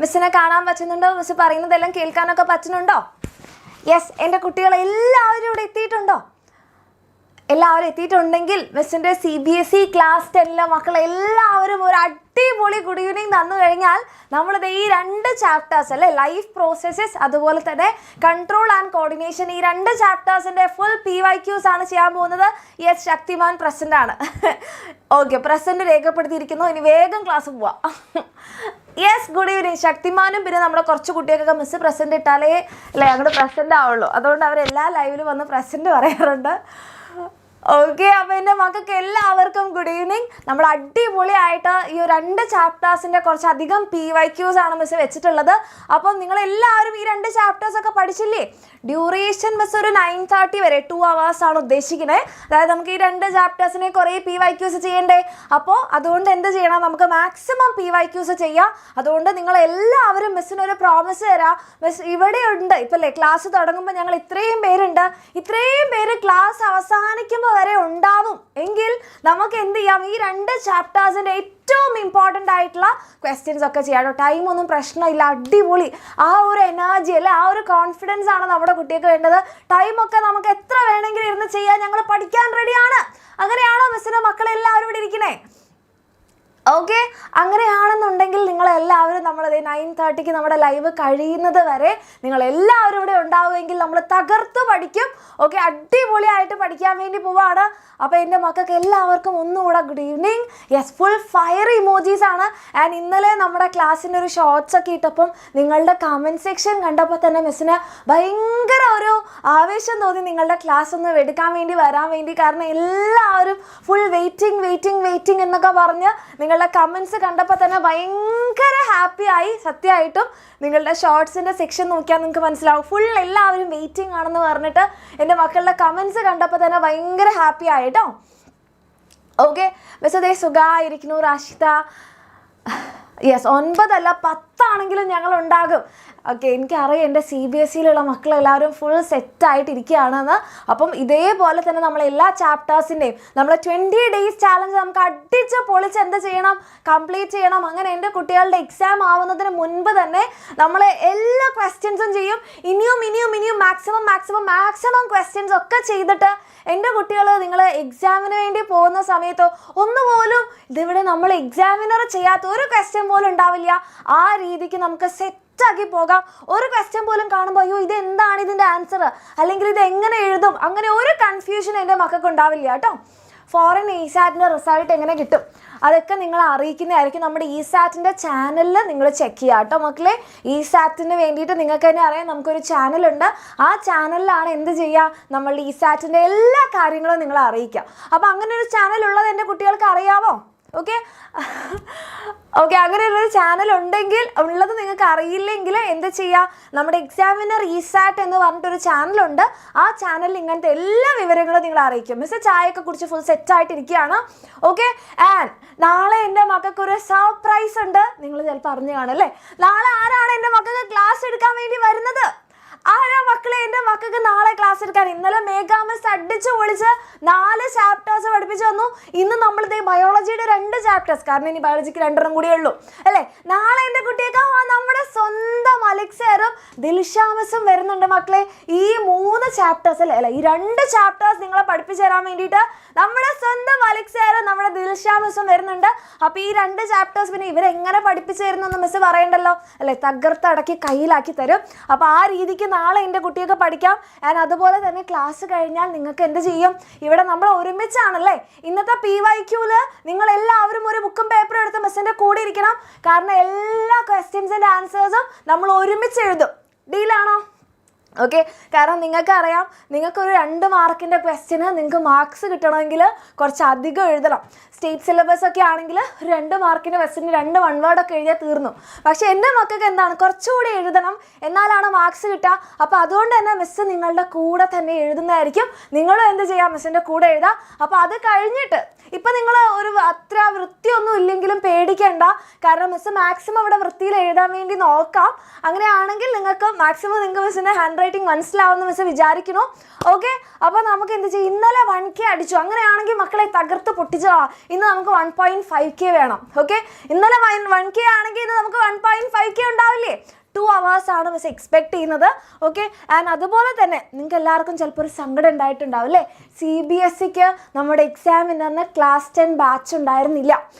മിസ്സിനെ കാണാൻ പറ്റുന്നുണ്ടോ? മിസ് പറയുന്നതെല്ലാം കേൾക്കാനൊക്കെ പറ്റുന്നുണ്ടോ? യെസ്, എൻ്റെ കുട്ടികൾ എല്ലാവരും ഇവിടെ എത്തിയിട്ടുണ്ടോ? എല്ലാവരും എത്തിയിട്ടുണ്ടെങ്കിൽ മിസ്സിൻ്റെ CBSE ക്ലാസ് 10 മക്കളെല്ലാവരും ഒരു അടിപൊളി ഗുഡ് ഈവനിങ് തന്നു കഴിഞ്ഞാൽ നമ്മളിത് ഈ 2 ചാപ്റ്റേഴ്സ് അല്ലേ, ലൈഫ് പ്രോസസ്സസ് അതുപോലെ തന്നെ കൺട്രോൾ ആൻഡ് കോർഡിനേഷൻ, ഈ 2 ചാപ്റ്റേഴ്സിൻ്റെ ഫുൾ PYQs ആണ് ചെയ്യാൻ പോകുന്നത്. യെസ്, ശക്തിമാൻ പ്രസൻ്റ് ആണ്. ഓക്കെ, പ്രസൻറ്റ് രേഖപ്പെടുത്തിയിരിക്കുന്നു. ഇനി വേഗം ക്ലാസ് പോവാം. Yes, good evening. ശക്തിമാനും പിന്നെ നമ്മുടെ കുറച്ച് കുട്ടികൾക്കൊക്കെ മിസ് പ്രസൻറ്റ് ഇട്ടാലേ അല്ലേ അങ്ങോട്ട് പ്രസൻറ്റ് ആവുള്ളൂ. അതുകൊണ്ട് അവരെല്ലാ ലൈവിലും വന്ന് പ്രസൻറ്റ് പറയാറുണ്ട്. ഓക്കെ, അപ്പോൾ എൻ്റെ മക്കൾക്ക് എല്ലാവർക്കും ഗുഡ് ഈവനിങ്. നമ്മൾ അടിപൊളിയായിട്ട് ഈ 2 ചാപ്റ്റേഴ്സിൻ്റെ കുറച്ചധികം PYQs ആണ് മിസ് വെച്ചിട്ടുള്ളത്. അപ്പം നിങ്ങളെല്ലാവരും ഈ 2 ചാപ്റ്റേഴ്സൊക്കെ പഠിച്ചില്ലേ? ഡ്യൂറേഷൻ മിസ് ഒരു 9:30 വരെ 2 hours ആണ് ഉദ്ദേശിക്കുന്നത്. അതായത് നമുക്ക് ഈ 2 ചാപ്റ്റേഴ്സിനെ കുറേ PYQs ചെയ്യണ്ടേ. അപ്പോൾ അതുകൊണ്ട് എന്ത് ചെയ്യണം, നമുക്ക് മാക്സിമം PYQs ചെയ്യാം. അതുകൊണ്ട് നിങ്ങളെല്ലാവരും മിസ്സിനൊരു പ്രോമിസ് തരാം. മിസ് ഇവിടെ ഉണ്ട് ഇപ്പം അല്ലേ, ക്ലാസ് തുടങ്ങുമ്പോൾ ഞങ്ങൾ ഇത്രയും പേരുണ്ട്, ഇത്രയും പേര് ക്ലാസ് അവസാനിക്കുമ്പോൾ വരെ ഉണ്ടാവും എങ്കിൽ നമുക്ക് എന്ത് ചെയ്യാം, ഈ 2 ചാപ്റ്റേഴ്സിൻ്റെ ഏറ്റവും ഇമ്പോർട്ടൻ്റ് ആയിട്ടുള്ള ക്വസ്റ്റ്യൻസ് ഒക്കെ ചെയ്യാം. ടൈമൊന്നും പ്രശ്നമില്ല, അടിപൊളി. ആ ഒരു എനർജി അല്ലെ, ആ ഒരു കോൺഫിഡൻസ് ആണ് നമ്മുടെ കുട്ടികൾക്ക് വേണ്ടത്. ടൈമൊക്കെ നമുക്ക് എത്ര വേണമെങ്കിലും ഇരുന്ന് ചെയ്യാൻ ഞങ്ങൾ പഠിക്കാൻ റെഡിയാണ്. അങ്ങനെയാണോ മിസ്സിൻ്റെ മക്കളെല്ലാവരും ഇവിടെ ഇരിക്കണേ? ഓക്കെ, അങ്ങനെയാണെന്നുണ്ടെങ്കിൽ നിങ്ങളെല്ലാവരും നമ്മളത് 9:30 നമ്മുടെ ലൈവ് കഴിയുന്നത് വരെ നിങ്ങളെല്ലാവരും ഇവിടെ ഉണ്ടാവുമെങ്കിൽ നമ്മൾ തകർത്ത് പഠിക്കും. ഓക്കെ, അടിപൊളിയായിട്ട് പഠിക്കാൻ വേണ്ടി പോവാണ്. അപ്പോൾ എൻ്റെ മക്കൾക്ക് എല്ലാവർക്കും ഒന്നുകൂടെ good evening. Yes, full fire emojis ആണ്. ആൻഡ് ഇന്നലെ നമ്മുടെ ക്ലാസ്സിൻ്റെ ഒരു ഷോർട്സ് ഒക്കെ ഇട്ടപ്പം നിങ്ങളുടെ കമൻറ്റ് സെക്ഷൻ കണ്ടപ്പോൾ തന്നെ മിസ്സിന് ഭയങ്കര ഒരു ആവേശം തോന്നി നിങ്ങളുടെ ക്ലാസ് ഒന്ന് എടുക്കാൻ വേണ്ടി വരാൻ വേണ്ടി. കാരണം എല്ലാവരും ഫുൾ വെയിറ്റിംഗ് എന്നൊക്കെ പറഞ്ഞ് നിങ്ങളുടെ കമൻസ് കണ്ടപ്പോൾ തന്നെ ഭയങ്കര ഹാപ്പി ആയി. സത്യമായിട്ടും നിങ്ങളുടെ ഷോർട്സിൻ്റെ സെക്ഷൻ നോക്കിയാൽ നിങ്ങൾക്ക് മനസ്സിലാവും, ഫുൾ എല്ലാവരും വെയിറ്റിംഗ് ആണെന്ന് പറഞ്ഞിട്ട് എൻ്റെ മക്കളുടെ കമൻസ് കണ്ടപ്പോൾ തന്നെ ഭയങ്കര ഹാപ്പി ആയിട്ടോ. ഓക്കെ, മിസ് അതേ സുഖമായിരിക്കുന്നു റാഷിത. യെസ്, 9 അല്ല 10 ആണെങ്കിലും ഞങ്ങൾ ഉണ്ടാകും. ഓക്കെ, എനിക്കറിയാം എൻ്റെ CBSEയിലുള്ള മക്കളെല്ലാവരും ഫുൾ സെറ്റായിട്ടിരിക്കുകയാണെന്ന്. അപ്പം ഇതേപോലെ തന്നെ നമ്മൾ എല്ലാ ചാപ്റ്റേഴ്സിൻ്റെയും നമ്മൾ 20 days ചാലഞ്ച് നമുക്ക് അടിച്ച് പൊളിച്ച് എന്ത് ചെയ്യണം, കംപ്ലീറ്റ് ചെയ്യണം. അങ്ങനെ എൻ്റെ കുട്ടികളുടെ എക്സാം ആവുന്നതിന് മുൻപ് തന്നെ നമ്മൾ എല്ലാ ക്വസ്റ്റ്യൻസും ചെയ്യും. ഇനിയും മാക്സിമം ക്വസ്റ്റ്യൻസ് ഒക്കെ ചെയ്തിട്ട് എൻ്റെ കുട്ടികൾ നിങ്ങൾ എക്സാമിന് വേണ്ടി പോകുന്ന സമയത്ത് ഒന്നുപോലും ഇതിവിടെ നമ്മൾ എക്സാമിനർ ചെയ്യാത്ത ഒരു ക്വസ്റ്റ്യൻ പോലും ഉണ്ടാവില്ല. ആ രീതിക്ക് നമുക്ക് സെറ്റാക്കി പോകാം. ഒരു ക്വസ്റ്റ്യൻ പോലും കാണുമ്പോൾ അയ്യോ ഇത് എന്താണ് ഇതിൻ്റെ ആൻസർ, അല്ലെങ്കിൽ ഇത് എങ്ങനെ എഴുതും, അങ്ങനെ ഒരു കൺഫ്യൂഷൻ എൻ്റെ മക്കൾക്ക് ഉണ്ടാവില്ല കേട്ടോ. ഫോറിൻ ESATൻ്റെ റിസൾട്ട് എങ്ങനെ കിട്ടും അതൊക്കെ നിങ്ങൾ അറിയിക്കുന്നതായിരിക്കും. നമ്മുടെ ESATൻ്റെ ചാനലിൽ നിങ്ങൾ ചെക്ക് ചെയ്യുക കേട്ടോ മക്കളെ. ESATന് വേണ്ടിയിട്ട് നിങ്ങൾക്ക് തന്നെ അറിയാം, നമുക്കൊരു ചാനലുണ്ട്. ആ ചാനലിലാണ് എന്ത് ചെയ്യുക, നമ്മൾ ESATൻ്റെ എല്ലാ കാര്യങ്ങളും നിങ്ങളെ അറിയിക്കുക. അപ്പോൾ അങ്ങനെ ഒരു ചാനലുള്ളത് എൻ്റെ കുട്ടികൾക്ക് അറിയാമോ? ഓക്കെ, അങ്ങനെയുള്ളൊരു ചാനൽ ഉണ്ടെങ്കിൽ ഉള്ളത് നിങ്ങൾക്ക് അറിയില്ലെങ്കിൽ എന്ത് ചെയ്യുക, നമ്മുടെ എക്സാം വിന്നർ ESAT എന്ന് പറഞ്ഞിട്ടൊരു ചാനലുണ്ട്. ആ ചാനലിൽ ഇങ്ങനത്തെ എല്ലാ വിവരങ്ങളും നിങ്ങൾ അറിയിക്കും. മിസ് ചായയൊക്കെ കുറിച്ച് ഫുൾ സെറ്റായിട്ടിരിക്കുകയാണ്. ഓക്കെ, ആൻഡ് നാളെ എൻ്റെ മക്കൾക്കൊരു സർപ്രൈസ് ഉണ്ട്. നിങ്ങൾ ചിലപ്പോൾ അറിഞ്ഞു കാണും അല്ലേ. നാളെ ആരാണ് എൻ്റെ മക്കൾക്ക് ക്ലാസ് എടുക്കാൻ വേണ്ടി വരുന്നത്? ആരാ മക്കളെ എൻ്റെ മക്കൾക്ക് നാളെ ക്ലാസ് എടുക്കാൻ? ഇന്നലെ മേഘാമിസ് അടിച്ചു പൊളിച്ച് 4 ചാപ്റ്റേഴ്സ് പഠിപ്പിച്ചു തന്നു. ഇന്ന് നമ്മളിതേ ബയോളജിയുടെ 2 ചാപ്റ്റേഴ്സ്, കാരണം ഇനി ബയോളജിക്ക് 2 കൂടിയേ ഉള്ളൂ അല്ലേ. നാളെ എൻ്റെ കുട്ടിയൊക്കെ നമ്മുടെ സ്വന്തം അലക്സറും ദിൽഷാമിസും വരുന്നുണ്ട് മക്കളെ. ഈ 3 ചാപ്റ്റേഴ്സ് അല്ലേ, ഈ 2 ചാപ്റ്റേഴ്സ് നിങ്ങളെ പഠിപ്പിച്ചു തരാൻ വേണ്ടിയിട്ട് നമ്മുടെ സ്വന്തം അലക്സറും നമ്മുടെ ദിൽഷാമിസും വരുന്നുണ്ട്. അപ്പോൾ ഈ 2 ചാപ്റ്റേഴ്സ് പിന്നെ ഇവരെങ്ങനെ പഠിപ്പിച്ചു തരുന്നെന്ന് മിസ് പറയണ്ടല്ലോ അല്ലേ, തകർത്തടക്കി കയ്യിലാക്കി തരും. അപ്പോൾ ആ രീതിക്ക് നാളെ എൻ്റെ കുട്ടിയൊക്കെ പഠിക്കാം. ആൻഡ് അതുപോലെ തന്നെ ക്ലാസ് കഴിഞ്ഞാൽ നിങ്ങൾക്ക് എന്ത് ചെയ്യും, ഇവിടെ നമ്മൾ ഒരുമിച്ചാണല്ലേ. ഇന്നത്തെ PYQൽ നിങ്ങളെല്ലാവരും ഒരു ബുക്കും പേപ്പറും എടുത്ത് മിസ്സിൻ്റെ കൂടെ ഇരിക്കണം. കാരണം എല്ലാ ക്വസ്റ്റ്യൻസിൻ്റെ ആൻസേഴ്സും നമ്മൾ ഒരുമിച്ച് എഴുതും. ഡീലാണോ? ഓക്കെ, കാരണം നിങ്ങൾക്കറിയാം, നിങ്ങൾക്കൊരു 2 മാർക്കിൻ്റെ ക്വസ്റ്റ്യന് നിങ്ങൾക്ക് മാർക്സ് കിട്ടണമെങ്കിൽ കുറച്ച് അധികം എഴുതണം. സ്റ്റേറ്റ് സിലബസ് ഒക്കെ ആണെങ്കിൽ 2 മാർക്കിൻ്റെ ക്വസ്റ്റ്യന് 2 1 വേർഡൊക്കെ എഴുതിയാൽ തീർന്നു. പക്ഷേ എൻ്റെ മക്കൾക്ക് എന്താണ്, കുറച്ചുകൂടി എഴുതണം, എന്നാലാണ് മാർക്സ് കിട്ടുക. അപ്പോൾ അതുകൊണ്ട് തന്നെ മിസ്സ് നിങ്ങളുടെ കൂടെ തന്നെ എഴുതുന്നതായിരിക്കും. നിങ്ങളും എന്ത് ചെയ്യാം, മിസ്സിൻ്റെ കൂടെ എഴുതാം. അപ്പോൾ അത് കഴിഞ്ഞിട്ട് ഇപ്പം നിങ്ങൾ ഒരു അത്ര വൃത്തിയൊന്നും ഇല്ലെങ്കിലും പേടിക്കേണ്ട. കാരണം മിസ്സ് മാക്സിമം ഇവിടെ വൃത്തിയിൽ എഴുതാൻ വേണ്ടി നോക്കാം. അങ്ങനെയാണെങ്കിൽ നിങ്ങൾക്ക് മാക്സിമം നിങ്ങൾക്ക് മിസ്സിൻ്റെ ഹാൻഡ് റൈറ്റിംഗ് മനസ്സിലാവുമെന്ന് മിസ് വിചാരിക്കുന്നു. ഓക്കെ, അപ്പോൾ നമുക്ക് എന്ത് ചെയ്യും, ഇന്നലെ 1K അടിച്ചു, അങ്ങനെയാണെങ്കിൽ മക്കളെ തകർത്ത് പൊട്ടിച്ചോ. ഇന്ന് നമുക്ക് 1.5K വേണം. ഓക്കെ, ഇന്നലെ 1K ആണെങ്കിൽ ഇന്ന് നമുക്ക് 1.5K ഉണ്ടാവില്ലേ? 2 hours ആണ് മിസ് എക്സ്പെക്ട് ചെയ്യുന്നത്. ഓക്കെ, ആൻഡ് അതുപോലെ തന്നെ നിങ്ങൾക്ക് എല്ലാവർക്കും ചിലപ്പോൾ ഒരു സങ്കടം ഉണ്ടായിട്ടുണ്ടാവും അല്ലേ, CBSEക്ക് നമ്മുടെ എക്സാം വിന്നറിന് ക്ലാസ് 10 ബാച്ച് ഉണ്ടായിരുന്നില്ല.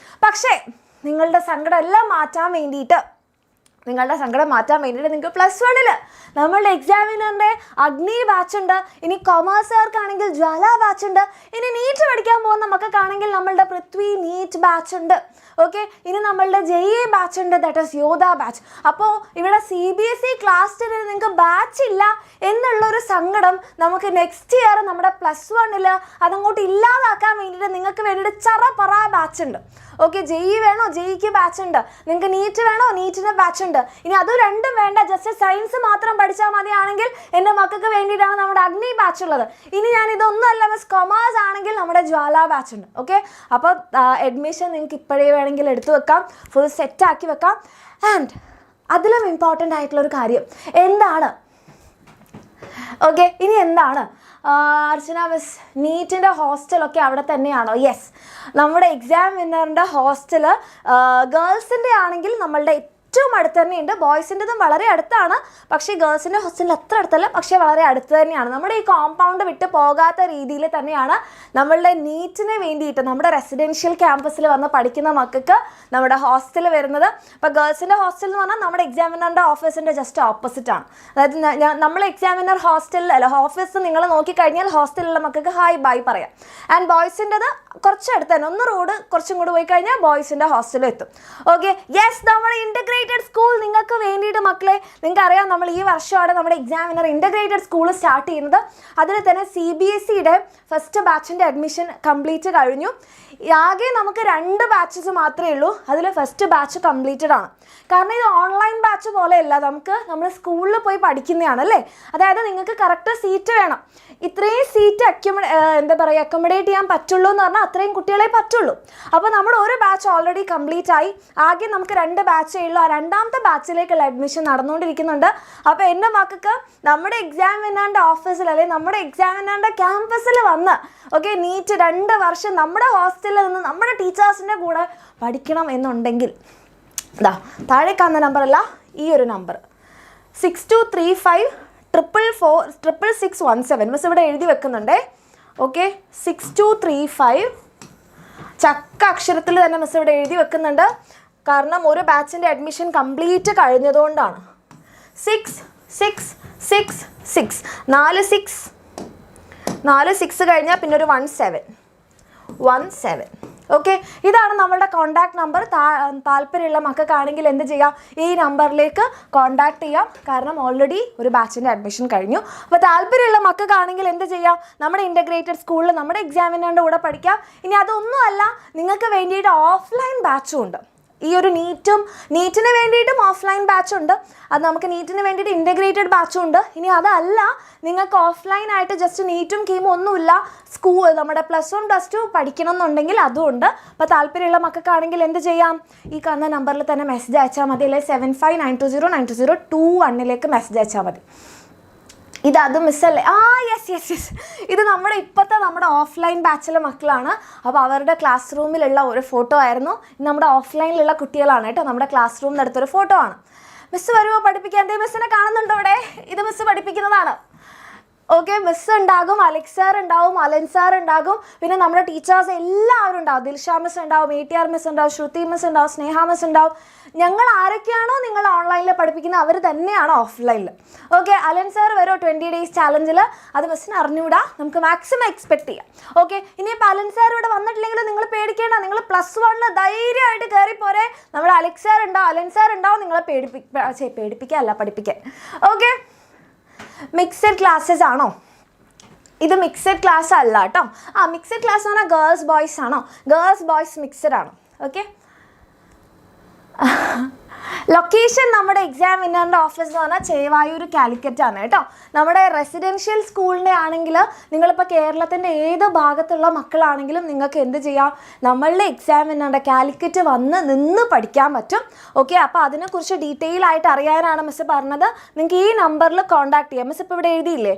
പക്ഷേ നിങ്ങളുടെ സങ്കടം എല്ലാം മാറ്റാൻ വേണ്ടിയിട്ട് നിങ്ങൾക്ക് +1 നമ്മളുടെ എക്സാം വിന്നറിൻ്റെ അഗ്നി ബാച്ച് ഉണ്ട്. ഇനി കൊമേഴ്സുകാർക്കാണെങ്കിൽ ജ്വാല ബാച്ച് ഉണ്ട്. ഇനി നീറ്റ് പഠിക്കാൻ പോകുന്ന മക്കൾക്കാണെങ്കിൽ നമ്മളുടെ പൃഥ്വി നീറ്റ് ബാച്ച് ഉണ്ട്. ഓക്കെ, ഇനി നമ്മളുടെ JE ബാച്ച് ഉണ്ട്, ദാറ്റ് ഈസ് യോധ ബാച്ച്. അപ്പോൾ ഇവിടെ CBSE ക്ലാസ് 10 നിങ്ങൾക്ക് ബാച്ച് ഇല്ല എന്നുള്ളൊരു സങ്കടം നമുക്ക് നെക്സ്റ്റ് ഇയർ നമ്മുടെ +1 അതങ്ങോട്ട് ഇല്ലാതാക്കാൻ വേണ്ടിയിട്ട് നിങ്ങൾക്ക് വേണ്ടിയിട്ട് ചറപറ ബാച്ച് ഉണ്ട്. ഓക്കെ, JE വേണോ, JEക്ക് ബാച്ച് ഉണ്ട്. നിങ്ങൾക്ക് നീറ്റ് വേണോ, നീറ്റിന് ബാച്ച് ഉണ്ട്. ഇനി അത് രണ്ടും വേണ്ട, ജസ്റ്റ് സയൻസ് മാത്രം പഠിച്ചാൽ മതിയാണെങ്കിൽ എൻ്റെ മക്കൾക്ക് വേണ്ടിയിട്ടാണ് നമ്മുടെ അഗ്നി ബാച്ച് ഉള്ളത്. ഇനി ഞാൻ ഇതൊന്നുമല്ല മിസ് കൊമേഴ്സ് ആണെങ്കിൽ നമ്മുടെ ജ്വാല ബാച്ച് ഉണ്ട്. ഓക്കെ, അപ്പോൾ അഡ്മിഷൻ നിങ്ങൾക്ക് ഇപ്പോഴേ വേണമെങ്കിൽ എടുത്തു വെക്കാം, ഫുൾ സെറ്റാക്കി വെക്കാം. ആൻഡ് അതിലും ഇമ്പോർട്ടൻ്റ് ആയിട്ടുള്ളൊരു കാര്യം എന്താണ്, ഓക്കെ, ഇനി എന്താണ് അർച്ചന മിസ്, നീറ്റിൻ്റെ ഹോസ്റ്റലൊക്കെ അവിടെ തന്നെയാണോ? യെസ്, നമ്മുടെ എക്സാം വിന്നറിൻ്റെ ഹോസ്റ്റൽ ഗേൾസിൻ്റെ ആണെങ്കിൽ നമ്മളുടെ ഏറ്റവും അടുത്ത് തന്നെയുണ്ട്. ബോയ്സിൻ്റെതും വളരെ അടുത്താണ്, പക്ഷേ ഗേൾസിൻ്റെ ഹോസ്റ്റലിൽ അത്ര അടുത്തല്ല, പക്ഷേ വളരെ അടുത്ത് തന്നെയാണ്. നമ്മുടെ ഈ കോമ്പൗണ്ട് വിട്ട് പോകാത്ത രീതിയിൽ തന്നെയാണ് നമ്മളുടെ നീറ്റിന് വേണ്ടിയിട്ട് നമ്മുടെ റെസിഡൻഷ്യൽ ക്യാമ്പസിൽ വന്ന് പഠിക്കുന്ന മക്കൾക്ക് നമ്മുടെ ഹോസ്റ്റൽ വരുന്നത്. ഇപ്പോൾ ഗേൾസിൻ്റെ ഹോസ്റ്റൽ എന്ന് പറഞ്ഞാൽ നമ്മുടെ എക്സാം വിന്നറിൻ്റെ ഓഫീസിൻ്റെ ജസ്റ്റ് ഓപ്പോസിറ്റാണ്. അതായത് നമ്മൾ എക്സാം വിന്നർ ഹോസ്റ്റലിൽ അല്ല, ഓഫീസ് നിങ്ങൾ നോക്കിക്കഴിഞ്ഞാൽ ഹോസ്റ്റലിലുള്ള മക്കൾക്ക് ഹായ് ബൈ പറയാം. ആൻഡ് ബോയ്സിൻ്റെത് കുറച്ചടുത്ത് തന്നെ, ഒന്ന് റോഡ് കുറച്ചും കൂടി പോയി കഴിഞ്ഞാൽ ബോയ്സിൻ്റെ ഹോസ്റ്റലും എത്തും. ഓക്കെ, യെസ്, നമ്മുടെ ഇൻ്റഗ്രേറ്റഡ് സ്കൂൾ നിങ്ങൾക്ക് വേണ്ടിയിട്ട് മക്കളെ, നിങ്ങൾക്കറിയാം നമ്മൾ ഈ വർഷമാണ് നമ്മുടെ exam winner integrated school start ചെയ്യുന്നത്. അതിൽ തന്നെ CBSEയുടെ ഫസ്റ്റ് ബാച്ചിൻ്റെ അഡ്മിഷൻ കംപ്ലീറ്റ് കഴിഞ്ഞു. ആകെ നമുക്ക് 2 ബാച്ചസ് മാത്രമേ ഉള്ളൂ. അതിൽ ഫസ്റ്റ് ബാച്ച് കംപ്ലീറ്റഡ് ആണ്. കാരണം ഇത് ഓൺലൈൻ ബാച്ച് പോലെയല്ല, നമ്മൾ സ്കൂളിൽ പോയി പഠിക്കുന്നതാണ് അല്ലേ. അതായത് നിങ്ങൾക്ക് കറക്റ്റ് സീറ്റ് വേണം. ഇത്രയും സീറ്റ് അക്കോമഡേറ്റ് ചെയ്യാൻ പറ്റുള്ളൂ എന്ന് പറഞ്ഞാൽ അത്രയും കുട്ടികളെ പറ്റുള്ളൂ. അപ്പോൾ നമ്മൾ ഒരു ബാച്ച് ഓൾറെഡി കംപ്ലീറ്റ് ആയി. ആകെ നമുക്ക് 2 ബാച്ചേ ഉള്ളൂ. ആ 2ാമത്തെ ബാച്ചിലേക്കുള്ള അഡ്മിഷൻ നടന്നുകൊണ്ടിരിക്കുന്നുണ്ട്. അപ്പോൾ എൻ്റെ മക്കൾക്ക് നമ്മുടെ എക്സാം വിന്നറിൻ്റെ ഓഫീസിൽ അല്ലെങ്കിൽ നമ്മുടെ എക്സാം വിന്നറിൻ്റെ ക്യാമ്പസിൽ വന്ന് ഓക്കെ നീറ്റ് 2 വർഷം നമ്മുടെ ഹോസ്റ്റലിൽ നിന്ന് നമ്മുടെ ടീച്ചേഴ്സിൻ്റെ കൂടെ പഠിക്കണം എന്നുണ്ടെങ്കിൽ താഴെ കാണുന്ന നമ്പറല്ല, ഈ ഒരു നമ്പർ 6235446617 മിസ് ഇവിടെ എഴുതി വെക്കുന്നുണ്ടേ. ഓക്കെ, 6235 ചക്ക അക്ഷരത്തിൽ തന്നെ മിസ് ഇവിടെ എഴുതി വെക്കുന്നുണ്ട്. കാരണം ഒരു ബാച്ചിൻ്റെ അഡ്മിഷൻ കംപ്ലീറ്റ് കഴിഞ്ഞതുകൊണ്ടാണ്. 6666 4 6 കഴിഞ്ഞാൽ പിന്നെ ഒരു 17. ഓക്കെ, ഇതാണ് നമ്മളുടെ കോൺടാക്ട് നമ്പർ. താല്പര്യമുള്ള മക്കൾക്കാണെങ്കിൽ എന്ത് ചെയ്യാം, ഈ നമ്പറിലേക്ക് കോൺടാക്ട് ചെയ്യാം. കാരണം ഓൾറെഡി ഒരു ബാച്ചിൻ്റെ അഡ്മിഷൻ കഴിഞ്ഞു. അപ്പോൾ താല്പര്യമുള്ള മക്കൾക്കാണെങ്കിൽ എന്ത് ചെയ്യാം, നമ്മുടെ ഇൻ്റഗ്രേറ്റഡ് സ്കൂളിൽ നമ്മുടെ എക്സാം വിന്നറിൻ്റെ കൂടെ പഠിക്കാം. ഇനി അതൊന്നുമല്ല, നിങ്ങൾക്ക് വേണ്ടിയിട്ട് ഓഫ്ലൈൻ ബാച്ചും ഉണ്ട്. ഈ ഒരു നീറ്റിന് വേണ്ടിയിട്ടും ഓഫ്ലൈൻ ബാച്ച് ഉണ്ട്. അത് നമുക്ക് നീറ്റിന് വേണ്ടിയിട്ട് ഇൻ്റഗ്രേറ്റഡ് ബാച്ചും ഉണ്ട്. ഇനി അതല്ല, നിങ്ങൾക്ക് ഓഫ്ലൈനായിട്ട് ജസ്റ്റ് നീറ്റും കീമും ഒന്നുമില്ല, നമ്മുടെ +1 +2 പഠിക്കണം എന്നുണ്ടെങ്കിൽ അതും ഉണ്ട്. അപ്പോൾ താല്പര്യമുള്ള മക്കൾക്കാണെങ്കിൽ എന്ത് ചെയ്യാം, ഈ കാണുന്ന നമ്പറിൽ തന്നെ മെസ്സേജ് അയച്ചാൽ മതി. അല്ലെങ്കിൽ 7592092021 മെസ്സേജ് അയച്ചാൽ മതി. അത് മിസ്സല്ലേ? യെസ്, ഇത് നമ്മുടെ ഓഫ്ലൈൻ ബാച്ചിലെ മക്കളാണ്. അപ്പോൾ അവരുടെ ക്ലാസ് റൂമിലുള്ള ഒരു ഫോട്ടോ ആയിരുന്നു. നമ്മുടെ ഓഫ്ലൈനിലുള്ള കുട്ടികളാണ് കേട്ടോ. നമ്മുടെ ക്ലാസ് റൂമിൽ എടുത്തൊരു ഫോട്ടോ ആണ്. മിസ്സ് വരുമോ പഠിപ്പിക്കാൻ? മിസ്സിനെ കാണുന്നുണ്ടോ ഇവിടെ? ഇത് മിസ്സ് പഠിപ്പിക്കുന്നതാണ്. ഓക്കെ, മിസ് ഉണ്ടാകും, അലക്സ് സാർ ഉണ്ടാവും, അലൻ സാർ ഉണ്ടാകും, പിന്നെ നമ്മുടെ ടീച്ചേഴ്സ് എല്ലാവരും ഉണ്ടാവും. ദിൽഷ മിസ് ഉണ്ടാവും, ATR മിസ് ഉണ്ടാവും, ശ്രുതി മിസ് ഉണ്ടാവും, സ്നേഹ മിസ് ഉണ്ടാവും. ഞങ്ങൾ ആരൊക്കെയാണോ നിങ്ങൾ ഓൺലൈനിൽ പഠിപ്പിക്കുന്നത് അവർ തന്നെയാണ് ഓഫ്ലൈനിൽ. ഓക്കെ, അലൻ സാർ വരും 20 days ചാലഞ്ചിൽ. അത് മിസ്സിന് അറിഞ്ഞുകൂടാ, നമുക്ക് മാക്സിമം എക്സ്പെക്ട് ചെയ്യാം. ഓക്കെ, ഇനിയിപ്പോൾ അലൻ സാർ ഇവിടെ വന്നിട്ടില്ലെങ്കിൽ നിങ്ങൾ പേടിക്കേണ്ട. നിങ്ങൾ +1 ധൈര്യമായിട്ട് കയറി പോരെ. നമ്മുടെ അലക്സ് സാർ ഉണ്ടാവും, അലൻ സാർ ഉണ്ടാവും. നിങ്ങളെ പേടിപ്പിക്കാനല്ല, പഠിപ്പിക്കാൻ. ഓക്കെ, മിക്സഡ് ക്ലാസ്സസ് ആണോ? ഇത് മിക്സഡ് ക്ലാസ് അല്ല കേട്ടോ. മിക്സഡ് ക്ലാസ് എന്ന് പറഞ്ഞാൽ ഗേൾസ് ബോയ്സ് ആണോ? ഗേൾസ് ബോയ്സ് മിക്സഡ് ആണോ? ഓക്കെ, ലൊക്കേഷൻ നമ്മുടെ എക്സാം വിന്നറിൻ്റെ ഓഫീസ് എന്ന് പറഞ്ഞാൽ ചേവായൂർ കാലിക്കറ്റ് ആണ് കേട്ടോ. നമ്മുടെ റെസിഡൻഷ്യൽ സ്കൂളിൻ്റെ ആണെങ്കിൽ നിങ്ങളിപ്പോൾ കേരളത്തിൻ്റെ ഏത് ഭാഗത്തുള്ള മക്കളാണെങ്കിലും നിങ്ങൾക്ക് എന്ത് ചെയ്യാം, നമ്മളുടെ എക്സാം വിന്നറിൻ്റെ കാലിക്കറ്റ് വന്ന് നിന്ന് പഠിക്കാൻ പറ്റും. ഓക്കെ, അപ്പോൾ അതിനെക്കുറിച്ച് ഡീറ്റെയിൽ ആയിട്ട് അറിയാനാണ് മിസ് പറഞ്ഞത്. നിങ്ങൾക്ക് ഈ നമ്പറിൽ കോൺടാക്ട് ചെയ്യാം. മിസ് ഇപ്പോൾ ഇവിടെ എഴുതിയില്ലേ,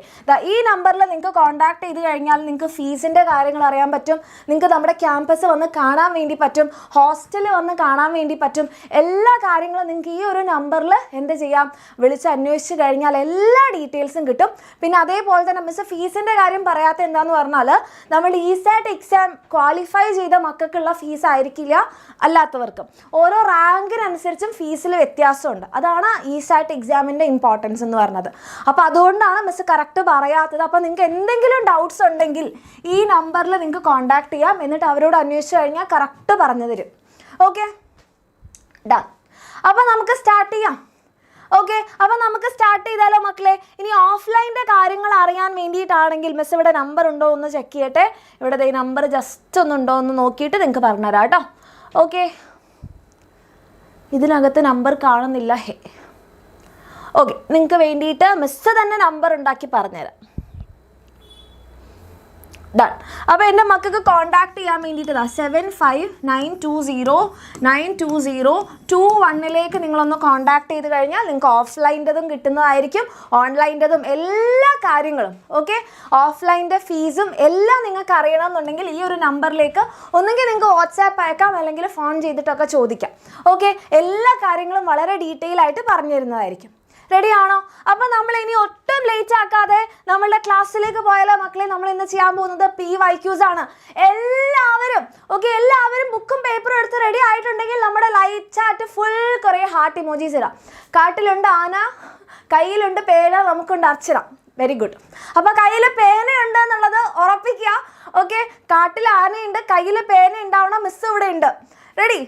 ഈ നമ്പറിൽ നിങ്ങൾക്ക് കോൺടാക്ട് ചെയ്ത് കഴിഞ്ഞാൽ നിങ്ങൾക്ക് ഫീസിൻ്റെ കാര്യങ്ങൾ അറിയാൻ പറ്റും, നിങ്ങൾക്ക് നമ്മുടെ ക്യാമ്പസ് വന്ന് കാണാൻ വേണ്ടി പറ്റും, ഹോസ്റ്റൽ വന്ന് കാണാൻ വേണ്ടി പറ്റും. എല്ലാ കാര്യങ്ങളും നിങ്ങൾക്ക് ഈ ഒരു നമ്പറിൽ എന്ത് ചെയ്യാം, വിളിച്ച് അന്വേഷിച്ച് കഴിഞ്ഞാൽ എല്ലാ ഡീറ്റെയിൽസും കിട്ടും. പിന്നെ അതേപോലെ തന്നെ മിസ് ഫീസിൻ്റെ കാര്യം പറയാത്ത എന്താണെന്ന് പറഞ്ഞാൽ നമ്മൾ ഈസാറ്റ് എക്സാം ക്വാളിഫൈ ചെയ്ത മക്കൾക്കുള്ള ഫീസ് ആയിരിക്കില്ല അല്ലാത്തവർക്കും. ഓരോ റാങ്കിനനുസരിച്ചും ഫീസിൽ വ്യത്യാസമുണ്ട്. അതാണ് ഈസാറ്റ് എക്സാമിൻ്റെ ഇമ്പോർട്ടൻസ് എന്ന് പറഞ്ഞത്. അപ്പോൾ അതുകൊണ്ടാണ് മിസ് കറക്റ്റ് പറയാത്തത്. അപ്പോൾ നിങ്ങൾക്ക് എന്തെങ്കിലും ഡൗട്ട്സ് ഉണ്ടെങ്കിൽ ഈ നമ്പറിൽ നിങ്ങൾക്ക് കോൺടാക്ട് ചെയ്യാം. എന്നിട്ട് അവരോട് അന്വേഷിച്ച് കഴിഞ്ഞാൽ കറക്റ്റ് പറഞ്ഞു തരും. Okay, done. അപ്പോൾ നമുക്ക് സ്റ്റാർട്ട് ചെയ്യാം. ഓക്കെ, അപ്പോൾ നമുക്ക് സ്റ്റാർട്ട് ചെയ്താലോ മക്കളെ? ഇനി ഓഫ്ലൈൻ്റെ കാര്യങ്ങൾ അറിയാൻ വേണ്ടിയിട്ടാണെങ്കിൽ മിസ് ഇവിടെ നമ്പർ ഉണ്ടോ എന്ന് ചെക്ക് ചെയ്യട്ടെ. ഇവിടെ ഈ നമ്പർ ജസ്റ്റ് ഒന്നുണ്ടോ എന്ന് നോക്കിയിട്ട് നിങ്ങൾക്ക് പറഞ്ഞുതരാം കേട്ടോ. ഓക്കെ, ഇതിനകത്ത് നമ്പർ കാണുന്നില്ല. ഓക്കെ, നിങ്ങൾക്ക് വേണ്ടിയിട്ട് മിസ് തന്നെ നമ്പർ ഉണ്ടാക്കി പറഞ്ഞുതരാം. ഡൺ. അപ്പോൾ എൻ്റെ മക്കൾക്ക് കോൺടാക്ട് ചെയ്യാൻ വേണ്ടിയിട്ട് 7592092021 നിങ്ങളൊന്ന് കോൺടാക്ട് ചെയ്ത് കഴിഞ്ഞാൽ നിങ്ങൾക്ക് ഓഫ്ലൈൻ്റെതും കിട്ടുന്നതായിരിക്കും, ഓൺലൈൻ്റെതും എല്ലാ കാര്യങ്ങളും. ഓക്കെ, ഓഫ്ലൈൻ്റെ ഫീസും എല്ലാം നിങ്ങൾക്ക് അറിയണമെന്നുണ്ടെങ്കിൽ ഈ ഒരു നമ്പറിലേക്ക് ഒന്നുകിൽ നിങ്ങൾക്ക് വാട്സാപ്പ് അയക്കാം, അല്ലെങ്കിൽ ഫോൺ ചെയ്തിട്ടൊക്കെ ചോദിക്കാം. ഓക്കെ, എല്ലാ കാര്യങ്ങളും വളരെ ഡീറ്റെയിൽ ആയിട്ട് പറഞ്ഞു തരുന്നതായിരിക്കും. റെഡിയാണോ? അപ്പോൾ നമ്മൾ ഇനി ഒട്ടും ലേറ്റ് ആക്കാതെ നമ്മളുടെ ക്ലാസ്സിലേക്ക് പോയാലോ മക്കളെ? നമ്മൾ ഇന്ന് ചെയ്യാൻ പോകുന്നത് PYQs ആണ്. എല്ലാവരും ബുക്കും പേപ്പറും എടുത്ത് റെഡി ആയിട്ടുണ്ടെങ്കിൽ നമ്മുടെ ലൈവ് ചാറ്റ് ഫുൾ കുറേ ഹാർട്ട് ഇമോജീസ് ഇടാം. കാട്ടിലുണ്ട് ആന, കയ്യിലുണ്ട് പേന, നമുക്കുണ്ട് അർച്ചന. Very good. അപ്പോൾ കയ്യിൽ പേനയുണ്ട് എന്നുള്ളത് ഉറപ്പിക്കുക. ഓക്കെ, കാട്ടിൽ ആനയുണ്ട്, കയ്യിൽ പേന ഉണ്ടാവണം. മിസ് ഇവിടെ ഉണ്ട്. റെഡി?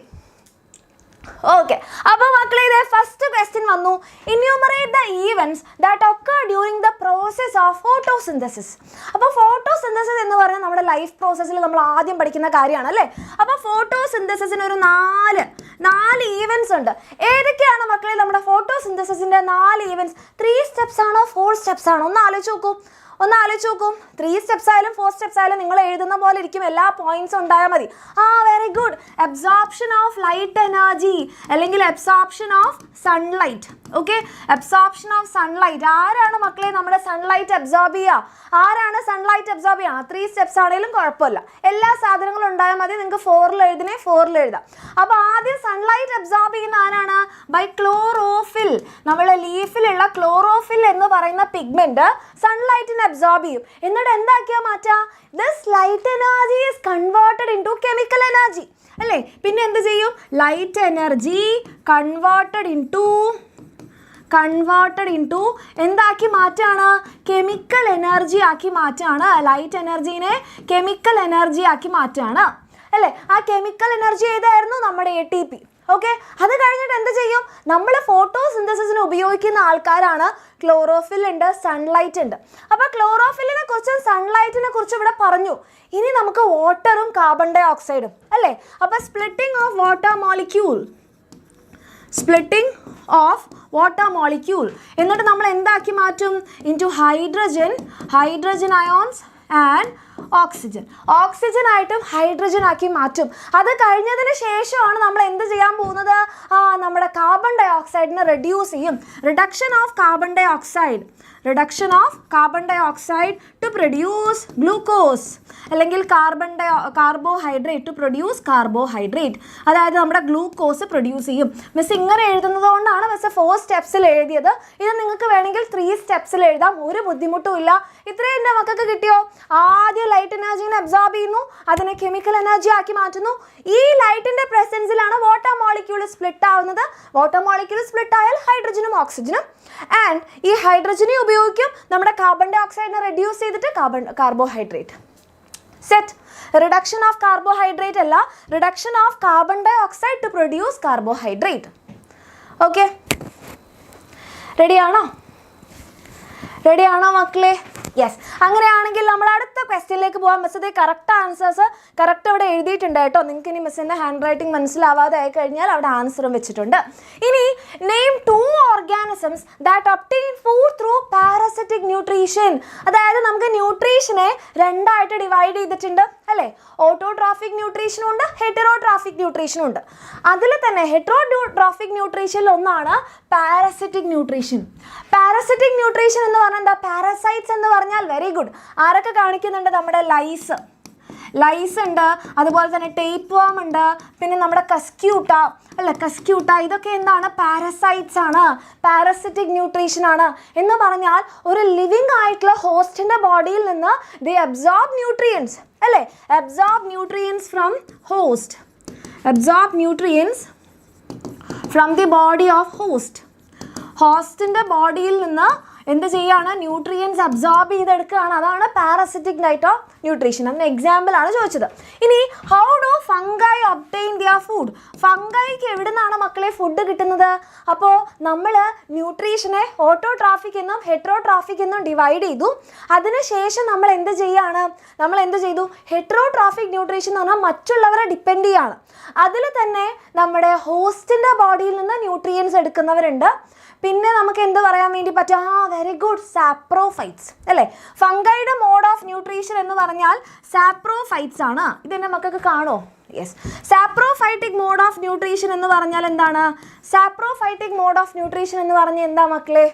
ഓക്കെ, അപ്പോൾ മക്കളെ ഇതേ ഫസ്റ്റ് ക്വസ്റ്റ്യൻ വന്നു. Enumerate the events that occur during the process of photosynthesis. അപ്പോൾ ഫോട്ടോസിന്തസിസ് എന്ന് പറഞ്ഞാൽ നമ്മുടെ ലൈഫ് പ്രോസസ്സിൽ നമ്മൾ ആദ്യം പഠിക്കുന്ന കാര്യമാണ് അല്ലേ? അപ്പോൾ ഫോട്ടോസിന്തസിസിന് ഒരു നാല് ഈവൻറ്റ്സ് ഉണ്ട്. ഏതൊക്കെയാണ് മക്കളെ നമ്മുടെ ഫോട്ടോസിന്തസിസിൻ്റെ 4 ഈവൻറ്റ്സ്? 3 സ്റ്റെപ്സ് ആണോ 4 സ്റ്റെപ്സ് ആണോ? ഒന്ന് ആലോചിച്ച് നോക്കൂ. 3 സ്റ്റെപ്സ് ആയാലും 4 സ്റ്റെപ്സ് ആയാലും നിങ്ങൾ എഴുതുന്ന പോലെ ഇരിക്കും. എല്ലാ പോയിന്റ്സും ഉണ്ടായാൽ മതി. Very good. Absorption of light energy അല്ലെങ്കിൽ absorption of sunlight. Okay, absorption of sunlight. ആരാണ് മക്കളെ നമ്മുടെ സൺലൈറ്റ് അബ്സോർബ് ചെയ്യുക? 3 സ്റ്റെപ്സ് ആണെങ്കിലും കുഴപ്പമില്ല, എല്ലാ സാധനങ്ങളും ഉണ്ടായാൽ മതി. നിങ്ങൾക്ക് 4ൽ എഴുതണേ 4ൽ എഴുതാം. അപ്പോൾ ആദ്യം സൺലൈറ്റ് അബ്സോർബ് ചെയ്യുന്ന ആരാണ്? By chlorophyll. നമ്മളെ ലീഫിലുള്ള ക്ലോറോഫിൽ എന്ന് പറയുന്ന പിഗ്മെന്റ് സൺലൈറ്റിനെ അബ്സോർബ് ചെയ്യും. എന്നിട്ട് എന്താക്കിയാൽ മാറ്റാം? This light energy is converted into chemical energy അല്ലേ? പിന്നെ എന്ത് ചെയ്യും? ലൈറ്റ് എനർജി കൺവേർട്ടഡ് ഇൻടു എന്താക്കി മാറ്റാണ്? കെമിക്കൽ എനർജി ആക്കി മാറ്റാണ്. ലൈറ്റ് എനർജീനെ കെമിക്കൽ എനർജി ആക്കി മാറ്റാണ് അല്ലേ? ആ കെമിക്കൽ എനർജി ഏതായിരുന്നു? നമ്മുടെ ATP. ഓക്കെ, അത് കഴിഞ്ഞിട്ട് എന്ത് ചെയ്യും? നമ്മൾ ഫോട്ടോസിന്തസിസിന് ഉപയോഗിക്കുന്ന ആൾക്കാരാണ്. ക്ലോറോഫിൽ ഉണ്ട്, സൺലൈറ്റ് ഉണ്ട്. അപ്പോൾ ക്ലോറോഫിലിനെ കുറിച്ചും സൺലൈറ്റിനെ കുറിച്ചും ഇവിടെ പറഞ്ഞു. ഇനി നമുക്ക് വാട്ടറും കാർബൺ ഡൈ ഓക്സൈഡും അല്ലേ? അപ്പോൾ സ്പ്ലിറ്റിംഗ് ഓഫ് വാട്ടർ മോളിക്യൂൾ എന്നിട്ട് നമ്മൾ എന്താക്കി മാറ്റും? Into hydrogen ions and oxygen ആയിട്ടും ഹൈഡ്രജൻ ആക്കി മാറ്റും. അത് കഴിഞ്ഞതിന് ശേഷമാണ് നമ്മൾ എന്ത് ചെയ്യാൻ പോകുന്നത്? നമ്മുടെ കാർബൺ ഡൈ ഓക്സൈഡിനെ റെഡ്യൂസ് ചെയ്യും. Reduction of carbon dioxide to produce glucose അല്ലെങ്കിൽ കാർബോഹൈഡ്രേറ്റ് ടു പ്രൊഡ്യൂസ് കാർബോഹൈഡ്രേറ്റ്. അതായത് നമ്മുടെ ഗ്ലൂക്കോസ് പ്രൊഡ്യൂസ് ചെയ്യും. മിസ് ഇങ്ങനെ എഴുതുന്നത് കൊണ്ടാണ് മിസ് 4 സ്റ്റെപ്സിൽ എഴുതിയത്. ഇത് നിങ്ങൾക്ക് വേണമെങ്കിൽ 3 സ്റ്റെപ്സിൽ എഴുതാം, ഒരു ബുദ്ധിമുട്ടും ഇല്ല. ഇത്രയും എൻ്റെ മക്കൾക്ക് കിട്ടിയോ? ആദ്യം ലൈറ്റ് എനർജീനെ അബ്സോർബ് ചെയ്യുന്നു, അതിനെ കെമിക്കൽ എനർജി ആക്കി മാറ്റുന്നു. ഈ ലൈറ്റിൻ്റെ പ്രസൻസിലാണ് വാട്ടർ മോളിക്യൂൾ സ്പ്ലിറ്റ് ആവുന്നത്. വാട്ടർ മോളിക്യൂൾ സ്പ്ലിറ്റ് ആയാൽ ഹൈഡ്രജനും ഓക്സിജനും. ആൻഡ് ഈ ഹൈഡ്രജനെ ഉപയോഗിക്കും നമ്മുടെ കാർബൺ ഡൈ ഓക്സൈഡിനെ റെഡ്യൂസ് ചെയ്തിട്ട് carbohydrate. Set. Reduction of carbohydrate അല്ല, reduction of carbon dioxide to produce carbohydrate. Okay, റെഡിയാണോ മക്കളെ? യെസ്, അങ്ങനെയാണെങ്കിൽ നമ്മൾ അടുത്ത ക്വസ്റ്റ്യനിലേക്ക് പോകാം. മിസ് ഇത് കറക്റ്റ് ആൻസേഴ്സ് കറക്റ്റ് അവിടെ എഴുതിയിട്ടുണ്ട് കേട്ടോ. നിങ്ങൾക്ക് ഇനി മിസ്സിൻ്റെ ഹാൻഡ് റൈറ്റിംഗ് മനസ്സിലാവാതെ ആയി കഴിഞ്ഞാൽ അവിടെ ആൻസറും വെച്ചിട്ടുണ്ട്. ഇനി name 2 organisms that obtain food through parasitic nutrition. അതായത് നമുക്ക് ന്യൂട്രീഷനെ രണ്ടായിട്ട് ഡിവൈഡ് ചെയ്തിട്ടുണ്ട് അല്ലേ? ഓട്ടോട്രോഫിക് ന്യൂട്രീഷനും ഉണ്ട്, ഹെറ്ററോട്രോഫിക് ന്യൂട്രീഷനും ഉണ്ട്. അതിൽ തന്നെ ഹെറ്ററോട്രോഫിക് ന്യൂട്രീഷനിൽ ഒന്നാണ് പാരസിറ്റിക് ന്യൂട്രീഷൻ. പാരസിറ്റിക് ന്യൂട്രീഷൻ എന്ന് പറഞ്ഞാൽ എന്താ? പാരസൈറ്റ്സ് എന്ന് പറഞ്ഞാൽ വെരി ഗുഡ്. ആരൊക്കെ കാണിക്കുന്നുണ്ട്? നമ്മുടെ ലൈസ് ഉണ്ട്, അതുപോലെ തന്നെ ടേപ്പ് വാം ഉണ്ട്, പിന്നെ നമ്മുടെ കസ്ക്യൂട്ട അല്ലെ, കസ്ക്യൂട്ട ഇതൊക്കെ എന്താണ്? പാരസൈറ്റ്സ് ആണ്, പാരസിറ്റിക് ന്യൂട്രീഷൻ ആണ്. എന്ന് പറഞ്ഞാൽ ഒരു ലിവിങ് ആയിട്ടുള്ള ഹോസ്റ്റിന്റെ ബോഡിയിൽ നിന്ന് ദേ അബ്സോർബ് ന്യൂട്രിയൻസ് അല്ലേ? Absorb nutrients from host, absorb nutrients from the body of host. ഹോസ്റ്റിന്റെ ബോഡിയിൽ നിന്ന് എന്ത് ചെയ്യാണ്? ന്യൂട്രിയൻസ് അബ്സോർബ് ചെയ്തെടുക്കുകയാണ്. അതാണ് പാരസിറ്റിക് ടൈപ്പ് ഓഫ് ന്യൂട്രീഷൻ. അതിന് എക്സാമ്പിൾ ആണ് ചോദിച്ചത്. ഇനി how do fungi obtain their food? ഫംഗൈക്ക് എവിടെ നിന്നാണ് മക്കളെ ഫുഡ് കിട്ടുന്നത്? അപ്പോൾ നമ്മൾ ന്യൂട്രീഷനെ ഓട്ടോട്രോഫിക് എന്നും ഹെറ്ററോട്രോഫിക് എന്നും ഡിവൈഡ് ചെയ്തു. അതിനുശേഷം നമ്മൾ എന്ത് ചെയ്തു? ഹെറ്ററോട്രോഫിക് ന്യൂട്രീഷൻ എന്ന് പറഞ്ഞാൽ മറ്റുള്ളവരെ ഡിപ്പെൻഡ് ചെയ്യാണ്. അതിൽ തന്നെ നമ്മുടെ ഹോസ്റ്റിൻ്റെ ബോഡിയിൽ നിന്ന് ന്യൂട്രിയൻസ് എടുക്കുന്നവരുണ്ട്. പിന്നെ നമുക്ക് എന്ത് പറയാൻ വേണ്ടി പറ്റും? വെരി ഗുഡ്, സാപ്രോഫൈറ്റ്സ് അല്ലേ? ഫംഗൈയുടെ മോഡ് ഓഫ് ന്യൂട്രീഷൻ എന്ന് പറഞ്ഞാൽ സാപ്രോഫൈറ്റ്സ് ആണ്. ഇതെന്നെ മക്കൾക്ക് കാണോ? Yes, saprophytic mode of nutrition എന്ന് പറഞ്ഞാൽ എന്താണ്? സാപ്രോഫൈറ്റിക് മോഡ് ഓഫ് ന്യൂട്രീഷൻ എന്ന് പറഞ്ഞാൽ എന്താ മക്കളെ?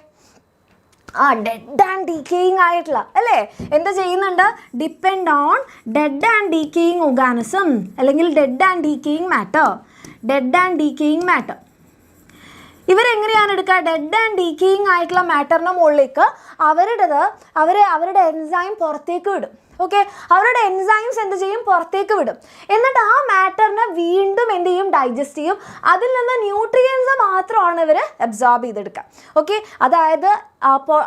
ഡെഡ് ആൻഡ് ഡീക്കേയിങ് ആയിട്ടുള്ള അല്ലേ? എന്ത് ചെയ്യുന്നുണ്ട്? Depend on dead and decaying organism അല്ലെങ്കിൽ dead and decaying matter. Dead and decaying matter ഇവരെങ്ങനെയാണ് എടുക്കുക? ഡെഡ് ആൻഡ് ഡീക്കേയിങ് ആയിട്ടുള്ള മാറ്ററിൻ്റെ മുകളിലേക്ക് അവരുടെ എൻസൈം പുറത്തേക്ക് വിടും. ഓക്കെ, അവരുടെ എൻസൈംസ് എന്ത് ചെയ്യും? പുറത്തേക്ക് വിടും. എന്നിട്ട് ആ മാറ്ററിനെ വീണ്ടും എന്ത് ചെയ്യും? ഡൈജസ്റ്റ് ചെയ്യും. അതിൽ നിന്ന് ന്യൂട്രിയൻസ് മാത്രമാണ് ഇവർ അബ്സോർബ് ചെയ്തെടുക്കുക. ഓക്കെ, അതായത്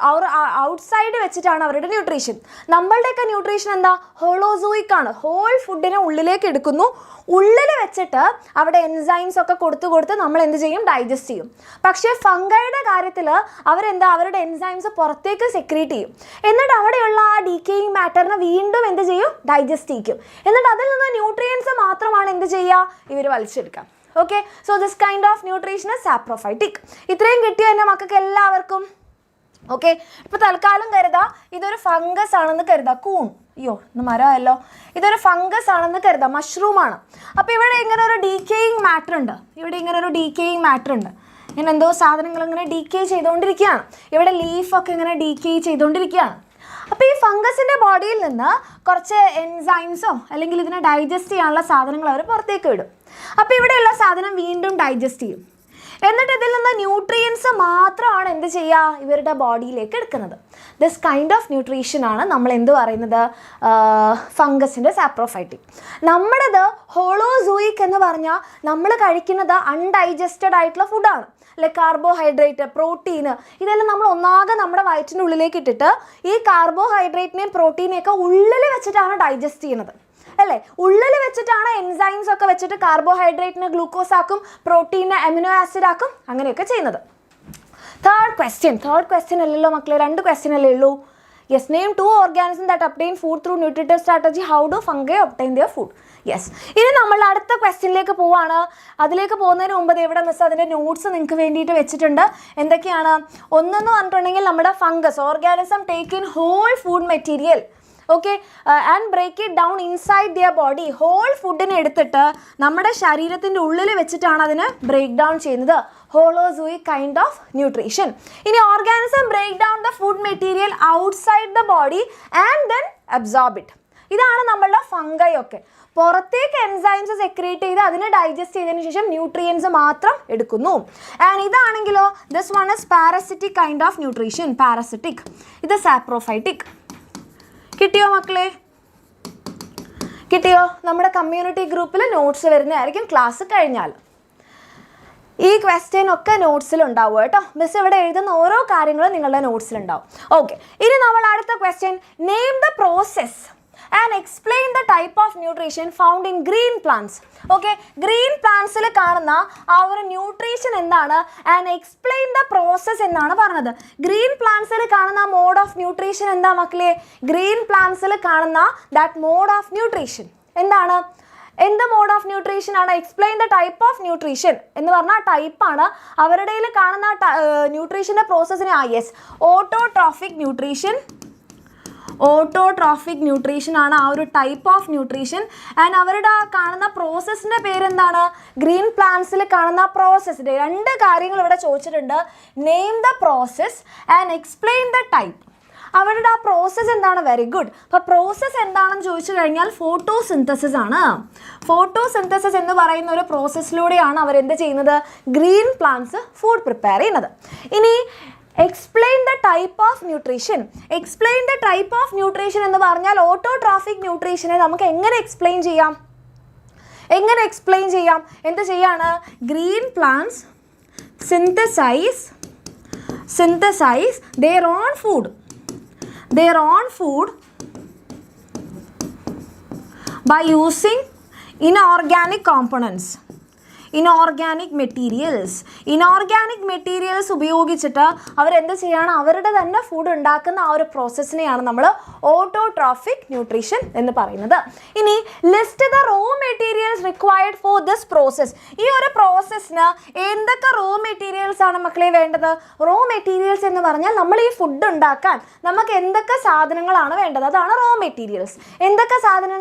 അവർ ഔട്ട്സൈഡ് വെച്ചിട്ടാണ് അവരുടെ ന്യൂട്രീഷൻ. നമ്മളുടെയൊക്കെ ന്യൂട്രീഷൻ എന്താ? ഹോളോസോയിക് ആണ്. ഹോൾ ഫുഡിനെ ഉള്ളിലേക്ക് എടുക്കുന്നു. ഉള്ളിൽ വെച്ചിട്ട് അവിടെ എൻസൈംസ് ഒക്കെ കൊടുത്ത് നമ്മൾ എന്ത് ചെയ്യും? ഡൈജസ്റ്റ് ചെയ്യും. പക്ഷേ ഫംഗൈയുടെ കാര്യത്തിൽ അവരുടെ എൻസൈംസ് പുറത്തേക്ക് സെക്രീറ്റ് ചെയ്യും. എന്നിട്ട് അവിടെയുള്ള ആ ഡീക്കേയിങ് മാറ്ററിനെ വീണ്ടും എന്ത് ചെയ്യും? ഡൈജസ്റ്റ് ചെയ്യും. എന്നിട്ട് അതിൽ നിന്ന് ന്യൂട്രിയൻസ് മാത്രമാണ് എന്ത് ചെയ്യുക? ഇവർ വലിച്ചെടുക്കാം. Okay, so this kind of nutrition is saprophytic. ഇത്രയും കിട്ടിയ എൻ്റെ മക്കൾക്ക് എല്ലാവർക്കും ഓക്കെ. ഇപ്പോൾ തൽക്കാലം കരുതാം ഇതൊരു ഫംഗസ് ആണെന്ന് കരുതാം. ഇന്ന് മരമല്ലോ. ഇതൊരു ഫംഗസ് ആണെന്ന് കരുതാം, മഷ്റൂമാണ്. അപ്പോൾ ഇവിടെ ഇങ്ങനെ ഒരു ഡീക്കേയിങ് മാറ്റർ ഉണ്ട്. ഇങ്ങനെ എന്തോ സാധനങ്ങൾ ഇങ്ങനെ ഡീക്കേ ചെയ്തുകൊണ്ടിരിക്കുകയാണ്. ഇവിടെ ലീഫൊക്കെ ഇങ്ങനെ ഡീക്കേ ചെയ്തുകൊണ്ടിരിക്കുകയാണ്. അപ്പോൾ ഈ ഫംഗസിൻ്റെ ബോഡിയിൽ നിന്ന് കുറച്ച് എൻസൈംസോ അല്ലെങ്കിൽ ഇതിനെ ഡൈജസ്റ്റ് ചെയ്യാനുള്ള സാധനങ്ങൾ അവർ പുറത്തേക്ക് വിടും. അപ്പോൾ ഇവിടെയുള്ള സാധനം വീണ്ടും ഡൈജസ്റ്റ് ചെയ്യും. എന്നിട്ട് ഇതിൽ നിന്ന് ന്യൂട്രിയൻസ് മാത്രമാണ് എന്ത് ചെയ്യുക? ഇവരുടെ ബോഡിയിലേക്ക് എടുക്കുന്നത്. ദിസ് കൈൻഡ് ഓഫ് ന്യൂട്രീഷൻ ആണ് നമ്മൾ എന്ത് പറയുന്നത്? ഫംഗസിൻ്റെ സാപ്രോഫൈറ്റിക്. നമ്മുടേത് ഹോളോസോയിക് എന്ന് പറഞ്ഞാൽ നമ്മൾ കഴിക്കുന്നത് അൺഡൈജസ്റ്റഡ് ആയിട്ടുള്ള ഫുഡാണ്. ലൈക്ക് കാർബോഹൈഡ്രേറ്റ്, പ്രോട്ടീന്, ഇതെല്ലാം നമ്മൾ ഒന്നാകെ നമ്മുടെ വയറ്റിൻ്റെ ഉള്ളിലേക്ക് ഇട്ടിട്ട് ഈ കാർബോഹൈഡ്രേറ്റിനെയും പ്രോട്ടീനെയൊക്കെ ഉള്ളിൽ വെച്ചിട്ടാണ് ഡൈജസ്റ്റ് ചെയ്യുന്നത് അല്ലേ? ഉള്ളിൽ വെച്ചിട്ടാണ് എൻസൈംസ് ഒക്കെ വെച്ചിട്ട് കാർബോഹൈഡ്രേറ്റിനെ ഗ്ലൂക്കോസ് ആക്കും, പ്രോട്ടീനെ അമിനോ ആസിഡ് ആക്കും, അങ്ങനെയൊക്കെ ചെയ്യുന്നത്. തേർഡ് ക്വസ്റ്റ്യൻ അല്ലല്ലോ മക്കളെ, 2 ക്വസ്റ്റ്യൻ അല്ലേ ഉള്ളൂ. Yes, name 2 organism that obtain food through nutritive strategy. How do fungi obtain their food? Yes, ഇനി നമ്മൾ അടുത്ത ക്വസ്റ്റ്യനിലേക്ക് പോവാണ്. അതിലേക്ക് പോകുന്നതിന് മുമ്പ് ഇവിടെ മിസ് അതിൻ്റെ നോട്ട്സ് നിങ്ങൾക്ക് വേണ്ടിയിട്ട് വെച്ചിട്ടുണ്ട്. എന്തൊക്കെയാണ്? ഒന്നെന്ന് പറഞ്ഞിട്ടുണ്ടെങ്കിൽ നമ്മുടെ fungus organism take in whole food material and break it down inside their body. Whole ഫുഡിനെ എടുത്തിട്ട് നമ്മുടെ ശരീരത്തിൻ്റെ ഉള്ളിൽ വെച്ചിട്ടാണ് അതിന് ബ്രേക്ക് ഡൗൺ ചെയ്യുന്നത്. Holozoic kind of nutrition. ഇനി organism break down the food material outside the body and then absorb it. ഇതാണ് നമ്മളുടെ ഫംഗൈ ഒക്കെ. പുറത്തേക്ക് എൻസൈംസ് സെക്രീറ്റ് ചെയ്ത് അതിനെ ഡൈജസ്റ്റ് ചെയ്തതിന് ശേഷം ന്യൂട്രിയൻസ് മാത്രം എടുക്കുന്നു. ആൻഡ് ഇതാണെങ്കിലോ this one is parasitic kind of nutrition. Parasitic. ഇത് സാപ്രോഫൈറ്റിക്. കിട്ടിയോ മക്കളെ? നമ്മുടെ കമ്മ്യൂണിറ്റി ഗ്രൂപ്പിൽ നോട്ട്സ് വരുന്നതായിരിക്കും ക്ലാസ് കഴിഞ്ഞാൽ. ഈ ക്വസ്റ്റ്യൻ ഒക്കെ നോട്ട്സിലുണ്ടാവും കേട്ടോ. മിസ് ഇവിടെ എഴുതുന്ന ഓരോ കാര്യങ്ങളും നിങ്ങളുടെ നോട്ട്സിലുണ്ടാവും. ഓക്കെ, ഇനി നമ്മൾ അടുത്ത question, name the process and explain the type of nutrition found in green plants. Okay, green plants il കാണുന്ന ആ ഒരു ന്യൂട്രീഷൻ എന്താണ് and explain the process എന്നാണ് പറഞ്ഞത്. green plants il കാണുന്ന mode of nutrition എന്താ മക്കളെ? green plants il കാണുന്ന that mode of nutrition എന്താണ്? എന്ത് മോഡ് ഓഫ് ന്യൂട്രീഷൻ ആണ്? Explain the type of nutrition എന്ന് പറഞ്ഞാൽ ടൈപ്പ് ആണ്. അവരുടെ കാണുന്ന ന്യൂട്രീഷൻ്റെ പ്രോസസ്സിന് yes autotrophic nutrition. Autotrophic nutrition ആണ് ആ ഒരു ടൈപ്പ് ഓഫ് ന്യൂട്രീഷൻ. ആൻഡ് അവരുടെ കാണുന്ന പ്രോസസ്സിൻ്റെ പേരെന്താണ്? ഗ്രീൻ പ്ലാന്റ്സിൽ കാണുന്ന പ്രോസസ്സിൻ്റെ 2 കാര്യങ്ങൾ ഇവിടെ ചോദിച്ചിട്ടുണ്ട്. Name the process and explain the type. അവരുടെ ആ പ്രോസസ്സ് എന്താണ്? Very good. അപ്പോൾ പ്രോസസ്സ് എന്താണെന്ന് ചോദിച്ചു കഴിഞ്ഞാൽ ഫോട്ടോസിന്തസിസ് ആണ്. ഫോട്ടോസിന്തസിസ് എന്ന് പറയുന്ന ഒരു പ്രോസസ്സിലൂടെയാണ് അവരെന്ത് ചെയ്യുന്നത്? ഗ്രീൻ പ്ലാന്റ്സ് ഫുഡ് പ്രിപ്പയർ ചെയ്യുന്നത്. ഇനി explain the type of nutrition. Explain the type of nutrition എന്ന് പറഞ്ഞാൽ ഓട്ടോട്രോഫിക് ന്യൂട്രീഷനെ നമുക്ക് എങ്ങനെ എക്സ്പ്ലെയിൻ ചെയ്യാം? എന്ത് ചെയ്യാണ്? Green plants synthesize their own food by using inorganic components, inorganic materials ഉപയോഗിച്ചിട്ട് അവരെന്ത് ചെയ്യാണ്? അവരുടെ തന്നെ ഫുഡ് ഉണ്ടാക്കുന്ന ആ ഒരു പ്രോസസ്സിനെയാണ് നമ്മൾ ഓട്ടോട്രോഫിക് ന്യൂട്രീഷൻ എന്ന് പറയുന്നത്. ഇനി list the raw materials required for this process. ഈ ഒരു പ്രോസസ്സിന് എന്തൊക്കെ റോ മെറ്റീരിയൽസ് ആണ് മക്കളെ വേണ്ടത്? റോ മെറ്റീരിയൽസ് എന്ന് പറഞ്ഞാൽ നമ്മൾ ഈ ഫുഡ് ഉണ്ടാക്കാൻ നമുക്ക് എന്തൊക്കെ സാധനങ്ങളാണ് വേണ്ടത്? അതാണ് റോ മെറ്റീരിയൽസ്. എന്തൊക്കെ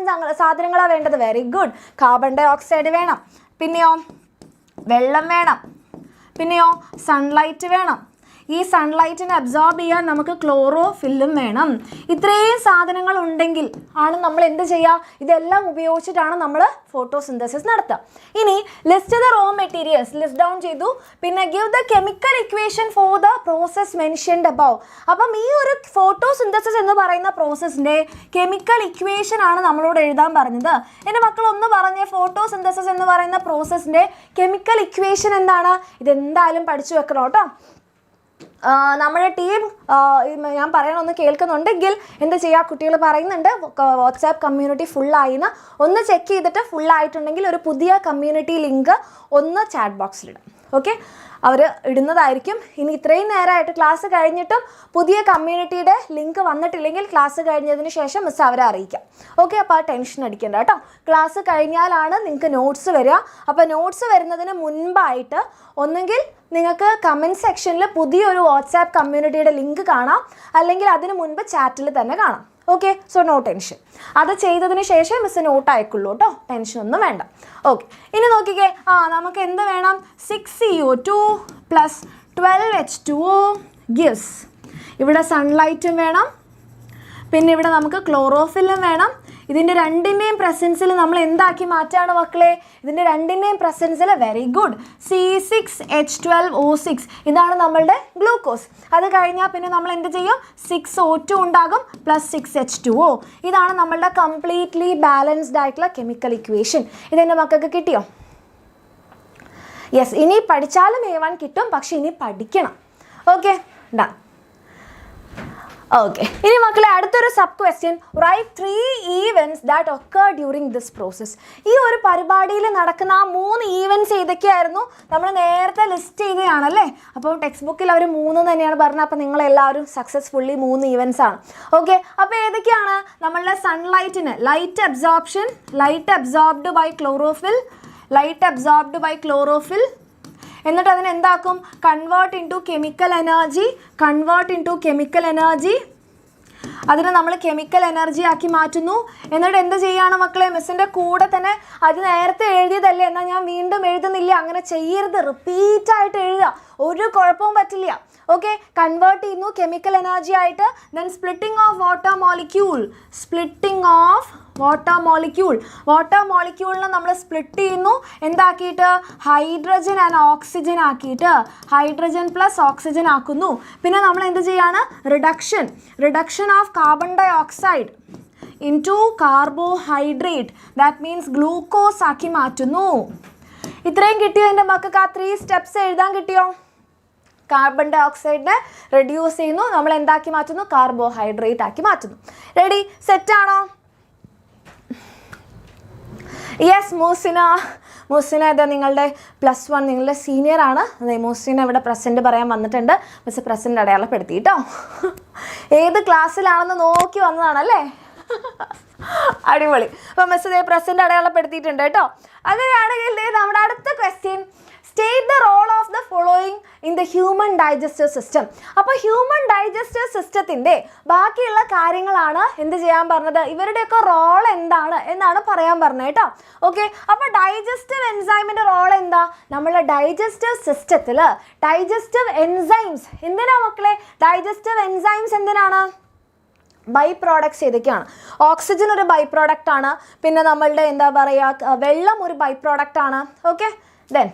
സാധനങ്ങളാണ് വേണ്ടത്? Very good. Carbon dioxide വേണം, പിന്നെയോ വെള്ളം വേണം, പിന്നെയോ സൺലൈറ്റ് വേണം. ഈ സൺലൈറ്റിനെ അബ്സോർബ് ചെയ്യാൻ നമുക്ക് ക്ലോറോഫില്ലും വേണം. ഇത്രയും സാധനങ്ങൾ ഉണ്ടെങ്കിൽ ആണ് നമ്മൾ എന്ത് ചെയ്യുക? ഇതെല്ലാം ഉപയോഗിച്ചിട്ടാണ് നമ്മൾ ഫോട്ടോസിന്തസിസ് നടത്തുക. ഇനി list the raw materials list down ചെയ്തു. പിന്നെ give the chemical equation for the process mentioned above. അപ്പം ഈ ഒരു ഫോട്ടോസിന്തസിസ് എന്ന് പറയുന്ന പ്രോസസ്സിൻ്റെ കെമിക്കൽ ഇക്വേഷൻ ആണ് നമ്മളോട് എഴുതാൻ പറഞ്ഞത്. എൻ്റെ മക്കൾ ഒന്ന് പറഞ്ഞേ, ഫോട്ടോസിന്തസിസ് എന്ന് പറയുന്ന പ്രോസസ്സിൻ്റെ കെമിക്കൽ ഇക്വേഷൻ എന്താണ്? ഇതെന്തായാലും പഠിച്ചു വെക്കണം കേട്ടോ. നമ്മുടെ ടീം ഞാൻ പറയണമെന്ന് കേൾക്കുന്നുണ്ടെങ്കിൽ എന്ത് ചെയ്യുക? കുട്ടികൾ പറയുന്നുണ്ട് വാട്സാപ്പ് കമ്മ്യൂണിറ്റി ഫുള്ളായിന്ന് ഒന്ന് ചെക്ക് ചെയ്തിട്ട് ഫുള്ളായിട്ടുണ്ടെങ്കിൽ ഒരു പുതിയ കമ്മ്യൂണിറ്റി ലിങ്ക് ഒന്ന് ചാറ്റ് ബോക്സിലിടാം. ഓക്കെ, അവർ ഇടുന്നതായിരിക്കും. ഇനി ഇത്രയും നേരമായിട്ട് ക്ലാസ് കഴിഞ്ഞിട്ടും പുതിയ കമ്മ്യൂണിറ്റിയുടെ ലിങ്ക് വന്നിട്ടില്ലെങ്കിൽ ക്ലാസ് കഴിഞ്ഞതിന് ശേഷം മിസ് അവരെ അറിയിക്കാം. ഓക്കെ, അപ്പോൾ ആ ടെൻഷൻ അടിക്കേണ്ട കേട്ടോ. ക്ലാസ് കഴിഞ്ഞാലാണ് നിങ്ങൾക്ക് നോട്ട്സ് വരിക. അപ്പോൾ നോട്ട്സ് വരുന്നതിന് മുൻപായിട്ട് ഒന്നുകിൽ നിങ്ങൾക്ക് കമൻറ്റ് സെക്ഷനിൽ പുതിയൊരു വാട്സാപ്പ് കമ്മ്യൂണിറ്റിയുടെ ലിങ്ക് കാണാം, അല്ലെങ്കിൽ അതിന് മുൻപ് ചാറ്റിൽ തന്നെ കാണാം. Okay, so no tension. അത് ചെയ്തതിന് ശേഷം മിസ് നോട്ട് അയക്കുള്ളൂ കേട്ടോ, ടെൻഷനൊന്നും വേണ്ട. ഓക്കെ, ഇനി നോക്കിക്കേ, നമുക്ക് എന്ത് വേണം? 6CO2 + 12H2O gives. ഇവിടെ സൺലൈറ്റും വേണം, പിന്നെ ഇവിടെ നമുക്ക് ക്ലോറോഫില്ലും വേണം. ഇതിൻ്റെ രണ്ടിൻ്റെയും പ്രസൻസിൽ നമ്മൾ എന്താക്കി മാറ്റാണ് മക്കളെ? ഇതിൻ്റെ രണ്ടിൻ്റെയും പ്രസൻസിൽ വെരി ഗുഡ് C6H12O6 ഇതാണ് നമ്മളുടെ ഗ്ലൂക്കോസ്. അത് കഴിഞ്ഞാൽ പിന്നെ നമ്മൾ എന്ത് ചെയ്യും? 6O2 ഉണ്ടാകും + 6H2O. ഇതാണ് നമ്മളുടെ കംപ്ലീറ്റ്ലി ബാലൻസ്ഡ് ആയിട്ടുള്ള കെമിക്കൽ ഇക്വേഷൻ. ഇതെൻ്റെ മക്കൾക്ക് കിട്ടിയോ? യെസ്, ഇനി പഠിച്ചാലും A1 കിട്ടും, പക്ഷെ ഇനി പഠിക്കണം. Okay, done. ഓക്കെ, ഇനി മക്കളെ അടുത്തൊരു sub question. Right 3 events that occur during this process. ഈ ഒരു പരിപാടിയിൽ നടക്കുന്ന ആ 3 ഈവൻറ്റ്സ് ഏതൊക്കെയായിരുന്നു? നമ്മൾ നേരത്തെ ലിസ്റ്റ് ചെയ്തതാണല്ലേ. അപ്പോൾ ടെക്സ്റ്റ് ബുക്കിൽ അവർ 3 തന്നെയാണ് പറഞ്ഞത്. അപ്പോൾ നിങ്ങളെല്ലാവരും സക്സസ്ഫുള്ളി 3 ഈവൻറ്റ്സ് ആണ്. ഓക്കെ, അപ്പോൾ ഏതൊക്കെയാണ്? നമ്മളുടെ സൺലൈറ്റിന് ലൈറ്റ് അബ്സോർബ്ഡ് ബൈ ക്ലോറോഫിൽ, എന്നിട്ട് അതിന് എന്താക്കും? Convert into chemical energy. അതിനെ നമ്മൾ കെമിക്കൽ എനർജി ആക്കി മാറ്റുന്നു. എന്നിട്ട് എന്ത് ചെയ്യുകയാണ് മക്കളെ? മിസ്സിൻ്റെ കൂടെ തന്നെ അത് നേരത്തെ എഴുതിയതല്ലേ, എന്നാൽ ഞാൻ വീണ്ടും എഴുതുന്നില്ല. അങ്ങനെ ചെയ്യരുത്, റിപ്പീറ്റായിട്ട് എഴുതുക, ഒരു കുഴപ്പവും പറ്റില്ല. ഓക്കെ, കൺവേർട്ട് ചെയ്യുന്നു കെമിക്കൽ എനർജി ആയിട്ട്. ദെൻ സ്പ്ലിറ്റിംഗ് ഓഫ് വാട്ടർ മോളിക്യൂളിനെ നമ്മൾ സ്പ്ലിറ്റ് ചെയ്യുന്നു. എന്താക്കിയിട്ട്? ഹൈഡ്രജൻ ആൻഡ് ഓക്സിജൻ ആക്കിയിട്ട്, ഹൈഡ്രജൻ പ്ലസ് ഓക്സിജൻ ആക്കുന്നു. പിന്നെ നമ്മൾ എന്ത് ചെയ്യാണ്? Reduction of carbon dioxide into carbohydrate, that means glucose ആക്കി മാറ്റുന്നു. ഇത്രയും കിട്ടിയോ എൻ്റെ മക്കൾക്ക്? ആ 3 സ്റ്റെപ്സ് എഴുതാൻ കിട്ടിയോ? കാർബൺ ഡൈ ഓക്സൈഡിനെ റെഡ്യൂസ് ചെയ്യുന്നു, നമ്മൾ എന്താക്കി മാറ്റുന്നു? കാർബോഹൈഡ്രേറ്റ് ആക്കി മാറ്റുന്നു. റെഡി? സെറ്റാണോ? യെസ് മൂസിന ഇത് നിങ്ങളുടെ +1 നിങ്ങളുടെ സീനിയറാണ്. അതെ, മൂസിന ഇവിടെ പ്രസൻറ്റ് പറയാൻ വന്നിട്ടുണ്ട്. മിസ് പ്രസൻറ്റ് അടയാളപ്പെടുത്തി കേട്ടോ. ഏത് ക്ലാസ്സിലാണെന്ന് നോക്കി വന്നതാണല്ലേ? അടിപൊളി. അപ്പോൾ മിസ് ഇതേ പ്രസൻറ്റ് അടയാളപ്പെടുത്തിയിട്ടുണ്ട് കേട്ടോ. അങ്ങനെയാണെങ്കിൽ നമ്മുടെ അടുത്ത question, state the role of the following in the human digestive system. അപ്പോൾ ഹ്യൂമൻ ഡൈജസ്റ്റീവ് സിസ്റ്റത്തിൻ്റെ ബാക്കിയുള്ള കാര്യങ്ങളാണ് എന്ത് ചെയ്യാൻ പറഞ്ഞത്, ഇവരുടെയൊക്കെ റോൾ എന്താണ് എന്നാണ് പറയാൻ പറഞ്ഞത് കേട്ടോ. ഓക്കെ, അപ്പോൾ ഡൈജസ്റ്റീവ് എൻസൈമിൻ്റെ റോൾ എന്താ? നമ്മളെ ഡൈജസ്റ്റീവ് സിസ്റ്റത്തിൽ ഡൈജസ്റ്റീവ് എൻസൈംസ് എന്തിനാ മക്കളെ? ഡൈജസ്റ്റീവ് എൻസൈംസ് എന്തിനാണ്? ബൈ പ്രോഡക്ട്സ് ഏതൊക്കെയാണ്? ഓക്സിജൻ ഒരു ബൈ പ്രോഡക്റ്റ് ആണ്. പിന്നെ നമ്മളുടെ എന്താ പറയുക, വെള്ളം ഒരു ബൈ പ്രോഡക്റ്റ് ആണ്. Okay, then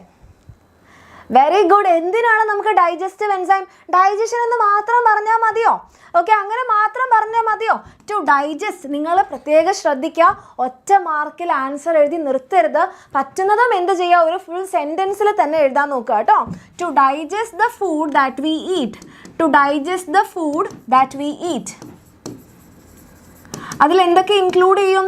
very good. എന്തിനാണ് നമുക്ക് ഡൈജസ്റ്റീവ് എൻസൈം? ഡൈജഷൻ എന്ന് മാത്രം പറഞ്ഞാൽ മതിയോ? ഓക്കെ, അങ്ങനെ മാത്രം പറഞ്ഞാൽ മതിയോ? To digest. നിങ്ങൾ പ്രത്യേകം ശ്രദ്ധിക്കുക, ഒറ്റ മാർക്കിൽ ആൻസർ എഴുതി നിർത്തരുത്. പറ്റുന്നതും എന്ത് ചെയ്യുക, ഒരു ഫുൾ സെൻറ്റൻസിൽ തന്നെ എഴുതാൻ നോക്കുക കേട്ടോ. To digest the food that we eat. To digest the food that we eat. അതിൽ എന്തൊക്കെ ഇൻക്ലൂഡ് ചെയ്യും?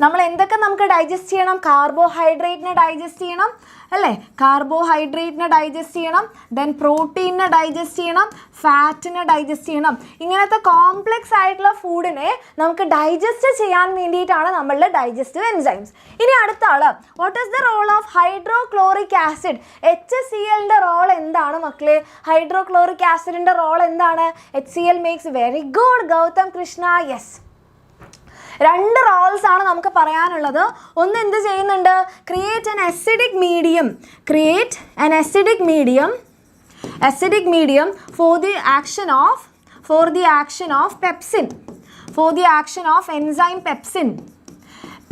നമ്മൾ എന്തൊക്കെ നമുക്ക് ഡൈജസ്റ്റ് ചെയ്യണം? കാർബോഹൈഡ്രേറ്റിനെ ഡൈജസ്റ്റ് ചെയ്യണം അല്ലേ? കാർബോഹൈഡ്രേറ്റിനെ ഡൈജസ്റ്റ് ചെയ്യണം. ദെൻ പ്രോട്ടീനിനെ ഡൈജസ്റ്റ് ചെയ്യണം. ഫാറ്റിനെ ഡൈജസ്റ്റ് ചെയ്യണം. ഇങ്ങനത്തെ കോംപ്ലെക്സ് ആയിട്ടുള്ള ഫുഡിനെ നമുക്ക് ഡൈജസ്റ്റ് ചെയ്യാൻ വേണ്ടിയിട്ടാണ് നമ്മളുടെ ഡൈജസ്റ്റീവ് എൻസൈംസ്. ഇനി അടുത്ത ആള്, what is the role of hydrochloric acid? HClന്റെ റോൾ എന്താണ് മക്കളെ? ഹൈഡ്രോക്ലോറിക് ആസിഡിൻ്റെ റോൾ എന്താണ്? HCl makes. Very good Gautam Krishna. Yes, 2 roles ആണ് നമുക്ക് പറയാനുള്ളത്. ഒന്ന് എന്ത് ചെയ്യുന്നുണ്ട്? Create an acidic medium. Create an acidic medium for the action of pepsin. For the action of enzyme pepsin.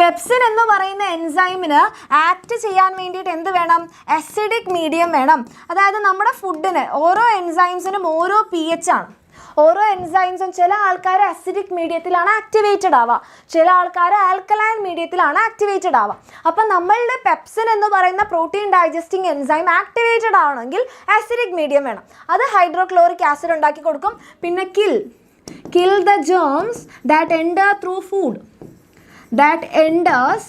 Pepsin എന്ന് പറയുന്ന എൻസൈമിന് ആക്ട് ചെയ്യാൻ വേണ്ടിയിട്ട് എന്ത് വേണം? അസിഡിക് മീഡിയം വേണം. അതായത് നമ്മുടെ ഫുഡിന് ഓരോ എൻസൈംസിനും ഓരോ pH ആണ്. ഓരോ എൻസൈംസും ചില ആൾക്കാർ അസിഡിക് മീഡിയത്തിലാണ് ആക്ടിവേറ്റഡ് ആവുക, ചില ആൾക്കാർ ആൽക്കലൈൻ മീഡിയത്തിലാണ് ആക്ടിവേറ്റഡ് ആവുക. അപ്പം നമ്മളുടെ പെപ്സിൻ എന്ന് പറയുന്ന പ്രോട്ടീൻ ഡൈജസ്റ്റിംഗ് എൻസൈം ആക്ടിവേറ്റഡ് ആവണമെങ്കിൽ അസിഡിക് മീഡിയം വേണം. അത് ഹൈഡ്രോക്ലോറിക് ആസിഡ് ഉണ്ടാക്കി കൊടുക്കും. പിന്നെ kill the germs that enter through food. That enters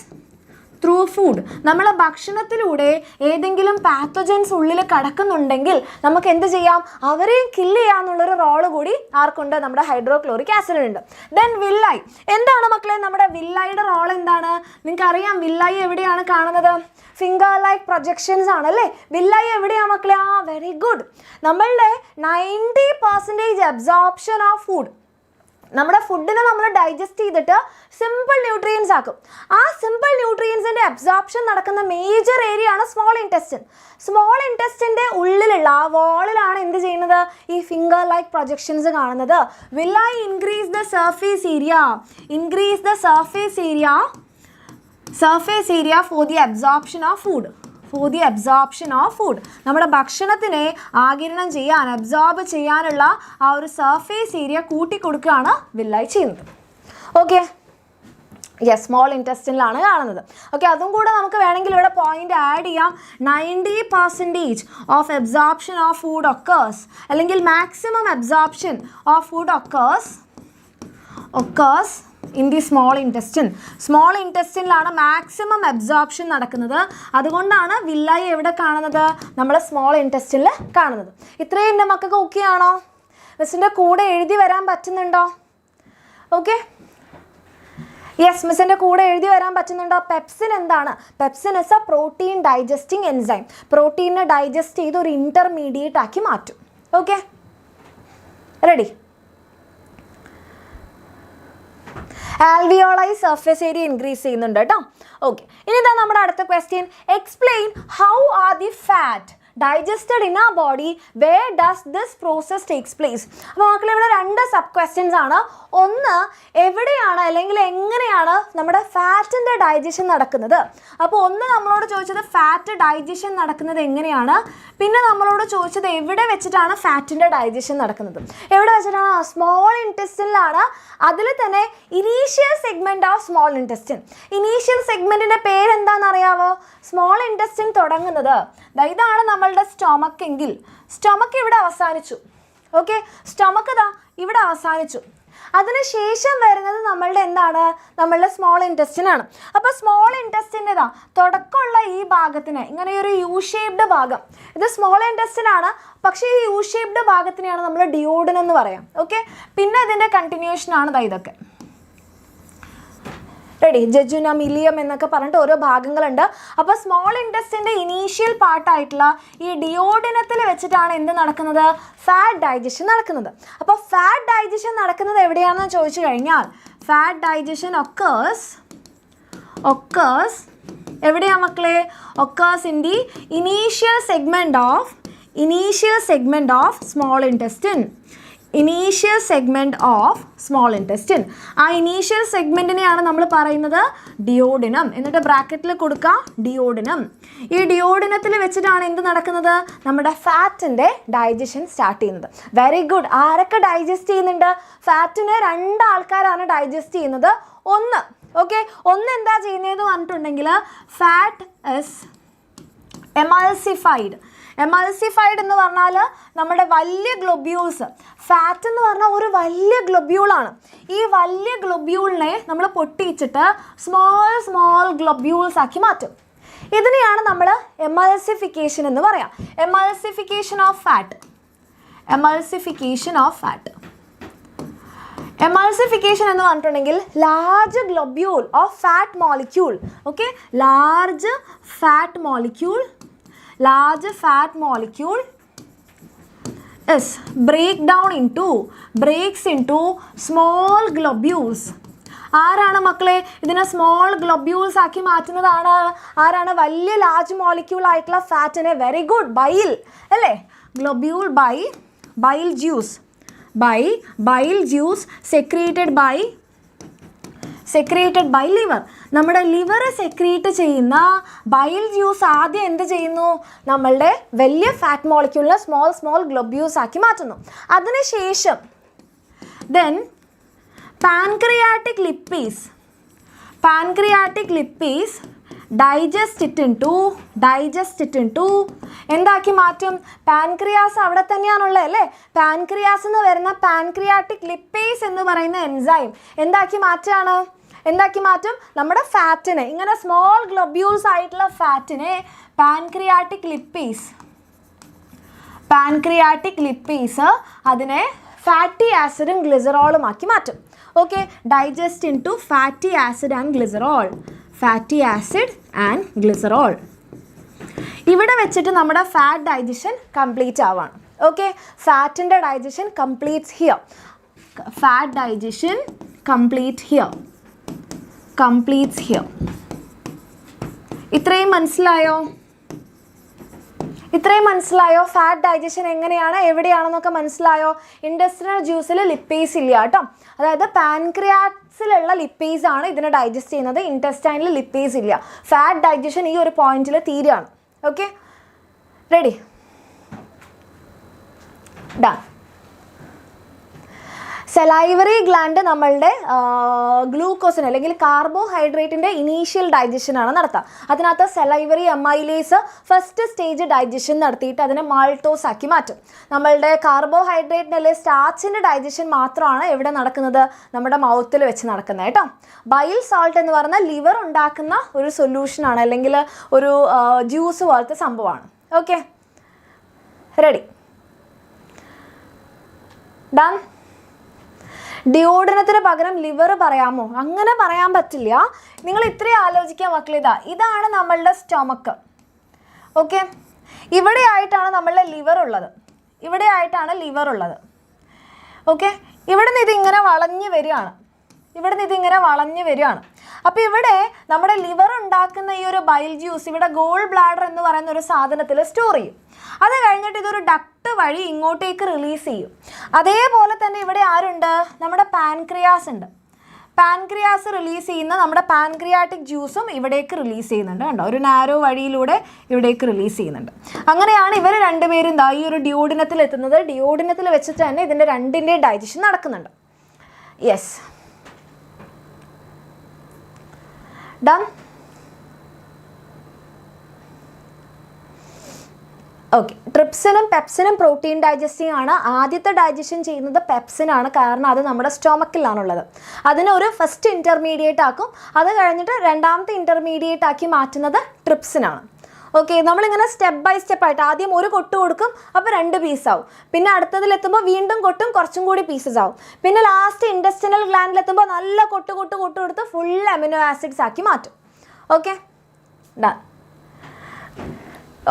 through food. നമ്മളെ ഭക്ഷണത്തിലൂടെ ഏതെങ്കിലും പാത്തോജൻസ് ഉള്ളിൽ കടക്കുന്നുണ്ടെങ്കിൽ നമുക്ക് എന്ത് ചെയ്യാം? അവരെയും കില്ല് ചെയ്യാന്നുള്ളൊരു റോള് കൂടി ആർക്കുണ്ട്? നമ്മുടെ ഹൈഡ്രോക്ലോറിക് ആസിഡിനുണ്ട്. Then villi. എന്താണ് മക്കളെ നമ്മുടെ വില്ലൈയുടെ റോൾ എന്താണ്? നിങ്ങൾക്കറിയാം വില്ലൈ എവിടെയാണ് കാണുന്നത്? ഫിംഗർ ലൈക്ക് പ്രൊജക്ഷൻസ് ആണല്ലേ. വില്ലൈ എവിടെയാണ് മക്കളെ? Very good. നമ്മളുടെ 90% അബ്സോർപ്ഷൻ ഓഫ് ഫുഡ്, നമ്മുടെ ഫുഡിനെ നമ്മൾ ഡൈജസ്റ്റ് ചെയ്തിട്ട് സിമ്പിൾ ന്യൂട്രിയൻസ് ആക്കും. ആ സിമ്പിൾ ന്യൂട്രിയൻസിൻ്റെ അബ്സോർപ്ഷൻ നടക്കുന്ന മേജർ ഏരിയ ആണ് സ്മോൾ ഇൻറ്റെസ്റ്റൈൻ. സ്മോൾ ഇൻറ്റെസ്റ്റൈൻ്റെ ഉള്ളിലുള്ള ആ വാളിലാണ് എന്ത് ചെയ്യുന്നത്? ഈ ഫിംഗർ ലൈക്ക് പ്രൊജക്ഷൻസ് കാണുന്നത്. Will I increase the surface area for the absorption of food. നമ്മുടെ ഭക്ഷണത്തിനെ ആഗിരണം ചെയ്യാൻ, അബ്സോർബ് ചെയ്യാനുള്ള ആ ഒരു സർഫേസ് ഏരിയ കൂട്ടിക്കൊടുക്കുകയാണ് വില്ലൈ ചെയ്യുന്നത്. ഓക്കെ, യെസ്, സ്മോൾ ഇൻറ്റെസ്റ്റൈനിലാണ് കാണുന്നത്. ഓക്കെ, അതും കൂടെ നമുക്ക് വേണമെങ്കിൽ ഇവിടെ പോയിന്റ് ആഡ് ചെയ്യാം. 90% of absorption of food occurs, അല്ലെങ്കിൽ maximum absorption of food occurs in the small ഇൻറ്റെസ്റ്റൈനിലാണ് മാക്സിമം അബ്സോർപ്ഷൻ നടക്കുന്നത്. അതുകൊണ്ടാണ് വില്ലൈ എവിടെ കാണുന്നത്? നമ്മുടെ സ്മോൾ ഇൻറ്റെസ്റ്റൈനിൽ കാണുന്നത്. ഇത്രയും എൻ്റെ മക്കൾക്ക് ഓക്കെ ആണോ? മിസ്സിൻ്റെ കൂടെ എഴുതി വരാൻ പറ്റുന്നുണ്ടോ? ഓക്കെ, യെസ്, മിസ്സിൻ്റെ കൂടെ എഴുതി വരാൻ പറ്റുന്നുണ്ടോ? പെപ്സിൻ എന്താണ്? Pepsin is a protein digesting enzyme. പ്രോട്ടീനെ ഡൈജസ്റ്റ് ചെയ്ത് ഒരു ഇൻ്റർമീഡിയറ്റ് ആക്കി മാറ്റും. Okay, ready? Alveoli surface area increase ചെയ്യുന്നുണ്ട് കേട്ടോ. ഓക്കെ, ഇനി ഇതാ നമ്മുടെ അടുത്ത question. Explain how are the fat digested in our body, where does this process takes place? അപ്പോൾ മക്കളെ ഇവിടെ 2 സബ് ക്വസ്റ്റ്യൻസ് ആണ്. ഒന്ന്, എവിടെയാണ് അല്ലെങ്കിൽ എങ്ങനെയാണ് നമ്മുടെ ഫാറ്റിൻ്റെ ഡൈജഷൻ നടക്കുന്നത്? അപ്പോൾ ഒന്ന് നമ്മളോട് ചോദിച്ചത് ഫാറ്റ് ഡൈജഷൻ നടക്കുന്നത് എങ്ങനെയാണ്. പിന്നെ നമ്മളോട് ചോദിച്ചത് എവിടെ വെച്ചിട്ടാണ് ഫാറ്റിൻ്റെ ഡൈജഷൻ നടക്കുന്നത്? എവിടെ വെച്ചിട്ടാണ്? സ്മോൾ ഇൻറ്റെസ്റ്റൈനിലാണ്. അതിൽ തന്നെ initial segment of small intestine. Initial സെഗ്മെൻറ്റിൻ്റെ പേരെന്താണെന്ന് അറിയാമോ? സ്മോൾ ഇൻറ്റെസ്റ്റൈൻ തുടങ്ങുന്നത് ഇതാണ് നമ്മളുടെ സ്റ്റൊമക്ക് എങ്കിൽ സ്റ്റൊമക്ക് ഇവിടെ അവസാനിച്ചു. ഓക്കെ, സ്റ്റൊമക്ക് ഇവിടെ അവസാനിച്ചു. അതിനുശേഷം വരുന്നത് നമ്മളുടെ എന്താണ്? നമ്മളുടെ സ്മോൾ ഇൻറ്റെസ്റ്റിൻ ആണ്. അപ്പോൾ സ്മോൾ ഇൻറ്റെസ്റ്റിൻ്റെതാ തുടക്കമുള്ള ഈ ഭാഗത്തിന് ഇങ്ങനെ ഒരു യു ഷേപ്ഡ് ഭാഗം, ഇത് സ്മോൾ ഇൻറ്റെസ്റ്റിൻ ആണ്. പക്ഷേ ഈ യു ഷേപ്ഡ് ഭാഗത്തിനെയാണ് നമ്മൾ ഡിയോഡിനം എന്ന് പറയാം. ഓക്കെ, പിന്നെ ഇതിൻ്റെ കണ്ടിന്യൂഷൻ ആണ് ഇതൊക്കെ. റെഡി? ജജുനം, ഇലിയം എന്നൊക്കെ പറഞ്ഞിട്ട് ഓരോ ഭാഗങ്ങളുണ്ട്. അപ്പോൾ സ്മോൾ ഇൻറ്റെസ്റ്റിൻ്റെ ഇനീഷ്യൽ പാർട്ടായിട്ടുള്ള ഈ ഡിയോഡിനത്തിൽ വെച്ചിട്ടാണ് എന്ത് നടക്കുന്നത്? ഫാറ്റ് ഡൈജഷൻ നടക്കുന്നത്. അപ്പോൾ ഫാറ്റ് ഡൈജഷൻ നടക്കുന്നത് എവിടെയാണെന്ന് ചോദിച്ചു കഴിഞ്ഞാൽ, ഫാറ്റ് ഡൈജഷൻ ഒക്കേഴ്സ് എവിടെയാണ് മക്കളെ? Occurs in the initial segment of small intestine. Initial segment of small intestine. ആ ഇനീഷ്യൽ സെഗ്മെൻറ്റിനെയാണ് നമ്മൾ പറയുന്നത് ഡിയോഡിനം. എന്നിട്ട് ബ്രാക്കറ്റിൽ കൊടുക്കുക ഡിയോഡിനം. ഈ ഡിയോഡിനത്തിൽ വെച്ചിട്ടാണ് എന്ത് നടക്കുന്നത്? നമ്മുടെ ഫാറ്റിൻ്റെ ഡൈജഷൻ സ്റ്റാർട്ട് ചെയ്യുന്നത്. Very good. ആരൊക്കെ ഡൈജസ്റ്റ് ചെയ്യുന്നുണ്ട്? ഫാറ്റിനെ 2 ആൾക്കാരാണ് ഡൈജസ്റ്റ് ചെയ്യുന്നത്. ഒന്ന് എന്താ ചെയ്യുന്നതെന്ന് പറഞ്ഞിട്ടുണ്ടെങ്കിൽ, ഫാറ്റ് ഇസ് എമൾസിഫൈഡ് എന്ന് പറഞ്ഞാൽ നമ്മുടെ വലിയ ഗ്ലോബ്യൂൾസ്. ഫാറ്റ് എന്ന് പറഞ്ഞാൽ ഒരു വലിയ ഗ്ലോബ്യൂളാണ്. ഈ വലിയ ഗ്ലോബ്യൂളിനെ നമ്മൾ പൊട്ടിച്ചിട്ട് സ്മോൾ ഗ്ലോബ്യൂൾസ് ആക്കി മാറ്റും. ഇതിനെയാണ് നമ്മൾ എമൾസിഫിക്കേഷൻ എന്ന് പറയാം. എമൾസിഫിക്കേഷൻ ഓഫ് ഫാറ്റ്. എമൾസിഫിക്കേഷൻ എന്ന് പറഞ്ഞിട്ടുണ്ടെങ്കിൽ large globule of fat molecule. Okay, large fat molecule is breaks into small globules. ആരാണ് മക്കളെ ഇതിനെ സ്മോൾ ഗ്ലോബ്യൂൾസ് ആക്കി മാറ്റുന്നതാണ്? ആരാണ്? വലിയ ലാർജ് മോളിക്യൂൾ ആയിട്ടുള്ള ഫാറ്റിനെ. Very good. ബൈൽ അല്ലേ? Globule bile juice secreted by liver. നമ്മുടെ ലിവർ സെക്രീറ്റ് ചെയ്യുന്ന ബൈൽ ജ്യൂസ് ആദ്യം എന്ത് ചെയ്യുന്നു? നമ്മളുടെ വലിയ ഫാറ്റ് മോളിക്യൂളിനെ സ്മോൾ ഗ്ലോബ്യൂൾസ് ആക്കി മാറ്റുന്നു. അതിനുശേഷം പാൻക്രിയാറ്റിക് ലിപ്പീസ് ഡൈജസ്റ്റ് ഇറ്റ് ഇൻടു എന്താക്കി മാറ്റും? പാൻക്രിയാസ് അവിടെ തന്നെയാണുള്ളത് അല്ലേ? പാൻക്രിയാസ് എന്ന് വരുന്ന പാൻക്രിയാറ്റിക് ലിപ്പേസ് എന്ന് പറയുന്ന എൻസൈം എന്താക്കി മാറ്റും? നമ്മുടെ ഫാറ്റിനെ, ഇങ്ങനെ സ്മോൾ ഗ്ലോബ്യൂൾസ് ആയിട്ടുള്ള ഫാറ്റിനെ പാൻക്രിയാറ്റിക് ലിപ്പീസ് അതിനെ ഫാറ്റി ആസിഡും ഗ്ലിസറോളും ആക്കി മാറ്റും. Okay, digest into fatty acid and glycerol. ഇവിടെ വെച്ചിട്ട് നമ്മുടെ ഫാറ്റ് ഡൈജഷൻ കംപ്ലീറ്റ് ആവാണ്. ഓക്കെ, ഫാറ്റിൻ്റെ ഡൈജഷൻ കംപ്ലീറ്റ്സ് ഹിയർ. ഇത്രയും മനസ്സിലായോ? ഫാറ്റ് ഡൈജഷൻ എങ്ങനെയാണ്, എവിടെയാണെന്നൊക്കെ മനസ്സിലായോ? ഇൻറ്റെസ്റ്റിനൽ ജ്യൂസിൽ ലിപ്പേസ് ഇല്ല കേട്ടോ. അതായത് പാൻക്രിയാസിലുള്ള ലിപ്പേസ് ആണ് ഇതിനെ ഡൈജസ്റ്റ് ചെയ്യുന്നത്. ഇൻറ്റെസ്റ്റൈനിൽ ലിപ്പേസ് ഇല്ല. ഫാറ്റ് ഡൈജഷൻ ഈ ഒരു പോയിന്റിൽ തീരുകയാണ്. Okay, ready? Done. Salivary gland നമ്മളുടെ ഗ്ലൂക്കോസിന് അല്ലെങ്കിൽ കാർബോഹൈഡ്രേറ്റിൻ്റെ ഇനീഷ്യൽ ഡൈജഷനാണ് നടത്തുക. അതിനകത്ത് salivary amylase first stage digestion നടത്തിയിട്ട് അതിനെ മാൾട്ടോസ് ആക്കി മാറ്റും. നമ്മളുടെ കാർബോഹൈഡ്രേറ്റിൻ്റെ അല്ലെങ്കിൽ സ്റ്റാർച്ചിൻ്റെ ഡൈജഷൻ മാത്രമാണ് എവിടെ നടക്കുന്നത്? നമ്മുടെ മൗത്തിൽ വെച്ച് നടക്കുന്നത് കേട്ടോ. ബൈൽ സാൾട്ട് എന്ന് പറഞ്ഞാൽ ലിവർ ഉണ്ടാക്കുന്ന ഒരു സൊല്യൂഷനാണ്, അല്ലെങ്കിൽ ഒരു ജ്യൂസ് പോലത്തെ സംഭവമാണ്. Okay, ready? ഡൺ. ഡിയോഡിനത്തിന് പകരം ലിവർ പറയാമോ? അങ്ങനെ പറയാൻ പറ്റില്ല. നിങ്ങൾ ഇത്രയും ആലോചിക്കുക മക്കളെ. ഇതാണ് നമ്മളുടെ സ്റ്റൊമക്ക്. ഓക്കെ, ഇവിടെയായിട്ടാണ് നമ്മളുടെ ലിവർ ഉള്ളത്. ഓക്കെ, ഇവിടെ നിന്ന് ഇതിങ്ങനെ വളഞ്ഞ് വരികയാണ്. അപ്പോൾ ഇവിടെ നമ്മുടെ ലിവർ ഉണ്ടാക്കുന്ന ഈ ഒരു ബൈൽ ജ്യൂസ് ഇവിടെ ഗോൾ ബ്ലാഡർ എന്ന് പറയുന്ന ഒരു സാധനത്തിൽ സ്റ്റോർ ചെയ്യും. അത് കഴിഞ്ഞിട്ട് ഇതൊരു ഡക്ട് വഴി ഇങ്ങോട്ടേക്ക് റിലീസ് ചെയ്യും. അതേപോലെ തന്നെ ഇവിടെ ആരുണ്ട്? നമ്മുടെ പാൻക്രിയാസ് ഉണ്ട്. പാൻക്രിയാസ് റിലീസ് ചെയ്യുന്ന നമ്മുടെ പാൻക്രിയാറ്റിക് ജ്യൂസും ഇവിടേക്ക് റിലീസ് ചെയ്യുന്നുണ്ട്. കണ്ടോ, ഒരു നാരോ വഴിയിലൂടെ ഇവിടേക്ക് റിലീസ് ചെയ്യുന്നുണ്ട്. അങ്ങനെയാണ് ഇവർ രണ്ടുപേരും ഈ ഒരു ഡിയോഡിനത്തിൽ എത്തുന്നത്. ഡിയോഡിനത്തിൽ വെച്ചിട്ട് തന്നെ ഇതിൻ്റെ രണ്ടിൻ്റെയും ഡൈജഷൻ നടക്കുന്നുണ്ട്. Yes, done. ഓക്കെ, ട്രിപ്സിനും പെപ്സിനും പ്രോട്ടീൻ ഡൈജസ്റ്റിംഗ് ആണ്. ആദ്യത്തെ ഡൈജഷൻ ചെയ്യുന്നത് പെപ്സിനാണ്, കാരണം അത് നമ്മുടെ സ്റ്റൊമക്കിലാണുള്ളത്. അതിനെ ഒരു ഫസ്റ്റ് ഇൻ്റർമീഡിയറ്റ് ആക്കും, അത് കഴിഞ്ഞിട്ട് രണ്ടാമത്തെ ഇൻ്റർമീഡിയറ്റ് ആക്കി മാറ്റുന്നത് ട്രിപ്സിനാണ്. ഓക്കെ, നമ്മളിങ്ങനെ സ്റ്റെപ്പ് ബൈ സ്റ്റെപ്പ് ആയിട്ട് ആദ്യം ഒരു കൊട്ട് കൊടുക്കും, അപ്പോൾ 2 പീസാവും. പിന്നെ അടുത്തതിലെത്തുമ്പോൾ വീണ്ടും കൊട്ടും, കുറച്ചും കൂടി പീസസ് ആവും. പിന്നെ ലാസ്റ്റ് ഇൻഡസ്ട്രിയൽ ഗ്ലാൻഡിലെത്തുമ്പോൾ നല്ല കൊട്ട് കൊടുത്ത് ഫുൾ അമിനോ ആസിഡ്സ് ആക്കി മാറ്റും. Okay, done.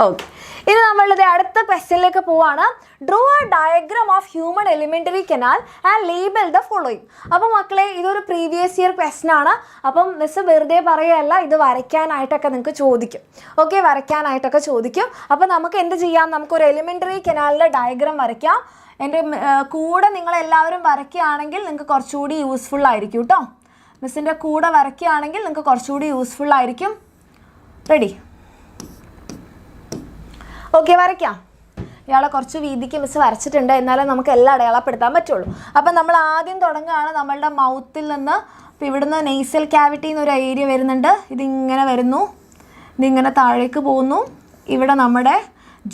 ഓക്കെ, ഇനി നമ്മളുടെ അടുത്ത ക്വസ്റ്റ്യനിലേക്ക് പോവാണ്. Draw A diagram of human elementary canal and label the following. അപ്പോൾ മക്കളെ, ഇതൊരു പ്രീവിയസ് ഇയർ ക്വസ്റ്റ്യൻ ആണ്. അപ്പം മിസ് വെറുതെ പറയുകയല്ല, ഇത് വരയ്ക്കാനായിട്ടൊക്കെ നിങ്ങൾക്ക് ചോദിക്കും. ഓക്കെ, വരയ്ക്കാനായിട്ടൊക്കെ ചോദിക്കും. അപ്പോൾ നമുക്ക് എന്ത് ചെയ്യാം, നമുക്കൊരു എലിമെൻ്ററി കനാലിൻ്റെ ഡയഗ്രാം വരയ്ക്കാം. എൻ്റെ കൂടെ നിങ്ങളെല്ലാവരും വരയ്ക്കുകയാണെങ്കിൽ നിങ്ങൾക്ക് കുറച്ചുകൂടി യൂസ്ഫുൾ ആയിരിക്കും കേട്ടോ. മിസ്സിൻ്റെ കൂടെ വരയ്ക്കുകയാണെങ്കിൽ നിങ്ങൾക്ക് കുറച്ചുകൂടി യൂസ്ഫുൾ ആയിരിക്കും. റെഡി? ഓക്കെ, വരയ്ക്കാം. ഇയാളെ കുറച്ച് വീതിക്ക് മിസ് വരച്ചിട്ടുണ്ട്, എന്നാലേ നമുക്ക് എല്ലാം അടയാളപ്പെടുത്താൻ പറ്റുള്ളൂ. അപ്പം നമ്മൾ ആദ്യം തുടങ്ങുകയാണ് നമ്മളുടെ മൗത്തിൽ നിന്ന്. അപ്പോൾ ഇവിടുന്ന് നെയ്സൽ ക്യാവിറ്റി എന്നൊരു ഏരിയ വരുന്നുണ്ട്. ഇതിങ്ങനെ വരുന്നു, ഇതിങ്ങനെ താഴേക്ക് പോകുന്നു. ഇവിടെ നമ്മുടെ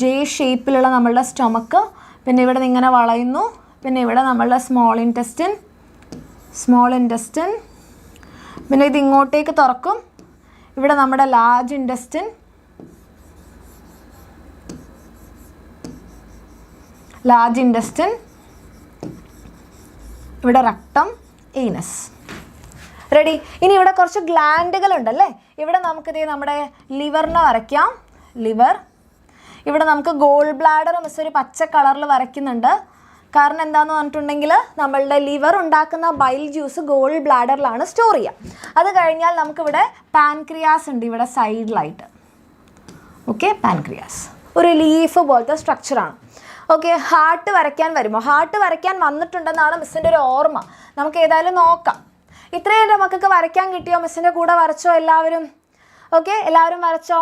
ജെ ഷേപ്പിലുള്ള നമ്മളുടെ സ്റ്റൊമക്ക്, പിന്നെ ഇവിടെ നിന്ന് ഇങ്ങനെ വളയുന്നു. പിന്നെ ഇവിടെ നമ്മളുടെ സ്മോൾ ഇൻറ്റെസ്റ്റിൻ, പിന്നെ ഇത് ഇങ്ങോട്ടേക്ക് തുറക്കും. ഇവിടെ നമ്മുടെ ലാർജ് ഇൻറ്റെസ്റ്റിൻ, ഇവിടെ റക്ടം, ഏനസ്. റെഡി? ഇനി ഇവിടെ കുറച്ച് ഗ്ലാൻഡുകൾ ഉണ്ടല്ലേ. ഇവിടെ നമുക്കിത് നമ്മുടെ ലിവറിനെ വരയ്ക്കാം. ലിവർ. ഇവിടെ നമുക്ക് ഗോൾ ബ്ലാഡർ മിസ് ഒരു പച്ച കളറിൽ വരയ്ക്കുന്നുണ്ട്. കാരണം എന്താണെന്ന് പറഞ്ഞിട്ടുണ്ടെങ്കിൽ നമ്മളുടെ ലിവർ ഉണ്ടാക്കുന്ന ബൈൽ ജ്യൂസ് ഗോൾ ബ്ലാഡറിലാണ് സ്റ്റോർ ചെയ്യുക. അത് കഴിഞ്ഞാൽ നമുക്കിവിടെ പാൻക്രിയാസ് ഉണ്ട് ഇവിടെ സൈഡിലായിട്ട്. ഓക്കെ, പാൻക്രിയാസ് ഒരു ലീഫ് പോലത്തെ സ്ട്രക്ചറാണ്. ഓക്കെ, ഹാർട്ട് വരയ്ക്കാൻ വരുമോ? ഹാർട്ട് വരയ്ക്കാൻ വന്നിട്ടുണ്ടെന്നാണ് മിസ്സിൻ്റെ ഒരു ഓർമ്മ. നമുക്ക് ഏതായാലും നോക്കാം. ഇത്രയും എൻ്റെ മക്കൾക്ക് വരയ്ക്കാൻ കിട്ടിയോ? മിസ്സിൻ്റെ കൂടെ വരച്ചോ എല്ലാവരും? ഓക്കെ, എല്ലാവരും വരച്ചോ?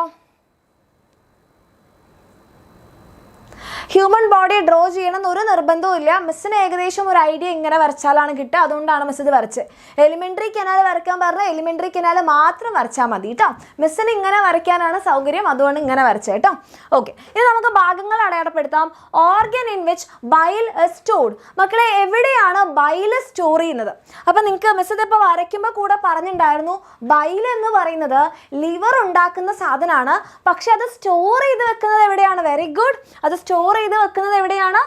ഹ്യൂമൻ ബോഡി ഡ്രോ ചെയ്യണമെന്ന് ഒരു നിർബന്ധവും ഇല്ല. മിസ്സിന് ഏകദേശം ഒരു ഐഡിയ ഇങ്ങനെ വരച്ചാലാണ് കിട്ടുക. അതുകൊണ്ടാണ് മിസ് ഇത് വരച്ചത്. എലിമെൻ്ററി കനാൽ വരയ്ക്കാൻ പറഞ്ഞാൽ എലിമെൻ്ററി കനാൽ മാത്രം വരച്ചാൽ മതി കേട്ടോ. മിസ്സിന് ഇങ്ങനെ വരയ്ക്കാനാണ് സൗകര്യം, അതുകൊണ്ട് ഇങ്ങനെ വരച്ചത് കേട്ടോ. ഓക്കെ, ഇനി നമുക്ക് ഭാഗങ്ങൾ അടയാളപ്പെടുത്താം. Organ in which bile stored. മക്കളെ, എവിടെയാണ് ബൈൽ സ്റ്റോർ ചെയ്യുന്നത്? അപ്പം നിങ്ങൾക്ക് മിസ് ഇതിപ്പോൾ വരയ്ക്കുമ്പോൾ കൂടെ പറഞ്ഞിട്ടുണ്ടായിരുന്നു, ബൈൽ എന്ന് പറയുന്നത് ലിവർ ഉണ്ടാക്കുന്ന സാധനമാണ്. പക്ഷെ അത് സ്റ്റോർ ചെയ്ത് വെക്കുന്നത് എവിടെയാണ്? Very good. അത് സ്റ്റോർ ചെയ്ത് വെക്കുന്നത് എവിടെയാണ്?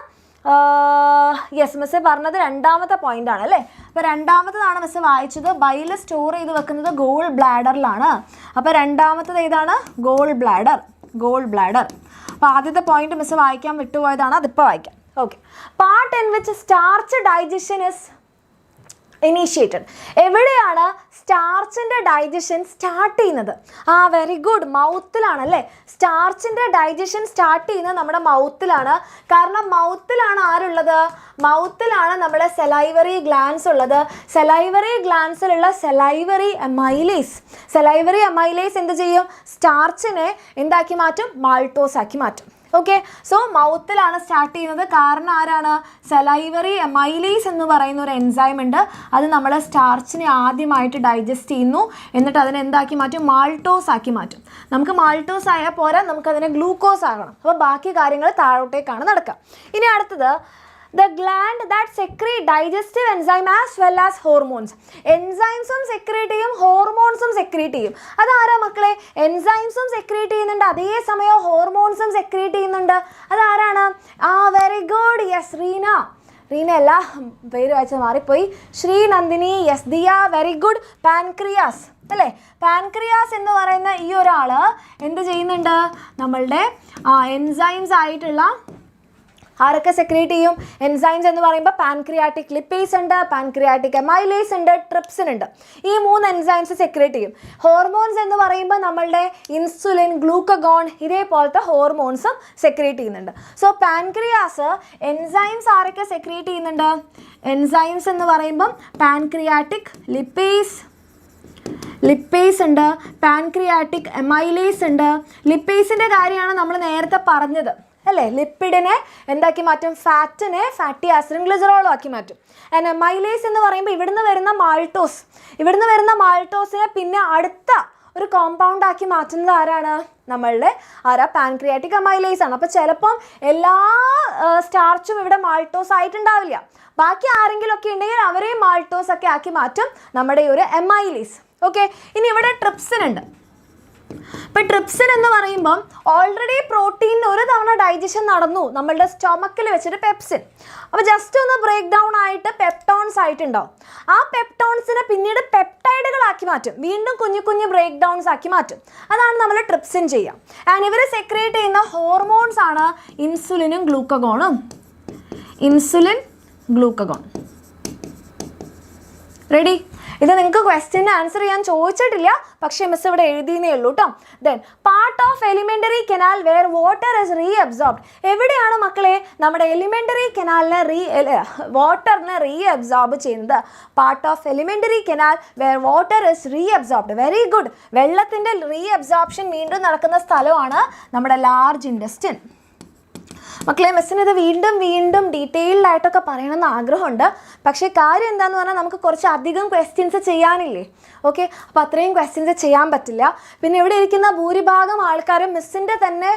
യെസ്, മിസ് പറഞ്ഞത് രണ്ടാമത്തെ പോയിന്റ് ആണ് അല്ലേ. അപ്പോൾ രണ്ടാമത്തതാണ് മിസ് വായിച്ചത്. ബൈൽ സ്റ്റോർ ചെയ്ത് വെക്കുന്നത് ഗോൾ ബ്ലാഡറിലാണ്. അപ്പോൾ രണ്ടാമത്തത് ഏതാണ്? Gall bladder. അപ്പോൾ ആദ്യത്തെ പോയിന്റ് മിസ് വായിക്കാൻ വിട്ടുപോയതാണ്, അതിപ്പോൾ വായിക്കാം. Okay, part in which starch digestion is initiated. എവിടെയാണ് സ്റ്റാർച്ചിൻ്റെ ഡൈജഷൻ സ്റ്റാർട്ട് ചെയ്യുന്നത്? വെരി ഗുഡ്, മൗത്തിലാണല്ലേ. സ്റ്റാർച്ചിൻ്റെ ഡൈജഷൻ സ്റ്റാർട്ട് ചെയ്യുന്നത് നമ്മുടെ മൗത്തിലാണ്. കാരണം മൗത്തിലാണ് ആരുള്ളത്? മൗത്തിലാണ് നമ്മുടെ സെലൈവറി ഗ്ലാൻസ് ഉള്ളത്. സെലൈവറി ഗ്ലാൻസിലുള്ള സെലൈവറി അമൈലേസ് എന്ത് ചെയ്യും? സ്റ്റാർച്ചിനെ എന്താക്കി മാറ്റും? മാൾട്ടോസ് ആക്കി മാറ്റും. ഓക്കെ, സോ മൗത്തിലാണ് സ്റ്റാർട്ട് ചെയ്യുന്നത്. കാരണം ആരാണ്? സെലൈവറി എമൈലേസ് എന്ന് പറയുന്ന ഒരു എൻസൈം ഉണ്ട്. അത് നമ്മളെ സ്റ്റാർച്ചിനെ ആദ്യമായിട്ട് ഡൈജസ്റ്റ് ചെയ്യുന്നു, എന്നിട്ട് അതിനെ എന്താക്കി മാറ്റും? മാൾട്ടോസ് ആക്കി മാറ്റും. നമുക്ക് മാൾട്ടോസ് ആയാൽ പോരാ, നമുക്കതിനെ ഗ്ലൂക്കോസ് ആകണം. അപ്പോൾ ബാക്കി കാര്യങ്ങൾ താഴോട്ടേക്കാണ് നടക്കുക. ഇനി അടുത്തത് the gland that secrete digestive enzyme as well as hormones. എൻസൈംസും സെക്രീറ്റ് ചെയ്യും, ഹോർമോൺസും സെക്രീറ്റ് ചെയ്യും. അതാരാ മക്കളെ? എൻസൈംസും സെക്രീറ്റ് ചെയ്യുന്നുണ്ട്, അതേസമയം ഹോർമോൺസും സെക്രീറ്റ് ചെയ്യുന്നുണ്ട്. അതാരാണ്? വെരി ഗുഡ്, യെസ്, റീന അല്ല, പേര് വായിച്ചത് മാറിപ്പോയി. Sreenandini, yes. Diya, very good. Pancreas അല്ലേ. പാൻക്രിയാസ് എന്ന് പറയുന്ന ഈ ഒരാൾ എന്ത് ചെയ്യുന്നുണ്ട്? നമ്മളുടെ എൻസൈംസ് ആയിട്ടുള്ള ആരൊക്കെ സെക്രീറ്റ് ചെയ്യും? എൻസൈംസ് എന്ന് പറയുമ്പോൾ പാൻക്രിയാറ്റിക് ലിപ്പേസ് ഉണ്ട്, പാൻക്രിയാറ്റിക് എമൈലേസ് ഉണ്ട്, ട്രിപ്സിൻ ഉണ്ട്. ഈ 3 എൻസൈംസ് സെക്രീറ്റ് ചെയ്യും. ഹോർമോൺസ് എന്ന് പറയുമ്പോൾ നമ്മളുടെ ഇൻസുലിൻ, ഗ്ലൂക്കഗോൺ, ഇതേപോലത്തെ ഹോർമോൺസും സെക്രീറ്റ് ചെയ്യുന്നുണ്ട്. സോ പാൻക്രിയാസ് എൻസൈംസ് ആരൊക്കെ സെക്രീറ്റ് ചെയ്യുന്നുണ്ട്? എൻസൈംസ് എന്ന് പറയുമ്പം പാൻക്രിയാറ്റിക് ലിപ്പേസ് ഉണ്ട്, പാൻക്രിയാറ്റിക് എമൈലേസ് ഉണ്ട്. ലിപ്പേസിൻ്റെ കാര്യമാണ് നമ്മൾ നേരത്തെ പറഞ്ഞത് അല്ലേ. ലിപ്പിഡിനെ എന്താക്കി മാറ്റും? ഫാറ്റിനെ ഫാറ്റി ആസിഡും ഗ്ലിസറോളും ആക്കി മാറ്റും. ആൻഡ് എമൈലേസ് എന്ന് പറയുമ്പോൾ ഇവിടുന്ന് വരുന്ന മാൾട്ടോസിനെ പിന്നെ അടുത്ത ഒരു കോമ്പൗണ്ട് ആക്കി മാറ്റുന്നത് ആരാണ്? നമ്മളുടെ ആരാ പാൻക്രിയാറ്റിക് അമൈലേസ് ആണ്. അപ്പോൾ ചിലപ്പം എല്ലാ സ്റ്റാർച്ചും ഇവിടെ മാൾട്ടോസ് ആയിട്ടുണ്ടാവില്ല. ബാക്കി ആരെങ്കിലും ഒക്കെ ഉണ്ടെങ്കിൽ അവരെയും മാൾട്ടോസ് ഒക്കെ ആക്കി മാറ്റും നമ്മുടെ ഈ ഒരു എമൈലേസ്. ഓക്കെ, ഇനി ഇവിടെ ട്രിപ്സിൻ ഉണ്ട്. ഇപ്പം ട്രിപ്സിൻ എന്ന് പറയുമ്പം ഓൾറെഡി പ്രോട്ടീനിന് ഒരു തവണ ഡൈജഷൻ നടന്നു നമ്മളുടെ സ്റ്റൊമക്കിൽ വെച്ചിട്ട് പെപ്സിൻ. അപ്പോൾ ജസ്റ്റ് ഒന്ന് ബ്രേക്ക് ഡൗൺ ആയിട്ട് പെപ്റ്റോൺസ് ആയിട്ടുണ്ടാവും. ആ പെപ്റ്റോൺസിനെ പിന്നീട് പെപ്റ്റൈഡുകളാക്കി മാറ്റും, വീണ്ടും കുഞ്ഞു കുഞ്ഞു ബ്രേക്ക് ഡൗൺസ് ആക്കി മാറ്റും. അതാണ് നമ്മൾ ട്രിപ്സിൻ ചെയ്യുക. ആൻഡ് ഇവർ സെക്രിയേറ്റ് ചെയ്യുന്ന ഹോർമോൺസ് ആണ് ഇൻസുലിനും ഗ്ലൂക്കഗോണും. Insulin, glucagon. റെഡി? ഇത് നിങ്ങൾക്ക് ക്വസ്റ്റ്യൻ്റെ ആൻസർ ചെയ്യാൻ ചോദിച്ചിട്ടില്ല, പക്ഷേ മിസ് ഇവിടെ എഴുതിയെന്നേ ഉള്ളൂ കേട്ടോ. Then part of elementary canal where water is reabsorbed. എവിടെയാണ് മക്കളെ നമ്മുടെ എലിമെൻ്ററി കനാലിനെ വാട്ടറിനെ റീഅബ്സോർബ് ചെയ്യുന്നത്? Part of elementary canal where water is reabsorbed. Very good. വെള്ളത്തിൻ്റെ റീഅബ്സോർപ്ഷൻ വീണ്ടും നടക്കുന്ന സ്ഥലമാണ് നമ്മുടെ ലാർജ് ഇൻറ്റെസ്റ്റൈൻ. മക്കളെ, മിസ്സിന് ഇത് വീണ്ടും വീണ്ടും ഡീറ്റെയിൽഡ് ആയിട്ടൊക്കെ പറയണമെന്ന് ആഗ്രഹമുണ്ട്. പക്ഷേ കാര്യം എന്താണെന്ന് പറഞ്ഞാൽ നമുക്ക് കുറച്ച് അധികം ക്വസ്റ്റ്യൻസ് ചെയ്യാനില്ലേ? ഓക്കെ, അപ്പോൾ അത്രയും ക്വസ്റ്റ്യൻസ് ചെയ്യാൻ പറ്റില്ല. പിന്നെ ഇവിടെ ഇരിക്കുന്ന ഭൂരിഭാഗം ആൾക്കാരും മിസ്സിൻ്റെ തന്നെ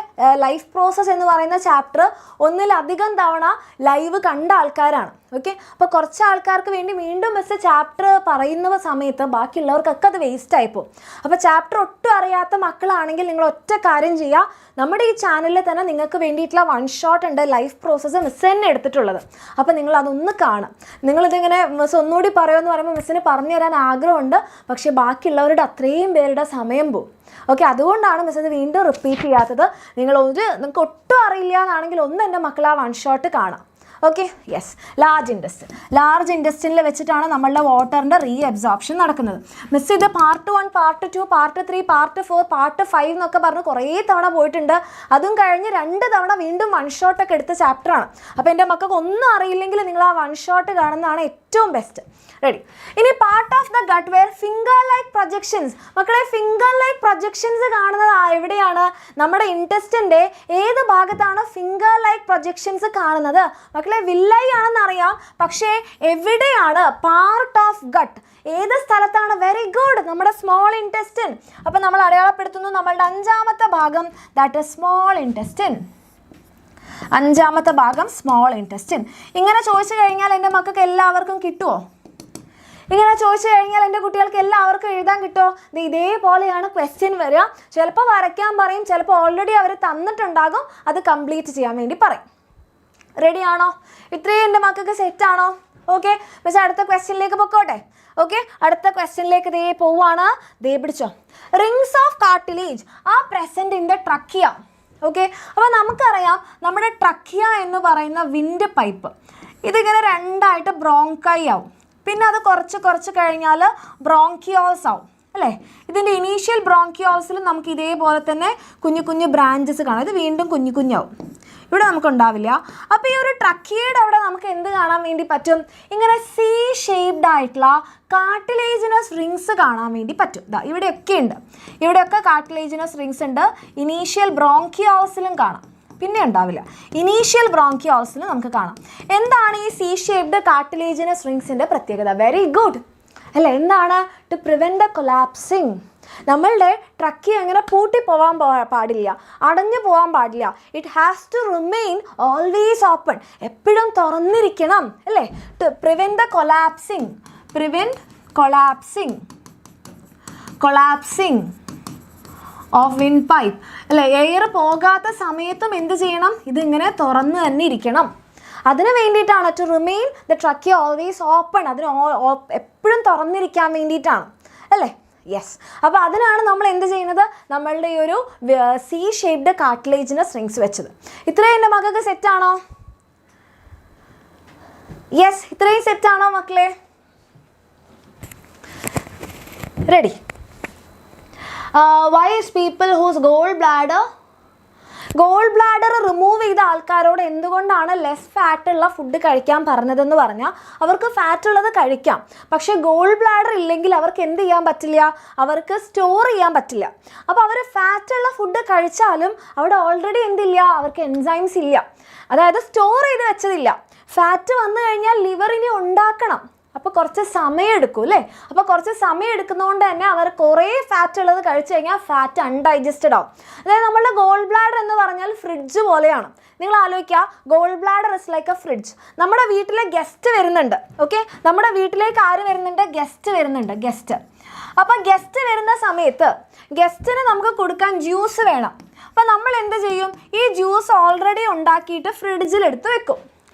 ലൈഫ് പ്രോസസ്സ് എന്ന് പറയുന്ന ചാപ്റ്റർ ഒന്നിലധികം തവണ ലൈവ് കണ്ട ആൾക്കാരാണ്. ഓക്കെ, അപ്പോൾ കുറച്ച് ആൾക്കാർക്ക് വേണ്ടി വീണ്ടും മിസ് ചാപ്റ്റർ പറയുന്ന സമയത്ത് ബാക്കിയുള്ളവർക്കൊക്കെ അത് വേസ്റ്റ് ആയിപ്പോവും. അപ്പോൾ ചാപ്റ്റർ ഒട്ടും അറിയാത്ത മക്കളാണെങ്കിൽ നിങ്ങൾ ഒറ്റ കാര്യം ചെയ്യുക, നമ്മുടെ ഈ ചാനലിൽ തന്നെ നിങ്ങൾക്ക് വേണ്ടിയിട്ടുള്ള വൺ ഷോട്ട് ഉണ്ട്, ലൈഫ് പ്രോസസ്സ് മിസ് തന്നെ എടുത്തിട്ടുള്ളത്. അപ്പോൾ നിങ്ങൾ അതൊന്ന് കാണാം. നിങ്ങളിതിങ്ങനെ മിസ് ഒന്നുകൂടി പറയുമെന്ന് പറയുമ്പോൾ മിസ്സിന് പറഞ്ഞു തരാൻ ആഗ്രഹമുണ്ട്, പക്ഷേ ബാക്കിയുള്ളവരുടെ അത്രയും പേരുടെ സമയം പോകും. ഓക്കെ, അതുകൊണ്ടാണ് മിസ് ഇത് വീണ്ടും റിപ്പീറ്റ് ചെയ്യാത്തത്. നിങ്ങൾക്ക് ഒട്ടും അറിയില്ല എന്നാണെങ്കിൽ ഒന്ന് എൻ്റെ മക്കൾ ആ വൺ ഷോട്ട് കാണാം. Okay, yes. ലാർജ് ഇൻറ്റെസ്റ്റൈനിൽ വെച്ചിട്ടാണ് നമ്മളുടെ വാട്ടറിൻ്റെ റീഅബ്സോർപ്ഷൻ നടക്കുന്നത്. മിസ് ഇത് part 1, part 2, part 3, part 4, part 5 എന്നൊക്കെ പറഞ്ഞ് കുറേ തവണ പോയിട്ടുണ്ട്. അതും കഴിഞ്ഞ് 2 തവണ വീണ്ടും വൺ ഷോട്ടൊക്കെ എടുത്ത ചാപ്റ്ററാണ്. അപ്പോൾ എൻ്റെ മക്കൾക്ക് ഒന്നും അറിയില്ലെങ്കിൽ നിങ്ങൾ ആ വൺ ഷോട്ട് കാണുന്നതാണ് ഏറ്റവും ബെസ്റ്റ്. റെഡി? ഇനി part of the gut where finger like projections. മക്കളെ, ഫിംഗർ ലൈക്ക് പ്രൊജക്ഷൻസ് കാണുന്നത് എവിടെയാണ്? നമ്മുടെ ഇൻറ്റെസ്റ്റൈൻ്റെ ഏത് ഭാഗത്താണ് ഫിംഗർ ലൈക്ക് പ്രൊജക്ഷൻസ് കാണുന്നത്? മക്കളെ, വില്ലൈ ആണെന്നറിയാം, പക്ഷേ എവിടെയാണ്? Part of gut. ഏത് സ്ഥലത്താണ്? വെരി ഗുഡ്, നമ്മുടെ സ്മോൾ ഇൻറ്റെസ്റ്റൈൻ. അപ്പോൾ നമ്മൾ അടയാളപ്പെടുത്തുന്നു നമ്മളുടെ 5ാമത്തെ ഭാഗം, ദാറ്റ് ഇസ് സ്മോൾ ഇൻറ്റെസ്റ്റൈൻ. 5ാമത്തെ ഭാഗം സ്മോൾ ഇൻറ്റെസ്റ്റൈൻ. ഇങ്ങനെ ചോദിച്ചു കഴിഞ്ഞാൽ എൻ്റെ മക്കൾക്ക് എല്ലാവർക്കും കിട്ടുമോ? ഇങ്ങനെ ചോദിച്ചു കഴിഞ്ഞാൽ എൻ്റെ കുട്ടികൾക്ക് എല്ലാവർക്കും എഴുതാൻ കിട്ടുമോ? ഇതേപോലെയാണ് ക്വസ്റ്റ്യൻ വരിക. ചിലപ്പോൾ വരയ്ക്കാൻ പറയും, ചിലപ്പോൾ ഓൾറെഡി അവർ തന്നിട്ടുണ്ടാകും, അത് കംപ്ലീറ്റ് ചെയ്യാൻ വേണ്ടി പറയും. റെഡി ആണോ? ഇത്രയും എൻ്റെ മക്കൾക്ക് സെറ്റാണോ? ഓക്കെ, പക്ഷേ അടുത്ത ക്വസ്റ്റ്യനിലേക്ക് പൊക്കോട്ടെ. ഓക്കെ, അടുത്ത ക്വസ്റ്റ്യനിലേക്ക് ദേ പോവാണ്. ദേ പിടിച്ചോ. Rings of cartilage are present in the trachea. Okay, അപ്പോൾ നമുക്കറിയാം നമ്മുടെ ട്രക്കിയ എന്ന് പറയുന്ന വിൻഡ് പൈപ്പ് ഇതിങ്ങനെ 2ആയിട്ട് ബ്രോങ്കൈ ആവും, പിന്നെ അത് കുറച്ച് കഴിഞ്ഞാൽ ബ്രോങ്കിയോൾസ് ആവും അല്ലേ? ഇതിൻ്റെ ഇനീഷ്യൽ ബ്രോങ്കിയോൾസിൽ നമുക്ക് ഇതേപോലെ തന്നെ കുഞ്ഞു കുഞ്ഞു ബ്രാഞ്ചസ് കാണാം. ഇത് വീണ്ടും കുഞ്ഞാവും, ഇവിടെ നമുക്കുണ്ടാവില്ല. അപ്പോൾ ഈ ഒരു ട്രക്കിയയുടെ അവിടെ നമുക്ക് എന്ത് കാണാൻ വേണ്ടി പറ്റും? ഇങ്ങനെ സി ഷേപ്ഡ് ആയിട്ടുള്ള കാർട്ടിലേജിനസ് റിങ്സ് കാണാൻ വേണ്ടി പറ്റും. ഇവിടെയൊക്കെ ഉണ്ട്, ഇവിടെയൊക്കെ കാർട്ടിലേജിനസ് റിങ്സ് ഉണ്ട്. ഇനീഷ്യൽ ബ്രോങ്കിയോൾസിലും കാണാം, പിന്നെ ഉണ്ടാവില്ല. ഇനീഷ്യൽ ബ്രോങ്കിയോൾസിൽ നമുക്ക് കാണാം. എന്താണ് ഈ സി ഷേപ്ഡ് കാർട്ടിലേജിനസ് റിങ്സിൻ്റെ പ്രത്യേകത? വെരി ഗുഡ് അല്ലേ? എന്താണ്? To prevent the collapsing. നമ്മളുടെ ട്രക്കി അങ്ങനെ പൂട്ടി പോകാൻ പാടില്ല, അടഞ്ഞു പോകാൻ പാടില്ല. It has to remain always open, എപ്പോഴും തുറന്നിരിക്കണം അല്ലേ? To prevent the collapsing. Prevent collapsing of windpipe അല്ലേ? എയർ പോകാത്ത സമയത്തും എന്ത് ചെയ്യണം? ഇതിങ്ങനെ തുറന്ന് തന്നെ ഇരിക്കണം. അതിന് വേണ്ടിയിട്ടാണ് to remain the trachea always open. അതിന് എപ്പോഴും തുറന്നിരിക്കാൻ വേണ്ടിയിട്ടാണ് അല്ലേ? യെസ്. അപ്പോൾ അതിനാണ് നമ്മൾ എന്ത് ചെയ്യുന്നത്? നമ്മളുടെ ഈ ഒരു സി ഷേപ്ഡ് കാർട്ടിലേജിനസ് റിങ്സ് വെച്ചത്. ഇത്രയും എൻ്റെ മക്കൾക്ക് സെറ്റാണോ? യെസ്, ഇത്രയും സെറ്റാണോ മക്കളെ? Ready? why is people whose goal bladder remove ചെയ്ത ആൾക്കാരോട് എന്തുകൊണ്ടാണ് ലെസ് ഫാറ്റ് ഉള്ള ഫുഡ് കഴിക്കാൻ പറഞ്ഞതെന്ന് പറഞ്ഞാൽ അവർക്ക് ഫാറ്റ് ഉള്ളത് കഴിക്കാം, പക്ഷേ ഗോൾ ബ്ലാഡർ ഇല്ലെങ്കിൽ അവർക്ക് എന്ത് ചെയ്യാൻ പറ്റില്ല? അവർക്ക് സ്റ്റോർ ചെയ്യാൻ പറ്റില്ല. അപ്പോൾ അവർ ഫാറ്റ് ഉള്ള ഫുഡ് കഴിച്ചാലും അവിടെ ഓൾറെഡി എന്തില്ല? അവർക്ക് എൻസൈംസ് ഇല്ല, അതായത് സ്റ്റോർ ചെയ്ത് വെച്ചതില്ല. ഫാറ്റ് വന്നു കഴിഞ്ഞാൽ ലിവർ ഇനി ഉണ്ടാക്കണം. അപ്പോൾ കുറച്ച് സമയം എടുക്കും അല്ലേ? അപ്പോൾ കുറച്ച് സമയം എടുക്കുന്നതുകൊണ്ട് തന്നെ അവർ കുറേ ഫാറ്റ് ഉള്ളത് കഴിച്ചു കഴിഞ്ഞാൽ ഫാറ്റ് അൺഡൈജസ്റ്റഡ് ആവും. അതായത് നമ്മളുടെ ഗോൾ ബ്ലാഡർ എന്ന് പറഞ്ഞാൽ ഫ്രിഡ്ജ് പോലെയാണ്. നിങ്ങൾ ആലോചിക്കുക, goal bladder is like A fridge. നമ്മുടെ വീട്ടിലെ ഗസ്റ്റ് വരുന്നുണ്ട്. ഓക്കെ, നമ്മുടെ വീട്ടിലേക്ക് ആര് വരുന്നുണ്ട്? ഗസ്റ്റ് വരുന്നുണ്ട്. അപ്പം ഗസ്റ്റ് വരുന്ന സമയത്ത് ഗസ്റ്റിന് നമുക്ക് കൊടുക്കാൻ ജ്യൂസ് വേണം. അപ്പം നമ്മൾ എന്ത് ചെയ്യും? ഈ ജ്യൂസ് ഓൾറെഡി ഉണ്ടാക്കിയിട്ട് ഫ്രിഡ്ജിലെടുത്ത് വെക്കും.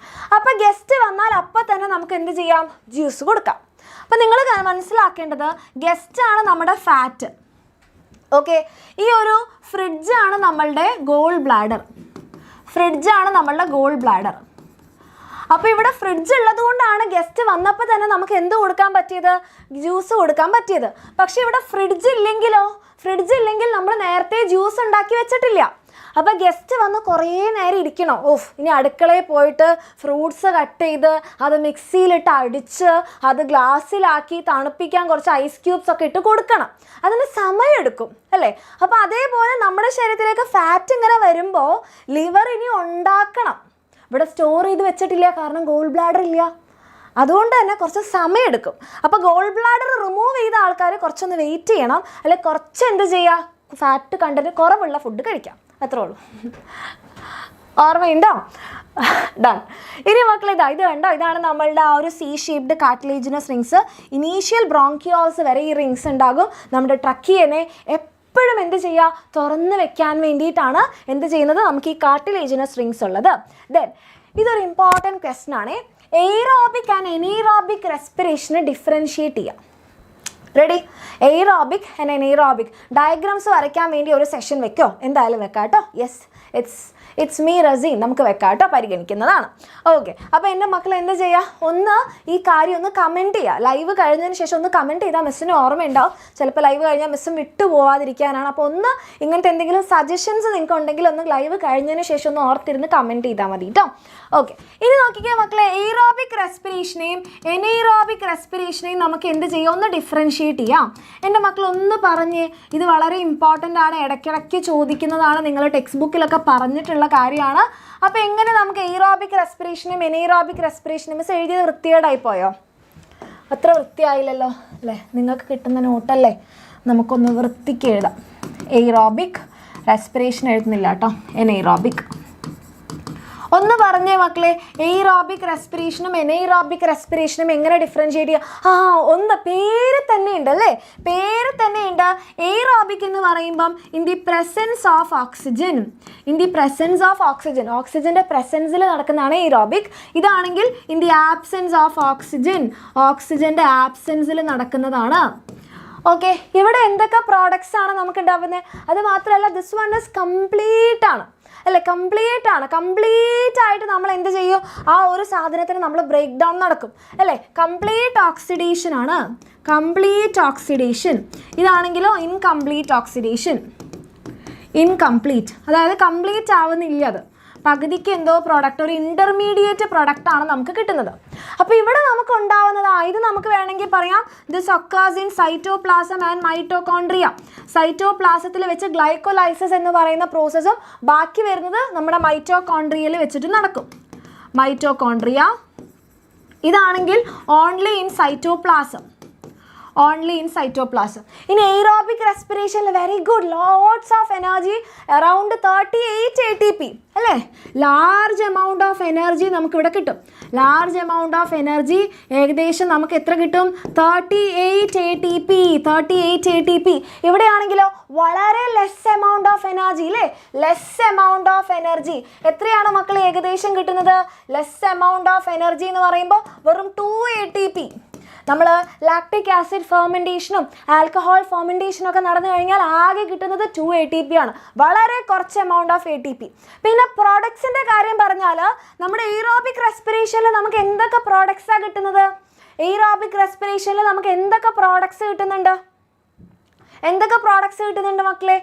അപ്പം ഗസ്റ്റ് വന്നാൽ അപ്പം തന്നെ നമുക്ക് എന്ത് ചെയ്യാം? ജ്യൂസ് കൊടുക്കാം. അപ്പം നിങ്ങൾ മനസ്സിലാക്കേണ്ടത്, ഗസ്റ്റാണ് നമ്മുടെ ഫാറ്റ്. ഓക്കെ, ഈ ഒരു ഫ്രിഡ്ജാണ് നമ്മളുടെ ഗോൾ ബ്ലാഡർ. അപ്പോൾ ഇവിടെ ഫ്രിഡ്ജ് ഉള്ളത് കൊണ്ടാണ് ഗസ്റ്റ് വന്നപ്പോൾ തന്നെ നമുക്ക് എന്ത് കൊടുക്കാൻ പറ്റിയത്? ജ്യൂസ് കൊടുക്കാൻ പറ്റിയത്. പക്ഷെ ഇവിടെ ഫ്രിഡ്ജ് ഇല്ലെങ്കിൽ നമ്മൾ നേരത്തെ ജ്യൂസ് ഉണ്ടാക്കി വെച്ചിട്ടില്ല. അപ്പോൾ ഗസ്റ്റ് വന്ന് കുറേ നേരം ഇരിക്കണം. ഇനി അടുക്കളയിൽ പോയിട്ട് ഫ്രൂട്ട്സ് കട്ട് ചെയ്ത് അത് മിക്സിയിലിട്ട് അടിച്ച് അത് ഗ്ലാസ്സിലാക്കി തണുപ്പിക്കാൻ കുറച്ച് ഐസ് ക്യൂബ്സ് ഒക്കെ ഇട്ട് കൊടുക്കണം. അതിന് സമയം എടുക്കും അല്ലേ? അപ്പോൾ അതേപോലെ നമ്മുടെ ശരീരത്തിലേക്ക് ഫാറ്റ് ഇങ്ങനെ വരുമ്പോൾ ലിവർ ഇനി ഉണ്ടാക്കണം. ഇവിടെ സ്റ്റോർ ചെയ്ത് വെച്ചിട്ടില്ല, കാരണം ഗോൾ ബ്ലാഡർ ഇല്ല. അതുകൊണ്ട് തന്നെ കുറച്ച് സമയം എടുക്കും. അപ്പോൾ ഗോൾ ബ്ലാഡർ റിമൂവ് ചെയ്ത ആൾക്കാർ കുറച്ചൊന്ന് വെയിറ്റ് ചെയ്യണം, അല്ലെ കുറച്ച് എന്ത് ചെയ്യുക? ഫാറ്റ് കണ്ടന്റ് കുറവുള്ള ഫുഡ് കഴിക്കാം. അത്രേ ഉള്ളൂ. ഓർമ്മയുണ്ടോ? ഡൺ. ഇനി മക്കളെ ഇത് കണ്ടോ, ഇതാണ് നമ്മളുടെ ആ ഒരു C shaped cartilaginous rings. Initial bronchioles വരെ ഈ റിങ്സ് ഉണ്ടാകും. നമ്മുടെ ട്രക്കിയനെ എപ്പോഴും എന്ത് ചെയ്യുക? തുറന്ന് വെക്കാൻ വേണ്ടിയിട്ടാണ് എന്ത് ചെയ്യുന്നത്? നമുക്ക് ഈ കാർട്ടിലേജിനസ് റിങ്സ് ഉള്ളത്. ദെൻ ഇതൊരു ഇമ്പോർട്ടൻറ്റ് ക്വസ്റ്റൻ ആണ്. എയ്റോബിക് ആൻഡ് എനീറോബിക് റെസ്പിറേഷനെ ഡിഫറൻഷിയേറ്റ് ചെയ്യാം. റെഡി? എയ്റോബിക് ആൻഡ് എനീറോബിക് ഡയഗ്രാംസ് വരയ്ക്കാൻ വേണ്ടി ഒരു സെഷൻ വെക്കോ? എന്തായാലും വെക്കാം കേട്ടോ. Yes, it's me Razeen. നമുക്ക് വെക്കാം കേട്ടോ, പരിഗണിക്കുന്നതാണ്. ഓക്കെ, അപ്പോൾ എൻ്റെ മക്കൾ എന്ത് ചെയ്യുക? ഒന്ന് ഈ കാര്യം ഒന്ന് കമൻറ്റ് ചെയ്യുക. ലൈവ് കഴിഞ്ഞതിന് ശേഷം ഒന്ന് കമൻറ്റ് ചെയ്താൽ മിസ്സിന് ഓർമ്മയുണ്ടാവും. ചിലപ്പോൾ ലൈവ് കഴിഞ്ഞാൽ മിസ്സും വിട്ടു പോവാതിരിക്കാനാണ്. അപ്പോൾ ഒന്ന് ഇങ്ങനത്തെ എന്തെങ്കിലും സജഷൻസ് നിങ്ങൾക്ക് ഉണ്ടെങ്കിൽ ഒന്ന് ലൈവ് കഴിഞ്ഞതിന് ശേഷം ഒന്ന് ഓർത്തിരുന്ന് കമൻറ്റ് ചെയ്താൽ മതി കേട്ടോ. ഓക്കെ, ഇനി നോക്കിക്കുക മക്കളെ, എയ്റോബിക് റെസ്പിറേഷനെയും എനീറോബിക് റെസ്പിറേഷനെയും നമുക്ക് എന്ത് ചെയ്യാം? ഒന്ന് ഡിഫറൻഷിയേറ്റ് ചെയ്യാം. എൻ്റെ മക്കൾ ഒന്ന് പറഞ്ഞ്, ഇത് വളരെ ഇമ്പോർട്ടൻ്റ് ആണ്, ഇടയ്ക്കിടയ്ക്ക് ചോദിക്കുന്നതാണ്, നിങ്ങൾ ടെക്സ്റ്റ് ബുക്കിലൊക്കെ പറഞ്ഞിട്ടുള്ള കാര്യമാണ്. അപ്പോൾ എങ്ങനെ നമുക്ക് എയ്റോബിക് റെസ്പിറേഷനും എനീറോബിക് റെസ്പിറേഷനും മിസ് എഴുതിയത് വൃത്തികേടായി പോയോ? അത്ര വൃത്തിയായില്ലല്ലോ അല്ലേ? നിങ്ങൾക്ക് കിട്ടുന്ന നോട്ടല്ലേ, നമുക്കൊന്ന് വൃത്തിക്ക് എഴുതാം. എയ്റോബിക് റെസ്പിറേഷൻ എഴുതുന്നില്ല കേട്ടോ, എനീറോബിക്. ഒന്ന് പറഞ്ഞേ മക്കളെ, എയ്റോബിക് റെസ്പിറേഷനും എനൈറോബിക് റെസ്പിറേഷനും എങ്ങനെ ഡിഫറൻഷിയേറ്റ് ചെയ്യുക? ഒന്ന് പേര് തന്നെ ഉണ്ട് അല്ലേ? പേര് തന്നെ ഉണ്ട്. എയ്റോബിക് എന്ന് പറയുമ്പം in the presence of oxygen. ഓക്സിജൻ്റെ പ്രസൻസിൽ നടക്കുന്നതാണ് എയ്റോബിക്. ഇതാണെങ്കിൽ ഇൻ ദി ആബ്സെൻസ് ഓഫ് ഓക്സിജൻ്റെ ആബ്സെൻസിൽ നടക്കുന്നതാണ്. ഓക്കെ, ഇവിടെ എന്തൊക്കെ പ്രോഡക്ട്സ് ആണ് നമുക്ക് ഉണ്ടാവുന്നത്? അത് മാത്രമല്ല, ദിസ് വൺ ഇസ് കംപ്ലീറ്റ് ആണ് അല്ലേ? കംപ്ലീറ്റ് ആയിട്ട് നമ്മൾ എന്ത് ചെയ്യും? ആ ഒരു സാധനത്തിന് നമ്മൾ ബ്രേക്ക് ഡൗൺ നടക്കും അല്ലേ? കംപ്ലീറ്റ് ഓക്സിഡേഷൻ ആണ്. ഇതാണെങ്കിലോ ഇൻകംപ്ലീറ്റ് ഓക്സിഡേഷൻ. അതായത് കംപ്ലീറ്റ് ആവുന്നില്ല, അത് പകുതിക്ക് എന്തോ പ്രോഡക്റ്റ്, ഒരു ഇൻ്റർമീഡിയറ്റ് പ്രൊഡക്റ്റാണ് നമുക്ക് കിട്ടുന്നത്. അപ്പോൾ ഇവിടെ നമുക്ക് ഉണ്ടാവുന്നത്, ഇത് നമുക്ക് വേണമെങ്കിൽ പറയാം, this occurs in cytoplasm and mitochondria. സൈറ്റോപ്ലാസത്തിൽ വെച്ച് ഗ്ലൈക്കോലൈസിസ് എന്ന് പറയുന്ന പ്രോസസ്സും ബാക്കി വരുന്നത് നമ്മുടെ മൈറ്റോകോൺട്രിയയിൽ വെച്ചിട്ട് നടക്കും. മൈറ്റോകോൺട്രിയ ഇതാണെങ്കിൽ only in cytoplasm. In aerobic respiration, very good, lots of energy, around 38 ATP അല്ലേ? ലാർജ് എമൗണ്ട് ഓഫ് എനർജി നമുക്ക് ഇവിടെ കിട്ടും. ഏകദേശം നമുക്ക് എത്ര കിട്ടും? 38 ATP. ഇവിടെയാണെങ്കിലോ വളരെ ലെസ് എമൗണ്ട് ഓഫ് എനർജി അല്ലേ? എത്രയാണ് മക്കളെ ഏകദേശം കിട്ടുന്നത്? ലെസ് എമൗണ്ട് ഓഫ് എനർജി എന്ന് പറയുമ്പോൾ വെറും 2 ATP. നമ്മൾ ലാക്റ്റിക് ആസിഡ് ഫെർമെൻറ്റേഷനും ആൽക്കഹോൾ ഫെർമെൻറ്റേഷനും ഒക്കെ നടന്നു കഴിഞ്ഞാൽ ആകെ കിട്ടുന്നത് 2 ATP ആണ്. വളരെ കുറച്ച് എമൗണ്ട് ഓഫ് ATP. പിന്നെ പ്രോഡക്ട്സിൻ്റെ കാര്യം പറഞ്ഞാൽ നമ്മുടെ എയ്റോബിക് റെസ്പിറേഷനിൽ നമുക്ക് എന്തൊക്കെ പ്രോഡക്ട്സാണ് കിട്ടുന്നത്? എന്തൊക്കെ പ്രോഡക്ട്സ് കിട്ടുന്നുണ്ട് മക്കളെ?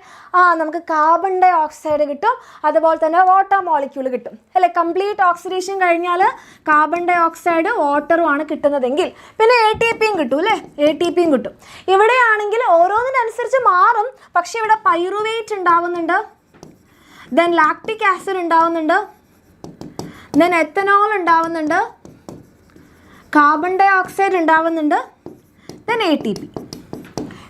നമുക്ക് കാർബൺ ഡൈ ഓക്സൈഡ് കിട്ടും, അതുപോലെ തന്നെ വാട്ടർ മോളിക്യൂൾ കിട്ടും അല്ലേ? കംപ്ലീറ്റ് ഓക്സിഡേഷൻ കഴിഞ്ഞാൽ കാർബൺ ഡൈ ഓക്സൈഡ് വാട്ടറുമാണ് കിട്ടുന്നതെങ്കിൽ പിന്നെ ATPയും കിട്ടും അല്ലേ? കിട്ടും. ഇവിടെയാണെങ്കിൽ ഓരോന്നിനനുസരിച്ച് മാറും. പക്ഷെ ഇവിടെ പൈറുവേറ്റ് ഉണ്ടാവുന്നുണ്ട്, ദെൻ ലാക്റ്റിക് ആസിഡ് ഉണ്ടാവുന്നുണ്ട്, ദെൻ എത്തനോൾ ഉണ്ടാവുന്നുണ്ട്, കാർബൺ ഡൈ ഓക്സൈഡ് ഉണ്ടാവുന്നുണ്ട്, ദെൻ ATP.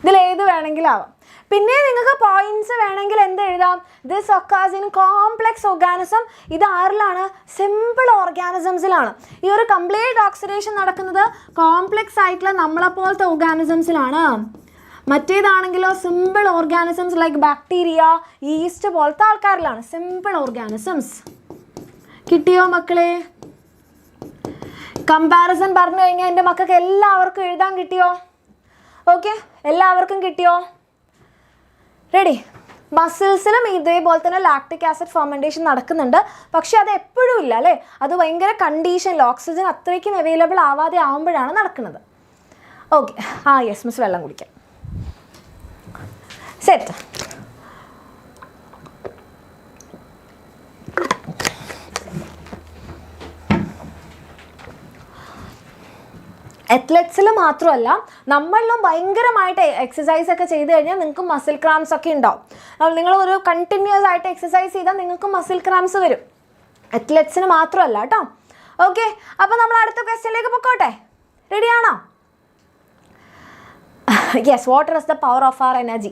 ഇതിലേത് വേണമെങ്കിലും ആവാം. പിന്നെ നിങ്ങൾക്ക് പോയിന്റ്സ് വേണമെങ്കിൽ എന്ത് എഴുതാം? This occurs in complex organism. ഇത് ആരിലാണ്? സിമ്പിൾ ഓർഗാനിസംസിലാണ്. ഈ ഒരു കംപ്ലീറ്റ് ഓക്സിഡേഷൻ നടക്കുന്നത് കോംപ്ലെക്സ് ആയിട്ടുള്ള നമ്മളെപ്പോലത്തെ ഓർഗാനിസംസിലാണ്. മറ്റേതാണെങ്കിലോ simple organisms like bacteria, yeast പോലത്തെ ആൾക്കാരിലാണ്. Simple organisms. കിട്ടിയോ മക്കളെ? കമ്പാരിസൺ പറഞ്ഞു കഴിഞ്ഞാൽ എൻ്റെ മക്കൾക്ക് എല്ലാവർക്കും എഴുതാൻ കിട്ടിയോ? ഓക്കെ, എല്ലാവർക്കും കിട്ടിയോ? റെഡി? മസിൽസിലും ഇതേപോലെ തന്നെ ലാക്റ്റിക് ആസിഡ് ഫെർമെൻറ്റേഷൻ നടക്കുന്നുണ്ട്. പക്ഷെ അത് എപ്പോഴും ഇല്ല അല്ലേ? അത് ഭയങ്കര കണ്ടീഷനിൽ ഓക്സിജൻ അത്രയ്ക്കും അവൈലബിൾ ആവാതെ ആവുമ്പോഴാണ് നടക്കുന്നത്. ഓക്കെ, യെസ് മിസ്, വെള്ളം കുടിക്കാം. സെറ്റ്. അത്ലറ്റ്സിൽ മാത്രമല്ല നമ്മളിലും ഭയങ്കരമായിട്ട് എക്സസൈസ് ഒക്കെ ചെയ്ത് കഴിഞ്ഞാൽ നിങ്ങൾക്ക് മസിൽ ക്രാംസ് ഒക്കെ ഉണ്ടാവും. നിങ്ങൾ ഒരു കണ്ടിന്യൂസ് ആയിട്ട് എക്സസൈസ് ചെയ്താൽ നിങ്ങൾക്ക് മസിൽ ക്രാംസ് വരും. അത്ലറ്റ്സിന് മാത്രമല്ല കേട്ടോ. ഓക്കെ, അപ്പോൾ നമ്മൾ അടുത്ത ക്വസ്റ്റ്യനിലേക്ക് പൊക്കോട്ടെ. റെഡിയാണോ? Yes, water is the power of our energy.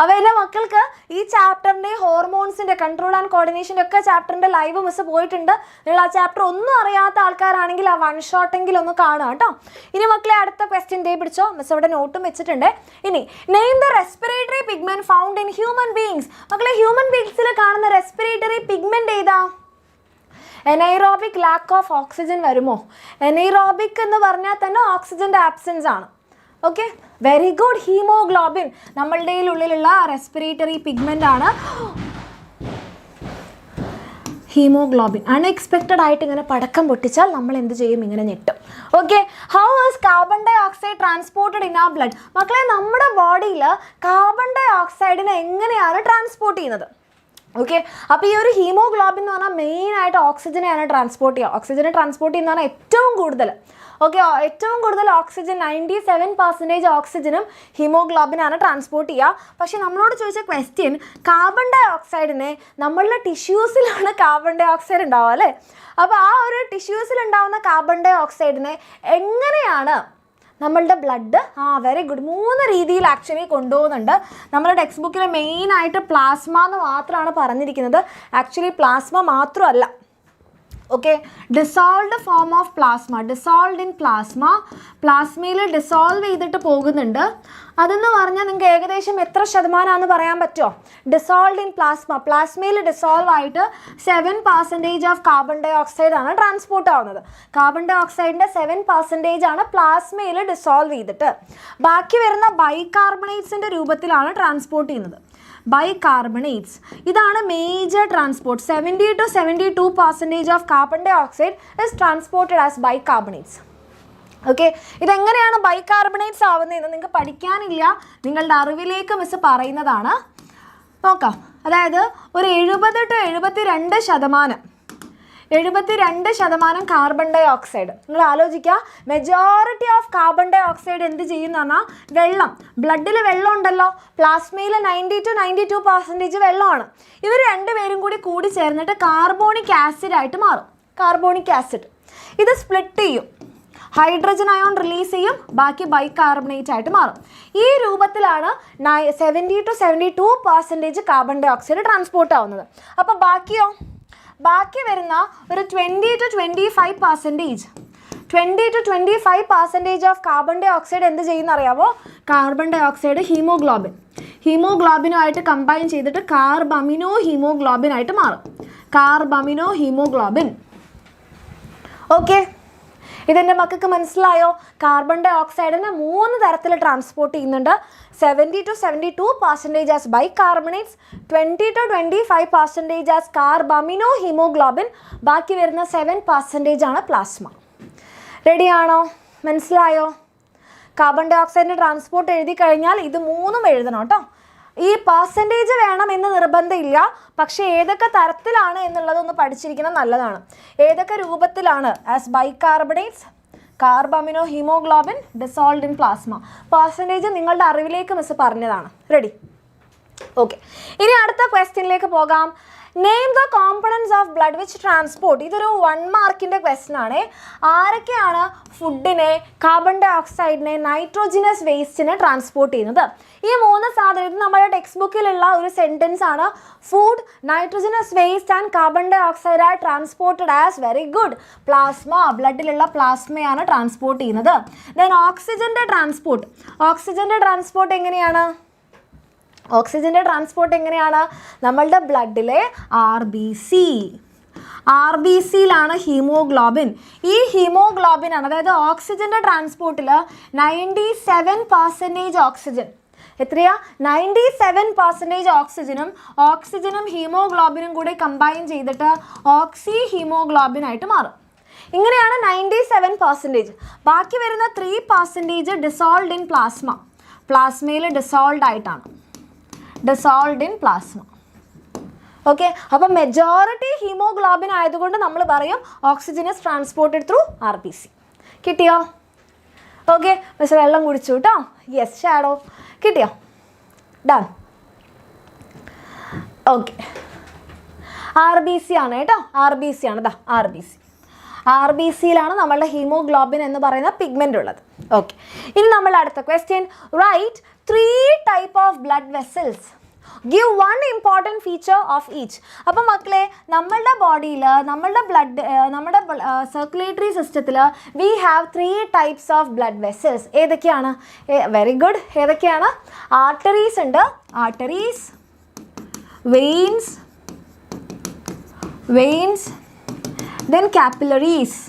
അപ്പോൾ എൻ്റെ മക്കൾക്ക് ഈ ചാപ്റ്ററിൻ്റെ ഹോർമോൺസിൻ്റെ കൺട്രോൾ ആൻഡ് കോർഡിനേഷൻ്റെ ഒക്കെ ചാപ്റ്ററിൻ്റെ ലൈവ് മിസ് പോയിട്ടുണ്ട്. നിങ്ങൾ ആ ചാപ്റ്റർ ഒന്നും അറിയാത്ത ആൾക്കാരാണെങ്കിൽ ആ വൺ ഷോട്ടെങ്കിലും ഒന്ന് കാണുക കേട്ടോ. ഇനി മക്കളെ അടുത്ത ക്വസ്റ്റ്യൻ ദേ പിടിച്ചോ. മിസ് ഇവിടെ നോട്ടും വെച്ചിട്ടുണ്ട്. ഇനി name the respiratory pigment found in human beings. മക്കളെ ഹ്യൂമൻ ബീങ്സിൽ കാണുന്ന റെസ്പിറേറ്ററി പിഗ്മെന്റ് ഏതാ? എനൈറോബിക് ലാക്ക് ഓഫ് ഓക്സിജൻ വരുമോ? എനൈറോബിക് എന്ന് പറഞ്ഞാൽ തന്നെ ഓക്സിജൻ്റെ ആബ്സെൻസ് ആണ്. Okay, very good. ഹീമോഗ്ലോബിൻ നമ്മളുടെ ഉള്ളിലുള്ള റെസ്പിറേറ്ററി പിഗ്മെൻ്റ് ആണ് ഹീമോഗ്ലോബിൻ. അൺഎക്സ്പെക്റ്റഡ് ആയിട്ട് ഇങ്ങനെ പടക്കം പൊട്ടിച്ചാൽ നമ്മൾ എന്ത് ചെയ്യും? ഇങ്ങനെ ഞെട്ടും. Okay, how is carbon dioxide transported in our blood? മക്കളെ, നമ്മുടെ ബോഡിയിൽ കാർബൺ ഡൈ ഓക്സൈഡിനെ എങ്ങനെയാണ് ട്രാൻസ്പോർട്ട് ചെയ്യുന്നത്? ഓക്കെ, അപ്പോൾ ഈ ഒരു ഹീമോഗ്ലോബിൻ എന്ന് പറഞ്ഞാൽ മെയിനായിട്ട് ഓക്സിജനെയാണ് ട്രാൻസ്പോർട്ട് ചെയ്യുക. ഓക്സിജനെ ട്രാൻസ്പോർട്ട് ചെയ്യുന്നതാണ് ഏറ്റവും കൂടുതൽ. ഓക്കെ, ഏറ്റവും കൂടുതൽ ഓക്സിജൻ 97% ഓക്സിജനും ഹീമോഗ്ലോബിനാണ് ട്രാൻസ്പോർട്ട് ചെയ്യുക. പക്ഷെ നമ്മളോട് ചോദിച്ച ക്വസ്റ്റ്യൻ, കാർബൺ ഡൈ ഓക്സൈഡിനെ നമ്മളുടെ ടിഷ്യൂസിലാണ് കാർബൺ ഡൈ ഓക്സൈഡ് ഉണ്ടാവുക അല്ലേ? അപ്പോൾ ആ ഒരു ടിഷ്യൂസിൽ ഉണ്ടാവുന്ന കാർബൺ ഡൈ ഓക്സൈഡിനെ എങ്ങനെയാണ് നമ്മളുടെ ബ്ലഡ് വെരി ഗുഡ് 3 രീതിയിൽ ആക്ച്വലി കൊണ്ടുപോകുന്നുണ്ട്. നമ്മുടെ ടെക്സ്റ്റ് ബുക്കിൽ മെയിനായിട്ട് പ്ലാസ്മ എന്ന് മാത്രമാണ് പറഞ്ഞിരിക്കുന്നത്. ആക്ച്വലി പ്ലാസ്മ മാത്രമല്ല. Okay, dissolved form of plasma, dissolved in plasma, പ്ലാസ്മയിൽ ഡിസോൾവ് ചെയ്തിട്ട് പോകുന്നുണ്ട്. അതെന്ന് പറഞ്ഞാൽ നിങ്ങൾക്ക് ഏകദേശം എത്ര ശതമാനമാണെന്ന് പറയാൻ പറ്റുമോ? ഡിസോൾവ്ഡ് ഇൻ പ്ലാസ്മ, പ്ലാസ്മയിൽ ഡിസോൾവ് ആയിട്ട് 7% ഓഫ് കാർബൺ ഡൈ ഓക്സൈഡ് ആണ് ട്രാൻസ്പോർട്ട് ആവുന്നത്. കാർബൺ ഡൈ ഓക്സൈഡിൻ്റെ 7% ആണ് പ്ലാസ്മയിൽ ഡിസോൾവ് ചെയ്തിട്ട്. ബാക്കി വരുന്ന ബൈകാർബണേറ്റ്സിൻ്റെ രൂപത്തിലാണ് ട്രാൻസ്പോർട്ട് ചെയ്യുന്നത്. ബൈകാർബണേറ്റ്സ് ഇതാണ് major transport. 70 to 72% of carbon dioxide is transported as bicarbonates. Okay, ഇതെങ്ങനെയാണ് ബൈകാർബണേറ്റ്സ് ആവുന്നതെന്ന് നിങ്ങൾക്ക് പഠിക്കാനില്ല, നിങ്ങളുടെ അറിവിലേക്ക് മിസ് പറയുന്നതാണ്. നോക്കാം. അതായത് ഒരു 70 to 72% കാർബൺ ഡൈ ഓക്സൈഡ്. നിങ്ങൾ ആലോചിക്കുക, majority of carbon dioxide എന്ത് ചെയ്യുന്ന പറഞ്ഞാൽ വെള്ളം, ബ്ലഡിൽ വെള്ളം ഉണ്ടല്ലോ, പ്ലാസ്മയിൽ 90 to 92% വെള്ളമാണ്. ഇവർ രണ്ടുപേരും കൂടി ചേർന്നിട്ട് കാർബോണിക് ആസിഡ് ആയിട്ട് മാറും. കാർബോണിക് ആസിഡ് ഇത് സ്പ്ലിറ്റ് ചെയ്യും, ഹൈഡ്രജൻ അയോൺ റിലീസ് ചെയ്യും, ബാക്കി ബൈകാർബണേറ്റ് ആയിട്ട് മാറും. ഈ രൂപത്തിലാണ് 70 to 72% carbon dioxide transport ആവുന്നത്. അപ്പോൾ ബാക്കി വരുന്ന ഒരു 20 to 25% of carbon dioxide എന്ത് ചെയ്യുന്ന അറിയാമോ? കാർബൺ ഡൈ ഓക്സൈഡ് ഹീമോഗ്ലോബിനുമായിട്ട് കമ്പൈൻ ചെയ്തിട്ട് കാർബമിനോ ഹീമോഗ്ലോബിൻ ആയിട്ട് മാറും. Carbamino haemoglobin. ഓക്കെ, ഇതെൻ്റെ മക്കൾക്ക് മനസ്സിലായോ? കാർബൺ ഡൈ ഓക്സൈഡിനെ 3 തരത്തിൽ ട്രാൻസ്പോർട്ട് ചെയ്യുന്നുണ്ട്. 70 to 72% as bicarbonates, 20 to 25% as carbamino haemoglobin, ബാക്കി വരുന്ന 7% ആണ് പ്ലാസ്മ. റെഡിയാണോ? മനസ്സിലായോ? കാർബൺ ഡൈ ഓക്സൈഡിൻ്റെ ട്രാൻസ്പോർട്ട് എഴുതി കഴിഞ്ഞാൽ ഇത് 3ഉം എഴുതണം കേട്ടോ. ഈ പെർസെൻറ്റേജ് വേണം എന്ന് നിർബന്ധമില്ല, പക്ഷേ ഏതൊക്കെ തരത്തിലാണ് എന്നുള്ളതൊന്ന് പഠിച്ചിരിക്കുന്നത് നല്ലതാണ്. ഏതൊക്കെ രൂപത്തിലാണ്? As bicarbonates, carbamino haemoglobin, dissolved in plasma. Percentage നിങ്ങളുടെ അറിവിലേക്ക് മിസ് പറഞ്ഞതാണ്. റെഡി? ഓക്കെ, ഇനി അടുത്ത ക്വസ്റ്റ്യനിലേക്ക് പോകാം. Name the components of blood which transport. ഇതൊരു 1 മാർക്കിൻ്റെ ക്വസ്റ്റൻ ആണ്. ആരൊക്കെയാണ് ഫുഡിനെ, കാർബൺ ഡൈ ഓക്സൈഡിനെ, നൈട്രോജിനസ് വേസ്റ്റിനെ ട്രാൻസ്പോർട്ട് ചെയ്യുന്നത്? ഈ 3 സാധനം ഇത് നമ്മുടെ ടെക്സ്റ്റ് ബുക്കിലുള്ള ഒരു സെൻറ്റൻസ് ആണ്. Food, nitrogenous waste and carbon dioxide are transported as very good plasma. ബ്ലഡിലുള്ള പ്ലാസ്മയാണ് ട്രാൻസ്പോർട്ട് ചെയ്യുന്നത്. ദെൻ ഓക്സിജൻ്റെ ട്രാൻസ്പോർട്ട് എങ്ങനെയാണ്? ഓക്സിജൻ്റെ ട്രാൻസ്പോർട്ട് എങ്ങനെയാണ്? നമ്മളുടെ ബ്ലഡിലെ ആർ ബി സിയിലാണ് ഹീമോഗ്ലോബിൻ. ഈ ഹീമോഗ്ലോബിൻ ആണ്, അതായത് ഓക്സിജൻ്റെ ട്രാൻസ്പോർട്ടിൽ 97% ഓക്സിജൻ. എത്രയാ? 97% ഓക്സിജനും ഹീമോഗ്ലോബിനും കൂടി കമ്പൈൻ ചെയ്തിട്ട് ഓക്സി ഹീമോഗ്ലോബിൻ ആയിട്ട് മാറും. ഇങ്ങനെയാണ് 97%. ബാക്കി വരുന്ന 3% ഡിസോൾവ്ഡ് ഇൻ പ്ലാസ്മയിൽ ഡിസോൾവ്ഡ് ആയിട്ടാണ്, ഡിസോൾവ്ഡ് ഇൻ പ്ലാസ്മ. ഓക്കെ, അപ്പം മെജോറിറ്റി ഹീമോഗ്ലോബിൻ ആയതുകൊണ്ട് നമ്മൾ പറയും oxygen is transported through RBC. കിട്ടിയോ? ഓക്കെ, മിസ് വെള്ളം കുടിച്ചു കേട്ടോ. യെസ്, ഷാഡോ കിട്ടിയോ? ഡൺ. ഓക്കെ, RBC ആണ് കേട്ടോ, RBC ആണ്. RBCയിലാണ് നമ്മളുടെ ഹീമോഗ്ലോബിൻ എന്ന് പറയുന്ന പിഗ്മെൻ്റ് ഉള്ളത്. ഓക്കെ, ഇനി നമ്മൾ അടുത്ത question. Right 3 type of blood vessels. Give one important feature of each. അപ്പോൾ മക്കളെ, നമ്മളുടെ ബോഡിയിൽ, നമ്മുടെ സർക്കുലേറ്ററി സിസ്റ്റത്തിൽ we have 3 types of blood vessels. ഏതൊക്കെയാണ്? Very good. ഏതൊക്കെയാണ്? ആർട്ടറീസ് ഉണ്ട്, ആർട്ടറീസ്, വെയിൻസ്, ദെൻ കാപ്പിലറീസ്.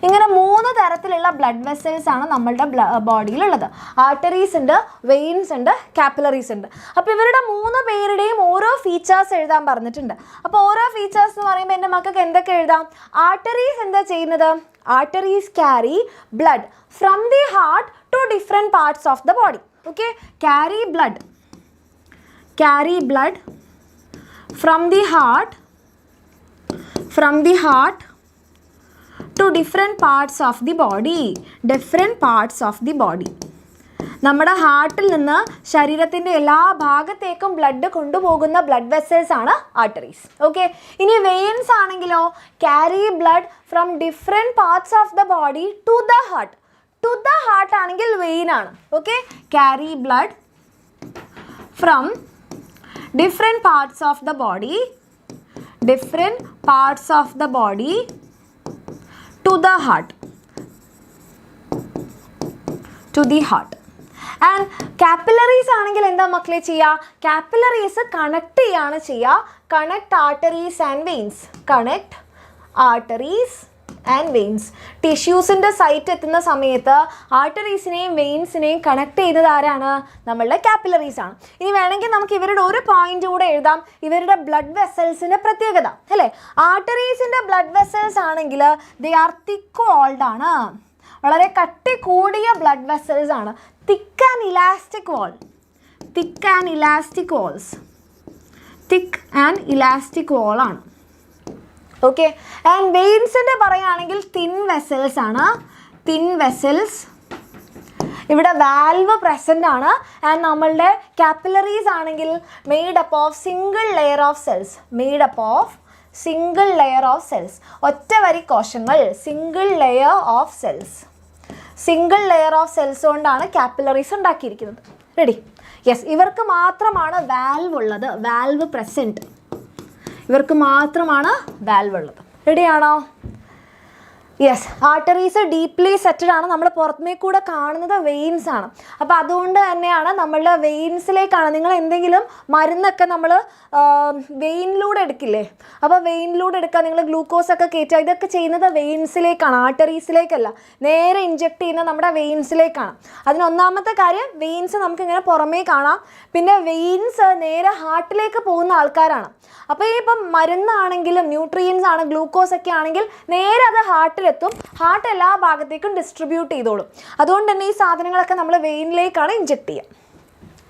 ഇങ്ങനെ 3 തരത്തിലുള്ള ബ്ലഡ് വെസൽസ് ആണ് നമ്മളുടെ ബോഡിയിലുള്ളത്. ആർട്ടറീസ് ഉണ്ട്, വെയിൻസ് ഉണ്ട്, കാപ്പിലറീസ് ഉണ്ട്. അപ്പോൾ ഇവരുടെ 3 പേരുടെയും ഓരോ ഫീച്ചേഴ്സ് എഴുതാൻ പറഞ്ഞിട്ടുണ്ട്. അപ്പോൾ ഓരോ ഫീച്ചേഴ്സ് എന്ന് പറയുമ്പോൾ എൻ്റെ മക്കൾക്ക് എന്തൊക്കെ എഴുതാം? ആർട്ടറീസ് എന്താ ചെയ്യുന്നത്? Arteries carry blood from the heart to different parts of the body. Okay, carry blood from the heart to different parts of the body. നമ്മുടെ ഹാർട്ടിൽ നിന്ന് ശരീരത്തിൻ്റെ എല്ലാ ഭാഗത്തേക്കും ബ്ലഡ് കൊണ്ടുപോകുന്ന ബ്ലഡ് വെസൽസ് ആണ് ആർട്ടറീസ്. ഓക്കെ, ഇനി വെയിൻസ് ആണെങ്കിലോ, carry blood from different parts of the body to the heart. To the heart ആണെങ്കിൽ വെയിൻ ആണ്. Okay, carry blood from different parts of the body to the heart. And capillaries ആണെങ്കിൽ എന്താ മക്കളെ ചെയ്യുക? capillaries connect ചെയ്യാണ് ചെയ്യുക. Connect arteries and veins. ടിഷ്യൂസിൻ്റെ site എത്തുന്ന സമയത്ത് ആർട്ടറീസിനെയും വെയിൻസിനെയും കണക്ട് ചെയ്തത് ആരാണ്? നമ്മളുടെ കാപ്പിലറീസ് ആണ്. ഇനി വേണമെങ്കിൽ നമുക്ക് ഇവരുടെ ഒരു പോയിന്റ് കൂടെ എഴുതാം, ഇവരുടെ ബ്ലഡ് വെസൽസിൻ്റെ പ്രത്യേകത അല്ലേ. ആർട്ടറീസിൻ്റെ ബ്ലഡ് വെസൽസ് ആണെങ്കിൽ ദേ ആർ തിക്ക് വാൾഡ് ആണ്, വളരെ കട്ടി കൂടിയ ബ്ലഡ് വെസൽസ് ആണ്. തിക്ക് ആൻഡ് ഇലാസ്റ്റിക് വാളാണ്. ഓക്കെ, ആൻഡ് വെയിൻസിൻ്റെ പറയുകയാണെങ്കിൽ തിൻ വെസൽസ്. ഇവിടെ വാൽവ് പ്രസൻ്റ് ആണ്. ആൻഡ് നമ്മളുടെ കാപ്പിലറീസ് ആണെങ്കിൽ made up of single layer of cells. ഒറ്റ വരി കോശങ്ങൾ, സിംഗിൾ ലെയർ ഓഫ് സെൽസ് കൊണ്ടാണ് കാപ്പിലറീസ് ഉണ്ടാക്കിയിരിക്കുന്നത്. റെഡി? യെസ്, ഇവർക്ക് മാത്രമാണ് വാൽവ് ഉള്ളത്, വാൽവ് പ്രസൻറ്റ്. ഇവർക്ക് മാത്രമാണ് വാൽവ് ഉള്ളത്. റെഡിയാണോ? യെസ്, ആർട്ടറീസ് ഡീപ്ലി സെറ്റഡ് ആണ്. നമ്മൾ പുറമേ കൂടെ കാണുന്നത് വെയിൻസ് ആണ്. അപ്പോൾ അതുകൊണ്ട് തന്നെയാണ് നമ്മളുടെ വെയിൻസിലേക്കാണ്. നിങ്ങൾ എന്തെങ്കിലും മരുന്നൊക്കെ നമ്മൾ വെയിനിലൂടെ എടുക്കില്ലേ? അപ്പോൾ വെയിനിലൂടെ എടുക്കുക, നിങ്ങൾ ഗ്ലൂക്കോസൊക്കെ കയറ്റുക, ഇതൊക്കെ ചെയ്യുന്നത് വെയിൻസിലേക്കാണ്, ആർട്ടറീസിലേക്കല്ല. നേരെ ഇഞ്ചെക്ട് ചെയ്യുന്നത് നമ്മുടെ വെയിൻസിലേക്കാണ്. അതിനൊന്നാമത്തെ കാര്യം, വെയിൻസ് നമുക്കിങ്ങനെ പുറമേ കാണാം. പിന്നെ വെയിൻസ് നേരെ ഹാർട്ടിലേക്ക് പോകുന്ന ആൾക്കാരാണ്. അപ്പോൾ ഇപ്പം മരുന്നാണെങ്കിലും ന്യൂട്രിയൻസ് ആണ്, ഗ്ലൂക്കോസ് ഒക്കെ ആണെങ്കിൽ നേരെ അത് ഹാർട്ടിലെത്തും. ഹാർട്ട് എല്ലാ ഭാഗത്തേക്കും ഡിസ്ട്രിബ്യൂട്ട് ചെയ്തോളും. അതുകൊണ്ട് തന്നെ ഈ സാധനങ്ങളൊക്കെ നമ്മൾ വെയിനിലേക്കാണ് ഇഞ്ചെക്ട് ചെയ്യുക.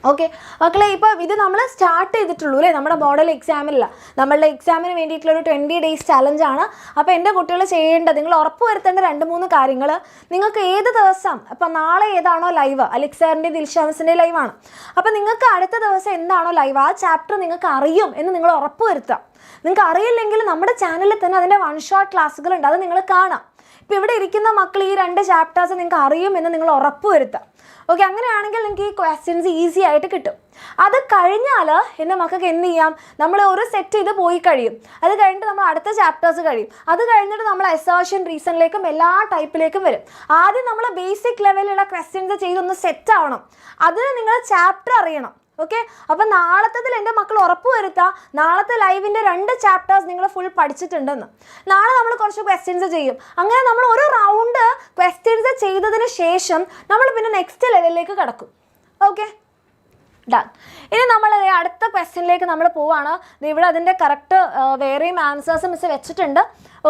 ഓക്കെ മക്കളെ, ഇപ്പോൾ ഇത് നമ്മൾ സ്റ്റാർട്ട് ചെയ്തിട്ടുള്ളൂ അല്ലേ, നമ്മുടെ മോഡൽ എക്സാമിനില്ല. നമ്മളുടെ എക്സാമിന് വേണ്ടിയിട്ടുള്ളൊരു 20 days ചലഞ്ചാണ്. അപ്പോൾ എൻ്റെ കുട്ടികൾ ചെയ്യേണ്ടത്, നിങ്ങൾ ഉറപ്പ് വരുത്തേണ്ട 2-3 കാര്യങ്ങൾ. നിങ്ങൾക്ക് ഏത് ദിവസം, ഇപ്പം നാളെ ഏതാണോ ലൈവ്, അലക്സാറിൻ്റെ ദിൽഷാമിസിൻ്റെ ലൈവാണ്, അപ്പോൾ നിങ്ങൾക്ക് അടുത്ത ദിവസം എന്താണോ ലൈവ് ആ ചാപ്റ്റർ നിങ്ങൾക്ക് അറിയും എന്ന് നിങ്ങൾ ഉറപ്പ് വരുത്തുക. നിങ്ങൾക്ക് അറിയില്ലെങ്കിൽ നമ്മുടെ ചാനലിൽ തന്നെ അതിൻ്റെ 1 shot ക്ലാസ്സുകളുണ്ട്, അത് നിങ്ങൾ കാണാം. ഇപ്പോൾ ഇവിടെ ഇരിക്കുന്ന മക്കൾ ഈ 2 ചാപ്റ്റേഴ്സ് നിങ്ങൾക്ക് അറിയുമെന്ന് നിങ്ങൾ ഉറപ്പ് വരുത്തുക. ഓക്കെ, അങ്ങനെയാണെങ്കിൽ നിങ്ങൾക്ക് ഈ ക്വസ്റ്റ്യൻസ് ഈസി ആയിട്ട് കിട്ടും. അത് കഴിഞ്ഞാൽ എൻ്റെ മക്കൾക്ക് എന്ത് ചെയ്യാം, നമ്മൾ ഒരു സെറ്റ് ചെയ്ത് പോയി കഴിയും. അത് കഴിഞ്ഞിട്ട് നമ്മൾ അടുത്ത ചാപ്റ്റേഴ്സ് കഴിയും. അത് കഴിഞ്ഞിട്ട് നമ്മൾ അസേർഷൻ, റീസണിലേക്കും എല്ലാ ടൈപ്പിലേക്കും വരും. ആദ്യം നമ്മൾ ബേസിക് ലെവലിലുള്ള ക്വസ്റ്റ്യൻസ് ചെയ്തൊന്ന് സെറ്റ് ആവണം. അതിന് നിങ്ങൾ ചാപ്റ്റർ അറിയണം. ഓക്കെ, അപ്പം നാളത്തതിൽ എൻ്റെ മക്കൾ ഉറപ്പ് വരുത്തുക, നാളത്തെ ലൈവിൻ്റെ 2 ചാപ്റ്റേഴ്സ് നിങ്ങൾ ഫുൾ പഠിച്ചിട്ടുണ്ടെന്ന്. നാളെ നമ്മൾ കുറച്ച് ക്വസ്റ്റ്യൻസ് ചെയ്യും. അങ്ങനെ നമ്മൾ ഒരു റൗണ്ട് ക്വസ്റ്റ്യൻസ് ചെയ്തതിന് ശേഷം നമ്മൾ പിന്നെ നെക്സ്റ്റ് ലെവലിലേക്ക് കടക്കും. Okay, done. ഇനി നമ്മൾ അടുത്ത ക്വസ്റ്റ്യനിലേക്ക് നമ്മൾ പോവാണ്. ഇവിടെ അതിൻ്റെ കറക്റ്റ് വേറെയും ആൻസേഴ്സ് മിസ് വെച്ചിട്ടുണ്ട്.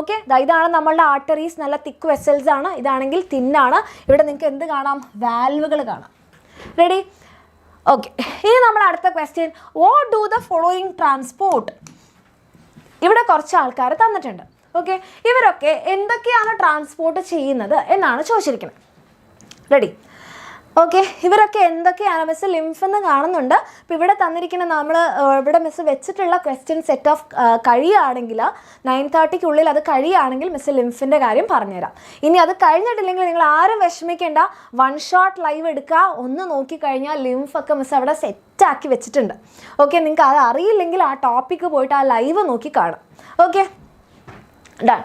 ഓക്കെ, ഇതാണ് നമ്മളുടെ ആർട്ടറീസ്, നല്ല തിക്ക് വെസൽസ് ആണ്. ഇതാണെങ്കിൽ തിന്നാണ്. ഇവിടെ നിങ്ങൾക്ക് എന്ത് കാണാം, വാൽവുകൾ കാണാം. റെഡി? ഓക്കെ, ഇനി നമ്മൾ അടുത്ത question, what do the following transport? ഇവിടെ കുറച്ച് ആൾക്കാർ തന്നിട്ടുണ്ട്. ഓക്കെ, ഇവരൊക്കെ എന്തൊക്കെയാണ് ട്രാൻസ്പോർട്ട് ചെയ്യുന്നത് എന്നാണ് ചോദിച്ചിരിക്കുന്നത്. റെഡി? ഓക്കെ, ഇവരൊക്കെ എന്തൊക്കെയാണ് മിസ് ലിംഫ് എന്ന് കാണുന്നുണ്ട്. അപ്പോൾ ഇവിടെ തന്നിരിക്കുന്ന നമ്മൾ ഇവിടെ മിസ് വെച്ചിട്ടുള്ള ക്വസ്റ്റ്യൻ സെറ്റ് ഓഫ് കഴിയുകയാണെങ്കിൽ 9:30 അത് കഴിയുകയാണെങ്കിൽ മിസ് ലിംഫിൻ്റെ കാര്യം പറഞ്ഞുതരാം. ഇനി അത് കഴിഞ്ഞിട്ടില്ലെങ്കിൽ നിങ്ങൾ ആരും വിഷമിക്കേണ്ട, 1 shot ലൈവ് എടുക്കുക. ഒന്ന് നോക്കിക്കഴിഞ്ഞാൽ ലിംഫൊക്കെ മിസ് അവിടെ സെറ്റാക്കി വെച്ചിട്ടുണ്ട്. ഓക്കെ, നിങ്ങൾക്ക് അത് അറിയില്ലെങ്കിൽ ആ ടോപ്പിക്ക് പോയിട്ട് ആ ലൈവ് നോക്കി കാണാം. Okay, done.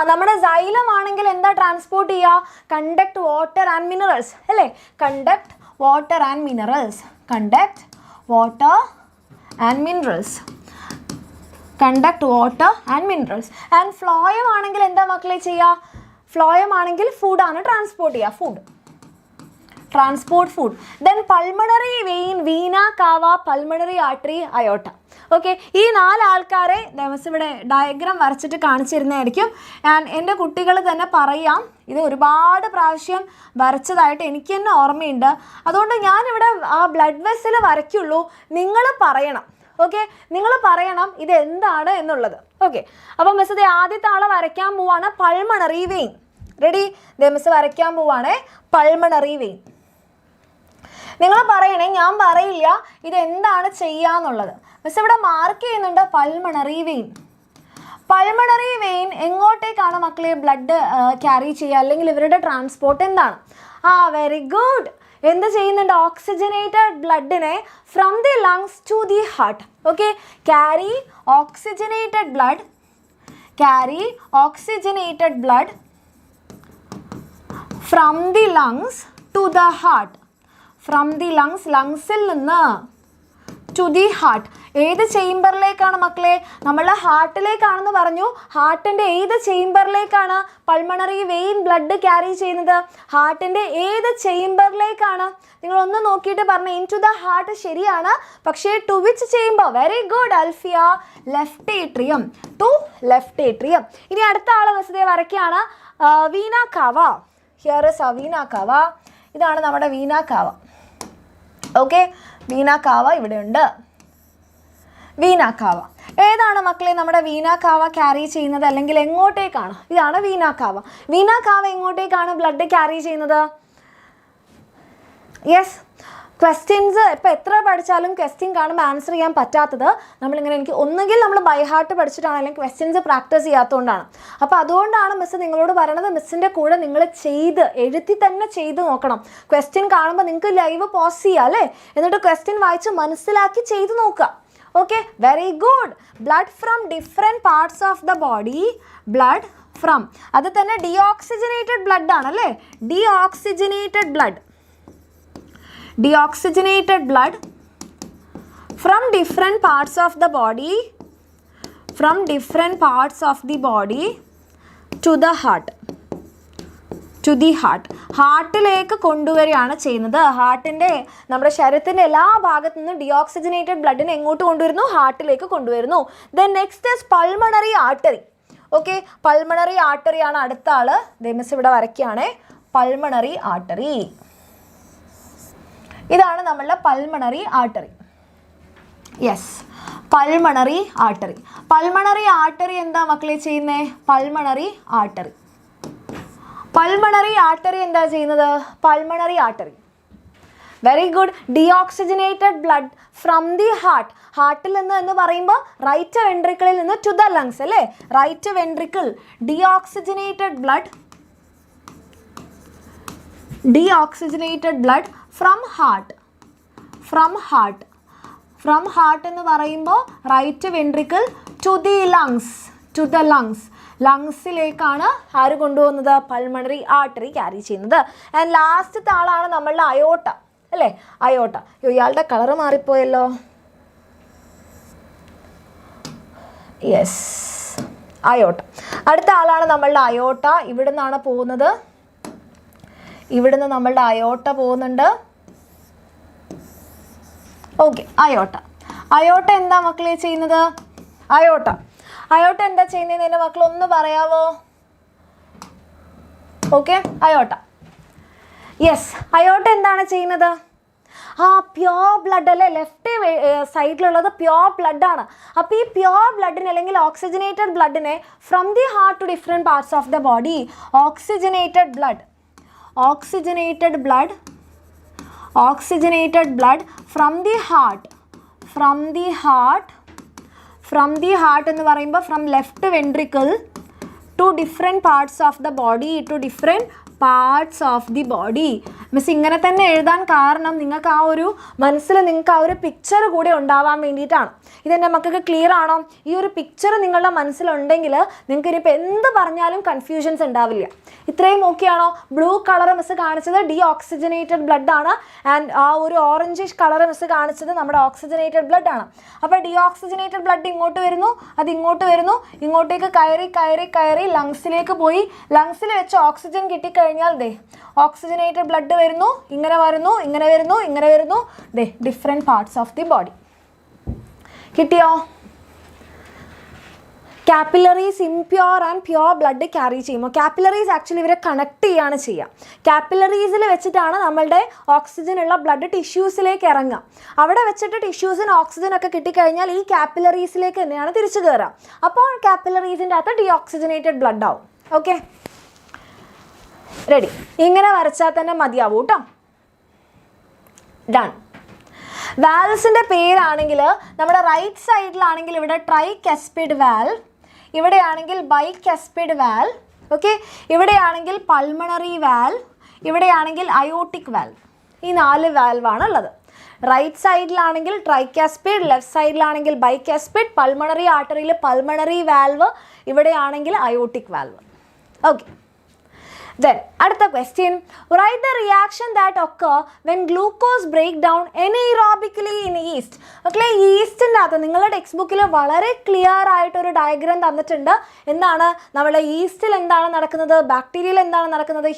നമ്മുടെ സൈലം ആണെങ്കിൽ എന്താ ട്രാൻസ്പോർട്ട് ചെയ്യുക? കണ്ടക്ട് വാട്ടർ ആൻഡ് മിനറൽസ് അല്ലേ? Conduct water and minerals, conduct water and minerals, conduct water and minerals. And phloem ആണെങ്കിൽ എന്താ മക്കളെ ചെയ്യുക? ഫ്ലോയം ആണെങ്കിൽ ഫുഡാണ് ട്രാൻസ്പോർട്ട് ചെയ്യുക, food, transport food. Then pulmonary vein, vena, cava, pulmonary artery, aorta. Okay, ഈ 4 ആൾക്കാരെ മിസ് ഇവിടെ ഡയഗ്രാം വരച്ചിട്ട് കാണിച്ചിരുന്നതായിരിക്കും. ആൻഡ് എൻ്റെ കുട്ടികൾ തന്നെ പറയാം, ഇത് ഒരുപാട് പ്രാവശ്യം വരച്ചതായിട്ട് എനിക്ക് തന്നെ ഓർമ്മയുണ്ട്. അതുകൊണ്ട് ഞാനിവിടെ ആ ബ്ലഡ് വെസൽ വരയ്ക്കുള്ളൂ, നിങ്ങൾ പറയണം. ഓക്കെ, നിങ്ങൾ പറയണം ഇത് എന്താണ് എന്നുള്ളത്. ഓക്കെ, അപ്പം മിസ് ഇത് ആദ്യത്തെ ആളെ വരയ്ക്കാൻ പോവാണ്, പൾമണറി വെയിൻ. റെഡി? മിസ് വരയ്ക്കാൻ പോവാണ് പൾമണറി വെയിൻ. നിങ്ങൾ പറയണേ, ഞാൻ പറയില്ല ഇത് എന്താണ് ചെയ്യാന്നുള്ളത്. മിസ് ഇവിടെ മാർക്ക് ചെയ്യുന്നുണ്ട് പൾമണറി വെയിൻ. പൾമണറി വെയിൻ എങ്ങോട്ടേക്കാണ് മക്കളെ ബ്ലഡ് ക്യാരി ചെയ്യുക, അല്ലെങ്കിൽ ഇവരുടെ ട്രാൻസ്പോർട്ട് എന്താണ്? Very good. എന്ത് ചെയ്യുന്നുണ്ട്? ഓക്സിജനേറ്റഡ് ബ്ലഡിനെ from the lungs to the heart. Okay, carry oxygenated blood, carry oxygenated blood from the lungs to the heart. From the lungs, ലങ്സിൽ നിന്ന് ടു ദി ഹാർട്ട്. ഏത് ചേംബറിലേക്കാണ് മക്കളെ? നമ്മളുടെ ഹാർട്ടിലേക്കാണെന്ന് പറഞ്ഞു. ഹാർട്ടിൻ്റെ ഏത് ചേംബറിലേക്കാണ് പൾമണറി വെയിൻ ബ്ലഡ് ക്യാരി ചെയ്യുന്നത്? ഹാർട്ടിൻ്റെ ഏത് ചേംബറിലേക്കാണ്? നിങ്ങളൊന്ന് നോക്കിയിട്ട് പറഞ്ഞു. ഇൻ ടു ദ ഹാർട്ട് ശരിയാണ്, പക്ഷേ to which chamber? Very good Alfiya, left atrium, to left atrium. ഇനി അടുത്ത ആളെ വസതിയെ വരയ്ക്കുകയാണ്, vena cava. Here is vena cava. ഇതാണ് നമ്മുടെ vena cava. Okay, vena cava ഇവിടെയുണ്ട്. വീന കാവ ഏതാണ് മക്കളെ നമ്മുടെ വീന കാവ ക്യാരി ചെയ്യുന്നത്, അല്ലെങ്കിൽ എങ്ങോട്ടേക്കാണ്? ഇതാണ് വീന കാവ. വീന കാവ എങ്ങോട്ടേക്കാണ് ബ്ലഡ് ക്യാരി ചെയ്യുന്നത്? യെസ്, ക്വസ്റ്റ്യൻസ് ഇപ്പോൾ എത്ര പഠിച്ചാലും ക്വസ്റ്റ്യൻ കാണുമ്പോൾ ആൻസർ ചെയ്യാൻ പറ്റാത്തത് നമ്മളിങ്ങനെ, എനിക്ക് ഒന്നുകിൽ നമ്മൾ ബൈ ഹാർട്ട് പഠിച്ചിട്ടാണ്, അല്ലെങ്കിൽ ക്വസ്റ്റ്യൻസ് പ്രാക്ടീസ് ചെയ്യാത്തതുകൊണ്ടാണ്. അപ്പോൾ അതുകൊണ്ടാണ് മിസ് നിങ്ങളോട് പറയണത്, മിസ്സിൻ്റെ കൂടെ നിങ്ങൾ എഴുതി തന്നെ ചെയ്ത് നോക്കണം. ക്വസ്റ്റ്യൻ കാണുമ്പോൾ നിങ്ങൾക്ക് ലൈവ് പോസ് ചെയ്യുക അല്ലേ, എന്നിട്ട് ക്വസ്റ്റ്യൻ വായിച്ച് മനസ്സിലാക്കി ചെയ്ത് നോക്കുക. Okay, very good. Blood from different parts of the body, blood from, അത് തന്നെ ഡീഓക്സിജനേറ്റഡ് ബ്ലഡ് ആണല്ലേ, deoxygenated blood, deoxygenated blood from different parts of the body, from different parts of the body to the heart, to the heart. ഹാർട്ടിലേക്ക് കൊണ്ടുവരികയാണ് ചെയ്യുന്നത്. ഹാർട്ടിൻ്റെ, നമ്മുടെ ശരീരത്തിൻ്റെ എല്ലാ ഭാഗത്തു നിന്നും ഡീഓക്സിജനേറ്റഡ് ബ്ലഡിനെ എങ്ങോട്ട് കൊണ്ടുവരുന്നു? ഹാർട്ടിലേക്ക് കൊണ്ടുവരുന്നു. Then next is pulmonary artery. Okay, pulmonary artery ആണ് അടുത്ത ആള്. മിസ് ഇവിടെ വരയ്ക്കുകയാണ് പൾമണറി ആർട്ടറി. ഇതാണ് നമ്മളുടെ pulmonary artery. Yes, pulmonary artery. Pulmonary artery എന്താ മക്കളെ ചെയ്യുന്നേ? Pulmonary artery. പൾമണറി ആർട്ടറി എന്താ ചെയ്യുന്നത്? Pulmonary artery. Very good. Deoxygenated blood from the heart. ഹാർട്ടിൽ നിന്ന് എന്ന് പറയുമ്പോൾ റൈറ്റ് വെൻട്രിക്കിളിൽ നിന്ന് ടു ദ ലങ്സ് അല്ലേ? Right ventricle deoxygenated blood, deoxygenated blood from heart. From heart, from heart എന്ന് പറയുമ്പോൾ right ventricle to the lungs, to the lungs. ലങ്സിലേക്കാണ് ആര് കൊണ്ടുപോകുന്നത്? പൾമണറി ആർട്ടറി ക്യാരി ചെയ്യുന്നത്. ആൻഡ് ലാസ്റ്റത്തെ ആളാണ് നമ്മളുടെ അയോട്ട അല്ലേ? അയോട്ട. ഇയാളുടെ കളറ് മാറിപ്പോയല്ലോ. യെസ്, അയോട്ട. അടുത്ത ആളാണ് നമ്മളുടെ അയോട്ട. ഇവിടെ നിന്നാണ് പോകുന്നത്. ഇവിടുന്ന് നമ്മളുടെ അയോട്ട പോകുന്നുണ്ട്. ഓക്കെ, അയോട്ട. അയോട്ട എന്താ മക്കളെ ചെയ്യുന്നത്? അയോട്ട അയോട്ട എന്താ ചെയ്യുന്നതെന്ന് എൻ്റെ മക്കൾ ഒന്ന് പറയാവോ? ഓക്കെ, അയോട്ട. യെസ്, അയോട്ട എന്താണ് ചെയ്യുന്നത്? പ്യോർ ബ്ലഡ് അല്ലേ? ലെഫ്റ്റ് സൈഡിലുള്ളത് പ്യോർ ബ്ലഡ് ആണ്. അപ്പോൾ ഈ പ്യോർ ബ്ലഡിനെ അല്ലെങ്കിൽ ഓക്സിജനേറ്റഡ് ബ്ലഡിനെ from the heart to different parts of the body, oxygenated blood, oxygenated blood, oxygenated blood from the heart, from the heart, from the heart എന്ന് പറയുമ്പോൾ from left ventricle to different parts of the body, to different parts of the body. Miss ഇങ്ങനെ തന്നെ എഴുതാൻ കാരണം നിങ്ങൾക്ക് ആ ഒരു മനസ്സിൽ നിങ്ങൾക്ക് ആ ഒരു പിക്ചർ കൂടെ ഉണ്ടാവാൻ വേണ്ടിയിട്ടാണ്. ഇതെൻ്റെ മക്കൾക്ക് ക്ലിയർ ആണോ? ഈ ഒരു പിക്ചർ നിങ്ങളുടെ മനസ്സിലുണ്ടെങ്കിൽ നിങ്ങൾക്ക് ഇനിയിപ്പോൾ എന്ത് പറഞ്ഞാലും കൺഫ്യൂഷൻസ് ഉണ്ടാവില്ല. ഇത്രയും ഓക്കെയാണോ? ബ്ലൂ കളർ മിസ് കാണിച്ചത് ഡീഓക്സിജനേറ്റഡ് ബ്ലഡ് ആണ്. ആൻഡ് ആ ഒരു ഓറഞ്ചിഷ് കളർ മിസ് കാണിച്ചത് നമ്മുടെ ഓക്സിജനേറ്റഡ് ബ്ലഡ് ആണ്. അപ്പോൾ ഡീഓക്സിജനേറ്റഡ് ബ്ലഡ് ഇങ്ങോട്ട് വരുന്നു, അത് ഇങ്ങോട്ട് വരുന്നു, ഇങ്ങോട്ടേക്ക് കയറി കയറി കയറി ലങ്സിലേക്ക് പോയി. ലങ്സിൽ വെച്ച് ഓക്സിജൻ കിട്ടിക്കഴിഞ്ഞാൽ ദേ ഓക്സിജനേറ്റഡ് ബ്ലഡ് വരുന്നു, ഇങ്ങനെ വരുന്നു, ഇങ്ങനെ വരുന്നു, ഇങ്ങനെ വരുന്നു, the different parts of the body. കിട്ടിയോ? Capillaries impure and pure blood carry ചെയ്യുമ്പോൾ കാപ്പിലറീസ് ആക്ച്വലി ഇവരെ കണക്ട് ചെയ്യാണ് ചെയ്യുക. കാപ്പിലറീസിൽ വെച്ചിട്ടാണ് നമ്മളുടെ ഓക്സിജൻ ഉള്ള ബ്ലഡ് ടിഷ്യൂസിലേക്ക് ഇറങ്ങുക. അവിടെ വെച്ചിട്ട് ടിഷ്യൂസിന് ഓക്സിജൻ ഒക്കെ കിട്ടിക്കഴിഞ്ഞാൽ ഈ കാപ്പിലറീസിലേക്ക് തന്നെയാണ് തിരിച്ചു കയറുക. അപ്പോൾ കാപ്പിലറീസിൻ്റെ അകത്ത് ഡീഓക്സിജനേറ്റഡ് ബ്ലഡ് ആവും. Okay, ready. ഇങ്ങനെ വരച്ചാൽ തന്നെ മതിയാവും കേട്ടോ. ഡൺ. വാൽവ്സിൻ്റെ പേരാണെങ്കിൽ നമ്മുടെ റൈറ്റ് സൈഡിലാണെങ്കിൽ ഇവിടെ ട്രൈകസ്പിഡ് വാൽവ്, ഇവിടെയാണെങ്കിൽ ബൈകസ്പിഡ് വാൽവ്, ഓക്കെ, ഇവിടെയാണെങ്കിൽ പൾമണറി വാൽവ്, ഇവിടെയാണെങ്കിൽ അയോട്ടിക് വാൽവ്. ഈ 4 വാൽവാണ് ഉള്ളത്. റൈറ്റ് സൈഡിലാണെങ്കിൽ ട്രൈകസ്പിഡ്, ലെഫ്റ്റ് സൈഡിലാണെങ്കിൽ ബൈകസ്പിഡ്, പൾമണറി ആർട്ടറിയിൽ പൾമണറി വാൽവ്, ഇവിടെയാണെങ്കിൽ അയോട്ടിക് വാൽവ്. ഓക്കെ. Then, അടുത്ത question, write the reaction that occur when glucose break down anaerobically in yeast. മക്കളെ, ഈസ്റ്റിൻ്റെ അകത്ത് നിങ്ങളുടെ ടെക്സ്റ്റ് ബുക്കിൽ വളരെ ക്ലിയർ ആയിട്ടൊരു ഡയഗ്രാം തന്നിട്ടുണ്ട്. എന്താണ് നമ്മുടെ ഈസ്റ്റിൽ എന്താണ് നടക്കുന്നത്, ബാക്ടീരിയയിൽ എന്താണ് നടക്കുന്നത്,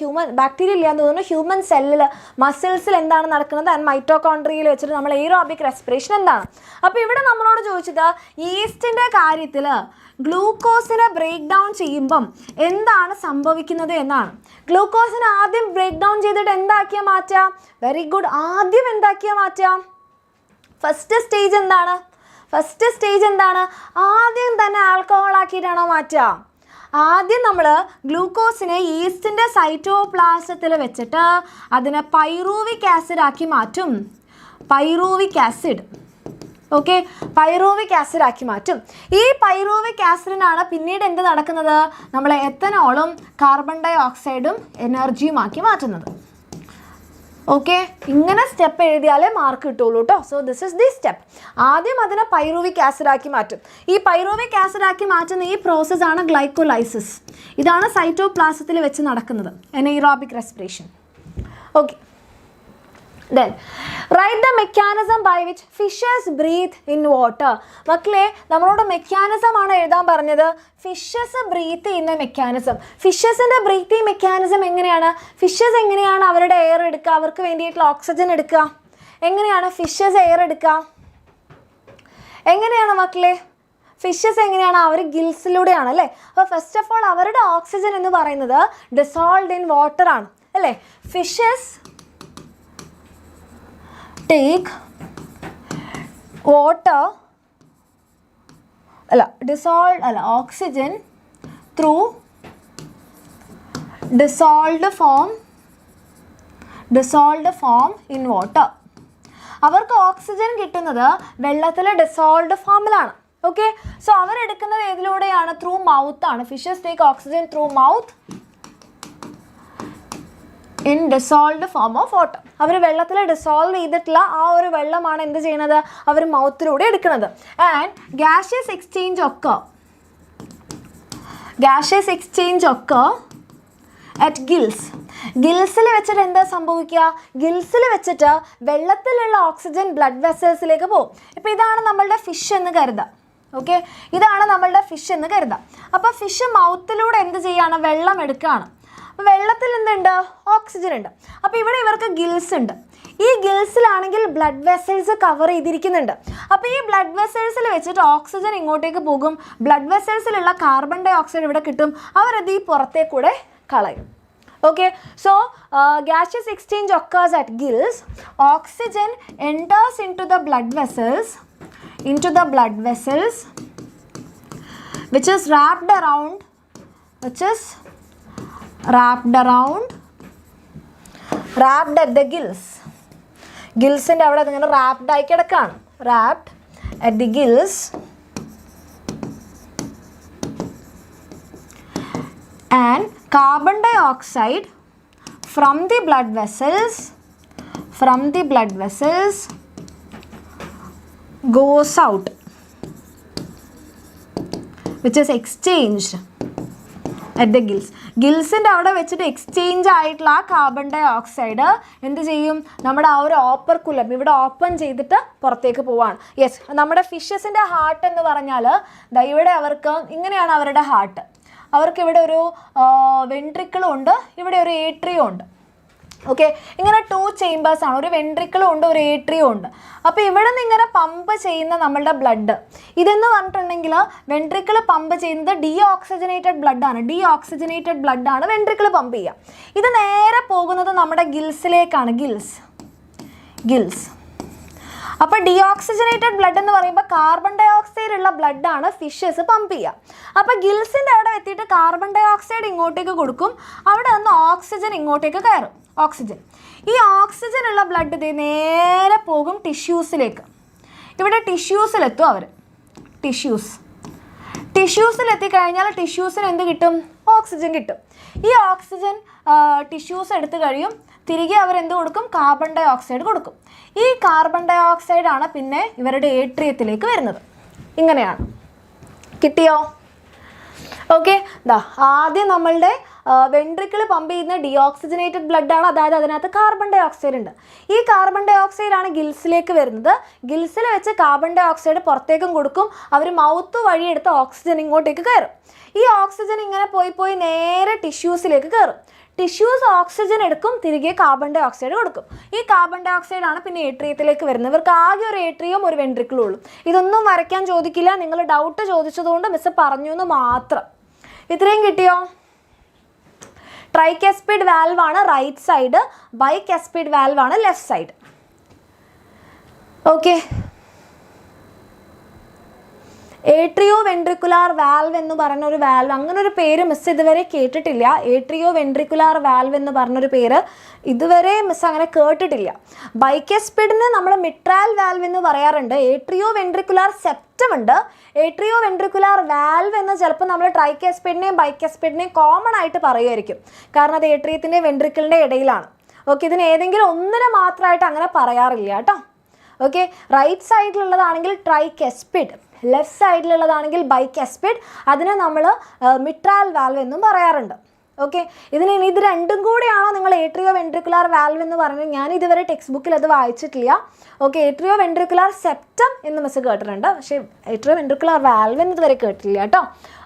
ബാക്ടീരിയ ഇല്ലാന്ന് തോന്നുന്നു, ഹ്യൂമൻ സെല്ലിൽ മസിൽസിൽ എന്താണ് നടക്കുന്നത്, ആൻഡ് മൈറ്റോകോൺട്രിയയിൽ വെച്ചിട്ട് നമ്മൾ എയ്റോബിക് റെസ്പിറേഷൻ എന്താണ്. അപ്പോൾ ഇവിടെ നമ്മളോട് ചോദിച്ചത് ഈസ്റ്റിൻ്റെ കാര്യത്തിൽ ഗ്ലൂക്കോസിനെ ബ്രേക്ക് ഡൗൺ ചെയ്യുമ്പം എന്താണ് സംഭവിക്കുന്നത് എന്നാണ്. ഗ്ലൂക്കോസിനെ ആദ്യം ബ്രേക്ക് ഡൗൺ ചെയ്തിട്ട് എന്താക്കിയാൽ മാറ്റാം? Very good. ആദ്യം എന്താക്കിയാൽ മാറ്റാം? ഫസ്റ്റ് സ്റ്റേജ് എന്താണ്? ഫസ്റ്റ് സ്റ്റേജ് എന്താണ്? ആദ്യം തന്നെ ആൽക്കഹോൾ ആക്കിയിട്ടാണോ മാറ്റുക? ആദ്യം നമ്മൾ ഗ്ലൂക്കോസിനെ ഈസ്റ്റിൻ്റെ സൈറ്റോപ്ലാസത്തിൽ വെച്ചിട്ട് അതിനെ പൈറൂവിക് ആസിഡ് ആക്കി മാറ്റും. Pyruvic acid, okay, pyruvic acid ആക്കി മാറ്റും. ഈ പൈറൂവിക് ആസിഡിനാണ് പിന്നീട് എന്ത് നടക്കുന്നത്? നമ്മൾ എത്തനോളും കാർബൺ ഡൈ ഓക്സൈഡും എനർജിയും ആക്കി മാറ്റുന്നത്. ഓക്കെ, ഇങ്ങനെ സ്റ്റെപ്പ് എഴുതിയാലേ മാർക്ക് കിട്ടുള്ളൂ കേട്ടോ. So this is the step. ആദ്യം അതിനെ പൈറൂവിക് ആസിഡ് ആക്കി മാറ്റും. ഈ പൈറൂവിക് ആസിഡ് ആക്കി മാറ്റുന്ന ഈ പ്രോസസ്സാണ് ഗ്ലൈക്കോലൈസിസ്. ഇതാണ് സൈറ്റോപ്ലാസത്തിൽ വെച്ച് നടക്കുന്നത്, anaerobic respiration. Okay. Then, write the mechanism by which fishes breathe in water. മക്കളെ, നമ്മളോട് മെക്കാനിസം ആണ് എഴുതാൻ പറഞ്ഞത്. ഫിഷസ് ബ്രീത്ത് ചെയ്യുന്ന മെക്കാനിസം. ഫിഷസിൻ്റെ ബ്രീത്തിങ് മെക്കാനിസം എങ്ങനെയാണ്? ഫിഷസ് എങ്ങനെയാണ് അവരുടെ എയർ എടുക്കുക, അവർക്ക് വേണ്ടിയിട്ടുള്ള ഓക്സിജൻ എടുക്കുക? എങ്ങനെയാണ് ഫിഷസ് എയർ എടുക്കുക? എങ്ങനെയാണ് മക്കളെ? ഫിഷസ് എങ്ങനെയാണ്? അവർ ഗിൽസിലൂടെയാണ് അല്ലേ. അപ്പോൾ ഫസ്റ്റ് ഓഫ് ഓൾ അവരുടെ ഓക്സിജൻ എന്ന് പറയുന്നത് ഡിസോൾവ്ഡ് ഇൻ വാട്ടർ ആണ് അല്ലേ. take water oxygen through dissolved form in water. അവർക്ക് ഓക്സിജൻ കിട്ടുന്നത് വെള്ളത്തിലെ ഡിസോൾവ്ഡ് ഫോമിലാണ്. ഓക്കെ, സോ അവരെടുക്കുന്നത് ഏതിലൂടെയാണ്? ത്രൂ മൗത്ത് ആണ്. Fishes take oxygen through mouth in dissolved form of water. അവർ വെള്ളത്തിൽ ഡിസോൾവ് ചെയ്തിട്ടുള്ള ആ ഒരു വെള്ളമാണ് എന്ത് ചെയ്യുന്നത്? അവർ മൗത്തിലൂടെ എടുക്കുന്നത്. And gaseous exchange occur at gills. ഗിൽസിൽ വെച്ചിട്ട് എന്താ സംഭവിക്കുക? ഗിൽസിൽ വെച്ചിട്ട് വെള്ളത്തിലുള്ള ഓക്സിജൻ ബ്ലഡ് വെസൽസിലേക്ക് പോകും. ഇപ്പോൾ ഇതാണ് നമ്മളുടെ ഫിഷ് എന്ന് കരുതാം. ഓക്കെ, ഇതാണ് നമ്മളുടെ ഫിഷ് എന്ന് കരുതാം. അപ്പോൾ ഫിഷ് മൗത്തിലൂടെ എന്ത് ചെയ്യുകയാണ്? വെള്ളം എടുക്കുകയാണ്. അപ്പോൾ വെള്ളത്തിൽ എന്തുണ്ട്? ഓക്സിജൻ ഉണ്ട്. അപ്പോൾ ഇവിടെ ഇവർക്ക് ഗിൽസ് ഉണ്ട്. ഈ ഗിൽസിലാണെങ്കിൽ ബ്ലഡ് വെസൽസ് കവർ ചെയ്തിരിക്കുന്നുണ്ട്. അപ്പോൾ ഈ ബ്ലഡ് വെസൽസിൽ വെച്ചിട്ട് ഓക്സിജൻ ഇങ്ങോട്ടേക്ക് പോകും. ബ്ലഡ് വെസൽസിലുള്ള കാർബൺ ഡൈ ഓക്സൈഡ് ഇവിടെ കിട്ടും. അവരത് ഈ പുറത്തേക്കൂടെ കളയും. Okay, so gaseous exchange occurs at gills. Oxygen enters into the blood vessels, which is wrapped around at the gills. Gillsന്റെ അവിടെ ഇങ്ങനെ wrapped ആയി കിടക്കാണ്. Wrapped at the gills. And carbon dioxide from the blood vessels goes out, which is exchanged at the gills. ഗിൽസിൻ്റെ അവിടെ വെച്ചിട്ട് exchange ആയിട്ടുള്ള ആ carbon dioxide എന്ത് ചെയ്യും? നമ്മുടെ ആ ഒരു ഓപ്പർക്കുലം ഇവിടെ ഓപ്പൺ ചെയ്തിട്ട് പുറത്തേക്ക് പോവാണ്. യെസ്, നമ്മുടെ ഫിഷസിൻ്റെ ഹാർട്ട് എന്ന് പറഞ്ഞാൽ ഇവിടെ അവർക്ക് ഇങ്ങനെയാണ് അവരുടെ ഹാർട്ട്. അവർക്ക് ഇവിടെ ഒരു വെൻട്രിക്കിളും ഉണ്ട്, ഇവിടെ ഒരു ഏട്രിയും ഉണ്ട്. ഓക്കെ, ഇങ്ങനെ 2 ചേമ്പേഴ്സ് ആണ്. ഒരു വെൻട്രിക്കിളും ഉണ്ട്, ഒരു ഏട്രിയും ഉണ്ട്. അപ്പോൾ ഇവിടെ നിന്ന് ഇങ്ങനെ പമ്പ് ചെയ്യുന്ന നമ്മളുടെ ബ്ലഡ് ഇതെന്ന് പറഞ്ഞിട്ടുണ്ടെങ്കിൽ വെൻട്രിക്കിൾ പമ്പ് ചെയ്യുന്നത് ഡീഓക്സിജനേറ്റഡ് ബ്ലഡ് ആണ് വെൻട്രിക്കിൾ പമ്പ് ചെയ്യുക. ഇത് നേരെ പോകുന്നത് നമ്മുടെ ഗിൽസിലേക്കാണ്. ഗിൽസ്. അപ്പോൾ ഡീഓക്സിജനേറ്റഡ് ബ്ലഡ് എന്ന് പറയുമ്പോൾ കാർബൺ ഡൈ ഓക്സൈഡ് ഉള്ള ബ്ലഡാണ് ഫിഷസ് പമ്പ് ചെയ്യുക. അപ്പോൾ ഗിൽസിൻ്റെ അവിടെ എത്തിയിട്ട് കാർബൺ ഡൈ ഓക്സൈഡ് ഇങ്ങോട്ടേക്ക് കൊടുക്കും. അവിടെ നിന്ന് ഓക്സിജൻ ഇങ്ങോട്ടേക്ക് കയറും. ഈ ഓക്സിജൻ ഉള്ള ബ്ലഡ് ഇത് നേരെ പോകും ടിഷ്യൂസിലേക്ക്. ഇവിടെ ടിഷ്യൂസിലെത്തും അവർ. ടിഷ്യൂസിലെത്തിക്കഴിഞ്ഞാൽ ടിഷ്യൂസിന് എന്ത് കിട്ടും? ഓക്സിജൻ കിട്ടും. ഈ ഓക്സിജൻ ടിഷ്യൂസ് എടുത്തു കഴിയും. തിരികെ അവരെന്ത് കൊടുക്കും? കാർബൺ ഡൈ ഓക്സൈഡ് കൊടുക്കും. ഈ കാർബൺ ഡൈ ഓക്സൈഡാണ് പിന്നെ ഇവരുടെ ഏട്രിയത്തിലേക്ക് വരുന്നത്. ഇങ്ങനെയാണ്. കിട്ടിയോ? ഓക്കെ, ആദ്യം നമ്മളുടെ വെൻട്രിക്കിൾ പമ്പ് ചെയ്യുന്ന ഡീഓക്സിജനേറ്റഡ് ബ്ലഡാണ്. അതായത് അതിനകത്ത് കാർബൺ ഡൈ ഓക്സൈഡ് ഉണ്ട്. ഈ കാർബൺ ഡൈ ഓക്സൈഡാണ് ഗിൽസിലേക്ക് വരുന്നത്. ഗിൽസിൽ വെച്ച് കാർബൺ ഡൈ ഓക്സൈഡ് പുറത്തേക്കും കൊടുക്കും. അവർ മൗത്ത് വഴി എടുത്ത ഓക്സിജൻ ഇങ്ങോട്ടേക്ക് കയറും. ഈ ഓക്സിജൻ ഇങ്ങനെ പോയി നേരെ ടിഷ്യൂസിലേക്ക് കയറും. ടിഷ്യൂസ് ഓക്സിജൻ എടുക്കും, തിരികെ കാർബൺ ഡൈ ഓക്സൈഡ് കൊടുക്കും. ഈ കാർബൺ ഡൈ ഓക്സൈഡാണ് പിന്നെ ഏട്രിയത്തിലേക്ക് വരുന്നത്. ഇവർക്ക് ആകെ ഒരു ഏട്രിയും ഒരു വെൻട്രിക്കിളും ഉള്ളൂ. ഇതൊന്നും വരയ്ക്കാൻ ചോദിക്കില്ല. നിങ്ങൾ ഡൗട്ട് ചോദിച്ചതുകൊണ്ട് മിസ് പറഞ്ഞു എന്ന് മാത്രം. ഇത്രയും കിട്ടിയോ? ട്രൈകാസ്പിഡ് വാൽവ് ആണ് റൈറ്റ് സൈഡ്, ബൈകാസ്പിഡ് വാൽവ് ആണ് left side. Okay, atrio ventricular valve എന്ന് പറഞ്ഞൊരു വാൽവ്, അങ്ങനെ ഒരു പേര് മിസ് ഇതുവരെ കേട്ടിട്ടില്ല. ഏട്രിയോ വെൻട്രിക്കുലാർ വാൽവ് എന്ന് പറഞ്ഞൊരു പേര് ഇതുവരെ മിസ് അങ്ങനെ കേട്ടിട്ടില്ല. ബൈകാസ്പിഡിന് നമ്മൾ മിട്രാൽ വാൽവ് എന്ന് പറയാറുണ്ട്. ഏട്രിയോ വെൻട്രിക്കുലാർ സെപ്റ്റം ഉണ്ട്. ഏട്രിയോ വെൻട്രിക്കുലാർ വാൽവ് എന്ന് ചിലപ്പോൾ നമ്മൾ ട്രൈകാസ്പിഡിനെയും ബൈകാസ്പിഡിനെയും കോമൺ ആയിട്ട് പറയുമായിരിക്കും. കാരണം അത് ഏട്രിയത്തിൻ്റെ വെൻട്രിക്കിളിൻ്റെ ഇടയിലാണ്. ഓക്കെ, ഇതിന് ഏതെങ്കിലും ഒന്നിനെ മാത്രമായിട്ട് അങ്ങനെ പറയാറില്ല കേട്ടോ. ഓക്കെ, റൈറ്റ് സൈഡിലുള്ളതാണെങ്കിൽ ട്രൈകാസ്പിഡ്, ലെഫ്റ്റ് സൈഡിലുള്ളതാണെങ്കിൽ ബൈകാസ്പിഡ്. അതിനെ നമ്മൾ മിട്രാൽ വാൽവ് എന്നും പറയാറുണ്ട്. ഓക്കെ, ഇത് രണ്ടും കൂടിയാണോ നിങ്ങൾ ഏട്രിയോ വെൻട്രിക്കുലാർ വാൽവ് എന്ന് പറഞ്ഞത്? ഞാൻ ഇതുവരെ ടെക്സ്റ്റ് ബുക്കിൽ അത് വായിച്ചിട്ടില്ല. ഓക്കെ, ഏട്രിയോ വെൻട്രിക്കുലാർ സെപ്റ്റം എന്ന് മിസ് കേട്ടിട്ടുണ്ട്, പക്ഷേ ഏട്രിയോ വെൻട്രിക്കുലാർ വാൽവ് എന്ന് ഇതുവരെ കേട്ടില്ല കേട്ടോ.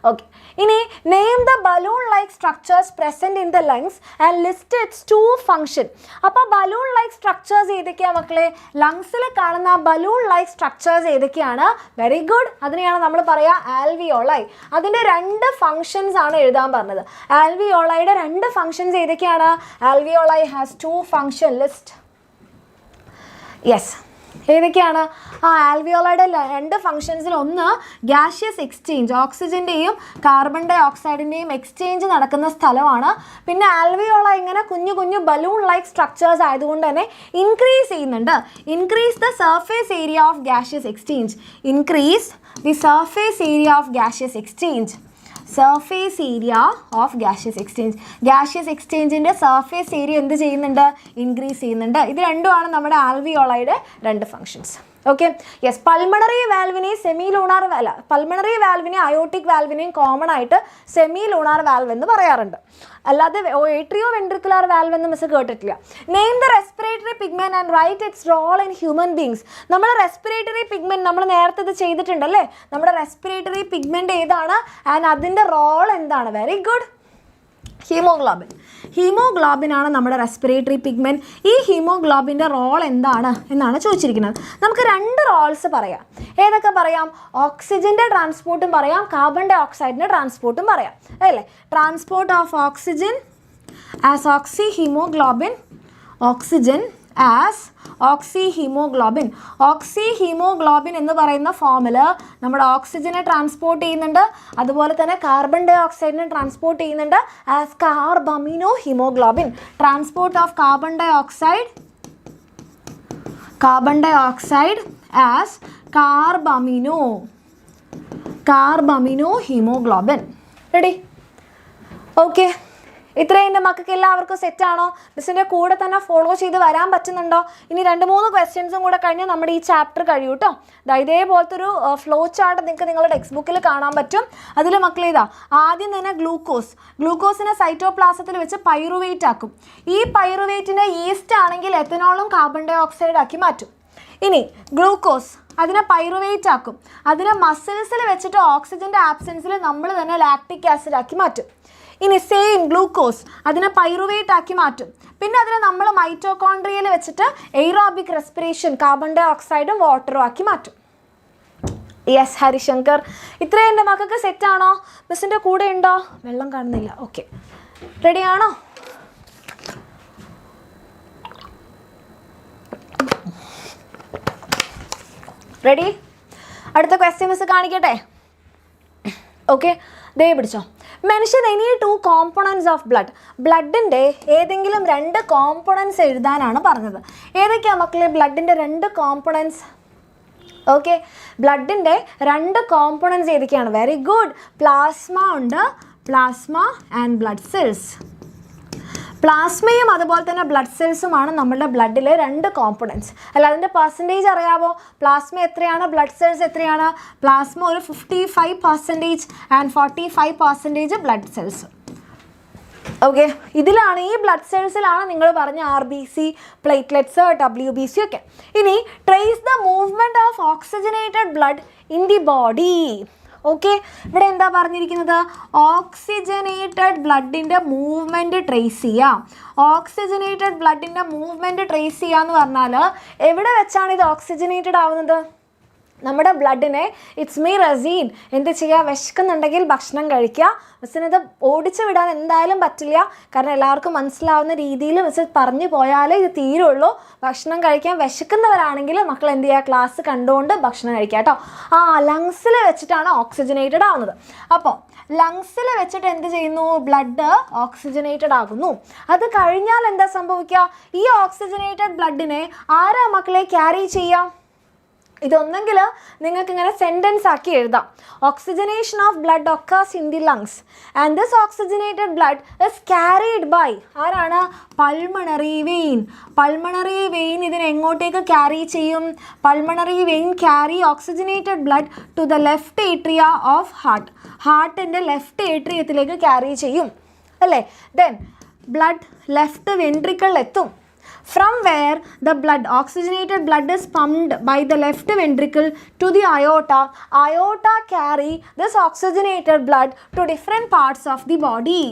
ഓക്കെ, ഇനി name the balloon like structures present in the lungs and list it's 2 function. അപ്പോൾ ബലൂൺ ലൈക്ക് സ്ട്രക്ചേഴ്സ് ഏതൊക്കെയാണ് മക്കളെ? ലങ്സിൽ കാണുന്ന ബലൂൺ ലൈക്ക് സ്ട്രക്ചേഴ്സ് ഏതൊക്കെയാണ്? വെരി ഗുഡ്, അതിനെയാണ് നമ്മൾ പറയുക ആൽവിയോളൈ. അതിൻ്റെ 2 ഫംഗ്ഷൻസ് ആണ് എഴുതാൻ പറഞ്ഞത്. ആൽവിയോളൈയുടെ 2 ഫംഗ്ഷൻസ് ഏതൊക്കെയാണ്? Alveoli has 2 function. List yes, ഏതൊക്കെയാണ്? ആൽവിയോളയുടെ രണ്ട് ഫങ്ഷൻസിൽ ഒന്ന് ഗ്യാഷ്യസ് എക്സ്ചേഞ്ച്, ഓക്സിജൻ്റെയും കാർബൺ ഡൈ ഓക്സൈഡിൻ്റെയും എക്സ്ചേഞ്ച് നടക്കുന്ന സ്ഥലമാണ്. പിന്നെ ആൽവിയോള ഇങ്ങനെ കുഞ്ഞു കുഞ്ഞു ബലൂൺ ലൈക്ക് സ്ട്രക്ചേഴ്സ് ആയതുകൊണ്ട് തന്നെ ഇൻക്രീസ് ചെയ്യുന്നുണ്ട്. Increase the surface area of gaseous exchange. Increase the surface area of gaseous exchange. Surface area of gaseous exchange. Gaseous എക്സ്ചേഞ്ചിൻ്റെ സർഫേസ് ഏരിയ എന്ത് ചെയ്യുന്നുണ്ട്? ഇൻക്രീസ് ചെയ്യുന്നുണ്ട്. ഇത് രണ്ടുമാണ് നമ്മുടെ ആൽവിയോളയുടെ രണ്ട് ഫങ്ഷൻസ്. Okay, yes. പൾമണറി വാൽവിനെ പൾമണറി വാൽവിനെ അയോട്ടിക് വാൽവിനെയും കോമൺ ആയിട്ട് സെമി ലൂണാർ വാൽവ് എന്ന് പറയാറുണ്ട്. അല്ലാതെ ഏട്രിയോ വെൻട്രിക്കുലാർ വാൽവ് എന്ന് മിസ് കേട്ടിട്ടില്ല. Name the respiratory pigment and write its role in human beings. നമ്മൾ റെസ്പിറേറ്ററി പിഗ്മെന്റ് നമ്മൾ നേരത്തെ ഇത് ചെയ്തിട്ടുണ്ടല്ലേ. നമ്മുടെ റെസ്പിറേറ്ററി പിഗ്മെന്റ് ഏതാണ് ആൻഡ് അതിൻ്റെ റോൾ എന്താണ്? Very good. ഹീമോഗ്ലോബിൻ. ഹീമോഗ്ലോബിൻ ആണ് നമ്മുടെ റെസ്പിറേറ്ററി പിഗ്മെന്റ്. ഈ ഹീമോഗ്ലോബിൻ്റെ റോൾ എന്താണ് എന്നാണ് ചോദിച്ചിരിക്കുന്നത്. നമുക്ക് രണ്ട് റോൾസ് പറയാം. ഏതൊക്കെ പറയാം? ഓക്സിജൻ്റെ ട്രാൻസ്പോർട്ടും പറയാം, കാർബൺ ഡൈ ഓക്സൈഡിൻ്റെ ട്രാൻസ്പോർട്ടും പറയാം അല്ലേ. Transport of oxygen as oxyhaemoglobin. Oxygen as oxyhaemoglobin. Oxyhaemoglobin എന്ന് പറയുന്ന ഫോമിൽ നമ്മുടെ ഓക്സിജനെ ട്രാൻസ്പോർട്ട് ചെയ്യുന്നുണ്ട്, അതുപോലെ തന്നെ കാർബൺ ഡൈ ഓക്സൈഡിനെ ട്രാൻസ്പോർട്ട് ചെയ്യുന്നുണ്ട് as carbamino haemoglobin. Transport of carbon dioxide as carbamino haemoglobin. Ready? Okay, ഇത്രയും എൻ്റെ മക്കൾക്ക് എല്ലാവർക്കും സെറ്റാണോ? മിസ്സിൻ്റെ കൂടെ തന്നെ ഫോളോ ചെയ്ത് വരാൻ പറ്റുന്നുണ്ടോ? ഇനി 2-3 ക്വസ്റ്റ്യൻസും കൂടെ കഴിഞ്ഞ് നമ്മുടെ ഈ ചാപ്റ്റർ കഴിയും കേട്ടോ. ഇതേപോലത്തെ ഒരു ഫ്ലോ ചാർട്ട് നിങ്ങൾക്ക് നിങ്ങളുടെ ടെക്സ്റ്റ് ബുക്കിൽ കാണാൻ പറ്റും. അതിൽ മക്കളേതാ ആദ്യം തന്നെ ഗ്ലൂക്കോസിനെ സൈറ്റോപ്ലാസത്തിൽ വെച്ച് പൈറുവേറ്റ് ആക്കും. ഈ പൈറുവേറ്റിനെ ഈസ്റ്റ് ആണെങ്കിൽ എത്തനോളും കാർബൺ ഡൈ ഓക്സൈഡ് ആക്കി മാറ്റും. ഇനി ഗ്ലൂക്കോസ് അതിനെ പൈറുവേറ്റ് ആക്കും. അതിനെ മസിൽസിൽ വെച്ചിട്ട് ഓക്സിജൻ്റെ ആബ്സെൻസിൽ നമ്മൾ തന്നെ ലാക്റ്റിക് ആസിഡ് ആക്കി മാറ്റും. ഇനി സെയിം ഗ്ലൂക്കോസ് അതിനെ പൈറുവേറ്റ് ആക്കി മാറ്റും. പിന്നെ അതിനെ നമ്മൾ മൈറ്റോകോൺട്രിയയിൽ വെച്ചിട്ട് എയ്റോബിക് റെസ്പിറേഷൻ കാർബൺ ഡൈ ഓക്സൈഡും വാട്ടറും ആക്കി മാറ്റും. യെസ് ഹരിശങ്കർ, ഇത്രയും എൻ്റെ മക്കൾക്ക് സെറ്റാണോ? മിസ്സിൻ്റെ കൂടെ ഉണ്ടോ? വെള്ളം കാണുന്നില്ല. ഓക്കെ, റെഡിയാണോ? റെഡി? അടുത്ത ക്വസ്റ്റ്യൻ മിസ് കാണിക്കട്ടെ. ഓക്കെ, ദേ പിടിച്ചോ. Mention any 2 components of blood. ബ്ലഡിൻ്റെ ഏതെങ്കിലും 2 കോമ്പോണൻസ് എഴുതാനാണ് പറഞ്ഞത്. ഏതൊക്കെയാണ് മക്കളെ ബ്ലഡിൻ്റെ 2 കോമ്പോണൻസ്? ഓക്കെ, ബ്ലഡിൻ്റെ 2 കോമ്പോണൻസ് ഏതൊക്കെയാണ്? Very good. പ്ലാസ്മ ഉണ്ട്, പ്ലാസ്മ ആൻഡ് ബ്ലഡ് സെൽസ്. പ്ലാസ്മയും അതുപോലെ തന്നെ ബ്ലഡ് സെൽസുമാണ് നമ്മുടെ ബ്ലഡിലെ 2 കോമ്പോണൻസ്. അല്ല, അതിൻ്റെ പെർസെൻറ്റേജ് അറിയാമോ? പ്ലാസ്മ എത്രയാണ്, ബ്ലഡ് സെൽസ് എത്രയാണ്? പ്ലാസ്മ ഒരു 55% ആൻഡ് 45% ബ്ലഡ് സെൽസ്. ഓക്കെ, ഇതിലാണ് ഈ ബ്ലഡ് സെൽസിലാണ് നിങ്ങൾ പറഞ്ഞ RBC, പ്ലേറ്റ്ലെറ്റ്സ്, WBC ഒക്കെ. ഇനി trace the movement of oxygenated blood in the body. Okay, ഇവിടെ എന്താ പറഞ്ഞിരിക്കുന്നത്? ഓക്സിജനേറ്റഡ് ബ്ലഡിൻ്റെ മൂവ്മെൻറ്റ് ട്രേസ് ചെയ്യുക. ഓക്സിജനേറ്റഡ് ബ്ലഡിൻ്റെ മൂവ്മെൻറ്റ് ട്രേസ് ചെയ്യുക എന്ന് പറഞ്ഞാൽ എവിടെ വെച്ചാണ് ഇത് ഓക്സിജനേറ്റഡ് ആവുന്നത്? നമ്മുടെ ബ്ലഡിനെ ഇറ്റ്സ് മീ റസീൻ എന്ത് ചെയ്യുക? വിശക്കുന്നുണ്ടെങ്കിൽ ഭക്ഷണം കഴിക്കുക. മിസ്സിനിത് ഓടിച്ചു വിടാൻ എന്തായാലും പറ്റില്ല, കാരണം എല്ലാവർക്കും മനസ്സിലാവുന്ന രീതിയിൽ മിസ് പറഞ്ഞു പോയാലേ ഇത് തീരുള്ളൂ. ഭക്ഷണം കഴിക്കാൻ വിശക്കുന്നവരാണെങ്കിൽ മക്കൾ എന്ത് ചെയ്യുക? ക്ലാസ് കണ്ടുകൊണ്ട് ഭക്ഷണം കഴിക്കുക കേട്ടോ. ലങ്സിൽ വെച്ചിട്ടാണ് ഓക്സിജനേറ്റഡ് ആവുന്നത്. അപ്പോൾ ലങ്സിൽ വെച്ചിട്ട് എന്ത് ചെയ്യുന്നു? ബ്ലഡ് ഓക്സിജനേറ്റഡ് ആകുന്നു. അത് കഴിഞ്ഞാൽ എന്താ സംഭവിക്കുക? ഈ ഓക്സിജനേറ്റഡ് ബ്ലഡിനെ ആരാ മക്കളെ ക്യാരി ചെയ്യാം? ഇതൊന്നെങ്കിൽ നിങ്ങൾക്ക് ഇങ്ങനെ സെൻറ്റൻസ് ആക്കി എഴുതാം. Oxygenation of blood occurs in the lungs and this oxygenated blood is carried by ആരാണ്? Pulmonary vein. പൾമണറി വെയിൻ ഇതിനെ എങ്ങോട്ടേക്ക് ക്യാരി ചെയ്യും? Pulmonary vein carry oxygenated blood to the left atria of heart. ഹാർട്ടിൻ്റെ left ഏട്രിയത്തിലേക്ക് carry ചെയ്യും അല്ലേ. Then blood left വെൻട്രിക്കിളിൽ എത്തും. From where the blood, oxygenated blood is pumped by the left ventricle to the aorta. Aorta carry this oxygenated blood to different parts of the body.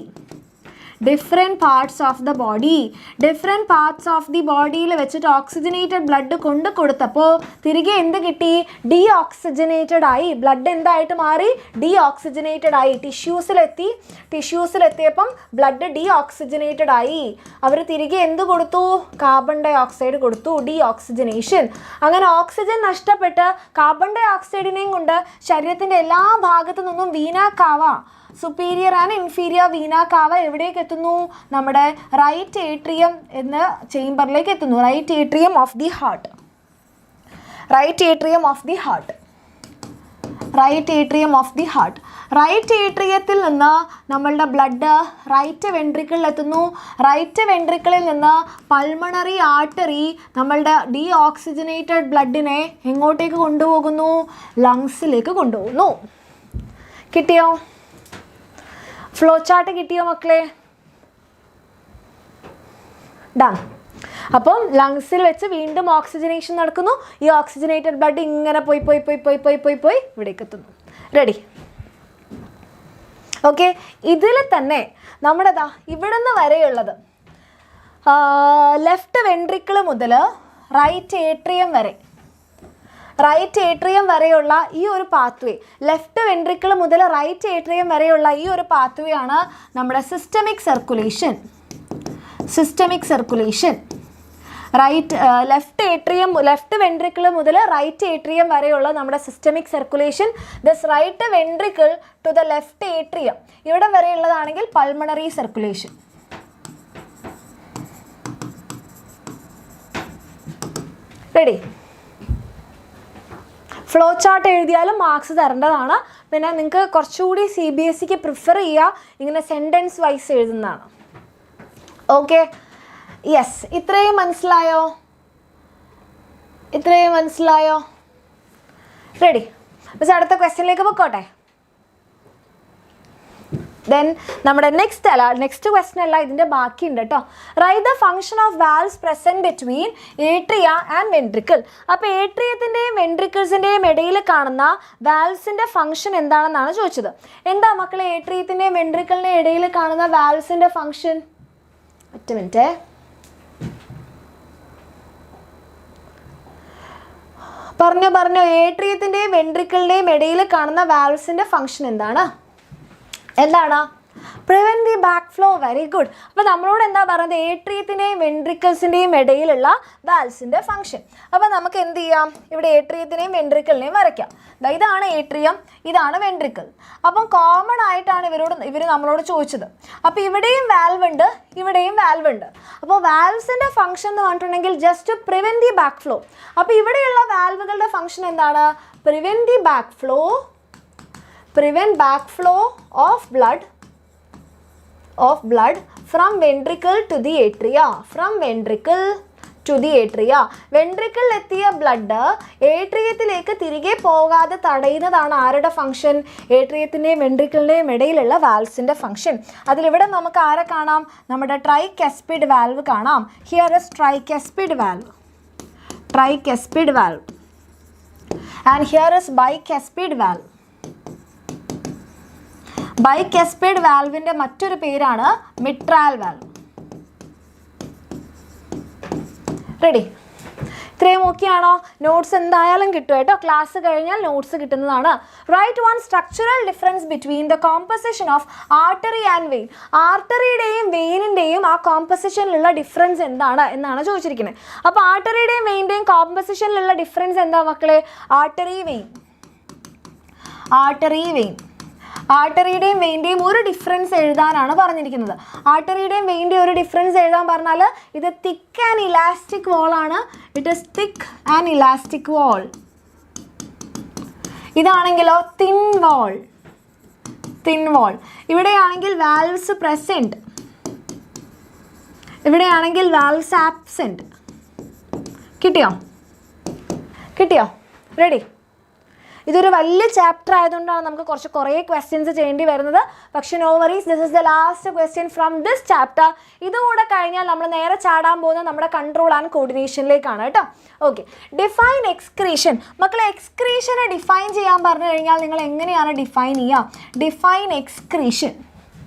Different parts of the body. Different parts of the ബോഡിയിൽ വെച്ചിട്ട് oxygenated blood കൊണ്ട് കൊടുത്തപ്പോൾ തിരികെ എന്ത് കിട്ടി? D oxygenated ആയി. Blood എന്തായിട്ട് മാറി? ഡീ ഓക്സിജനേറ്റഡ് ആയി. ടിഷ്യൂസിലെത്തിയപ്പം ബ്ലഡ് ഡീ ഓക്സിജനേറ്റഡ് ആയി. അവർ തിരികെ എന്ത് കൊടുത്തു? കാർബൺ ഡൈ ഓക്സൈഡ് കൊടുത്തു. Deoxygenation. അങ്ങനെ ഓക്സിജൻ നഷ്ടപ്പെട്ട് കാർബൺ ഡൈ ഓക്സൈഡിനെയും കൊണ്ട് ശരീരത്തിൻ്റെ എല്ലാ ഭാഗത്തു നിന്നും vena cava, superior and inferior vena cava എവിടേക്ക് എത്തുന്നു? നമ്മുടെ റൈറ്റ് ഏട്രിയം എന്ന ചേംബറിലേക്ക് എത്തുന്നു. Right atrium of the heart. Right atrium of the heart. Right atrium of the heart. Right ഏട്രിയത്തിൽ നിന്ന് നമ്മളുടെ ബ്ലഡ് റൈറ്റ് വെൻട്രിക്കിളിൽ എത്തുന്നു. റൈറ്റ് വെൻട്രിക്കിളിൽ നിന്ന് പൾമണറി ആർട്ടറി നമ്മളുടെ ഡീ ഓക്സിജനേറ്റഡ് ബ്ലഡിനെ എങ്ങോട്ടേക്ക് കൊണ്ടുപോകുന്നു? ലങ്സിലേക്ക് കൊണ്ടുപോകുന്നു. കിട്ടിയോ? ഫ്ലോ ചാർട്ട് കിട്ടിയോ മക്കളെ? ഡൺ. അപ്പം ലങ്സിൽ വെച്ച് വീണ്ടും ഓക്സിജനേഷൻ നടക്കുന്നു. ഈ ഓക്സിജനേറ്റഡ് ബ്ലഡ് ഇങ്ങനെ പോയി ഇവിടേക്ക് എത്തുന്നു. റെഡി? ഓക്കെ. ഇതിൽ തന്നെ നമ്മുടെ ഇവിടെ നിന്ന് വരെയുള്ളത് ലെഫ്റ്റ് വെൻട്രിക്കിൾ മുതൽ റൈറ്റ് ഏട്രിയം വരെ, റൈറ്റ് ഏട്രിയം വരെയുള്ള ഈ ഒരു പാത്വേ, ലെഫ്റ്റ് വെൻട്രിക്കിൾ മുതൽ റൈറ്റ് ഏട്രിയം വരെയുള്ള ഈ ഒരു പാത്വേ ആണ് നമ്മുടെ systemic circulation. Systemic circulation. Left ventricle മുതൽ റൈറ്റ് ഏട്രിയം വരെയുള്ള നമ്മുടെ systemic circulation. This right ventricle to the left atrium ഇവിടെ വരെയുള്ളതാണെങ്കിൽ pulmonary circulation. Ready? Flow chart എഴുതിയാലും മാർക്സ് തരേണ്ടതാണ്. പിന്നെ നിങ്ങൾക്ക് കുറച്ചുകൂടി CBSEക്ക് പ്രിഫർ ചെയ്യുക ഇങ്ങനെ സെൻറ്റൻസ് വൈസ് എഴുതുന്നതാണ്. ഓക്കെ. യെസ്. ഇത്രയും മനസ്സിലായോ? റെഡി? പക്ഷെ അടുത്ത ക്വസ്റ്റ്യനിലേക്ക് പൊക്കോട്ടെ. ദെൻ നമ്മുടെ നെക്സ്റ്റ് ക്വസ്റ്റ്യൻ അല്ല, ഇതിൻ്റെ ബാക്കിയുണ്ട് കേട്ടോ. Write the function of valves present between atria and ventricle. അപ്പോൾ ഏട്രിയത്തിൻ്റെയും വെൻട്രിക്കിൾസിൻ്റെയും ഇടയിൽ കാണുന്ന വാൽവ്സിൻ്റെ ഫംഗ്ഷൻ എന്താണെന്നാണ് ചോദിച്ചത്. എന്താ മക്കളെ ഏട്രിയത്തിൻ്റെയും വെൻട്രിക്കിളിൻ്റെയും ഇടയിൽ കാണുന്ന വാൽവ്സിൻ്റെ ഫംഗ്ഷൻ? ഒറ്റ മിനിറ്റ്. പറഞ്ഞോ. ഏട്രിയത്തിൻ്റെയും വെൻട്രിക്കിളിൻ്റെയും ഇടയിൽ കാണുന്ന വാൽവ്സിൻ്റെ ഫംഗ്ഷൻ എന്താണ്? Prevent the back flow. Very good. അപ്പോൾ നമ്മളോട് എന്താ പറയുന്നത്? ഏട്രിയത്തിൻ്റെയും വെൻട്രിക്കിൾസിൻ്റെയും ഇടയിലുള്ള വാൽവ്സിൻ്റെ ഫംഗ്ഷൻ. അപ്പോൾ നമുക്ക് എന്ത് ചെയ്യാം? ഇവിടെ ഏട്രിയത്തിനെയും വെൻട്രിക്കിളിനെയും വരയ്ക്കാം. ഇതാണ് ഏട്രിയം, ഇതാണ് വെൻട്രിക്കിൾ. അപ്പം കോമൺ ആയിട്ടാണ് ഇവർ നമ്മളോട് ചോദിച്ചത്. അപ്പോൾ ഇവിടെയും വാൽവ് ഉണ്ട്, ഇവിടെയും വാൽവ് ഉണ്ട്. അപ്പോൾ വാൽവ്സിൻ്റെ ഫംഗ്ഷൻ എന്ന് പറഞ്ഞിട്ടുണ്ടെങ്കിൽ just prevent the back flow. അപ്പോൾ ഇവിടെയുള്ള വാൽവുകളുടെ ഫംഗ്ഷൻ എന്താണ്? Prevent the back flow. Prevent backflow of blood from ventricle to the atria. From ventricle to the atria. വെൻട്രിക്കിളിൽ എത്തിയ ബ്ലഡ് ഏട്രിയത്തിലേക്ക് തിരികെ പോകാതെ തടയുന്നതാണ് ആരുടെ ഫംഗ്ഷൻ? ഏട്രിയത്തിൻ്റെയും വെൻട്രിക്കിളിൻ്റെയും ഇടയിലുള്ള വാൽവ്സിൻ്റെ ഫംഗ്ഷൻ. അതിലിവിടെ നമുക്ക് ആരെ കാണാം? നമ്മുടെ ട്രൈകാസ്പിഡ് വാൽവ് കാണാം. Here is tricuspid valve. And here is bicuspid valve. Bicuspid വാൽവിൻ്റെ മറ്റൊരു പേരാണ് മിട്രാൽ വാൽവ്. റെഡി? ഇത്രയും ഓക്കെയാണോ? നോട്ട്സ് എന്തായാലും കിട്ടും കേട്ടോ. ക്ലാസ് കഴിഞ്ഞാൽ നോട്ട്സ് കിട്ടുന്നതാണ്. Write one structural difference between the composition of artery and vein. ആർട്ടറിയുടെയും വെയിനിൻ്റെയും ആ കോമ്പസിഷനിലുള്ള ഡിഫറൻസ് എന്താണ് എന്നാണ് ചോദിച്ചിരിക്കുന്നത്. അപ്പോൾ ആർട്ടറിയുടെയും വെയിൻ്റെയും കോമ്പസിഷനിലുള്ള ഡിഫറൻസ് എന്താ മക്കളെ? Artery vein. ആർട്ടറിയുടെയും വെയിൻ്റെയും ഒരു ഡിഫറൻസ് എഴുതാനാണ് പറഞ്ഞിരിക്കുന്നത്. ആർട്ടറിയുടെയും വെയിൻ്റെയും ഒരു ഡിഫറൻസ് എഴുതാൻ പറഞ്ഞാൽ ഇത് തിക്ക് ആൻഡ് ഇലാസ്റ്റിക് വാൾ ആണ്. It is thick and elastic wall. ഇതാണെങ്കിലോ തിൻ വാൾ. ഇവിടെയാണെങ്കിൽ വാൽവ്സ് പ്രസൻറ്റ്, ഇവിടെയാണെങ്കിൽ വാൽവ്സ് ആബ്സെൻറ്റ്. കിട്ടിയോ? റെഡി? ഇതൊരു വലിയ ചാപ്റ്റർ ആയതുകൊണ്ടാണ് നമുക്ക് കുറേ ക്വസ്റ്റ്യൻസ് ചെയ്യേണ്ടി വരുന്നത്. പക്ഷേ no worries, this is the last question from this chapter. ഇതുകൂടെ കഴിഞ്ഞാൽ നമ്മൾ നേരെ ചാടാൻ പോകുന്നത് നമ്മുടെ കൺട്രോൾ ആൻഡ് കോർഡിനേഷനിലേക്കാണ് കേട്ടോ. ഓക്കെ. Define excretion. മക്കളെ എക്സ്ക്രീഷനെ ഡിഫൈൻ ചെയ്യാൻ പറഞ്ഞു കഴിഞ്ഞാൽ നിങ്ങൾ എങ്ങനെയാണ് ഡിഫൈൻ ചെയ്യുക? Define excretion.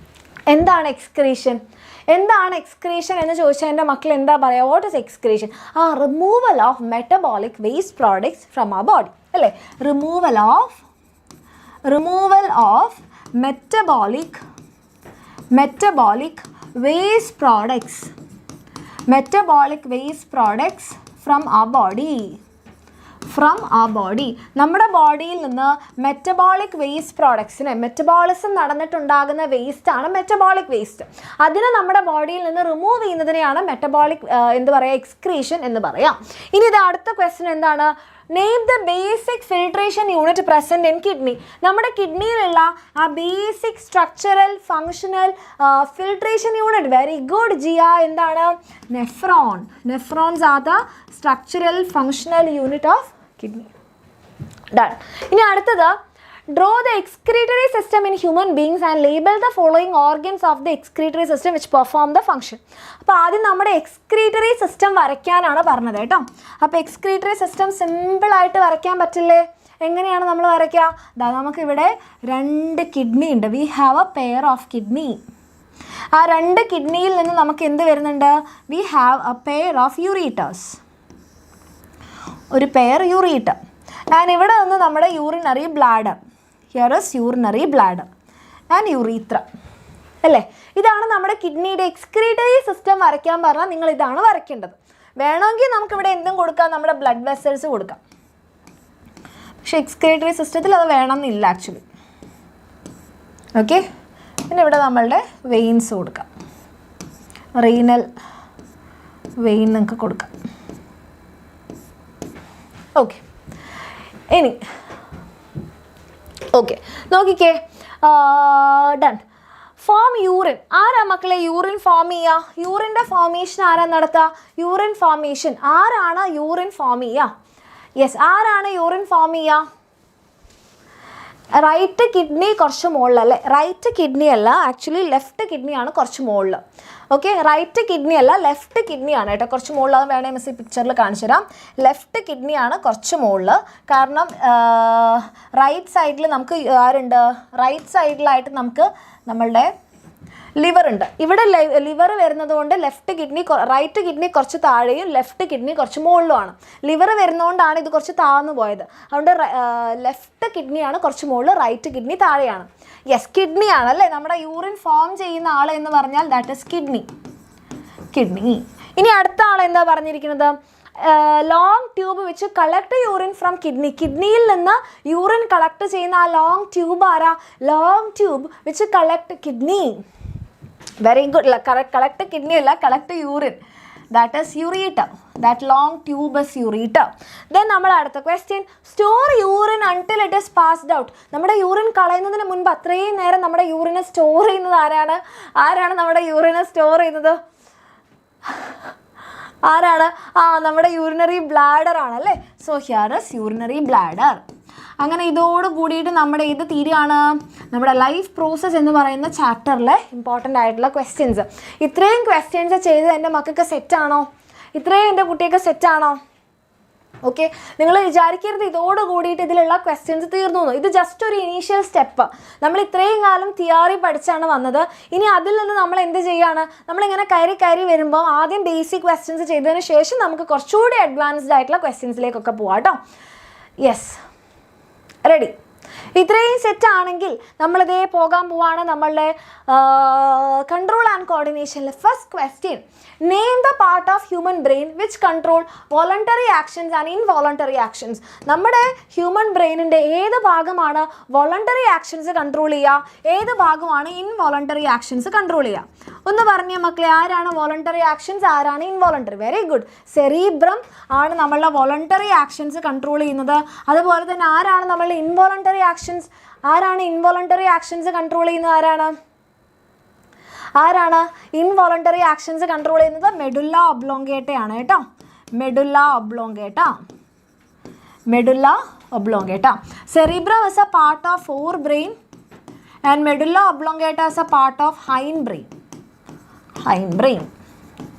എന്താണ് എക്സ്ക്രീഷൻ? എന്താണ് എക്സ്ക്രീഷൻ എന്ന് ചോദിച്ചാൽ എൻ്റെ മക്കൾ എന്താ പറയുക? What is excretion? Removal of metabolic waste products from our body അല്ലേ? Removal of metabolic waste products from our body. നമ്മുടെ ബോഡിയിൽ നിന്ന് മെറ്റബോളിക് വേസ്റ്റ് പ്രോഡക്ട്സിനെ, മെറ്റബോളിസം നടന്നിട്ടുണ്ടാകുന്ന വേസ്റ്റ് ആണ് മെറ്റബോളിക് വേസ്റ്റ്. അതിനെ നമ്മുടെ ബോഡിയിൽ നിന്ന് റിമൂവ് ചെയ്യുന്നതിനെയാണ് മെറ്റബോളിക് എന്ത് പറയുക, എക്സ്ക്രീഷൻ എന്ന് പറയാം. ഇനി ഇത് അടുത്ത ക്വസ്റ്റ്യൻ എന്താണ്? Name the basic filtration unit present in kidney. നമ്മുടെ കിഡ്നിയിലുള്ള ആ basic structural functional filtration unit. Very good Jia. എന്താണ്? Nephron. Nephrons are the structural functional unit of kidney. Done. ഇനി അടുത്തത് draw the excretory system in human beings and label the following organs of the excretory system which perform the function. അപ്പോൾ ആദ്യം നമ്മുടെ excretory system വരയ്ക്കാനാണ് പറഞ്ഞത് കേട്ടോ. അപ്പോൾ excretory system സിമ്പിളായിട്ട് വരയ്ക്കാൻ പറ്റില്ലേ? എങ്ങനെയാണ് നമ്മൾ വരയ്ക്കുക? നമുക്കിവിടെ 2 കിഡ്നി ഉണ്ട്. We have A pair of kidney. ആ 2 കിഡ്നിയിൽ നിന്ന് നമുക്ക് എന്ത് വരുന്നുണ്ട്? We have A pair of ureters. ഒരു പെയർ യൂറീറ്റർ. ആൻഡ് ഇവിടെ നിന്ന് നമ്മുടെ urinary bladder. Here is urinary bladder and യൂറീത്ര അല്ലേ? ഇതാണ് നമ്മുടെ കിഡ്നിയുടെ എക്സ്ക്രീറ്ററി സിസ്റ്റം വരയ്ക്കാൻ പറഞ്ഞാൽ നിങ്ങൾ ഇതാണ് വരയ്ക്കേണ്ടത്. വേണമെങ്കിൽ നമുക്കിവിടെ എന്തും കൊടുക്കാം, നമ്മുടെ ബ്ലഡ് വെസൽസ് കൊടുക്കാം. പക്ഷെ എക്സ്ക്രീറ്ററി സിസ്റ്റത്തിൽ അത് വേണമെന്നില്ല ആക്ച്വലി. ഓക്കെ. പിന്നെ ഇവിടെ നമ്മളുടെ വെയിൻസ് കൊടുക്കാം. റീനൽ വെയിൻ നിങ്ങൾക്ക് കൊടുക്കാം. ഓക്കെ. ഇനി ഓക്കെ നോക്കിക്കേ. ഡൺ. Form urine. ആരാ മക്കളെ യൂറിൻ ഫോം ചെയ്യുക? യൂറിൻ്റെ ഫോർമേഷൻ ആരാ നടത്തുക? യൂറിൻ ഫോർമേഷൻ ആരാണ് യൂറിൻ ഫോം ചെയ്യുക? യെസ്, ആരാണ് യൂറിൻ ഫോം ചെയ്യുക? റൈറ്റ് കിഡ്നി കുറച്ച് മുകളിലല്ലേ? റൈറ്റ് കിഡ്നി അല്ല, ആക്ച്വലി ലെഫ്റ്റ് കിഡ്നിയാണ് കുറച്ച് മുകളിൽ. ഓക്കെ, റൈറ്റ് കിഡ്നി അല്ല, ലെഫ്റ്റ് കിഡ്നിയാണ് കേട്ടോ കുറച്ച് മുകളിൽ. അത് വേണേൽ മിസ് ഈ പിക്ചറിൽ കാണിച്ചു തരാം. ലെഫ്റ്റ് കിഡ്നിയാണ് കുറച്ച് മുകളിൽ. കാരണം റൈറ്റ് സൈഡിൽ നമുക്ക് ആരുണ്ട്? റൈറ്റ് സൈഡിലായിട്ട് നമുക്ക് നമ്മളുടെ ലിവർ ഉണ്ട്. ഇവിടെ ലിവർ വരുന്നത് കൊണ്ട് ലെഫ്റ്റ് കിഡ്നി, റൈറ്റ് കിഡ്നി കുറച്ച് താഴെയും ലെഫ്റ്റ് കിഡ്നി കുറച്ച് മുകളിലുമാണ്. ലിവർ വരുന്നതുകൊണ്ടാണ് ഇത് കുറച്ച് താഴ്ന്നു പോയത്. അതുകൊണ്ട് ലെഫ്റ്റ് കിഡ്നിയാണ് കുറച്ച് മുകളിൽ, റൈറ്റ് കിഡ്നി താഴെയാണ്. യെസ്, കിഡ്നിയാണ് അല്ലേ നമ്മുടെ യൂറിൻ ഫോം ചെയ്യുന്ന ആൾ എന്ന് പറഞ്ഞാൽ ദാറ്റ് ഇസ് കിഡ്നി. ഇനി അടുത്ത ആൾ എന്താ പറഞ്ഞിരിക്കുന്നത്? Long tube which collect urine from kidney. കിഡ്നിയിൽ നിന്ന് യൂറിൻ കളക്ട് ചെയ്യുന്ന ആ ലോങ് ട്യൂബ് ആരാ? Long tube which collect kidney. Very good. Collect kidney അല്ല, collect urine. That is ureter. That long tube is ureter. Then നമ്മൾ അടുത്ത question, store urine until it is passed out. നമ്മുടെ urine കളയുന്നതിന് മുൻപ് അത്രയും നേരം നമ്മുടെ യൂറിനെ സ്റ്റോർ ചെയ്യുന്നത് ആരാണ്? ആരാണ് നമ്മുടെ യൂറിനെ സ്റ്റോർ ചെയ്യുന്നത്? ആരാണ്? നമ്മുടെ യൂറിനറി ബ്ലാഡർ ആണല്ലേ. So here is urinary bladder. അങ്ങനെ ഇതോട് കൂടിയിട്ട് നമ്മുടെ ഇത് തീരുകയാണ്. നമ്മുടെ ലൈഫ് പ്രോസസ്സ് എന്ന് പറയുന്ന ചാപ്റ്ററിലെ ഇമ്പോർട്ടൻ്റ് ആയിട്ടുള്ള ക്വസ്റ്റ്യൻസ്. ഇത്രയും ക്വസ്റ്റ്യൻസ് ചെയ്ത് എൻ്റെ മക്കൾക്ക് സെറ്റാണോ? ഇത്രയും എൻ്റെ കുട്ടിയൊക്കെ സെറ്റാണോ? ഓക്കെ, നിങ്ങൾ വിചാരിക്കരുത് ഇതോട് കൂടിയിട്ട് ഇതിലുള്ള ക്വസ്റ്റ്യൻസ് തീർന്നു. ഇത് ജസ്റ്റ് ഒരു ഇനീഷ്യൽ സ്റ്റെപ്പ്. നമ്മൾ ഇത്രയും കാലം തിയറി പഠിച്ചാണ് വന്നത്. ഇനി അതിൽ നിന്ന് നമ്മൾ എന്ത് ചെയ്യുകയാണ്? നമ്മളിങ്ങനെ കയറി വരുമ്പോൾ ആദ്യം ബേസിക് ക്വസ്റ്റ്യൻസ് ചെയ്തതിന് ശേഷം നമുക്ക് കുറച്ചുകൂടി അഡ്വാൻസ്ഡ് ആയിട്ടുള്ള ക്വസ്റ്റ്യൻസിലേക്കൊക്കെ പോവാം കേട്ടോ. Yes, ready. ഇത്രയും സെറ്റ് ആണെങ്കിൽ നമ്മളിതേ പോകാൻ പോവാണ് നമ്മളുടെ കൺട്രോൾ ആൻഡ് കോർഡിനേഷനിൽ. First question, name the part of human brain which control voluntary actions and involuntary actions. നമ്മുടെ ഹ്യൂമൻ ബ്രെയിനിൻ്റെ ഏത് ഭാഗമാണ് വോളണ്ടറി ആക്ഷൻസ് കൺട്രോൾ ചെയ്യുക, ഏത് ഭാഗമാണ് ഇൻവോളണ്ടറി ആക്ഷൻസ് കൺട്രോൾ ചെയ്യുക? ഒന്ന് പറഞ്ഞ മക്കളെ, ആരാണ് വോളണ്ടറി ആക്ഷൻസ്, ആരാണ് ഇൻവോളണ്ടറി? Very good. സെറീബ്രം ആണ് നമ്മളുടെ വോളണ്ടറി ആക്ഷൻസ് കൺട്രോൾ ചെയ്യുന്നത്. അതുപോലെ തന്നെ ആരാണ് നമ്മളുടെ ഇൻവോളണ്ടറി ആക്ഷൻസ്? ആരാണ് ഇൻവോളണ്ടറി ആക്ഷൻസ് കൺട്രോൾ ചെയ്യുന്നത്? ആരാണ് ഇൻവോളണ്ടറി ആക്ഷൻസ് കൺട്രോൾ ചെയ്യുന്നത്? മെഡുല്ല ഒബ്ലോങ്കേട്ട ആണ് കേട്ടോ. Medulla oblongata. Cerebrum is a part of forebrain and medulla oblongata is a part of hindbrain.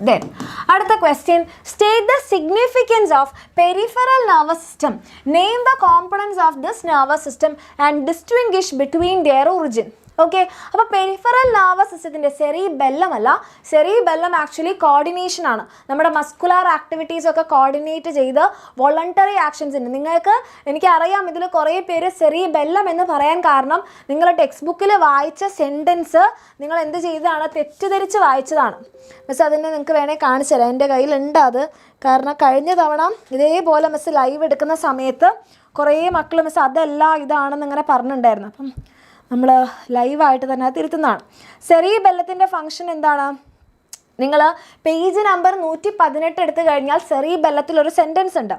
Then അടുത്ത question, state the significance of peripheral nervous system. Name the components of this nervous system and distinguish between their origin. Okay, അപ്പോൾ peripheral nervous സിസ്റ്റത്തിൻ്റെ cerebellum അല്ല, cerebellum actually coordination ആണ്. നമ്മുടെ muscular activities ഒക്കെ coordinate ചെയ്ത് voluntary actions ഉണ്ട്. നിങ്ങൾക്ക് എനിക്കറിയാം ഇതിൽ കുറേ പേര് സെറിബെല്ലം എന്ന് പറയാൻ കാരണം നിങ്ങൾ ടെക്സ്റ്റ് ബുക്കിൽ വായിച്ച സെൻറ്റൻസ് നിങ്ങൾ എന്ത് ചെയ്തതാണ്, തെറ്റിദ്ധരിച്ച് വായിച്ചതാണ്. മിസ് അതിനെ നിങ്ങൾക്ക് വേണേൽ കാണിച്ചു തരാം, എൻ്റെ കയ്യിലുണ്ട് അത്. കാരണം കഴിഞ്ഞ തവണ ഇതേപോലെ മിസ് ലൈവ് എടുക്കുന്ന സമയത്ത് കുറേ മക്കൾ മിസ് അതല്ല ഇതാണെന്ന് ഇങ്ങനെ പറഞ്ഞിട്ടുണ്ടായിരുന്നു. അപ്പം നമ്മൾ ലൈവായിട്ട് തന്നെ അത് തിരുത്തുന്നതാണ്. സെറിബെല്ലത്തിൻ്റെ ഫംഗ്ഷൻ എന്താണ്? നിങ്ങൾ പേജ് നമ്പർ 118 എടുത്തു കഴിഞ്ഞാൽ സെറിബെല്ലത്തിൽ ഒരു സെൻറ്റൻസ് ഉണ്ട്.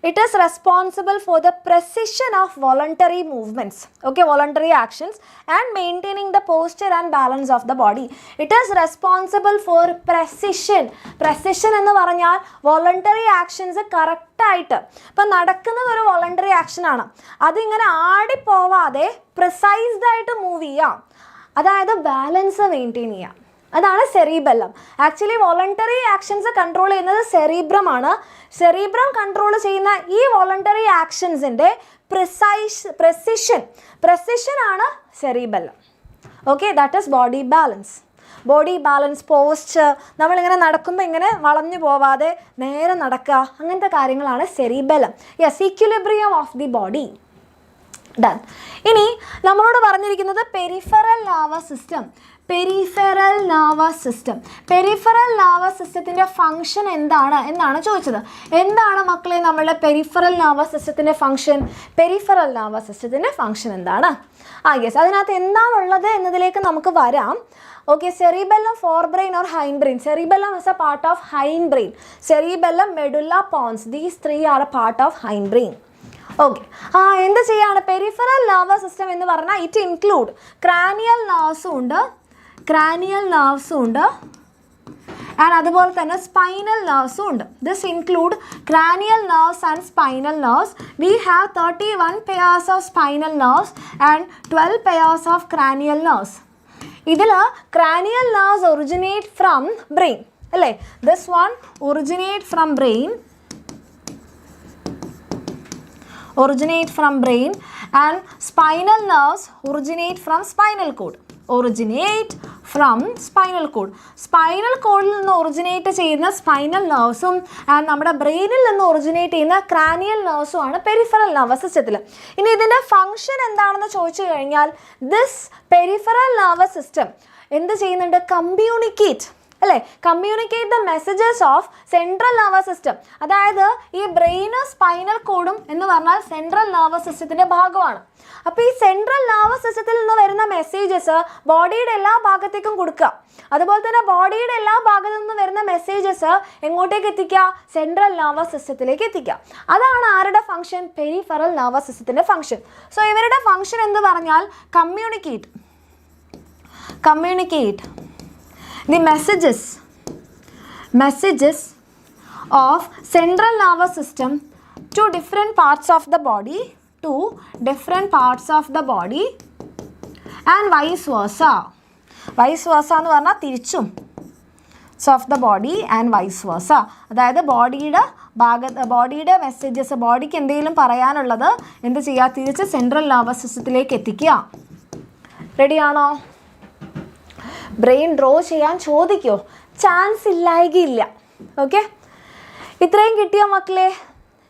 It is responsible for the precision of voluntary movements, okay, voluntary actions and maintaining the posture and balance of the body. It is responsible for precision. Precision എന്ന് പറഞ്ഞാൽ voluntary actions കറക്റ്റായിട്ട്, ഇപ്പം നടക്കുന്നത് ഒരു വോളണ്ടറി ആക്ഷനാണ്, അതിങ്ങനെ ആടിപ്പോവാതെ പ്രിസൈസ്ഡായിട്ട് move ചെയ്യാം, അതായത് balance maintain ചെയ്യാം. അതാണ് cerebellum. Actually voluntary actions control ചെയ്യുന്നത് സെറിബ്രമാണ്. സെറിബ്രം കൺട്രോൾ ചെയ്യുന്ന ഈ വോളണ്ടറി ആക്ഷൻസിൻ്റെ പ്രസിഷൻ ആണ് cerebellum. Okay, that is body balance. Body balance, posture, നമ്മളിങ്ങനെ നടക്കുമ്പോൾ ഇങ്ങനെ വളഞ്ഞു പോവാതെ നേരെ നടക്കുക, അങ്ങനത്തെ കാര്യങ്ങളാണ് cerebellum. Yes, equilibrium of the body. Done. ഇനി നമ്മളോട് പറഞ്ഞിരിക്കുന്നത് peripheral nervous system. Peripheral nervous system, peripheral nervous സിസ്റ്റത്തിൻ്റെ ഫംഗ്ഷൻ എന്താണ് എന്നാണ് ചോദിച്ചത്. എന്താണ് മക്കളെ നമ്മളുടെ പെരിഫറൽ നെർവസ് സിസ്റ്റത്തിൻ്റെ ഫംഗ്ഷൻ? പെരിഫറൽ നെർവസ് സിസ്റ്റത്തിൻ്റെ ഫംഗ്ഷൻ എന്താണ്? യെസ്, അതിനകത്ത് എന്താണുള്ളത് എന്നതിലേക്ക് നമുക്ക് വരാം. Okay, cerebellum, forebrain or hindbrain. Cerebellum is a part of hindbrain. Cerebellum, medulla pons. These three are a part of hindbrain. Okay, എന്ത് ചെയ്യാണ് പെരിഫറൽ നെർവസ് സിസ്റ്റം എന്ന് പറഞ്ഞാൽ ഇറ്റ് ഇൻക്ലൂഡ് ക്രാനിയൽ നെർവ്സും ഉണ്ട്, ആൻഡ് അതുപോലെ തന്നെ സ്പൈനൽ നെർവ്സും ഉണ്ട്. This include cranial nerves and spinal nerves. We have 31 pairs of spinal nerves and 12 pairs of cranial nerves. ഇതിൽ cranial nerves originate from brain അല്ലേ? This one originate from brain, and spinal nerves originate from spinal cord. Spinal കോഡിൽ നിന്ന് originate ചെയ്യുന്ന spinal നെർവ്സും and നമ്മുടെ ബ്രെയിനിൽ നിന്ന് originate ചെയ്യുന്ന cranial നെർവ്സും ആണ് പെരിഫറൽ നെർവസ് സിസ്റ്റത്തിൽ. ഇനി ഇതിൻ്റെ ഫംഗ്ഷൻ എന്താണെന്ന് ചോദിച്ചു കഴിഞ്ഞാൽ ദിസ് പെരിഫറൽ നെർവസ് സിസ്റ്റം എന്ത് ചെയ്യുന്നുണ്ട്? Communicate the messages of central nervous system. അതായത് ഈ ബ്രെയിനും സ്പൈനൽ കോഡും എന്ന് പറഞ്ഞാൽ സെൻട്രൽ നെർവസ് സിസ്റ്റത്തിൻ്റെ ഭാഗമാണ്. അപ്പോൾ ഈ സെൻട്രൽ നെർവസ് സിസ്റ്റത്തിൽ നിന്ന് വരുന്ന മെസ്സേജസ് ബോഡിയുടെ എല്ലാ ഭാഗത്തേക്കും കൊടുക്കുക. അതുപോലെ തന്നെ ബോഡിയുടെ എല്ലാ ഭാഗത്തു നിന്ന് വരുന്ന മെസ്സേജസ് എങ്ങോട്ടേക്ക് എത്തിക്കുക? സെൻട്രൽ നെർവസ് സിസ്റ്റത്തിലേക്ക് എത്തിക്കുക. അതാണ് ആരുടെ ഫംഗ്ഷൻ? പെരിഫറൽ നെർവസ് സിസ്റ്റത്തിൻ്റെ ഫംഗ്ഷൻ. സോ ഇവരുടെ ഫംഗ്ഷൻ എന്ന് പറഞ്ഞാൽ communicate the messages of central nervous system to different parts of the body and vice versa എന്ന് പറഞ്ഞാൽ തിരിച്ചും of the body and vice versa. അതായത് ബോഡിയുടെ മെസ്സേജസ്, ബോഡിക്ക് എന്തെങ്കിലും പറയാനുള്ളത് എന്ത് ചെയ്യുക? തിരിച്ച് സെൻട്രൽ നെർവസ് സിസ്റ്റത്തിലേക്ക് എത്തിക്കുക. റെഡിയാണോ? ബ്രെയിൻ ഡ്രോ ചെയ്യാൻ ചോദിക്കോ? ചാൻസ് ഇല്ലായികയില്ല. ഓക്കെ, ഇത്രയും കിട്ടിയോ മക്കളെ?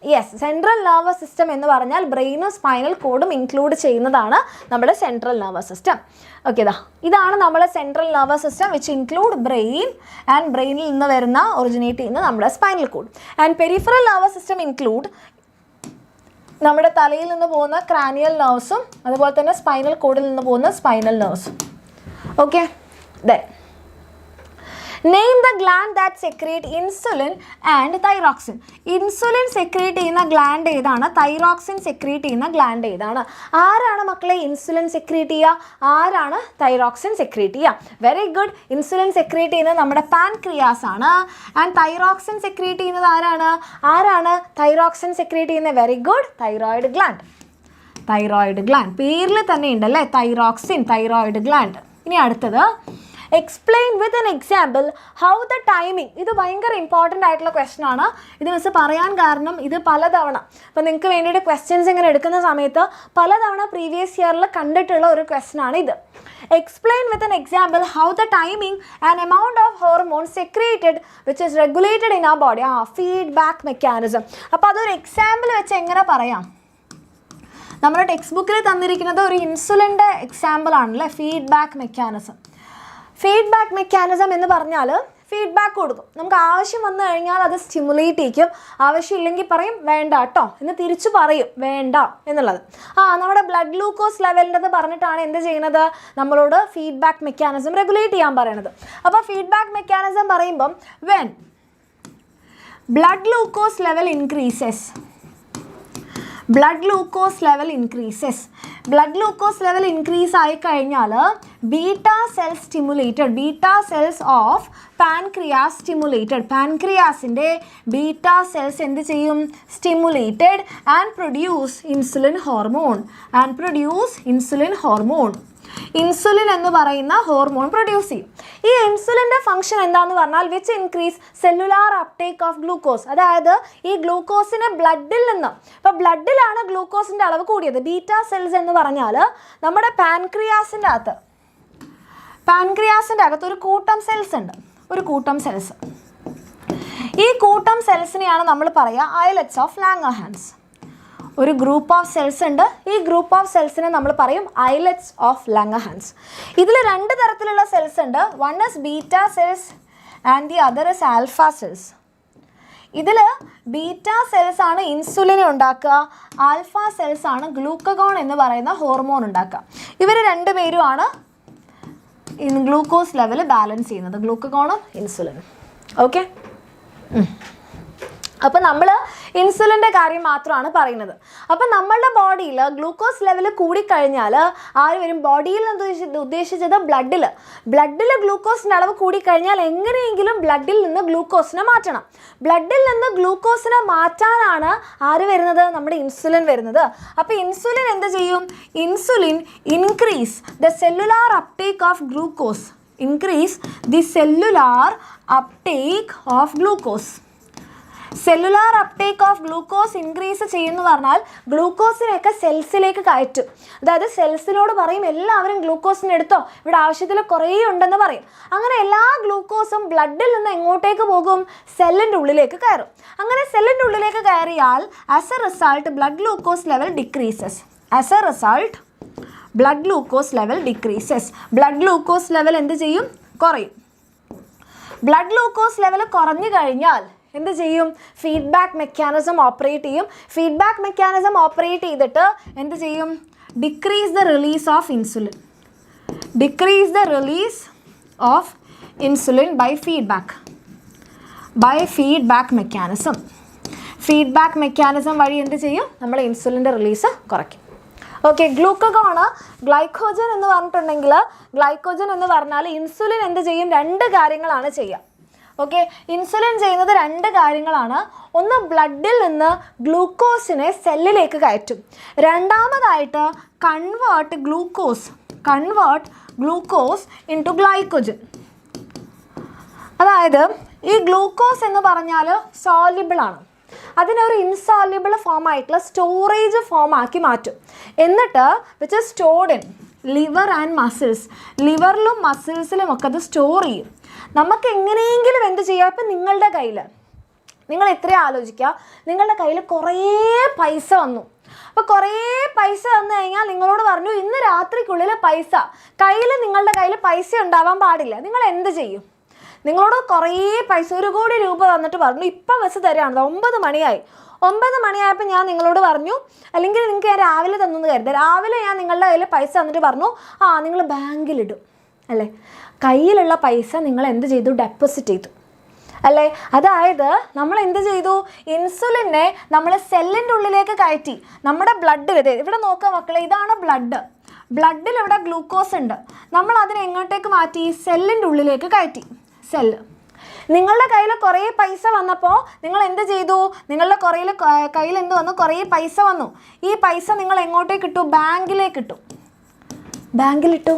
യെസ്, സെൻട്രൽ നെർവസ് സിസ്റ്റം എന്ന് പറഞ്ഞാൽ ബ്രെയിനും സ്പൈനൽ കോഡും ഇൻക്ലൂഡ് ചെയ്യുന്നതാണ് നമ്മുടെ സെൻട്രൽ നെർവസ് സിസ്റ്റം. ഓക്കെ, ഇതാണ് നമ്മുടെ central nervous system which include brain and ബ്രെയിനിൽ നിന്ന് വരുന്ന ഒറിജിനേറ്റ് ചെയ്യുന്ന നമ്മുടെ spinal cord. And peripheral nervous system include നമ്മുടെ തലയിൽ നിന്ന് പോകുന്ന ക്രാനിയൽ നെർവ്സും അതുപോലെ തന്നെ സ്പൈനൽ കോഡിൽ നിന്ന് പോകുന്ന സ്പൈനൽ നെർവ്സും. Okay, then name the gland that secrete insulin and thyroxine. Insulin secrete ചെയ്യുന്ന ഗ്ലാൻഡ് ഏതാണ്? തൈറോക്സിൻ സെക്രീറ്റ് ചെയ്യുന്ന ഗ്ലാൻഡ് ഏതാണ്? ആരാണ് മക്കളെ ഇൻസുലിൻ സെക്രീറ്റ് ചെയ്യുക? ആരാണ് തൈറോക്സിൻ സെക്രീറ്റ് ചെയ്യുക? Very good. ഇൻസുലിൻ സെക്രീറ്റ് ചെയ്യുന്നത് നമ്മുടെ പാൻക്രിയാസ് ആണ്. ആൻഡ് തൈറോക്സിൻ സെക്രീറ്റ് ചെയ്യുന്നത് ആരാണ് തൈറോക്സിൻ സെക്രീറ്റ് ചെയ്യുന്നത്? Very good, thyroid gland. പേരിൽ തന്നെ ഉണ്ടല്ലേ തൈറോക്സിൻ, തൈറോയിഡ് ഗ്ലാൻഡ്. ഇനി അടുത്തത് explain with an example how the timing. ഇത് ഭയങ്കര ഇമ്പോർട്ടൻ്റ് ആയിട്ടുള്ള ക്വസ്റ്റൻ ആണ്. ഇത് മിസ് പറയാൻ കാരണം ഇത് പലതവണ അപ്പോൾ നിങ്ങൾക്ക് വേണ്ടിയിട്ട് ക്വസ്റ്റ്യൻസ് ഇങ്ങനെ എടുക്കുന്ന സമയത്ത് പലതവണ പ്രീവിയസ് ഇയറിൽ കണ്ടിട്ടുള്ള ഒരു ക്വസ്റ്റൻ ആണ് ഇത്. Explain with an example how the timing and amount of hormones secreted which is regulated in our body. Feedback mechanism. അപ്പോൾ അതൊരു എക്സാമ്പിൾ വെച്ച് എങ്ങനെ പറയാം? നമ്മുടെ ടെക്സ്റ്റ് ബുക്കിൽ തന്നിരിക്കുന്നത് ഒരു ഇൻസുലിൻ്റെ എക്സാമ്പിൾ ആണല്ലേ, ഫീഡ്ബാക്ക് മെക്കാനിസം. ഫീഡ്ബാക്ക് മെക്കാനിസം എന്ന് പറഞ്ഞാൽ ഫീഡ്ബാക്ക് കൊടുക്കും. നമുക്ക് ആവശ്യം വന്നു കഴിഞ്ഞാൽ അത് സ്റ്റിമുലേറ്റ് ചെയ്യും, ആവശ്യമില്ലെങ്കിൽ പറയും വേണ്ട കേട്ടോ എന്ന് തിരിച്ചു പറയും വേണ്ട എന്നുള്ളത്. നമ്മുടെ ബ്ലഡ് ഗ്ലൂക്കോസ് ലെവലിൻ്റെത് പറഞ്ഞിട്ടാണ് എന്ത് ചെയ്യുന്നത്, നമ്മളോട് ഫീഡ്ബാക്ക് മെക്കാനിസം റെഗുലേറ്റ് ചെയ്യാൻ പറയണത്. അപ്പോൾ ഫീഡ്ബാക്ക് മെക്കാനിസം പറയുമ്പം when blood glucose level increases, blood glucose level increases, blood glucose level increase ആയി കഴിഞ്ഞാൽ beta cells stimulated, beta cells of pancreas stimulated, പാൻക്രിയാസിൻ്റെ ബീറ്റാ സെൽസ് എന്ത് ചെയ്യും, stimulated and produce insulin hormone, and produce insulin hormone. Insulin എന്ന് പറയുന്ന hormone produce ചെയ്യും. ഈ ഇൻസുലിൻ്റെ function എന്താണെന്ന് പറഞ്ഞാൽ which increase cellular uptake of glucose. അതായത് ഈ ഗ്ലൂക്കോസിനെ ബ്ലഡിൽ നിന്ന്, ഇപ്പോൾ ബ്ലഡിലാണ് ഗ്ലൂക്കോസിൻ്റെ അളവ് കൂടിയത്. ബീറ്റാ സെൽസ് എന്ന് പറഞ്ഞാൽ നമ്മുടെ പാൻക്രിയാസിൻ്റെ അകത്ത് ഒരു കൂട്ടം സെൽസ് ഉണ്ട്, ഒരു കൂട്ടം സെൽസ്. ഈ കൂട്ടം സെൽസിനെയാണ് നമ്മൾ പറയുക ഐലറ്റ്സ് ഓഫ് ലാംഗർഹാൻസ്. ഒരു ഗ്രൂപ്പ് ഓഫ് സെൽസ് ഉണ്ട്, ഈ ഗ്രൂപ്പ് ഓഫ് സെൽസിനെ നമ്മൾ പറയും ഐലറ്റ്സ് ഓഫ് ലാംഗർഹാൻസ്. ഇതിൽ രണ്ട് തരത്തിലുള്ള സെൽസ് ഉണ്ട്. One is beta cells and the other is alpha cells. ഇതിൽ ബീറ്റാ സെൽസ് ആണ് ഇൻസുലിൻ ഉണ്ടാക്കുക, ആൽഫ സെൽസ് ആണ് ഗ്ലൂക്കഗോൺ എന്ന് പറയുന്ന ഹോർമോൺ ഉണ്ടാക്കുക. ഇവർ രണ്ടുപേരുമാണ് ഗ്ലൂക്കോസ് ലെവൽ ബാലൻസ് ചെയ്യുന്നത്, ഗ്ലൂക്കഗോണും ഇൻസുലിനും. ഓക്കെ, അപ്പോൾ നമ്മൾ ഇൻസുലിൻ്റെ കാര്യം മാത്രമാണ് പറയുന്നത്. അപ്പോൾ നമ്മളുടെ ബോഡിയിൽ ഗ്ലൂക്കോസ് ലെവൽ കൂടിക്കഴിഞ്ഞാൽ ആര് വരും, ബോഡിയിൽ നിന്ന് ഉദ്ദേശിച്ചത് ബ്ലഡിൽ ഗ്ലൂക്കോസിൻ്റെ അളവ് കൂടിക്കഴിഞ്ഞാൽ എങ്ങനെയെങ്കിലും ബ്ലഡിൽ നിന്ന് ഗ്ലൂക്കോസിനെ മാറ്റണം. ബ്ലഡിൽ നിന്ന് ഗ്ലൂക്കോസിനെ മാറ്റാനാണ് ആര് വരുന്നത്, നമ്മുടെ ഇൻസുലിൻ വരുന്നത്. അപ്പോൾ ഇൻസുലിൻ എന്ത് ചെയ്യും, insulin increase the cellular uptake of glucose, increase the cellular uptake of glucose. Cellular uptake of glucose increase ചെയ്യുമെന്ന് പറഞ്ഞാൽ ഗ്ലൂക്കോസിനെയൊക്കെ സെൽസിലേക്ക് കയറ്റും. അതായത് സെൽസിനോട് പറയും എല്ലാവരും ഗ്ലൂക്കോസിന് എടുത്തോ, ഇവിടെ ആവശ്യത്തിൽ കുറേ ഉണ്ടെന്ന് പറയും. അങ്ങനെ എല്ലാ ഗ്ലൂക്കോസും ബ്ലഡിൽ നിന്ന് എങ്ങോട്ടേക്ക് പോകും, സെല്ലിൻ്റെ ഉള്ളിലേക്ക് കയറും. അങ്ങനെ സെല്ലിൻ്റെ ഉള്ളിലേക്ക് കയറിയാൽ as A result blood glucose level decreases. As A result blood glucose level decreases. Blood glucose level എന്ത് ചെയ്യും, കുറയും. ബ്ലഡ് ഗ്ലൂക്കോസ് ലെവൽ കുറഞ്ഞു കഴിഞ്ഞാൽ എന്ത് ചെയ്യും, ഫീഡ്ബാക്ക് മെക്കാനിസം ഓപ്പറേറ്റ് ചെയ്യും. ഫീഡ്ബാക്ക് മെക്കാനിസം ഓപ്പറേറ്റ് ചെയ്തിട്ട് എന്ത് ചെയ്യും, decrease the release of insulin, decrease the release of insulin by feedback mechanism. Feedback mechanism വഴി എന്ത് ചെയ്യും, നമ്മൾ ഇൻസുലിൻ്റെ റിലീസ് കുറയ്ക്കും. ഓക്കെ, ഗ്ലൂക്കഗോൺ ഗ്ലൈക്കോജൻ എന്ന് പറഞ്ഞിട്ടുണ്ടെങ്കിൽ, ഗ്ലൈക്കോജൻ എന്ന് പറഞ്ഞാൽ ഇൻസുലിൻ എന്ത് ചെയ്യും, രണ്ട് കാര്യങ്ങളാണ് ചെയ്യുക. ഓക്കെ, ഇൻസുലിൻ ചെയ്യുന്നത് രണ്ട് കാര്യങ്ങളാണ്. ഒന്ന് ബ്ലഡിൽ നിന്ന് ഗ്ലൂക്കോസിനെ സെല്ലിലേക്ക് കയറ്റും. രണ്ടാമതായിട്ട് കൺവേർട്ട് ഗ്ലൂക്കോസ് ഇൻടു ഗ്ലൈക്കോജൻ. അതായത് ഈ ഗ്ലൂക്കോസ് എന്ന് പറഞ്ഞാൽ സോല്യുബിൾ ആണ്, അതിനൊരു ഇൻസോല്യുബിൾ ഫോം ആയിട്ടുള്ള സ്റ്റോറേജ് ഫോം ആക്കി മാറ്റും. എന്നിട്ട് which is stored in liver and muscles. ലിവറിലും മസിൽസിലും ഒക്കെ അത് സ്റ്റോർ ചെയ്യും. നമുക്ക് എങ്ങനെയെങ്കിലും എന്ത് ചെയ്യാം, ഇപ്പം നിങ്ങളുടെ കയ്യിൽ, നിങ്ങൾ എത്രയും ആലോചിക്കുക, നിങ്ങളുടെ കയ്യിൽ കുറേ പൈസ വന്നു. അപ്പോൾ കുറേ പൈസ വന്നു കഴിഞ്ഞാൽ നിങ്ങളോട് പറഞ്ഞു ഇന്ന് രാത്രിക്കുള്ളിൽ പൈസ നിങ്ങളുടെ കയ്യിൽ പൈസ ഉണ്ടാവാൻ പാടില്ല. നിങ്ങൾ എന്ത് ചെയ്യും? നിങ്ങളോട് കുറേ പൈസ 1 കോടി രൂപ തന്നിട്ട് പറഞ്ഞു ഇപ്പം ബസ് തരാണ്, 9 മണിയായി. 9 മണിയായപ്പോൾ ഞാൻ നിങ്ങളോട് പറഞ്ഞു, അല്ലെങ്കിൽ നിങ്ങൾക്ക് ഞാൻ രാവിലെ തന്നു കരുതുക, രാവിലെ ഞാൻ നിങ്ങളുടെ കയ്യിൽ പൈസ തന്നിട്ട് പറഞ്ഞു നിങ്ങൾ ബാങ്കിലിടും അല്ലേ. കയ്യിലുള്ള പൈസ നിങ്ങൾ എന്ത് ചെയ്തു, ഡെപ്പോസിറ്റ് ചെയ്തു അല്ലേ. അതായത് നമ്മൾ എന്ത് ചെയ്തു, ഇൻസുലിനെ നമ്മൾ സെല്ലിൻ്റെ ഉള്ളിലേക്ക് കയറ്റി. നമ്മുടെ ബ്ലഡിൽ, ഇവിടെ നോക്കുക മക്കളെ, ഇതാണ് ബ്ലഡിൽ ഇവിടെ ഗ്ലൂക്കോസ് ഉണ്ട്. നമ്മൾ അതിനെ എങ്ങോട്ടേക്ക് മാറ്റി, സെല്ലിൻ്റെ ഉള്ളിലേക്ക് കയറ്റി. സെല്ല്, നിങ്ങളുടെ കയ്യിൽ കുറേ പൈസ വന്നപ്പോൾ നിങ്ങൾ എന്ത് ചെയ്തു, നിങ്ങളുടെ കയ്യിൽ എന്ത് വന്നു, കുറേ പൈസ വന്നു. ഈ പൈസ നിങ്ങൾ എങ്ങോട്ടേക്ക് ഇട്ടു, ബാങ്കിലേക്ക് ഇട്ടു. ബാങ്കിലിട്ടു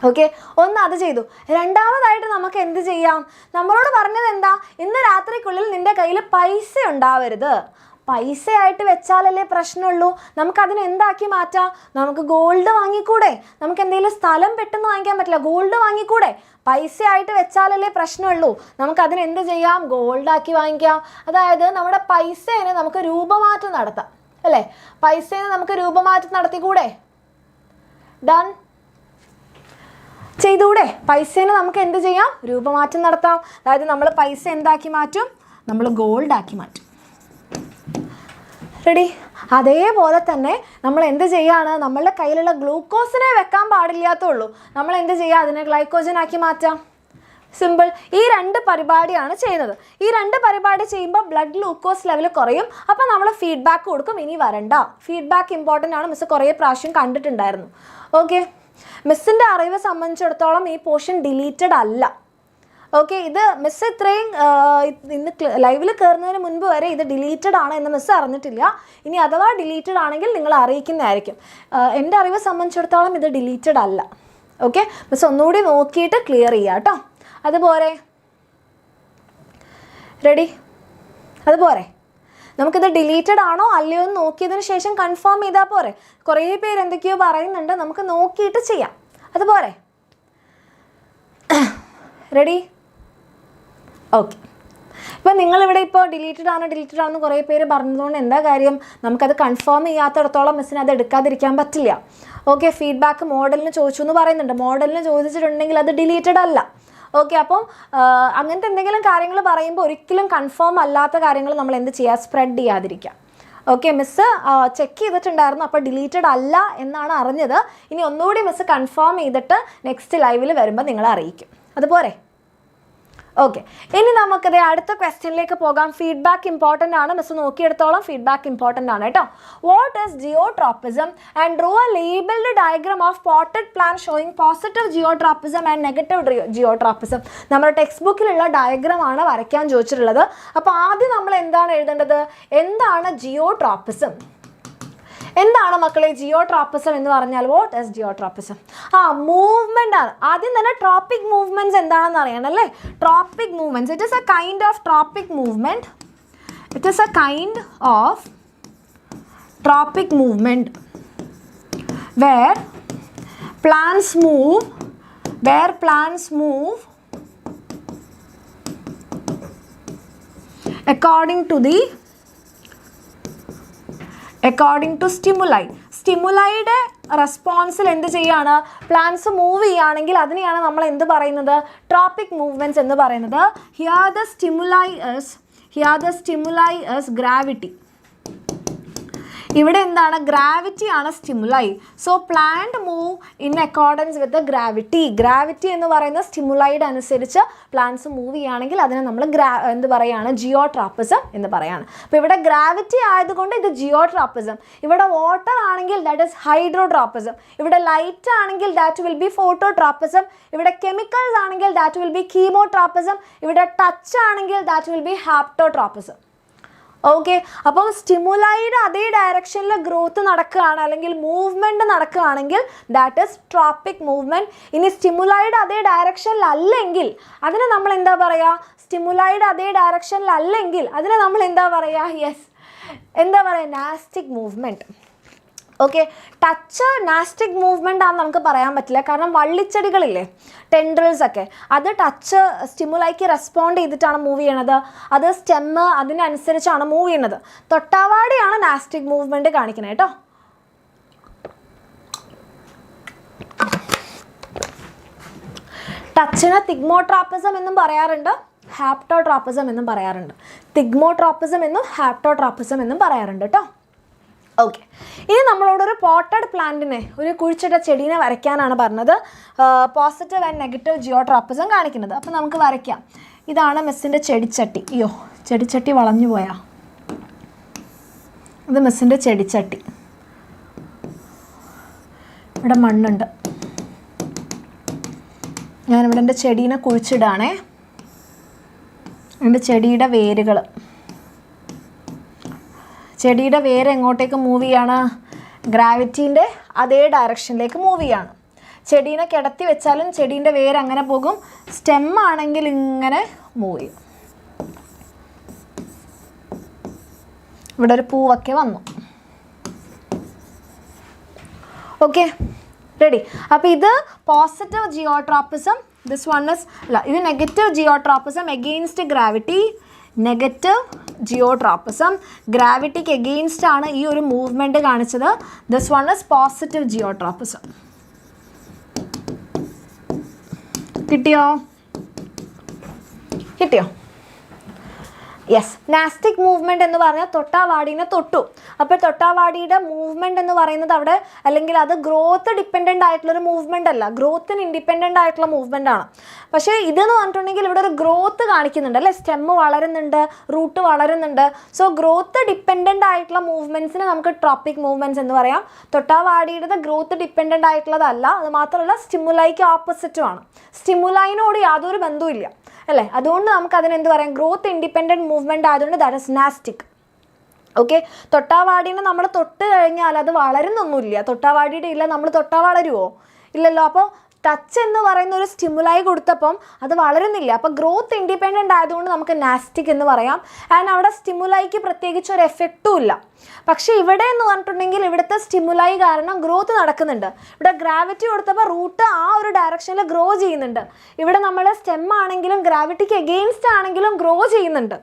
ഓക്കെ, ഒന്ന് അത് ചെയ്തു. രണ്ടാമതായിട്ട് നമുക്ക് എന്ത് ചെയ്യാം? നമ്മളോട് പറഞ്ഞത് എന്താ? ഇന്ന് രാത്രിക്കുള്ളിൽ നിൻ്റെ കയ്യിൽ പൈസ ഉണ്ടാവരുത്. പൈസയായിട്ട് വെച്ചാലല്ലേ പ്രശ്നമുള്ളൂ. നമുക്കതിന് എന്താക്കി മാറ്റാം? നമുക്ക് ഗോൾഡ് വാങ്ങിക്കൂടെ? നമുക്ക് എന്തെങ്കിലും സ്ഥലം പെട്ടെന്ന് വാങ്ങിക്കാൻ പറ്റില്ല, ഗോൾഡ് വാങ്ങിക്കൂടെ? പൈസയായിട്ട് വെച്ചാലല്ലേ പ്രശ്നമുള്ളൂ. നമുക്കതിന് എന്ത് ചെയ്യാം? ഗോൾഡാക്കി വാങ്ങിക്കാം. അതായത് നമ്മുടെ പൈസേനെ നമുക്ക് രൂപമാറ്റം നടത്താം, അല്ലേ? പൈസേനെ നമുക്ക് രൂപമാറ്റം നടത്തിക്കൂടെ? ഡൺ, ചെയ്തൂടെ? പൈസേനെ നമുക്ക് എന്ത് ചെയ്യാം? രൂപമാറ്റം നടത്താം. അതായത് നമ്മൾ പൈസ എന്താക്കി മാറ്റും? നമ്മൾ ഗോൾഡാക്കി മാറ്റും. റെഡി? അതേപോലെ തന്നെ നമ്മൾ എന്ത് ചെയ്യാണ്? നമ്മളുടെ കയ്യിലുള്ള ഗ്ലൂക്കോസിനെ വെക്കാൻ പാടില്ലാത്തുള്ളൂ. നമ്മൾ എന്ത് ചെയ്യുക? അതിനെ ഗ്ലൈക്കോജൻ ആക്കി മാറ്റാം. സിമ്പിൾ. ഈ 2 പരിപാടിയാണ് ചെയ്യുന്നത്. ഈ 2 പരിപാടി ചെയ്യുമ്പോൾ ബ്ലഡ് ഗ്ലൂക്കോസ് ലെവൽ കുറയും. അപ്പോൾ നമ്മൾ ഫീഡ്ബാക്ക് കൊടുക്കും, ഇനി വരണ്ട. ഫീഡ്ബാക്ക് ഇമ്പോർട്ടൻ്റ് ആണ്, മിസ് കുറേ പ്രാവശ്യം കണ്ടിട്ടുണ്ടായിരുന്നു. ഓക്കെ, മിസ്സിൻ്റെ അറിവ് സംബന്ധിച്ചിടത്തോളം ഈ പോർഷൻ ഡിലീറ്റഡ് അല്ല. ഓക്കെ, ഇത് മിസ് ഇത്രയും ഇന്ന് ലൈവിൽ കയറുന്നതിന് മുൻപ് വരെ ഇത് ഡിലീറ്റഡ് ആണ് എന്ന് മിസ് അറിഞ്ഞിട്ടില്ല. ഇനി അഥവാ ഡിലീറ്റഡ് ആണെങ്കിൽ നിങ്ങൾ അറിയിക്കുന്നതായിരിക്കും. എൻ്റെ അറിവ് സംബന്ധിച്ചിടത്തോളം ഇത് ഡിലീറ്റഡ് അല്ല. ഓക്കെ, മിസ് ഒന്നുകൂടി നോക്കിയിട്ട് ക്ലിയർ ചെയ്യുക കേട്ടോ. അതുപോലെ റെഡി? അതുപോലെ നമുക്കിത് ഡിലീറ്റഡ് ആണോ അല്ലയോ എന്ന് നോക്കിയതിന് ശേഷം കൺഫേം ചെയ്താൽ പോരെ. കുറേ പേര് എന്തൊക്കെയോ പറയുന്നുണ്ട്, നമുക്ക് നോക്കിയിട്ട് ചെയ്യാം. അതുപോലെ റെഡി? ഓക്കെ, ഇപ്പം നിങ്ങളിവിടെ ഇപ്പോൾ ഡിലീറ്റഡ് ആണെന്ന് കുറേ പേര് പറഞ്ഞതുകൊണ്ട് എന്താ കാര്യം? നമുക്കത് കൺഫേം ചെയ്യാത്തിടത്തോളം മിസ്സിന് അത് എടുക്കാതിരിക്കാൻ പറ്റില്ല. ഓക്കെ, ഫീഡ്ബാക്ക് മോഡലിന് ചോദിച്ചു എന്ന് പറയുന്നുണ്ട്. മോഡലിന് ചോദിച്ചിട്ടുണ്ടെങ്കിൽ അത് ഡിലീറ്റഡ് അല്ല. ഓക്കെ, അപ്പം അങ്ങനത്തെ എന്തെങ്കിലും കാര്യങ്ങൾ പറയുമ്പോൾ ഒരിക്കലും കൺഫേം അല്ലാത്ത കാര്യങ്ങൾ നമ്മൾ എന്ത് ചെയ്യുക? സ്പ്രെഡ് ചെയ്യാതിരിക്കുക. ഓക്കെ, മിസ്സ് ചെക്ക് ചെയ്തിട്ടുണ്ടായിരുന്നു, അപ്പോൾ ഡിലീറ്റഡ് അല്ല എന്നാണ് അറിഞ്ഞത്. ഇനി ഒന്നുകൂടി മിസ്സ് കൺഫേം ചെയ്തിട്ട് നെക്സ്റ്റ് ലൈവിൽ വരുമ്പോൾ നിങ്ങളെ അറിയിക്കും. അതുപോലെ ഓക്കെ, ഇനി നമുക്കത് അടുത്ത ക്വസ്റ്റ്യനിലേക്ക് പോകാം. ഫീഡ്ബാക്ക് ഇമ്പോർട്ടൻ്റ് ആണ്, മിസ് നോക്കിയെടുത്തോളം ഫീഡ്ബാക്ക് ഇമ്പോർട്ടൻ്റ് ആണ് കേട്ടോ. What is geotropism and draw a labelled diagram of potted plant showing positive geotropism and negative geotropism. നമ്മുടെ ടെക്സ്റ്റ് ബുക്കിലുള്ള ഡയഗ്രാം ആണ് വരയ്ക്കാൻ ചോദിച്ചിട്ടുള്ളത്. അപ്പോൾ ആദ്യം നമ്മൾ എന്താണ് എഴുതേണ്ടത്? എന്താണ് ജിയോട്രോപ്പിസം? എന്താണ് മക്കളെ ജിയോട്രോപ്പിസം എന്ന് പറഞ്ഞാൽ? What is ജിയോട്രോപ്പിസം? മൂവ്മെൻ്റ് ആണ്. ആദ്യം തന്നെ ട്രോപ്പിക് മൂവ്മെൻറ്റ്സ് എന്താണെന്ന് അറിയണം അല്ലേ? Tropic movements, it is A kind of tropic movement. It is A kind of tropic movement where plants move according to stimuli. സ്റ്റിമുലൈയുടെ റെസ്പോൺസിൽ എന്ത് ചെയ്യാണ്? പ്ലാന്റ്സ് മൂവ് ചെയ്യുകയാണെങ്കിൽ അതിനെയാണ് നമ്മൾ എന്ത് പറയുന്നത്? ട്രോപ്പിക് മൂവ്മെൻറ്റ്സ് എന്ന് പറയുന്നത്. Here the stimuli is gravity. ഇവിടെ എന്താണ്? ഗ്രാവിറ്റി ആണ് stimuli. So plant move in accordance with the gravity. Gravity എന്ന് പറയുന്ന സ്റ്റിമുലൈഡ് അനുസരിച്ച് പ്ലാന്റ്സ് മൂവ് ചെയ്യുകയാണെങ്കിൽ അതിനെ നമ്മൾ എന്ത് പറയുകയാണ്? ജിയോട്രോപ്പിസം എന്ന് പറയുകയാണ്. അപ്പോൾ ഇവിടെ ഗ്രാവിറ്റി ആയതുകൊണ്ട് ഇത് ജിയോട്രോപ്പിസം. ഇവിടെ വാട്ടർ ആണെങ്കിൽ ദാറ്റ് ഇസ് ഹൈഡ്രോട്രോപ്പിസം. ഇവിടെ ലൈറ്റ് ആണെങ്കിൽ ദാറ്റ് വിൽ ബി ഫോട്ടോട്രോപ്പിസം. ഇവിടെ കെമിക്കൽസ് ആണെങ്കിൽ ദാറ്റ് വിൽ ബി കീമോട്രോപ്പിസം. ഇവിടെ ടച്ച് ആണെങ്കിൽ ദാറ്റ് വിൽ ബി ഹാപ്റ്റോട്രോപ്പിസം. ഓക്കെ, അപ്പം സ്റ്റിമുലൈഡ് അതേ ഡയറക്ഷനിൽ ഗ്രോത്ത് നടക്കുകയാണ് അല്ലെങ്കിൽ മൂവ്മെൻറ്റ് നടക്കുകയാണെങ്കിൽ ദാറ്റ് ഈസ് ട്രോപ്പിക് മൂവ്മെൻറ്റ്. ഇനി സ്റ്റിമുലൈഡ് അതേ ഡയറക്ഷനിൽ അല്ലെങ്കിൽ അതിനെ നമ്മൾ എന്താ പറയുക? സ്റ്റിമുലൈഡ് അതേ ഡയറക്ഷനിൽ അല്ലെങ്കിൽ അതിനെ നമ്മൾ എന്താ പറയുക? യെസ്, എന്താ പറയുക? നാസ്റ്റിക് മൂവ്മെൻറ്റ്. ഓക്കെ, ടച്ച് നാസ്റ്റിക് മൂവ്മെൻ്റ് ആണെന്ന് നമുക്ക് പറയാൻ പറ്റില്ല. കാരണം വള്ളിച്ചെടികളില്ലേ, ടെൻഡ്രിൽസ് ഒക്കെ, അത് ടച്ച് സ്റ്റിമുലൈക്ക് റെസ്പോണ്ട് ചെയ്തിട്ടാണ് മൂവ് ചെയ്യണത്. അത് സ്റ്റെമ്മ് അതിനനുസരിച്ചാണ് മൂവ് ചെയ്യുന്നത്. തൊട്ടാവാടിയാണ് നാസ്റ്റിക് മൂവ്മെൻറ്റ് കാണിക്കുന്നത് കേട്ടോ. ടച്ചിന് തിഗ്മോട്രോപ്പിസം എന്നും പറയാറുണ്ട്, ഹാപ്റ്റോട്രോപ്പിസം എന്നും പറയാറുണ്ട്. തിഗ്മോട്രോപ്പിസം എന്നും ഹാപ്റ്റോട്രോപ്പിസം എന്നും പറയാറുണ്ട് കേട്ടോ. ഓക്കെ, ഇനി നമ്മളോടൊരു പോട്ടഡ് പ്ലാന്റിനെ, ഒരു കുഴിച്ചിട്ട ചെടീനെ വരയ്ക്കാനാണ് പറഞ്ഞത്. പോസിറ്റീവ് ആൻഡ് നെഗറ്റീവ് ജിയോട്രോപ്പിസം കാണിക്കുന്നത്. അപ്പോൾ നമുക്ക് വരയ്ക്കാം. ഇതാണ് മിസ്സിൻ്റെ ചെടിച്ചട്ടി. അയ്യോ, ചെടിച്ചട്ടി വളഞ്ഞു പോയാ. ഇത് മിസ്സിൻ്റെ ചെടിച്ചട്ടി. ഇവിടെ മണ്ണുണ്ട്. ഞാനിവിടെ എൻ്റെ ചെടീനെ കുഴിച്ചിടാണേ. എൻ്റെ ചെടിയുടെ വേരുകൾ, ചെടിയുടെ വേര് എങ്ങോട്ടേക്ക് മൂവ് ചെയ്യാണ്? ഗ്രാവിറ്റീൻ്റെ അതേ ഡയറക്ഷനിലേക്ക് മൂവ് ചെയ്യാണ്. ചെടീനെ കിടത്തി വെച്ചാലും ചെടീൻ്റെ വേര് അങ്ങനെ പോകും. സ്റ്റെം ആണെങ്കിൽ ഇങ്ങനെ മൂവ് ചെയ്യും. ഇവിടെ ഒരു പൂവൊക്കെ വന്നു. Okay, ready. അപ്പോൾ ഇത് positive geotropism, this one is ഇത് negative geotropism against gravity. Negative geotropism, ഗ്രാവിറ്റിക്ക് എഗെയിൻസ്റ്റ് ആണ് ഈ ഒരു മൂവ്മെൻറ്റ് കാണിച്ചത്. This one is positive geotropism. കിട്ടിയോ? യെസ്. നാസ്റ്റിക് മൂവ്മെൻറ്റ് എന്ന് പറഞ്ഞാൽ തൊട്ടാവാടീനെ തൊട്ടു. അപ്പോൾ തൊട്ടാവാടിയുടെ മൂവ്മെൻറ്റ് എന്ന് പറയുന്നത് അവിടെ, അല്ലെങ്കിൽ അത് ഗ്രോത്ത് ഡിപ്പെൻഡൻ്റ് ആയിട്ടുള്ളൊരു മൂവ്മെൻ്റ് അല്ല, ഗ്രോത്തിന് ഇൻഡിപെൻഡൻ്റ് ആയിട്ടുള്ള മൂവ്മെൻ്റ് ആണ്. പക്ഷേ ഇതെന്ന് പറഞ്ഞിട്ടുണ്ടെങ്കിൽ ഇവിടെ ഒരു ഗ്രോത്ത് കാണിക്കുന്നുണ്ട് അല്ലേ, സ്റ്റെമ്മ് വളരുന്നുണ്ട്, റൂട്ട് വളരുന്നുണ്ട്. സോ ഗ്രോത്ത് ഡിപ്പെൻഡൻ്റ് ആയിട്ടുള്ള മൂവ്മെൻറ്റ്സിന് നമുക്ക് ട്രോപ്പിക് മൂവ്മെൻറ്റ്സ് എന്ന് പറയാം. തൊട്ടാവാടിയുടെ ഗ്രോത്ത് ഡിപ്പെൻഡൻ്റ് ആയിട്ടുള്ളതല്ല. അത് മാത്രമല്ല സ്റ്റിമുലൈക്ക് ഓപ്പോസിറ്റുമാണ്. സ്റ്റിമുലൈനോട് യാതൊരു ബന്ധവുമില്ല അല്ലേ. അതുകൊണ്ട് നമുക്ക് അതിനെന്ത് പറയാം, ഗ്രോത്ത് ഇൻഡിപെൻഡൻറ്റ് മൂവ്മെൻറ്റ് ആയതുകൊണ്ട് ദാറ്റ് ഇസ് നാസ്റ്റിക്. ഓക്കെ, തൊട്ടാവാടീനെ നമ്മൾ തൊട്ട് കഴിഞ്ഞാൽ അത് വളരുന്നൊന്നുമില്ല. തൊട്ടാവാടിയുടെ ഇല്ല, നമ്മൾ തൊട്ടാ വളരുമോ? ഇല്ലല്ലോ. അപ്പോൾ ടച്ച് എന്ന് പറയുന്ന ഒരു സ്റ്റിമുലായി കൊടുത്തപ്പം അത് വളരുന്നില്ല. അപ്പോൾ ഗ്രോത്ത് ഇൻഡിപെൻഡൻ്റ് ആയതുകൊണ്ട് നമുക്ക് നാസ്റ്റിക് എന്ന് പറയാം. ആൻഡ് അവിടെ സ്റ്റിമുലായിക്ക് പ്രത്യേകിച്ച് ഒരു എഫക്റ്റും ഇല്ല. പക്ഷേ ഇവിടെ എന്ന് പറഞ്ഞിട്ടുണ്ടെങ്കിൽ ഇവിടുത്തെ സ്റ്റിമുലായി കാരണം ഗ്രോത്ത് നടക്കുന്നുണ്ട്. ഇവിടെ ഗ്രാവിറ്റി കൊടുത്തപ്പോൾ റൂട്ട് ആ ഒരു ഡയറക്ഷനിൽ ഗ്രോ ചെയ്യുന്നുണ്ട്. ഇവിടെ നമ്മൾ സ്റ്റെം ആണെങ്കിലും ഗ്രാവിറ്റിക്ക് എഗെയിൻസ്റ്റ് ആണെങ്കിലും ഗ്രോ ചെയ്യുന്നുണ്ട്.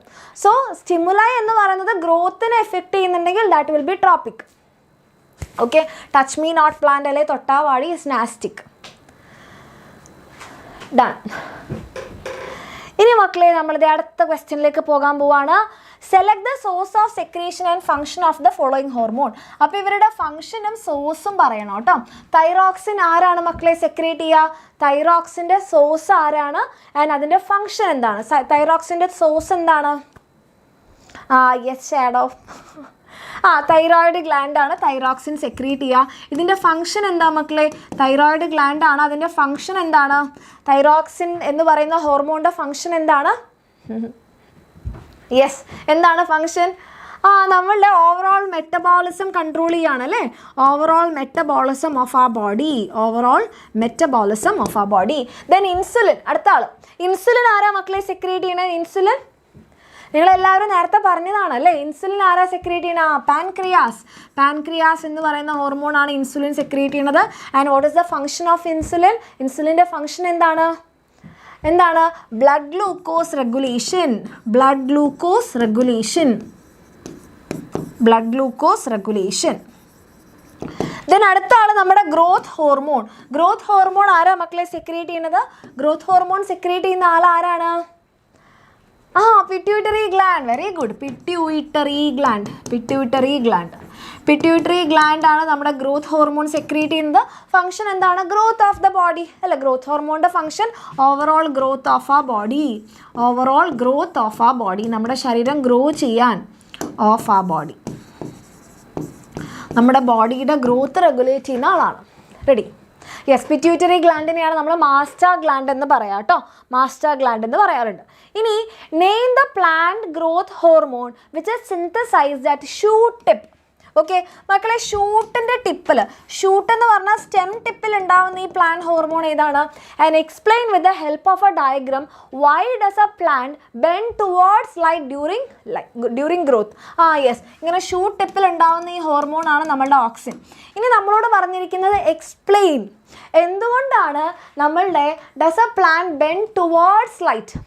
സോ സ്റ്റിമുലായി എന്ന് പറയുന്നത് ഗ്രോത്തിനെ എഫക്റ്റ് ചെയ്യുന്നുണ്ടെങ്കിൽ that will be tropic. Okay, touch me not plant അല്ലെ തൊട്ടാവാടി ഇസ് നാസ്റ്റിക്. ഡൺ. ഇനി മക്കളെ നമ്മളിത് അടുത്ത ക്വസ്റ്റ്യനിലേക്ക് പോകാൻ പോവാണ്. Select the source of secretion and function of the following hormone. അപ്പോൾ ഇവരുടെ ഫംഗ്ഷനും സോഴ്സും പറയണം കേട്ടോ. തൈറോക്സിൻ ആരാണ് മക്കളെ സെക്രീറ്റ് ചെയ്യുക? തൈറോക്സിൻ്റെ സോഴ്സ് ആരാണ് ആൻഡ് അതിൻ്റെ ഫംഗ്ഷൻ എന്താണ്? തൈറോക്സിൻ്റെ സോഴ്സ് എന്താണ്? യെസ് ഷാഡോ. തൈറോയിഡ് ഗ്ലാൻഡാണ് തൈറോക്സിൻ സെക്രീറ്റ് ചെയ്യുക. ഇതിൻ്റെ ഫംഗ്ഷൻ എന്താ മക്കളെ? തൈറോയിഡ് ഗ്ലാൻഡാണ്. അതിൻ്റെ ഫംഗ്ഷൻ എന്താണ്? തൈറോക്സിൻ എന്ന് പറയുന്ന ഹോർമോണിൻ്റെ ഫംഗ്ഷൻ എന്താണ്? യെസ്, എന്താണ് ഫംഗ്ഷൻ? നമ്മളുടെ ഓവറോൾ മെറ്റബോളിസം കൺട്രോൾ ചെയ്യാണ് അല്ലേ. ഓവറോൾ മെറ്റബോളിസം ഓഫ് ആ ബോഡി. ഓവറോൾ മെറ്റബോളിസം ഓഫ് ആ ബോഡി. Then insulin. അടുത്ത ആൾ ഇൻസുലിൻ ആരാ മക്കളെ സെക്രീറ്റ് ചെയ്യണത്? ഇൻസുലിൻ നിങ്ങളെല്ലാവരും നേരത്തെ പറഞ്ഞതാണ് അല്ലേ. ഇൻസുലിൻ ആരാ സെക്രീറ്റ് ചെയ്യണത്? പാൻക്രിയാസ്. പാൻക്രിയാസ് എന്ന് പറയുന്ന ഹോർമോണാണ് ഇൻസുലിൻ സെക്രീറ്റ് ചെയ്യുന്നത്. And what is the function of insulin? ഇൻസുലിൻ്റെ ഫംഗ്ഷൻ എന്താണ്? Blood glucose regulation. Blood glucose regulation. Blood glucose regulation. Then അടുത്ത ആൾ നമ്മുടെ ഗ്രോത്ത് ഹോർമോൺ. ഗ്രോത്ത് ഹോർമോൺ ആരാ മക്കളെ സെക്രീറ്റ് ചെയ്യുന്നത്? ഗ്രോത്ത് ഹോർമോൺ സെക്രീറ്റ് ചെയ്യുന്ന ആൾ ആരാണ്? Pituitary gland. Very good. Pituitary gland. Pituitary gland. Pituitary gland ആണ് നമ്മുടെ ഗ്രോത്ത് ഹോർമോൺ സെക്രീറ്റ് ചെയ്യുന്നത്. ഫംഗ്ഷൻ എന്താണ്? ഗ്രോത്ത് ഓഫ് ദ ബോഡി അല്ല. ഗ്രോത്ത് ഹോർമോണിൻ്റെ ഫംഗ്ഷൻ ഓവറോൾ ഗ്രോത്ത് ഓഫ് ആ ബോഡി. ഓവറോൾ ഗ്രോത്ത് ഓഫ് ആ ബോഡി. നമ്മുടെ ശരീരം ഗ്രോ ചെയ്യാൻ ഓഫ് ആ ബോഡി. നമ്മുടെ ബോഡിയുടെ ഗ്രോത്ത് റെഗുലേറ്റ് ചെയ്യുന്ന ആളാണ്. റെഡി? യെസ്, പിറ്റ്യൂട്ടറി ഗ്ലാൻഡിനെയാണ് നമ്മൾ മാസ്റ്റർ ഗ്ലാൻഡ് എന്ന് പറയാം കേട്ടോ. മാസ്റ്റർ ഗ്ലാൻഡ് എന്ന് പറയാറുണ്ട്. ഇനി name the plant growth hormone which is synthesised at shoot tip. Okay മക്കളെ, ഷൂട്ടിൻ്റെ ടിപ്പിൽ, ഷൂട്ട് എന്ന് പറഞ്ഞാൽ സ്റ്റെം ടിപ്പിൽ ഉണ്ടാവുന്ന ഈ പ്ലാന്റ് ഹോർമോൺ ഏതാണ്? And explain with the help of A diagram why does A plant bend towards light during growth. Yes, ഇങ്ങനെ shoot ടിപ്പിൽ ഉണ്ടാവുന്ന ഈ ഹോർമോണാണ് നമ്മളുടെ ഓക്സിൻ. ഇനി നമ്മളോട് പറഞ്ഞിരിക്കുന്നത് എക്സ്പ്ലെയിൻ, എന്തുകൊണ്ടാണ് നമ്മളുടെ does A plant bend towards light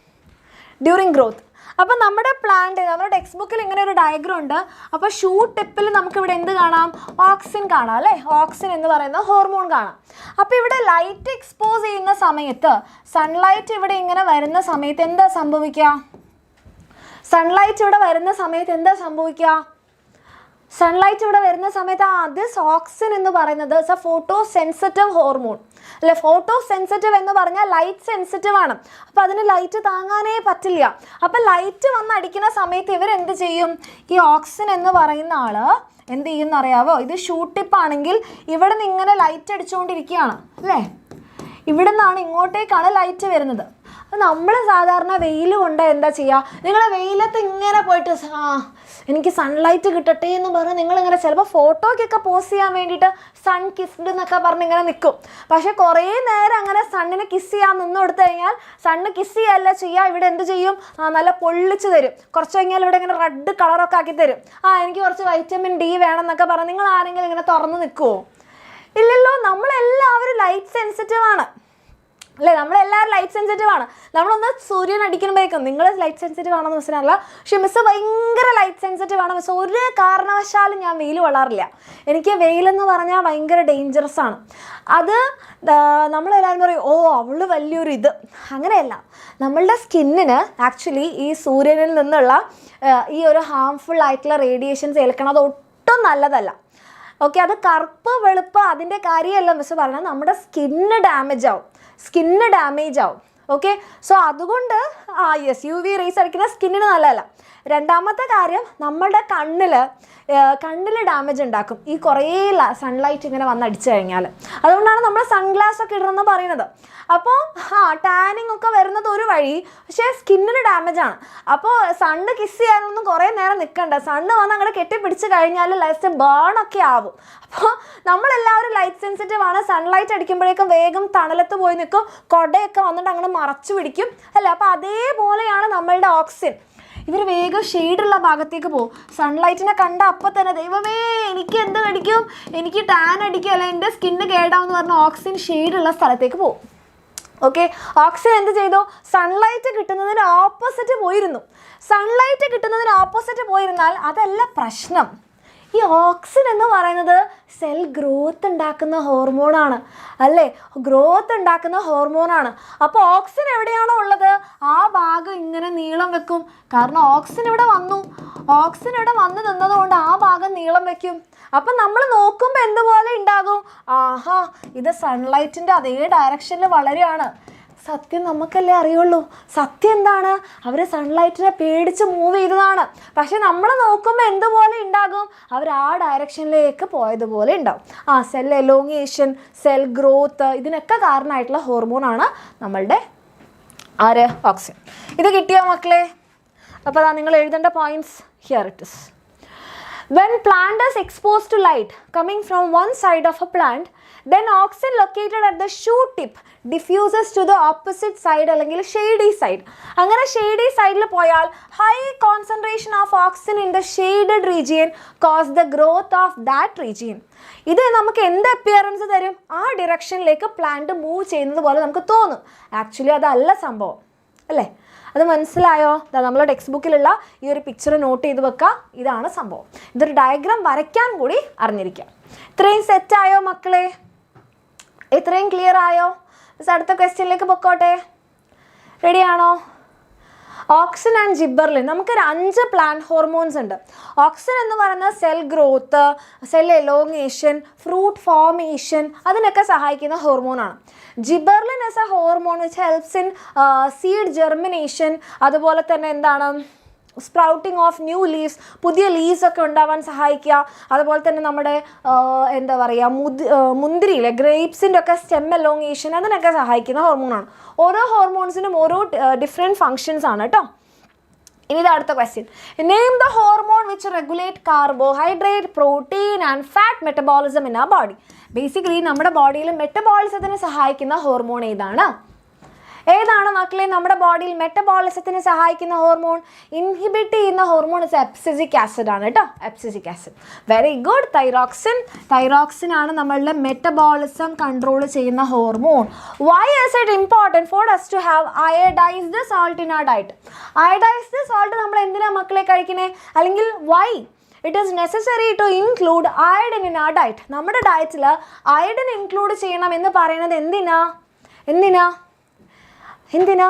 during growth. അപ്പോൾ നമ്മുടെ പ്ലാന്റ്, നമ്മുടെ ടെക്സ്റ്റ് ബുക്കിൽ ഇങ്ങനെ ഒരു ഡയഗ്രം ഉണ്ട്. അപ്പോൾ ഷൂട്ട് ടിപ്പിൽ നമുക്കിവിടെ എന്ത് കാണാം? ഓക്സിൻ കാണാം അല്ലേ. ഓക്സിൻ എന്ന് പറയുന്ന ഹോർമോൺ കാണാം. അപ്പോൾ ഇവിടെ ലൈറ്റ് എക്സ്പോസ് ചെയ്യുന്ന സമയത്ത്, സൺലൈറ്റ് ഇവിടെ ഇങ്ങനെ വരുന്ന സമയത്ത് എന്താ സംഭവിക്കുക? സൺലൈറ്റ് ഇവിടെ വരുന്ന സമയത്ത് എന്താ സംഭവിക്കുക? സൺലൈറ്റ് ഇവിടെ വരുന്ന സമയത്ത് ദിസ് ഓക്സിൻ എന്ന് പറയുന്നത് it's A photo sensitive hormone അല്ലെ. ഫോട്ടോ സെൻസിറ്റീവ് എന്ന് പറഞ്ഞാൽ ലൈറ്റ് സെൻസിറ്റീവ് ആണ്. അപ്പോൾ അതിന് ലൈറ്റ് താങ്ങാനേ പറ്റില്ല. അപ്പോൾ ലൈറ്റ് വന്ന് അടിക്കുന്ന സമയത്ത് ഇവരെന്ത് ചെയ്യും? ഈ ഓക്സിൻ എന്ന് പറയുന്ന ആള് എന്ത് ചെയ്യുമെന്ന് അറിയാവോ? ഇത് ഷൂട്ട് ടിപ്പ് ആണെങ്കിൽ ഇവിടെ നിന്ന് ഇങ്ങനെ ലൈറ്റ് അടിച്ചുകൊണ്ടിരിക്കുകയാണ് അല്ലേ. ഇവിടെ നിന്നാണ് ഇങ്ങോട്ടേക്കാണ് ലൈറ്റ് വരുന്നത്. നമ്മൾ സാധാരണ വെയിൽ കൊണ്ട് എന്താ ചെയ്യുക? നിങ്ങൾ വെയിലത്ത് ഇങ്ങനെ പോയിട്ട് എനിക്ക് സൺലൈറ്റ് കിട്ടട്ടെ എന്ന് പറഞ്ഞ് നിങ്ങളിങ്ങനെ ചിലപ്പോൾ ഫോട്ടോയ്ക്കൊക്കെ പോസ്റ്റ് ചെയ്യാൻ വേണ്ടിയിട്ട് സൺ കിസ്ഡ് എന്നൊക്കെ പറഞ്ഞ് ഇങ്ങനെ നിൽക്കും. പക്ഷേ കുറേ നേരം അങ്ങനെ സണ്ണിനെ കിസ് ചെയ്യാൻ നിന്ന് കൊടുത്തു കഴിഞ്ഞാൽ സണ്ണ് കിസ് ചെയ്യല്ല ചെയ്യുക, ഇവിടെ എന്ത് ചെയ്യും? നല്ല പൊള്ളിച്ച് തരും. കുറച്ച് കഴിഞ്ഞാൽ ഇവിടെ ഇങ്ങനെ റെഡ് കളറൊക്കെ ആക്കി തരും. എനിക്ക് കുറച്ച് വൈറ്റമിൻ ഡി വേണം എന്നൊക്കെ പറഞ്ഞ് നിങ്ങൾ ആരെങ്കിലും ഇങ്ങനെ തുറന്ന് നിൽക്കുമോ? ഇല്ലല്ലോ. നമ്മളെല്ലാവരും ലൈറ്റ് സെൻസിറ്റീവ് ആണ് അല്ലേ? നമ്മളെല്ലാവരും ലൈറ്റ് സെൻസിറ്റീവ് ആണ്. നമ്മളൊന്ന് സൂര്യൻ അടിക്കുമ്പോഴേക്കും നിങ്ങൾ ലൈറ്റ് സെൻസിറ്റീവ് ആണെന്ന് മിസ്സിനല്ല, പക്ഷെ മിസ്സ് ഭയങ്കര ലൈറ്റ് സെൻസിറ്റീവ് ആണ്. മിസ്സ് ഒരു കാരണവശാലും ഞാൻ വെയിൽ കൊള്ളാറില്ല. എനിക്ക് വെയിലെന്ന് പറഞ്ഞാൽ ഭയങ്കര ഡേഞ്ചറസ് ആണ്. അത് നമ്മളെല്ലാവരും പറയും അവള് വലിയൊരു ഇത്. അങ്ങനെയല്ല. നമ്മളുടെ സ്കിന്നിന് ആക്ച്വലി ഈ സൂര്യനിൽ നിന്നുള്ള ഈ ഒരു ഹാംഫുൾ ആയിട്ടുള്ള റേഡിയേഷൻസ് ഏൽക്കുന്നത് ഒട്ടും നല്ലതല്ല. ഓക്കെ, അത് കറുപ്പ് വെളുപ്പ് അതിൻ്റെ കാര്യമല്ല മിസ്സ് പറഞ്ഞാൽ നമ്മുടെ സ്കിന്ന് ഡാമേജ് ആവും. ഓക്കെ, സോ അതുകൊണ്ട് യെസ്, UV റേസ് അടിക്കുന്ന സ്കിന്നിന് നല്ലതല്ല. രണ്ടാമത്തെ കാര്യം, നമ്മളുടെ കണ്ണിൽ ഡാമേജ് ഉണ്ടാക്കും ഈ കുറേ സൺലൈറ്റ് ഇങ്ങനെ വന്നടിച്ചു കഴിഞ്ഞാൽ. അതുകൊണ്ടാണ് നമ്മൾ സൺഗ്ലാസ് ഒക്കെ ഇടണമെന്ന് പറയുന്നത്. അപ്പോൾ ടാനിങ് ഒക്കെ വരുന്നത് ഒരു വഴി, പക്ഷേ സ്കിന്നിന് ഡാമേജാണ്. അപ്പോൾ സണ്ണ് കിസ് ചെയ്യാനൊന്നും കുറേ നേരം നിൽക്കണ്ട. സണ്ണ് വന്ന് അങ്ങോട്ട് കെട്ടിപ്പിടിച്ച് കഴിഞ്ഞാൽ ലാസ്റ്റ് ബേണൊക്കെ ആവും. അപ്പോൾ നമ്മളെല്ലാവരും ലൈറ്റ് സെൻസിറ്റീവ് ആണ്. സൺലൈറ്റ് അടിക്കുമ്പോഴേക്കും വേഗം തണലത്ത് പോയി നിൽക്കും, കൊടയൊക്കെ വന്നിട്ട് അങ്ങനെ മറച്ചു പിടിക്കും അല്ലേ? അപ്പോൾ അതേപോലെയാണ് നമ്മളുടെ ഓക്സിജൻ. ഇവർ വേഗം ഷെയ്ഡുള്ള ഭാഗത്തേക്ക് പോകും. സൺലൈറ്റിനെ കണ്ട അപ്പം തന്നെ ദൈവമേ എനിക്ക് എന്ത് കടിക്കും, എനിക്ക് ടാൻ അടിക്കും, അല്ല എൻ്റെ സ്കിന്ന് കേടാവെന്ന് പറഞ്ഞാൽ ഓക്സിജൻ ഷെയ്ഡുള്ള സ്ഥലത്തേക്ക് പോകും. ഓക്കെ, ഓക്സിജൻ എന്ത് ചെയ്തു? സൺലൈറ്റ് കിട്ടുന്നതിന് ഓപ്പോസിറ്റ് പോയിരുന്നാൽ അതല്ല പ്രശ്നം. ഈ ഓക്സിൻ എന്ന് പറയുന്നത് സെൽ ഗ്രോത്ത് ഉണ്ടാക്കുന്ന ഹോർമോണാണ് അല്ലേ? അപ്പോൾ ഓക്സിൻ എവിടെയാണോ ഉള്ളത് ആ ഭാഗം ഇങ്ങനെ നീളം വെക്കും. കാരണം ഓക്സിൻ ഇവിടെ വന്നു നിന്നതുകൊണ്ട് ആ ഭാഗം നീളം വെക്കും. അപ്പം നമ്മൾ നോക്കുമ്പോൾ എന്തുപോലെ ഉണ്ടാകും? ഇത് സൺലൈറ്റിൻ്റെ അതേ ഡയറക്ഷനിൽ വളരുകയാണ്. സത്യം നമുക്കല്ലേ അറിയുള്ളൂ. സത്യം എന്താണ്? അവർ സൺലൈറ്റിനെ പേടിച്ച് മൂവ് ചെയ്തതാണ്. പക്ഷെ നമ്മൾ നോക്കുമ്പോൾ എന്തുപോലെ ഉണ്ടാകും? അവർ ആ ഡയറക്ഷനിലേക്ക് പോയതുപോലെ ഉണ്ടാവും. സെൽ എലോങ്ങേഷൻ, സെൽ ഗ്രോത്ത്, ഇതിനൊക്കെ കാരണമായിട്ടുള്ള ഹോർമോണാണ് നമ്മളുടെ ഓക്സിജൻ. ഇത് കിട്ടിയോ മക്കളെ? അപ്പോൾ നിങ്ങൾ എഴുതേണ്ട points here it is. When plant is exposed to light coming from one side of a plant, then oxygen located at the shoot tip diffuses to the opposite side അല്ലെങ്കിൽ shady side. അങ്ങനെ shady sideൽ പോയാൽ high concentration of oxygen in the shaded region cause the growth of that region. ഇത് നമുക്ക് എന്ത് appearance തരും? ആ ഡിറക്ഷനിലേക്ക് plant move ചെയ്യുന്നത് പോലെ നമുക്ക് തോന്നും. ആക്ച്വലി അതല്ല സംഭവം അല്ലേ? അത് മനസ്സിലായോ? നമ്മളെ ടെക്സ്റ്റ് ബുക്കിലുള്ള ഈ ഒരു പിക്ചർ നോട്ട് ചെയ്ത് വെക്കുക. ഇതാണ് സംഭവം. ഇതൊരു ഡയഗ്രാം വരയ്ക്കാൻ കൂടി അറിഞ്ഞിരിക്കുക. ഇത്രയും സെറ്റായോ മക്കളെ? ഇത്രയും ക്ലിയർ ആയോ? അടുത്ത ക്വസ്റ്റ്യനിലേക്ക് പൊക്കോട്ടെ. റെഡിയാണോ? ഓക്സിൻ ആൻഡ് ജിബർലിൻ, നമുക്കൊരു 5 പ്ലാന്റ് ഹോർമോൺസ് ഉണ്ട്. ഓക്സിൻ എന്ന് പറയുന്നത് cell growth, cell elongation, fruit formation, അതിനൊക്കെ സഹായിക്കുന്ന ഹോർമോണാണ്. Gibberellin is a hormone which helps in seed germination, അതുപോലെ തന്നെ എന്താണ് സ്പ്രൗട്ടിങ് ഓഫ് ന്യൂ ലീവ്സ്, പുതിയ ലീവ്സ് ഒക്കെ ഉണ്ടാവാൻ സഹായിക്കുക. അതുപോലെ തന്നെ നമ്മുടെ എന്താ പറയുക മുന്തിരിയിലെ ഗ്രേപ്സിൻ്റെ ഒക്കെ സ്റ്റെം എലോങ്ങേഷൻ, അതിനൊക്കെ സഹായിക്കുന്ന ഹോർമോണാണ്. ഓരോ ഹോർമോൺസിനും ഓരോ ഡിഫറെൻറ്റ് ഫങ്ഷൻസ് ആണ് കേട്ടോ. ഇനി ഇത് അടുത്ത question. Name the hormone which regulate carbohydrate, protein and fat metabolism in a body. Basically നമ്മുടെ ബോഡിയിൽ മെറ്റബോളിസത്തിന് സഹായിക്കുന്ന ഹോർമോൺ ഏതാണ് മക്കളെ? നമ്മുടെ ബോഡിയിൽ മെറ്റബോളിസത്തിന് സഹായിക്കുന്ന ഹോർമോൺ, ഇൻഹിബിറ്റ് ചെയ്യുന്ന ഹോർമോൺ എബ്സിസിക് ആസിഡ് ആണ് കേട്ടോ. Abscisic acid, very good. Thyroxine ആണ് നമ്മളുടെ മെറ്റബോളിസം കൺട്രോൾ ചെയ്യുന്ന hormone. Why is it important for us to have iodized salt in our diet? iodized salt നമ്മൾ എന്തിനാണ് മക്കളെ കഴിക്കണേ? അല്ലെങ്കിൽ why it is necessary to include iodine in our diet? നമ്മുടെ ഡയറ്റിൽ അയഡിൻ ഇൻക്ലൂഡ് ചെയ്യണം എന്ന് പറയുന്നത് എന്തിനാ?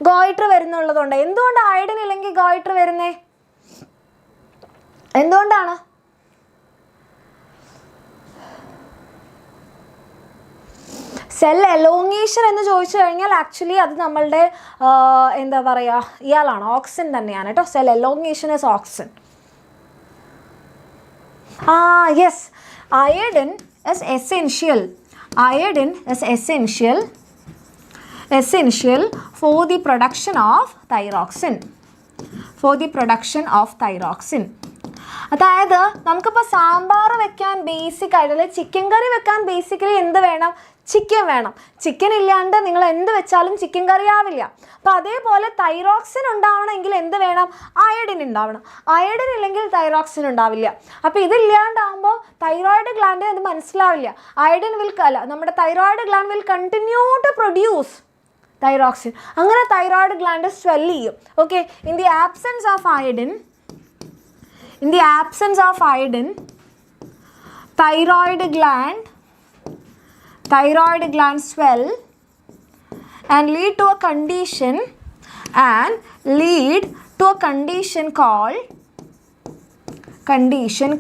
ഗോയിറ്റർ വരുന്നുള്ളതുകൊണ്ട്. എന്തുകൊണ്ട് അയഡിൻ ഇല്ലെങ്കിൽ ഗോയിറ്റർ വരുന്നേ? എന്തുകൊണ്ടാണ്? സെൽ എലോങ്ങേഷൻ എന്ന് ചോദിച്ചു കഴിഞ്ഞാൽ ആക്ച്വലി അത് നമ്മളുടെ എന്താ പറയുക ഇയാളാണ്, ഓക്സിൻ തന്നെയാണ് കേട്ടോ. Cell elongation is auxin. Yes, iodine is essential essential for the production of thyroxine. For the production of thyroxine. അതായത് നമുക്കിപ്പോൾ സാമ്പാർ വെക്കാൻ ബേസിക് ആയിട്ട് ചിക്കൻ കറി വെക്കാൻ ബേസിക്കലി എന്ത് വേണം? ചിക്കൻ വേണം. ചിക്കൻ ഇല്ലാണ്ട് നിങ്ങൾ എന്ത് വെച്ചാലും ചിക്കൻ കറി ആവില്ല. അപ്പോൾ അതേപോലെ തൈറോക്സിൻ ഉണ്ടാവണമെങ്കിൽ എന്ത് വേണം? അയഡിൻ ഉണ്ടാവണം. അയഡിൻ ഇല്ലെങ്കിൽ തൈറോക്സിൻ ഉണ്ടാവില്ല. അപ്പോൾ ഇതില്ലാണ്ടാകുമ്പോൾ തൈറോയിഡ് ഗ്ലാൻഡ് അത് മനസ്സിലാവില്ല. അയഡിൻ നമ്മുടെ thyroid gland will continue to produce thyroxine. അങ്ങനെ തൈറോയിഡ് ഗ്ലാൻഡ് സ്വെൽ ചെയ്യും. Okay, in the absence of iodine, thyroid gland swell and lead to a condition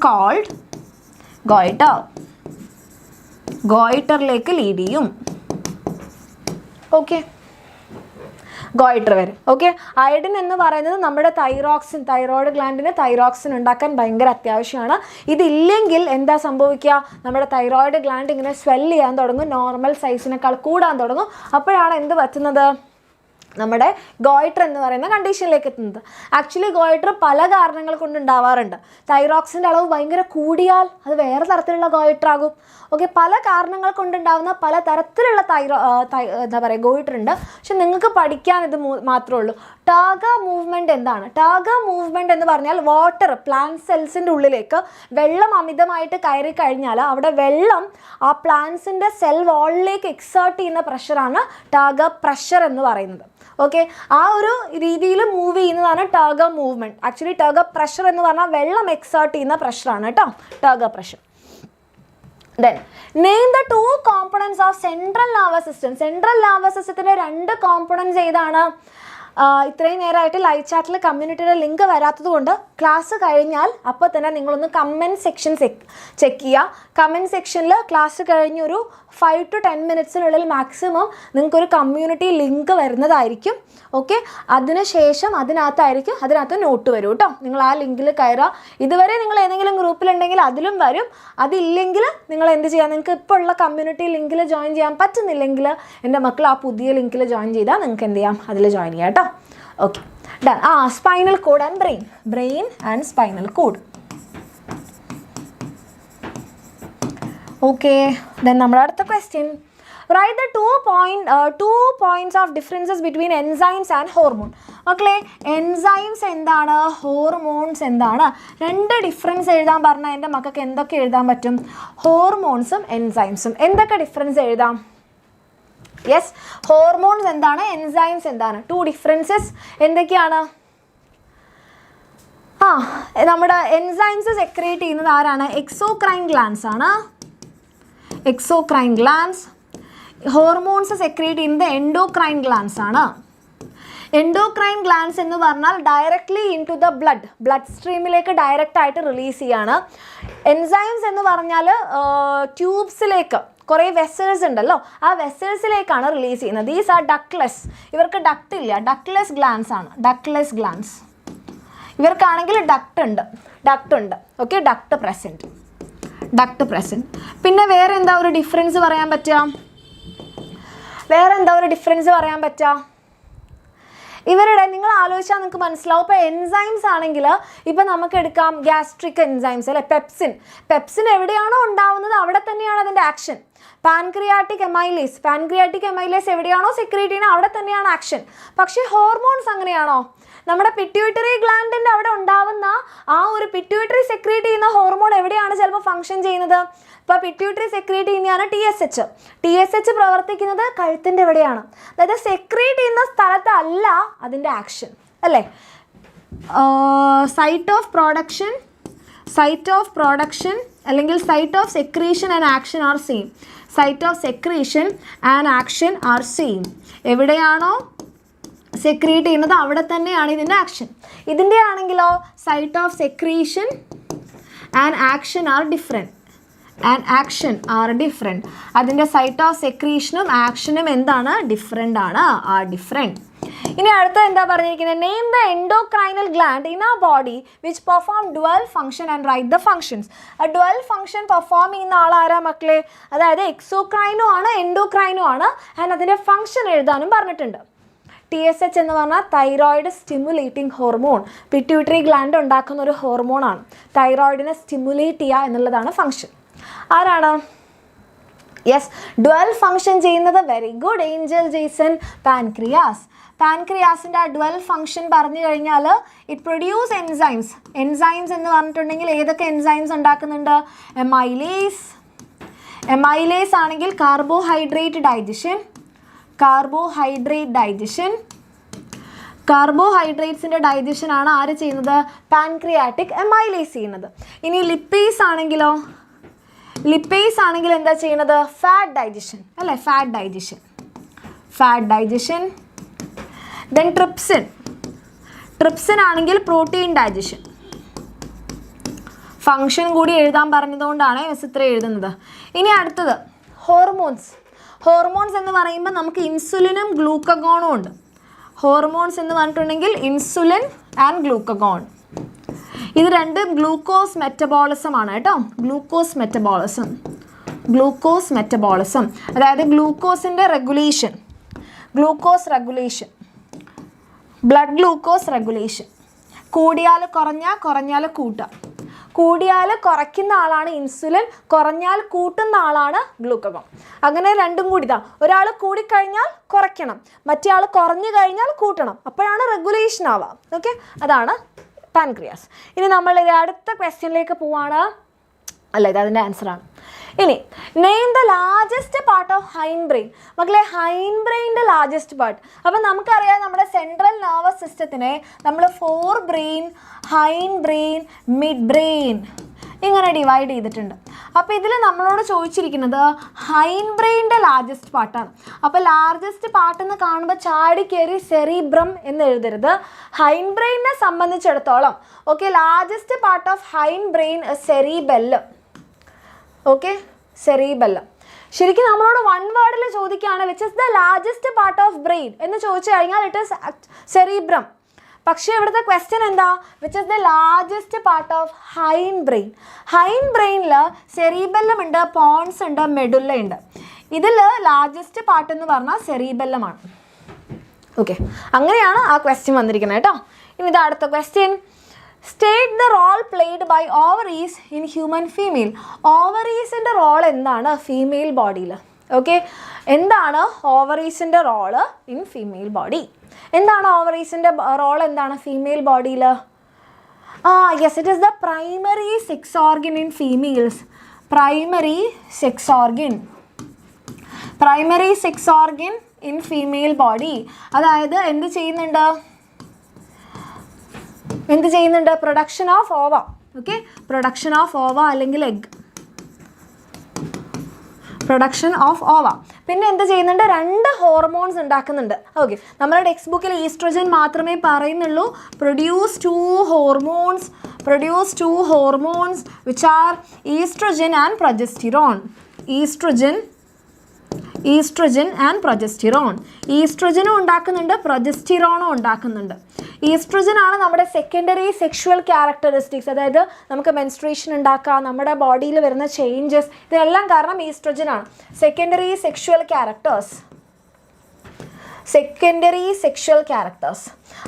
called goiter. goiterലേക്ക് lead ചെയ്യും. Okay, goitre വരും. Okay, iodine എന്ന് പറയുന്നത് നമ്മുടെ thyroid ഗ്ലാൻഡിന് thyroxine ഉണ്ടാക്കാൻ ഭയങ്കര അത്യാവശ്യമാണ്. ഇതില്ലെങ്കിൽ എന്താ സംഭവിക്കുക? നമ്മുടെ തൈറോയിഡ് ഗ്ലാൻഡ് ഇങ്ങനെ സ്വെൽ ചെയ്യാൻ തുടങ്ങും, നോർമൽ സൈസിനേക്കാൾ കൂടാൻ തുടങ്ങും. അപ്പോഴാണ് എന്ത് പറ്റുന്നത്? നമ്മുടെ ഗോയിറ്റർ എന്ന് പറയുന്ന കണ്ടീഷനിലേക്ക് എത്തുന്നത്. ആക്ച്വലി ഗോയിറ്റർ പല കാരണങ്ങൾ കൊണ്ട് ഉണ്ടാവാറുണ്ട്. തൈറോക്സിൻ്റെ അളവ് ഭയങ്കര കൂടിയാൽ അത് വേറെ തരത്തിലുള്ള ഗോയിറ്റർ ആകും. ഓക്കെ, പല കാരണങ്ങൾ കൊണ്ടുണ്ടാകുന്ന പല തരത്തിലുള്ള എന്താ പറയുക ഗോയിറ്റർ ഉണ്ട്. പക്ഷെ നിങ്ങൾക്ക് പഠിക്കാൻ ഇത് മാത്രമേ ഉള്ളൂ. ടാഗ മൂവ്മെൻറ്റ് എന്താണ്? ടാഗ മൂവ്മെൻറ്റ് എന്ന് പറഞ്ഞാൽ വാട്ടർ പ്ലാന്റ് സെൽസിൻ്റെ ഉള്ളിലേക്ക് വെള്ളം അമിതമായിട്ട് കയറി കഴിഞ്ഞാൽ അവിടെ വെള്ളം ആ പ്ലാന്റ്സിൻ്റെ സെൽ വാളിലേക്ക് എക്സേർട്ട് ചെയ്യുന്ന പ്രഷറാണ് ടാഗ പ്രഷർ എന്ന് പറയുന്നത്. ഓക്കെ, ആ ഒരു രീതിയിൽ മൂവ് ചെയ്യുന്നതാണ് ടാഗ മൂവ്മെൻറ്റ്. ആക്ച്വലി ടാഗ പ്രഷർ എന്ന് പറഞ്ഞാൽ വെള്ളം എക്സേർട്ട് ചെയ്യുന്ന പ്രഷറാണ് കേട്ടോ, ടാഗ pressure. Then name the two components of central nervous system. Central nervous systemത്തിൻ്റെ 2 components ഏതാണ്? ഇത്രയും നേരമായിട്ട് ലൈവ് ചാറ്റിൽ കമ്മ്യൂണിറ്റിയുടെ ലിങ്ക് വരാത്തത് കൊണ്ട് ക്ലാസ് കഴിഞ്ഞാൽ അപ്പോൾ തന്നെ നിങ്ങളൊന്ന് കമൻറ്റ് സെക്ഷൻ ചെക്ക് ചെയ്യുക. കമൻറ്റ് സെക്ഷനിൽ ക്ലാസ് കഴിഞ്ഞൊരു 5 to 10 മിനിറ്റ്സിനുള്ളിൽ മാക്സിമം നിങ്ങൾക്കൊരു കമ്മ്യൂണിറ്റി ലിങ്ക് വരുന്നതായിരിക്കും. ഓക്കെ, അതിനുശേഷം അതിനകത്ത് നോട്ട് വരും കേട്ടോ. നിങ്ങൾ ആ ലിങ്കിൽ കയറുക. ഇതുവരെ നിങ്ങൾ ഏതെങ്കിലും ഗ്രൂപ്പിലുണ്ടെങ്കിൽ അതിലും വരും. അതില്ലെങ്കിൽ നിങ്ങൾ എന്ത് ചെയ്യുക? നിങ്ങൾക്ക് ഇപ്പോൾ ഉള്ള കമ്മ്യൂണിറ്റി ലിങ്കിൽ ജോയിൻ ചെയ്യാൻ പറ്റുന്നില്ലെങ്കിൽ എൻ്റെ മക്കൾ ആ പുതിയ ലിങ്കിൽ ജോയിൻ ചെയ്താൽ നിങ്ങൾക്ക് എന്ത് ചെയ്യാം? അതിൽ ജോയിൻ ചെയ്യാം കേട്ടോ. Okay, done. Spinal cord and brain and spinal cord. Okay, then നമ്മുടെ അടുത്ത question. Write the 2 points of differences between enzymes and hormone. മക്കളെ, എൻസൈംസ് എന്താണ്, ഹോർമോൺസ് എന്താണ്? 2 ഡിഫറൻസ് എഴുതാൻ പറഞ്ഞാൽ എൻ്റെ മക്കൾക്ക് എന്തൊക്കെ എഴുതാൻ പറ്റും? ഹോർമോൺസും എൻസൈംസും. എന്തൊക്കെ ഡിഫറൻസ് എഴുതാം? യെസ്, ഹോർമോൺസ് എന്താണ്, എൻസൈംസ് എന്താണ്? 2 ഡിഫറൻസസ് എന്തൊക്കെയാണ്? നമ്മുടെ എൻസൈംസ് സെക്രീറ്റ് ചെയ്യുന്നത് ആരാണ്? എക്സോക്രൈൻ ഗ്ലാൻസ് ആണ്. Exocrine glands. ഹോർമോൺസ് സെക്രീറ്റ് ചെയ്യുന്നത് എൻഡോക്രൈൻ ഗ്ലാൻസ് ആണ്. എൻഡോക്രൈൻ ഗ്ലാൻസ് എന്ന് പറഞ്ഞാൽ directly into the blood സ്ട്രീമിലേക്ക് ഡയറക്റ്റ് ആയിട്ട് റിലീസ് ചെയ്യാണ്. എൻസൈംസ് എന്ന് പറഞ്ഞാൽ ട്യൂബ്സിലേക്ക് കുറേ വെസൽസ് ഉണ്ടല്ലോ, ആ വെസൽസിലേക്കാണ് റിലീസ് ചെയ്യുന്നത്. These are ductless. ഇവർക്ക് ഡക്റ്റ് ഇല്ല, ഡക്ട്ലെസ് ഗ്ലാൻസ് ആണ്. Ductless glands. ഇവർക്കാണെങ്കിൽ ഡക്റ്റ് ഉണ്ട്. Okay, duct present. പിന്നെ വേറെ എന്താ ഒരു ഡിഫറൻസ് പറയാൻ പറ്റുക? ഇവരുടെ നിങ്ങൾ ആലോചിച്ചാൽ നിങ്ങൾക്ക് മനസ്സിലാവും. ഇപ്പോൾ എൻസൈംസ് ആണെങ്കിൽ ഇപ്പം നമുക്ക് എടുക്കാം ഗ്യാസ്ട്രിക് എൻസൈംസ് അല്ലെ, പെപ്സിൻ എവിടെയാണോ ഉണ്ടാവുന്നത് അവിടെ തന്നെയാണ് അതിൻ്റെ ആക്ഷൻ. പാൻക്രിയാറ്റിക് എമൈലേസ് എവിടെയാണോ സെക്രീറ്റ് ചെയ്യുന്നത് അവിടെ തന്നെയാണ് ആക്ഷൻ. പക്ഷേ ഹോർമോൺസ് അങ്ങനെയാണോ? നമ്മുടെ പിറ്റ്യൂട്ടറി ഗ്ലാൻഡിൻ്റെ അവിടെ ഉണ്ടാവുന്ന ആ ഒരു പിറ്റ്യൂട്ടറി സെക്രീറ്റ് ചെയ്യുന്ന ഹോർമോൺ എവിടെയാണ് ചിലപ്പോൾ ഫങ്ഷൻ ചെയ്യുന്നത്? ഇപ്പോൾ പിറ്റ്യൂട്ടറി സെക്രീറ്റ് ചെയ്യുന്നതാണ് TSH പ്രവർത്തിക്കുന്നത് കഴുത്തിൻ്റെ എവിടെയാണ്? അതായത് സെക്രീറ്റ് ചെയ്യുന്ന സ്ഥലത്തല്ല അതിൻ്റെ ആക്ഷൻ അല്ലേ. സൈറ്റ് ഓഫ് പ്രൊഡക്ഷൻ അല്ലെങ്കിൽ site of secretion and action are same. Site of secretion and action are same. എവിടെയാണോ സെക്രീറ്റ് ചെയ്യുന്നത് അവിടെ തന്നെയാണ് ഇതിൻ്റെ ആക്ഷൻ. ഇതിൻ്റെ ആണെങ്കിലോ site of secretion and action are different. അതിൻ്റെ സൈറ്റ് ഓഫ് സെക്രീഷനും ആക്ഷനും എന്താണ്? ഡിഫറെൻ്റ് ആണ്. ഡിഫറെൻറ്റ്. ഇനി അടുത്ത എന്താ പറഞ്ഞിരിക്കുന്നത്? Name the endocrinal gland in a body which perform dual function and write the functions. ആ ഡുവൽ ഫംഗ്ഷൻ പെർഫോം ചെയ്യുന്ന ആളാരാ മക്കളെ? അതായത് എക്സോക്രൈനും ആണ് എൻഡോക്രൈനും ആണ്. ആൻഡ് അതിൻ്റെ ഫംഗ്ഷൻ എഴുതാനും പറഞ്ഞിട്ടുണ്ട്. TSH എന്ന് പറഞ്ഞാൽ thyroid stimulating hormone. Pituitary gland ഉണ്ടാക്കുന്ന ഒരു ഹോർമോണാണ്. തൈറോയിഡിനെ സ്റ്റിമുലേറ്റ് ചെയ്യുക എന്നുള്ളതാണ് ഫംഗ്ഷൻ. ആരാണ്? യെസ്, ഡുവൽ ഫംഗ്ഷൻ ചെയ്യുന്നത്. Very good Angel Jason. Pancreas. പാൻക്രിയാസിൻ്റെ ആ ഡുവൽ ഫംഗ്ഷൻ പറഞ്ഞു കഴിഞ്ഞാൽ ഇറ്റ് പ്രൊഡ്യൂസ് എൻസൈംസ്. എൻസൈംസ് എന്ന് പറഞ്ഞിട്ടുണ്ടെങ്കിൽ ഏതൊക്കെ എൻസൈംസ് ഉണ്ടാക്കുന്നുണ്ട്? എമൈലേസ്. എമൈലേസ് ആണെങ്കിൽ കാർബോഹൈഡ്രേറ്റ് ഡൈജഷൻ. കാർബോഹൈഡ്രേറ്റ്സിൻ്റെ ഡൈജഷൻ ആണ് ആര് ചെയ്യുന്നത്? പാൻക്രിയാറ്റിക് എമൈലേസ് ചെയ്യുന്നത്. ഇനി ലിപ്പേസ് ആണെങ്കിലോ? ലിപ്പേസ് ആണെങ്കിൽ എന്താ ചെയ്യുന്നത്? ഫാറ്റ് ഡൈജഷൻ അല്ലേ? Fat digestion. ദെൻ ട്രിപ്സിൻ ആണെങ്കിൽ പ്രോട്ടീൻ ഡൈജഷൻ. ഫംഗ്ഷൻ കൂടി എഴുതാൻ പറഞ്ഞതുകൊണ്ടാണ് മിസ് ഇത്ര എഴുതുന്നത്. ഇനി അടുത്തത് ഹോർമോൺസ്. ഹോർമോൺസ് എന്ന് പറയുമ്പോൾ നമുക്ക് ഇൻസുലിനും ഗ്ലൂക്കഗോണും ഉണ്ട്. ഹോർമോൺസ് എന്ന് പറഞ്ഞിട്ടുണ്ടെങ്കിൽ ഇൻസുലിൻ ആൻഡ് ഗ്ലൂക്കഗോൺ. ഇത് രണ്ടും ഗ്ലൂക്കോസ് മെറ്റബോളിസം ആണ് കേട്ടോ. ഗ്ലൂക്കോസ് മെറ്റബോളിസം അതായത് ഗ്ലൂക്കോസിൻ്റെ റെഗുലേഷൻ, ബ്ലഡ് ഗ്ലൂക്കോസ് റെഗുലേഷൻ. കൂടിയാൽ കുറഞ്ഞാൽ കൂട്ടുക. കൂടിയാൽ കുറയ്ക്കുന്ന ആളാണ് ഇൻസുലിൻ, കുറഞ്ഞാൽ കൂട്ടുന്ന ആളാണ് ഗ്ലൂക്കഗോൺ. അങ്ങനെ രണ്ടും കൂടി ഇതാ. ഒരാൾ കൂടിക്കഴിഞ്ഞാൽ കുറയ്ക്കണം, മറ്റേ ആൾ കുറഞ്ഞു കഴിഞ്ഞാൽ കൂട്ടണം. അപ്പോഴാണ് റെഗുലേഷൻ ആവുക. ഓക്കെ, അതാണ് പാൻക്രിയാസ്. ഇനി നമ്മൾ അടുത്ത ക്വസ്റ്റ്യനിലേക്ക് പോവാണ്. അല്ല, ഇത് അതിൻ്റെ ആൻസറാണ്. ഇനി name the largest part of hind brain. മക്കളെ, ഹൈൻഡ് ബ്രെയിൻ്റെ ലാർജസ്റ്റ് പാർട്ട്. അപ്പം നമുക്കറിയാം നമ്മുടെ സെൻട്രൽ നെർവസ് സിസ്റ്റത്തിനെ നമ്മൾ fore brain, hind brain, mid brain ഇങ്ങനെ ഡിവൈഡ് ചെയ്തിട്ടുണ്ട്. അപ്പോൾ ഇതിൽ നമ്മളോട് ചോദിച്ചിരിക്കുന്നത് ഹൈൻഡ് ബ്രെയിൻ്റെ ലാർജസ്റ്റ് പാർട്ടാണ്. അപ്പോൾ ലാർജസ്റ്റ് പാർട്ട് എന്ന് കാണുമ്പോൾ ചാടി കയറി സെറിബ്രം എന്ന് എഴുതരുത്. ഹൈൻഡ് ബ്രെയിനെ സംബന്ധിച്ചിടത്തോളം largest part of hind brain cerebellum. Cerebellum. ശരിക്കും നമ്മളോട് വൺ വേർഡിൽ ചോദിക്കുകയാണ് which is the largest part of brain എന്ന് ചോദിച്ചു കഴിഞ്ഞാൽ ഇറ്റ് ഇസ് സെറിബ്രം. പക്ഷേ ഇവിടുത്തെ ക്വസ്റ്റ്യൻ എന്താ? Which is the largest part of hind brain. Hind ബ്രെയിനിൽ സെറിബെല്ലം ഉണ്ട്, പോൺസ് ഉണ്ട്, മെഡുല്ല ഉണ്ട്. ഇതിൽ ലാർജസ്റ്റ് പാർട്ട് എന്ന് പറഞ്ഞാൽ സെറിബെല്ലമാണ്. അങ്ങനെയാണ് ആ ക്വസ്റ്റ്യൻ വന്നിരിക്കുന്നത് കേട്ടോ. ഇനി ഇത് അടുത്ത question. State the role played by ovaries in human female. ഓവറീസിൻ്റെ റോൾ എന്താണ് ഫീമെയിൽ ബോഡിയിൽ? എന്താണ് ഓവറീസിൻ്റെ റോള് ഇൻ ഫീമെയിൽ ബോഡി? എന്താണ് ഓവറീസിൻ്റെ റോൾ? എന്താണ് ഫീമെയിൽ ബോഡിയിൽ? Yes, it is the primary sex organ in females. Primary sex organ in female body. അതായത് എന്ത് ചെയ്യുന്നുണ്ട്? Production of ova. Production of ova അല്ലെങ്കിൽ എഗ്. Production of ഓവ. പിന്നെ എന്ത് ചെയ്യുന്നുണ്ട്? 2 ഹോർമോൺസ് ഉണ്ടാക്കുന്നുണ്ട്. നമ്മുടെ ടെക്സ്റ്റ് ബുക്കിൽ ഈസ്ട്രജൻ മാത്രമേ പറയുന്നുള്ളൂ. Produce two hormones which are estrogen and progesterone. Estrogen and progesterone. ഈസ്ട്രജനും ഉണ്ടാക്കുന്നുണ്ട്, പ്രൊജസ്റ്റിറോണും ഉണ്ടാക്കുന്നുണ്ട്. ഈസ്ട്രജൻ ആണ് നമ്മുടെ സെക്കൻഡറി സെക്ഷുവൽ ക്യാരക്ടറിസ്റ്റിക്സ്. അതായത് നമുക്ക് മെൻസ്ട്രേഷൻ ഉണ്ടാക്കാം, നമ്മുടെ ബോഡിയിൽ വരുന്ന ചേഞ്ചസ്, ഇതെല്ലാം കാരണം ഈസ്ട്രജൻ ആണ്. Secondary sexual characters.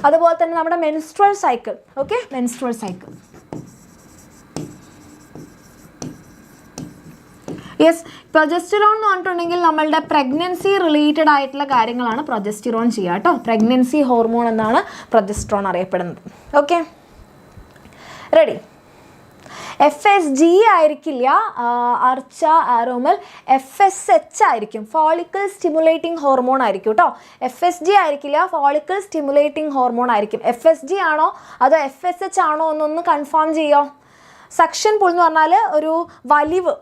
അതുപോലെ തന്നെ നമ്മുടെ menstrual cycle. Menstrual cycle. Yes, progesterone എന്ന് പറഞ്ഞിട്ടുണ്ടെങ്കിൽ നമ്മളുടെ പ്രഗ്നൻസി റിലേറ്റഡ് ആയിട്ടുള്ള കാര്യങ്ങളാണ് പ്രൊജസ്റ്റിറോൺ ചെയ്യുക കേട്ടോ. പ്രഗ്നൻസി ഹോർമോൺ എന്നാണ് പ്രൊജസ്റ്റിറോൺ അറിയപ്പെടുന്നത്. റെഡി? FSG ആയിരിക്കില്ല അർച്ച ആരോമൽ, FSH ആയിരിക്കും. ഫോളിക്കിൾ സ്റ്റിമുലേറ്റിംഗ് ഹോർമോൺ ആയിരിക്കും കേട്ടോ. FSG ആയിരിക്കില്ല, ഫോളിക്കിൾ സ്റ്റിമുലേറ്റിംഗ് ഹോർമോൺ ആയിരിക്കും. FSG ആണോ അതോ FSH ആണോ എന്നൊന്ന് കൺഫേം ചെയ്യോ? സക്ഷൻ പുൾ എന്ന് പറഞ്ഞാൽ ഒരു വലിവ്.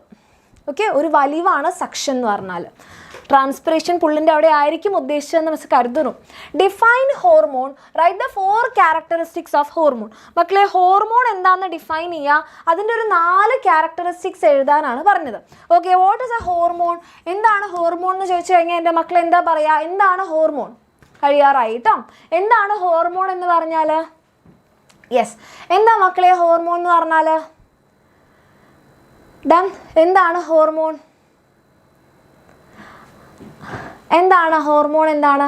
ഒരു വലിവാണ് സക്ഷൻ എന്ന് പറഞ്ഞാൽ. ട്രാൻസ്പിറേഷൻ പുള്ളിൻ്റെ അവിടെ ആയിരിക്കും ഉദ്ദേശിച്ചതെന്ന് മിസ് കരുതുന്നു. Define hormone. Write the 4 characteristics of hormone. മക്കളെ, ഹോർമോൺ എന്താണെന്ന് ഡിഫൈൻ ചെയ്യുക. അതിൻ്റെ ഒരു 4 ക്യാരക്ടറിസ്റ്റിക്സ് എഴുതാനാണ് പറഞ്ഞത്. What is A hormone? എന്താണ് ഹോർമോൺ എന്ന് ചോദിച്ചു കഴിഞ്ഞാൽ എൻ്റെ മക്കൾ എന്താ പറയുക? എന്താണ് ഹോർമോൺ? കഴിയാറായി കേട്ടോ. എന്താണ് ഹോർമോൺ എന്ന് പറഞ്ഞാൽ? യെസ്, എന്താ മക്കളെ ഹോർമോൺ എന്ന് പറഞ്ഞാൽ? ഡൺ. എന്താണ് ഹോർമോൺ? എന്താണ് ഹോർമോൺ? എന്താണ്?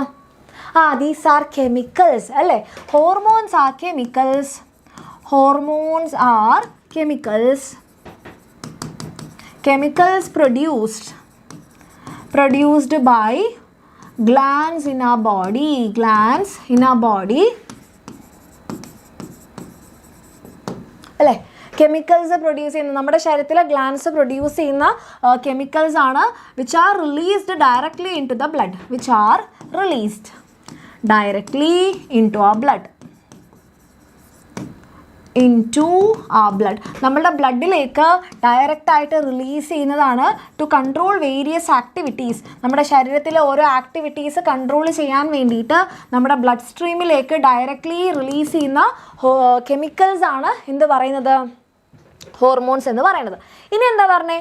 ദീസ് ആർ കെമിക്കൽസ് അല്ലേ? Hormones R chemicals. Hormones R chemicals. Chemicals produced by glands in our body. Glands in our body. അല്ലേ? കെമിക്കൽസ് പ്രൊഡ്യൂസ് ചെയ്യുന്ന നമ്മുടെ ശരീരത്തിലെ ഗ്ലാൻസ് പ്രൊഡ്യൂസ് ചെയ്യുന്ന കെമിക്കൽസ് ആണ് which are released directly into the blood. Which are released directly into our blood. Into a blood. നമ്മളുടെ ബ്ലഡിലേക്ക് ഡയറക്റ്റായിട്ട് release ചെയ്യുന്നതാണ് ടു കൺട്രോൾ വേരിയസ് ആക്ടിവിറ്റീസ്. നമ്മുടെ ശരീരത്തിലെ ഓരോ ആക്ടിവിറ്റീസ് കൺട്രോൾ ചെയ്യാൻ വേണ്ടിയിട്ട് നമ്മുടെ ബ്ലഡ് സ്ട്രീമിലേക്ക് ഡയറക്റ്റ്ലി റിലീസ് ചെയ്യുന്ന കെമിക്കൽസ് ആണ് എന്ത് പറയുന്നത്? ഹോർമോൺസ് എന്ന് പറയുന്നത്. ഇനി എന്താ പറഞ്ഞേ?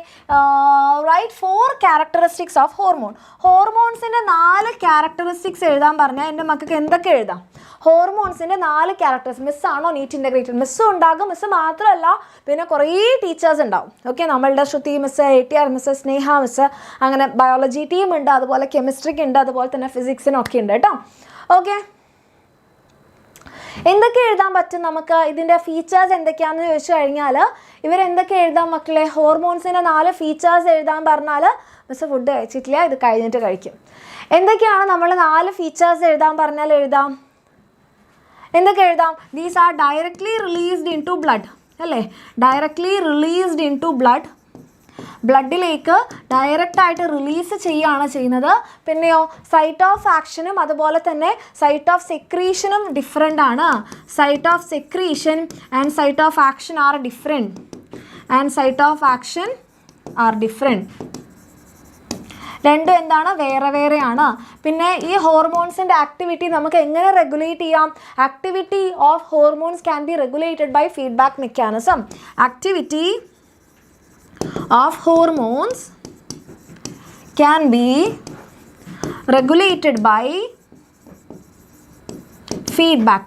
Right 4 characteristics of hormone. ഹോർമോൺസിൻ്റെ 4 ക്യാരക്ടറിസ്റ്റിക്സ് എഴുതാൻ പറഞ്ഞാൽ എൻ്റെ മക്കൾക്ക് എന്തൊക്കെ എഴുതാം? ഹോർമോൺസിൻ്റെ 4 ക്യാരക്ടേഴ്സ്. മിസ്സാണോ നീറ്റ് ഇൻ്റഗ്രേറ്റഡ്? മിസ്സും ഉണ്ടാകും. മിസ്സ് മാത്രമല്ല പിന്നെ കുറേ ടീച്ചേഴ്സ് ഉണ്ടാവും. ഓക്കെ, നമ്മളുടെ Shruthi miss, ATR miss, Sneha miss, അങ്ങനെ ബയോളജി ടീം ഉണ്ട്, അതുപോലെ കെമിസ്ട്രിക്ക് ഉണ്ട്, അതുപോലെ തന്നെ ഫിസിക്സിനൊക്കെ ഉണ്ട് കേട്ടോ. ഓക്കെ, എന്തൊക്കെ എഴുതാൻ പറ്റും നമുക്ക്? ഇതിൻ്റെ ഫീച്ചേഴ്സ് എന്തൊക്കെയാണെന്ന് ചോദിച്ചു കഴിഞ്ഞാൽ ഇവരെന്തൊക്കെ എഴുതാം മക്കളെ? ഹോർമോൺസിൻ്റെ 4 ഫീച്ചേഴ്സ് എഴുതാൻ പറഞ്ഞാൽ മിസ്സ് ഫുഡ് കഴിച്ചിട്ടില്ല, ഇത് കഴിഞ്ഞിട്ട് കഴിക്കും. എന്തൊക്കെയാണ് നമ്മൾ 4 ഫീച്ചേഴ്സ് എഴുതാൻ പറഞ്ഞാൽ എഴുതാം? എന്തൊക്കെ എഴുതാം? These are directly released into blood അല്ലേ? Directly released into blood. ബ്ലഡിലേക്ക് ഡയറക്റ്റായിട്ട് റിലീസ് ചെയ്യുകയാണ് ചെയ്യുന്നത്. പിന്നെയോ സൈറ്റ് ഓഫ് ആക്ഷനും അതുപോലെ തന്നെ സൈറ്റ് ഓഫ് സെക്രീഷനും ഡിഫറെൻ്റ് ആണ്. Site of secretion and site of action are different. And site of action are different. രണ്ടും എന്താണ്? വേറെ വേറെയാണ്. പിന്നെ ഈ ഹോർമോൺസിൻ്റെ ആക്ടിവിറ്റി നമുക്ക് എങ്ങനെ റെഗുലേറ്റ് ചെയ്യാം? Activity of hormones can be regulated by feedback mechanism. Activity of hormones can be regulated by feedback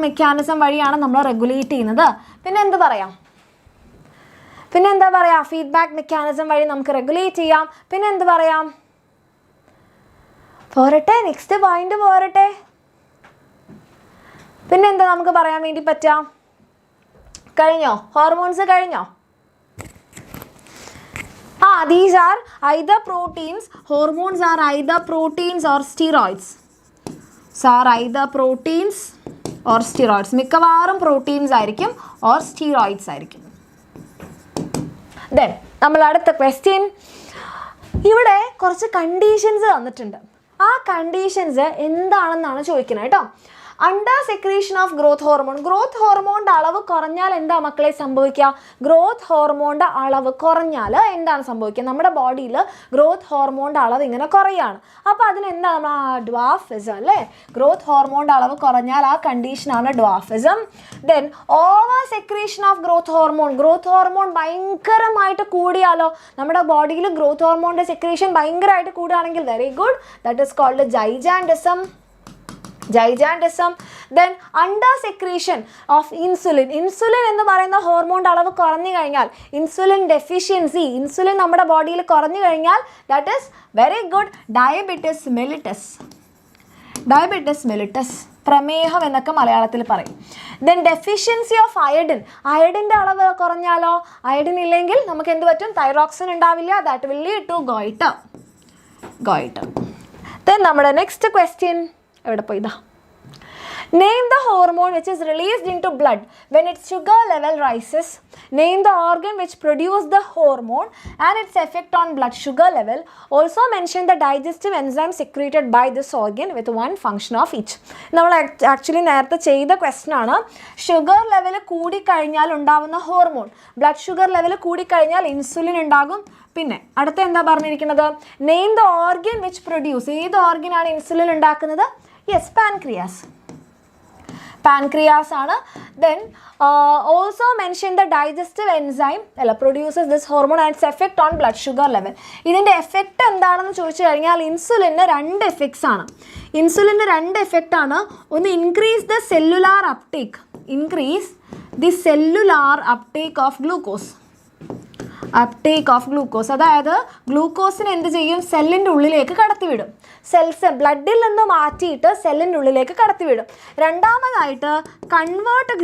mechanism വഴിയാണ് നമ്മൾ റെഗുലേറ്റ് ചെയ്യുന്നത്. പിന്നെ എന്താ പറയാം? ഫീഡ്ബാക്ക് മെക്കാനിസം വഴി നമുക്ക് റെഗുലേറ്റ് ചെയ്യാം. പിന്നെ എന്ത് പറയാം? പോരട്ടെ, നെക്സ്റ്റ് പോയിന്റ് പോരട്ടെ. പിന്നെ എന്താ നമുക്ക് പറയാൻ വേണ്ടി പറ്റാം? കഴിഞ്ഞോ? ഹോർമോൺസ് കഴിഞ്ഞോ? These are either proteins. Hormones are either proteins or steroids. മിക്കവാറും പ്രോട്ടീൻസ് ആയിരിക്കും ഓർ സ്റ്റീറോയിഡ്സ് ആയിരിക്കും. ദെൻ നമ്മൾ അടുത്ത ക്വസ്റ്റ്യൻ. ഇവിടെ കുറച്ച് കണ്ടീഷൻസ് തന്നിട്ടുണ്ട്. ആ കണ്ടീഷൻസ് എന്താണെന്നാണ് ചോദിക്കുന്നത് കേട്ടോ. Under secretion of growth hormone. Growth ഹോർമോണിൻ്റെ അളവ് കുറഞ്ഞാൽ എന്താ മക്കളെ സംഭവിക്കുക? ഗ്രോത്ത് ഹോർമോണിൻ്റെ അളവ് കുറഞ്ഞാൽ എന്താണ് സംഭവിക്കുക? നമ്മുടെ ബോഡിയിൽ ഗ്രോത്ത് ഹോർമോണിൻ്റെ അളവ് ഇങ്ങനെ കുറയാണ്. അപ്പോൾ അതിനെന്താണ് നമ്മൾ ഡ്വാർഫിസം അല്ലേ? ഗ്രോത്ത് ഹോർമോണിൻ്റെ അളവ് കുറഞ്ഞാൽ ആ കണ്ടീഷനാണ് dwarfism. Then over secretion of growth hormone. Growth hormone ഭയങ്കരമായിട്ട് കൂടിയാലോ? നമ്മുടെ ബോഡിയിൽ ഗ്രോത്ത് ഹോർമോണിൻ്റെ സെക്രീഷൻ ഭയങ്കരമായിട്ട് കൂടുകയാണെങ്കിൽ very good, that is called gigantism. Then under secretion of insulin. Insulin എന്ന് പറയുന്ന ഹോർമോണിൻ്റെ അളവ് കുറഞ്ഞു കഴിഞ്ഞാൽ, ഇൻസുലിൻ ഡെഫിഷ്യൻസി, ഇൻസുലിൻ നമ്മുടെ ബോഡിയിൽ കുറഞ്ഞു കഴിഞ്ഞാൽ that is very good diabetes mellitus, പ്രമേഹം എന്നൊക്കെ മലയാളത്തിൽ പറയും. Then deficiency of iodine. അയഡിൻ്റെ അളവ് കുറഞ്ഞാലോ? അയഡിൻ ഇല്ലെങ്കിൽ നമുക്ക് എന്ത് പറ്റും? തൈറോക്സിൻ ഉണ്ടാവില്ല. That will lead to goitre. Then നമ്മുടെ നെക്സ്റ്റ് ക്വസ്റ്റ്യൻ എവിടെ പോയതാ? Name the hormone which is released into blood when its sugar level rises. Name the organ which produces the hormone and its effect on blood sugar level. Also mention the digestive enzyme secreted by this organ with one function of each. നമ്മൾ actually നേരത്തെ ചെയ്ത question ആണ്. Sugar level കൂടിക്കഴിഞ്ഞാൽ ഉണ്ടാകുന്ന hormone. Blood sugar level കൂടിക്കഴിഞ്ഞാൽ insulin ഉണ്ടാകും. പിന്നെ അടുത്ത എന്താ പറഞ്ഞിരിക്കുന്നത്? Name the organ which produce. ഏത് ഓർഗനാണ് ഇൻസുലിൻ ഉണ്ടാക്കുന്നത്? Yes, pancreas. pancreas ആണ്. Then also mention the digestive enzyme produces this hormone and its effect on blood sugar level. ഇതിൻ്റെ എഫക്റ്റ് എന്താണെന്ന് ചോദിച്ചു കഴിഞ്ഞാൽ ഇൻസുലിന് 2 എഫക്ട്സ് ആണ്. ഇൻസുലിൻ്റെ 2 എഫക്റ്റ് ആണ്. ഒന്ന് increase the cellular uptake, increase the cellular uptake of glucose, uptake of glucose. അതായത് ഗ്ലൂക്കോസിന് എന്ത് ചെയ്യും, സെല്ലിൻ്റെ ഉള്ളിലേക്ക് കടത്തിവിടും. സെൽസ് ബ്ലഡിൽ നിന്ന് മാറ്റിയിട്ട് സെല്ലിൻ്റെ ഉള്ളിലേക്ക് കടത്തിവിടും. രണ്ടാമതായിട്ട് convert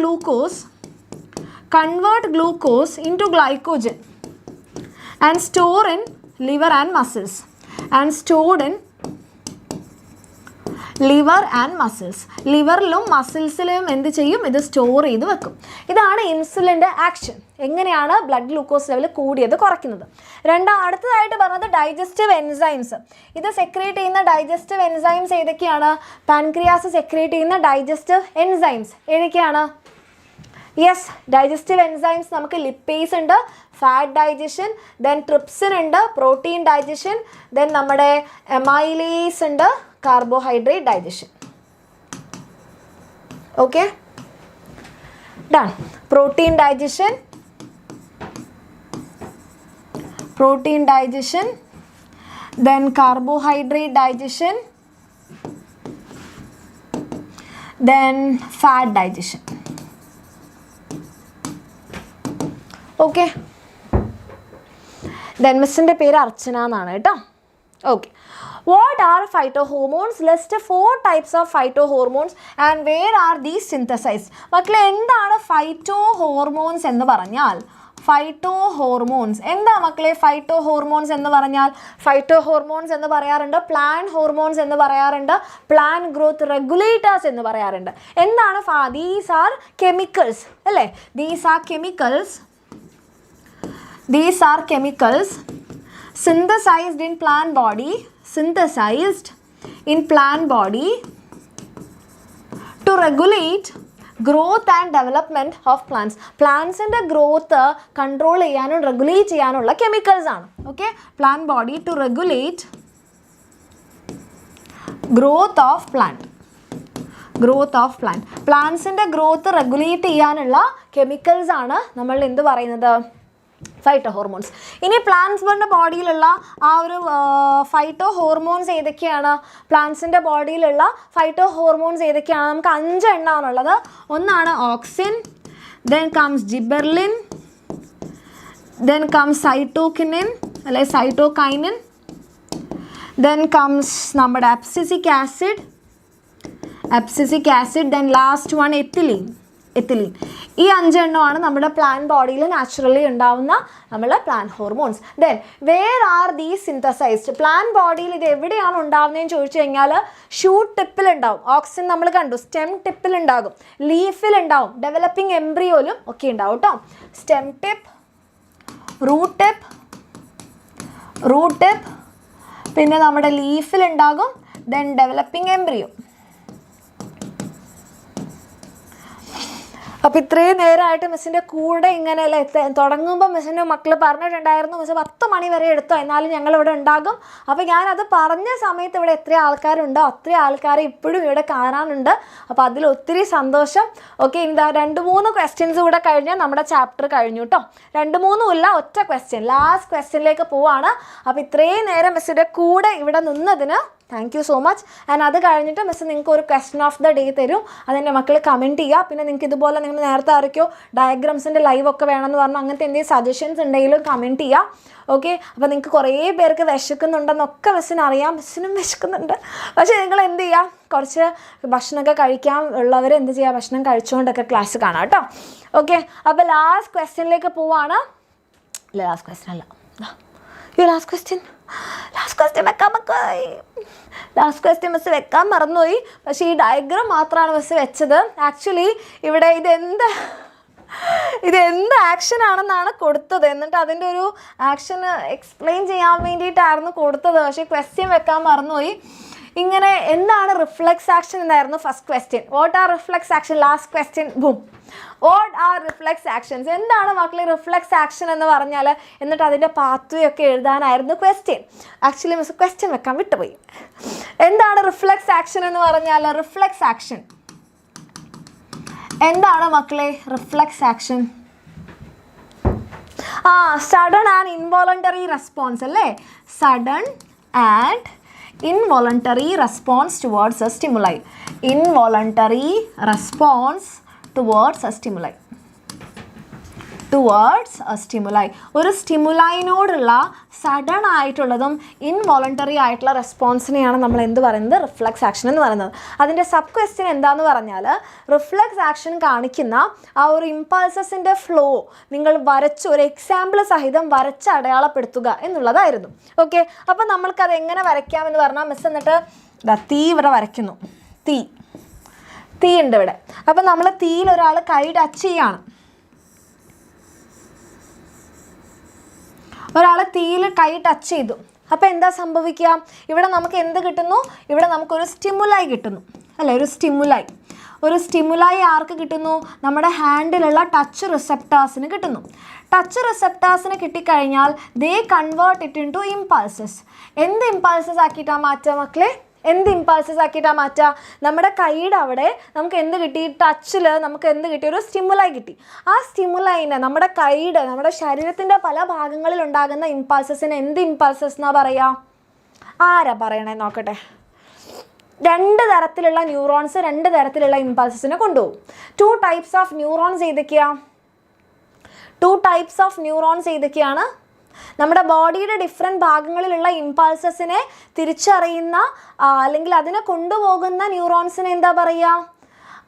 glucose into glycogen and store in liver and muscles, and stored in liver and muscles. ലിവറിലും മസിൽസിലും എന്ത് ചെയ്യും, ഇത് സ്റ്റോർ ചെയ്ത് വെക്കും. ഇതാണ് ഇൻസുലിൻ്റെ ആക്ഷൻ. എങ്ങനെയാണ് ബ്ലഡ് ഗ്ലൂക്കോസ് ലെവൽ കൂടിയത് കുറയ്ക്കുന്നത്. അടുത്തതായിട്ട് പറഞ്ഞത് ഡൈജസ്റ്റീവ് എൻസൈംസ്. ഇത് സെക്രീറ്റ് ചെയ്യുന്ന ഡൈജസ്റ്റീവ് എൻസൈംസ് ഏതൊക്കെയാണ്? പാൻക്രിയാസ് സെക്രീറ്റ് ചെയ്യുന്ന ഡൈജസ്റ്റീവ് എൻസൈംസ് ഏതൊക്കെയാണ്? യെസ്, ഡൈജസ്റ്റീവ് എൻസൈംസ് നമുക്ക് ലിപ്പേസ് ഉണ്ട്, ഫാറ്റ് ഡൈജഷൻ, ദെൻ ട്രിപ്സിൻ ഉണ്ട്, പ്രോട്ടീൻ ഡൈജഷൻ, ദെൻ നമ്മുടെ എമൈലേസ് ഉണ്ട്, carbohydrate digestion. Okay, done. Protein digestion, then carbohydrate digestion, then fat digestion. Okay, then മിസ്സിൻ്റെ പേര് അർച്ചന എന്നാണ് കേട്ടോ. Okay. What are phytohormones? List 4 types of phytohormones and where are these synthesized? മക്കളെ എന്താണ് phytohormones എന്ന് പറഞ്ഞാൽ? ഫൈറ്റോഹോർമോൺസ് എന്താ മക്കളെ? ഫൈറ്റോഹോർമോൺസ് എന്ന് പറഞ്ഞാൽ ഫൈറ്റോഹോർമോൺസ് എന്ന് പറയാറുണ്ട്, പ്ലാൻ ഹോർമോൺസ് എന്ന് പറയാറുണ്ട്, പ്ലാൻ ഗ്രോത്ത് റെഗുലേറ്റേഴ്സ് എന്ന് പറയാറുണ്ട്. എന്താണ്? ദീസ് ആർ കെമിക്കൽസ് അല്ലേ? These are chemicals synthesized in plant body to regulate growth and development of plants. Plants in the growth control ചെയ്യാനും regulate ചെയ്യാനുള്ള chemicals ആണ്. Okay, plant body to regulate growth of plant. Plants in the growth regulate ചെയ്യാനുള്ള chemicals ആണ് നമ്മൾ എന്ത് പറയുന്നത്? Phyto hormones. ഇനി പ്ലാന്റ്സിൻ്റെ ബോഡിയിലുള്ള ആ ഒരു ഫൈറ്റോ ഹോർമോൺസ് ഏതൊക്കെയാണ്? പ്ലാന്റ്സിൻ്റെ ബോഡിയിലുള്ള ഫൈറ്റോ ഹോർമോൺസ് ഏതൊക്കെയാണ്? നമുക്ക് 5 എണ്ണമാണുള്ളത്. ഒന്നാണ് auxin, then comes gibberellin, then comes cytokinin അല്ലെ സൈറ്റോകൈനിൻ, ദെൻ കംസ് നമ്മുടെ abscisic acid, then last one ethylene. ഈ 5 എണ്ണമാണ് നമ്മുടെ പ്ലാന്റ് ബോഡിയിൽ നാച്ചുറലി ഉണ്ടാവുന്ന നമ്മളെ plant hormones. Then where are these synthesised? Plant ബോഡിയിൽ ഇത് എവിടെയാണ് ഉണ്ടാവുന്നതെന്ന് ചോദിച്ചു കഴിഞ്ഞാൽ ഷൂട്ട് ടിപ്പിൽ ഉണ്ടാവും. ഓക്സിൻ നമ്മൾ കണ്ടു, സ്റ്റെം ടിപ്പിൽ ഉണ്ടാകും, ലീഫിൽ ഉണ്ടാവും, ഡെവലപ്പിംഗ് എംബ്രിയോയിലും ഒക്കെ ഉണ്ടാവും കേട്ടോ. സ്റ്റെം ടിപ്പ്, റൂട്ട് ടിപ്പ്, പിന്നെ നമ്മുടെ ലീഫിൽ ഉണ്ടാകും, ദെൻ ഡെവലപ്പിംഗ് എംബ്രിയോ. അപ്പോൾ ഇത്രയും നേരമായിട്ട് മിസ്സിൻ്റെ കൂടെ ഇങ്ങനെ അല്ലേ തുടങ്ങുമ്പോൾ മിസ്സിൻ്റെ മക്കൾ പറഞ്ഞിട്ടുണ്ടായിരുന്നു മിസ്സ് 10 മണി വരെ എടുത്തോ, എന്നാലും ഞങ്ങളിവിടെ ഉണ്ടാകും. അപ്പോൾ ഞാനത് പറഞ്ഞ സമയത്ത് ഇവിടെ എത്ര ആൾക്കാരുണ്ടോ അത്രയും ആൾക്കാരെ ഇപ്പോഴും ഇവിടെ കാണാനുണ്ട്. അപ്പോൾ അതിൽ ഒത്തിരി സന്തോഷം. ഓക്കെ, എന്താ 2-3 ക്വസ്റ്റ്യൻസ് കൂടെ കഴിഞ്ഞാൽ നമ്മുടെ ചാപ്റ്റർ കഴിഞ്ഞു കേട്ടോ. 2-3 ഇല്ല, ഒറ്റ ക്വസ്റ്റ്യൻ, ലാസ്റ്റ് ക്വസ്റ്റ്യനിലേക്ക് പോവാണ്. അപ്പോൾ ഇത്രയും നേരം മിസ്സിൻ്റെ കൂടെ ഇവിടെ നിന്നതിന് thank you so much. And അത് കഴിഞ്ഞിട്ട് മിസ് നിങ്ങൾക്ക് ഒരു ക്വസ്റ്റ്യൻ ഓഫ് ദ ഡേ തരും, അതെൻ്റെ മക്കൾ കമൻറ്റ് ചെയ്യുക. പിന്നെ നിങ്ങൾക്ക് ഇതുപോലെ നിങ്ങൾ നേരത്തെ ആരൊക്കെയോ ഡയഗ്രാംസിൻ്റെ ലൈവൊക്കെ വേണമെന്ന് പറഞ്ഞു അങ്ങനത്തെ എന്തെങ്കിലും സജഷൻസ് ഉണ്ടെങ്കിലും കമൻറ്റ് ചെയ്യുക. ഓക്കെ, അപ്പോൾ നിങ്ങൾക്ക് കുറേ പേർക്ക് വിശക്കുന്നുണ്ടെന്നൊക്കെ മിസ്സിന് അറിയാം, മിസ്സിനും വിശക്കുന്നുണ്ട്. പക്ഷേ നിങ്ങൾ എന്ത് ചെയ്യുക, കുറച്ച് ഭക്ഷണമൊക്കെ കഴിക്കാൻ ഉള്ളവർ എന്ത് ചെയ്യുക, ഭക്ഷണം കഴിച്ചുകൊണ്ടൊക്കെ ക്ലാസ് കാണാം കേട്ടോ. ഓക്കെ, അപ്പോൾ ലാസ്റ്റ് ക്വസ്റ്റ്യനിലേക്ക് പോവാണ്. ഇല്ല, ലാസ്റ്റ് ക്വസ്റ്റ്യൻ അല്ല, ലാസ്റ്റ് ക്വസ്റ്റ്യൻ മിസ് വെക്കാൻ മറന്നുപോയി. പക്ഷേ ഈ ഡയഗ്രാം മാത്രമാണ് മിസ് വെച്ചത്. ആക്ച്വലി ഇവിടെ ഇതെന്ത് ആക്ഷൻ ആണെന്നാണ് കൊടുത്തത്, എന്നിട്ട് അതിൻ്റെ ഒരു ആക്ഷൻ എക്സ്പ്ലെയിൻ ചെയ്യാൻ വേണ്ടിയിട്ടായിരുന്നു കൊടുത്തത്. പക്ഷേ ക്വസ്റ്റ്യൻ വെക്കാൻ മറന്നുപോയി. ഇങ്ങനെ എന്താണ് റിഫ്ലെക്സ് ആക്ഷൻ എന്നായിരുന്നു first question. What are reflex action? Last question boom. What are reflex actions? എന്താണ് മക്കളെ റിഫ്ലെക്സ് ആക്ഷൻ എന്ന് പറഞ്ഞാൽ? എന്നിട്ട് അതിൻ്റെ പാത്വേ ഒക്കെ എഴുതാനായിരുന്നു ക്വസ്റ്റ്യൻ. ആക്ച്വലി മിസ് ക്വസ്റ്റ്യൻ വെക്കാൻ വിട്ടുപോയി. എന്താണ് റിഫ്ലെക്സ് ആക്ഷൻ എന്ന് പറഞ്ഞാൽ? റിഫ്ലെക്സ് ആക്ഷൻ എന്താണ് മക്കളെ reflex action? Sudden and involuntary response അല്ലേ? Sudden and involuntary response towards a stimuli. Involuntary response towards a stimuli. Towards a stimuli. ഒരു സ്റ്റിമുലൈനോടുള്ള സഡൻ ആയിട്ടുള്ളതും ഇൻവോളണ്ടറി ആയിട്ടുള്ള റെസ്പോൺസിനെയാണ് നമ്മൾ എന്ത് പറയുന്നത്? റിഫ്ലെക്സ് ആക്ഷൻ എന്ന് പറയുന്നത്. അതിൻ്റെ സബ് ക്വസ്റ്റ്യൻ എന്താണെന്ന് പറഞ്ഞാൽ റിഫ്ലെക്സ് ആക്ഷൻ കാണിക്കുന്ന ആ ഒരു ഇമ്പൾസസിൻ്റെ ഫ്ലോ നിങ്ങൾ വരച്ച് ഒരു എക്സാമ്പിൾ സഹിതം വരച്ച് അടയാളപ്പെടുത്തുക എന്നുള്ളതായിരുന്നു. ഓക്കെ, അപ്പം നമ്മൾക്കത് എങ്ങനെ വരയ്ക്കാമെന്ന് പറഞ്ഞാൽ മിസ് എന്നിട്ട് തീ ഇവിടെ വരയ്ക്കുന്നു. തീ ഉണ്ട് ഇവിടെ. അപ്പം നമ്മൾ തീയിൽ ഒരാൾ കൈ ടച്ച് ചെയ്യാണ്. ഒരാൾ തീയിൽ കൈ ടച്ച് ചെയ്തു. അപ്പോൾ എന്താ സംഭവിക്കുക? ഇവിടെ നമുക്ക് എന്ത് കിട്ടുന്നു? ഇവിടെ നമുക്കൊരു സ്റ്റിമുലൈ കിട്ടുന്നു അല്ലേ? ഒരു സ്റ്റിമുലൈ ആർക്ക് കിട്ടുന്നു? നമ്മുടെ ഹാൻഡിലുള്ള ടച്ച് റിസെപ്റ്റേഴ്സിന് കിട്ടുന്നു. ടച്ച് റിസെപ്റ്റേഴ്സിന് കിട്ടിക്കഴിഞ്ഞാൽ they convert it into impulses. എന്ത് ഇമ്പൾസസ് ആക്കിയിട്ടാണ് മാറ്റുക മക്കളെ? നമ്മുടെ കൈയുടെ അവിടെ നമുക്ക് എന്ത് കിട്ടി? ടച്ചിൽ നമുക്ക് എന്ത് കിട്ടി? ഒരു സ്റ്റിമുലൈ കിട്ടി. ആ സ്റ്റിമുലൈനെ നമ്മുടെ ശരീരത്തിൻ്റെ പല ഭാഗങ്ങളിൽ ഉണ്ടാകുന്ന ഇമ്പൾസസിന് എന്ത് ഇമ്പൾസസ് എന്നാ പറയുക? ആരാ പറയണേ നോക്കട്ടെ. 2 തരത്തിലുള്ള ന്യൂറോൺസ് 2 തരത്തിലുള്ള ഇമ്പൾസസിനെ കൊണ്ടുപോകും. 2 types ഓഫ് ന്യൂറോൺസ് ഏതൊക്കെയാണ്? നമ്മുടെ ബോഡിയുടെ ഡിഫറെൻറ്റ് ഭാഗങ്ങളിലുള്ള ഇമ്പൾസസിനെ തിരിച്ചറിയുന്ന അല്ലെങ്കിൽ അതിനെ കൊണ്ടുപോകുന്ന ന്യൂറോൺസിനെ എന്താ പറയുക?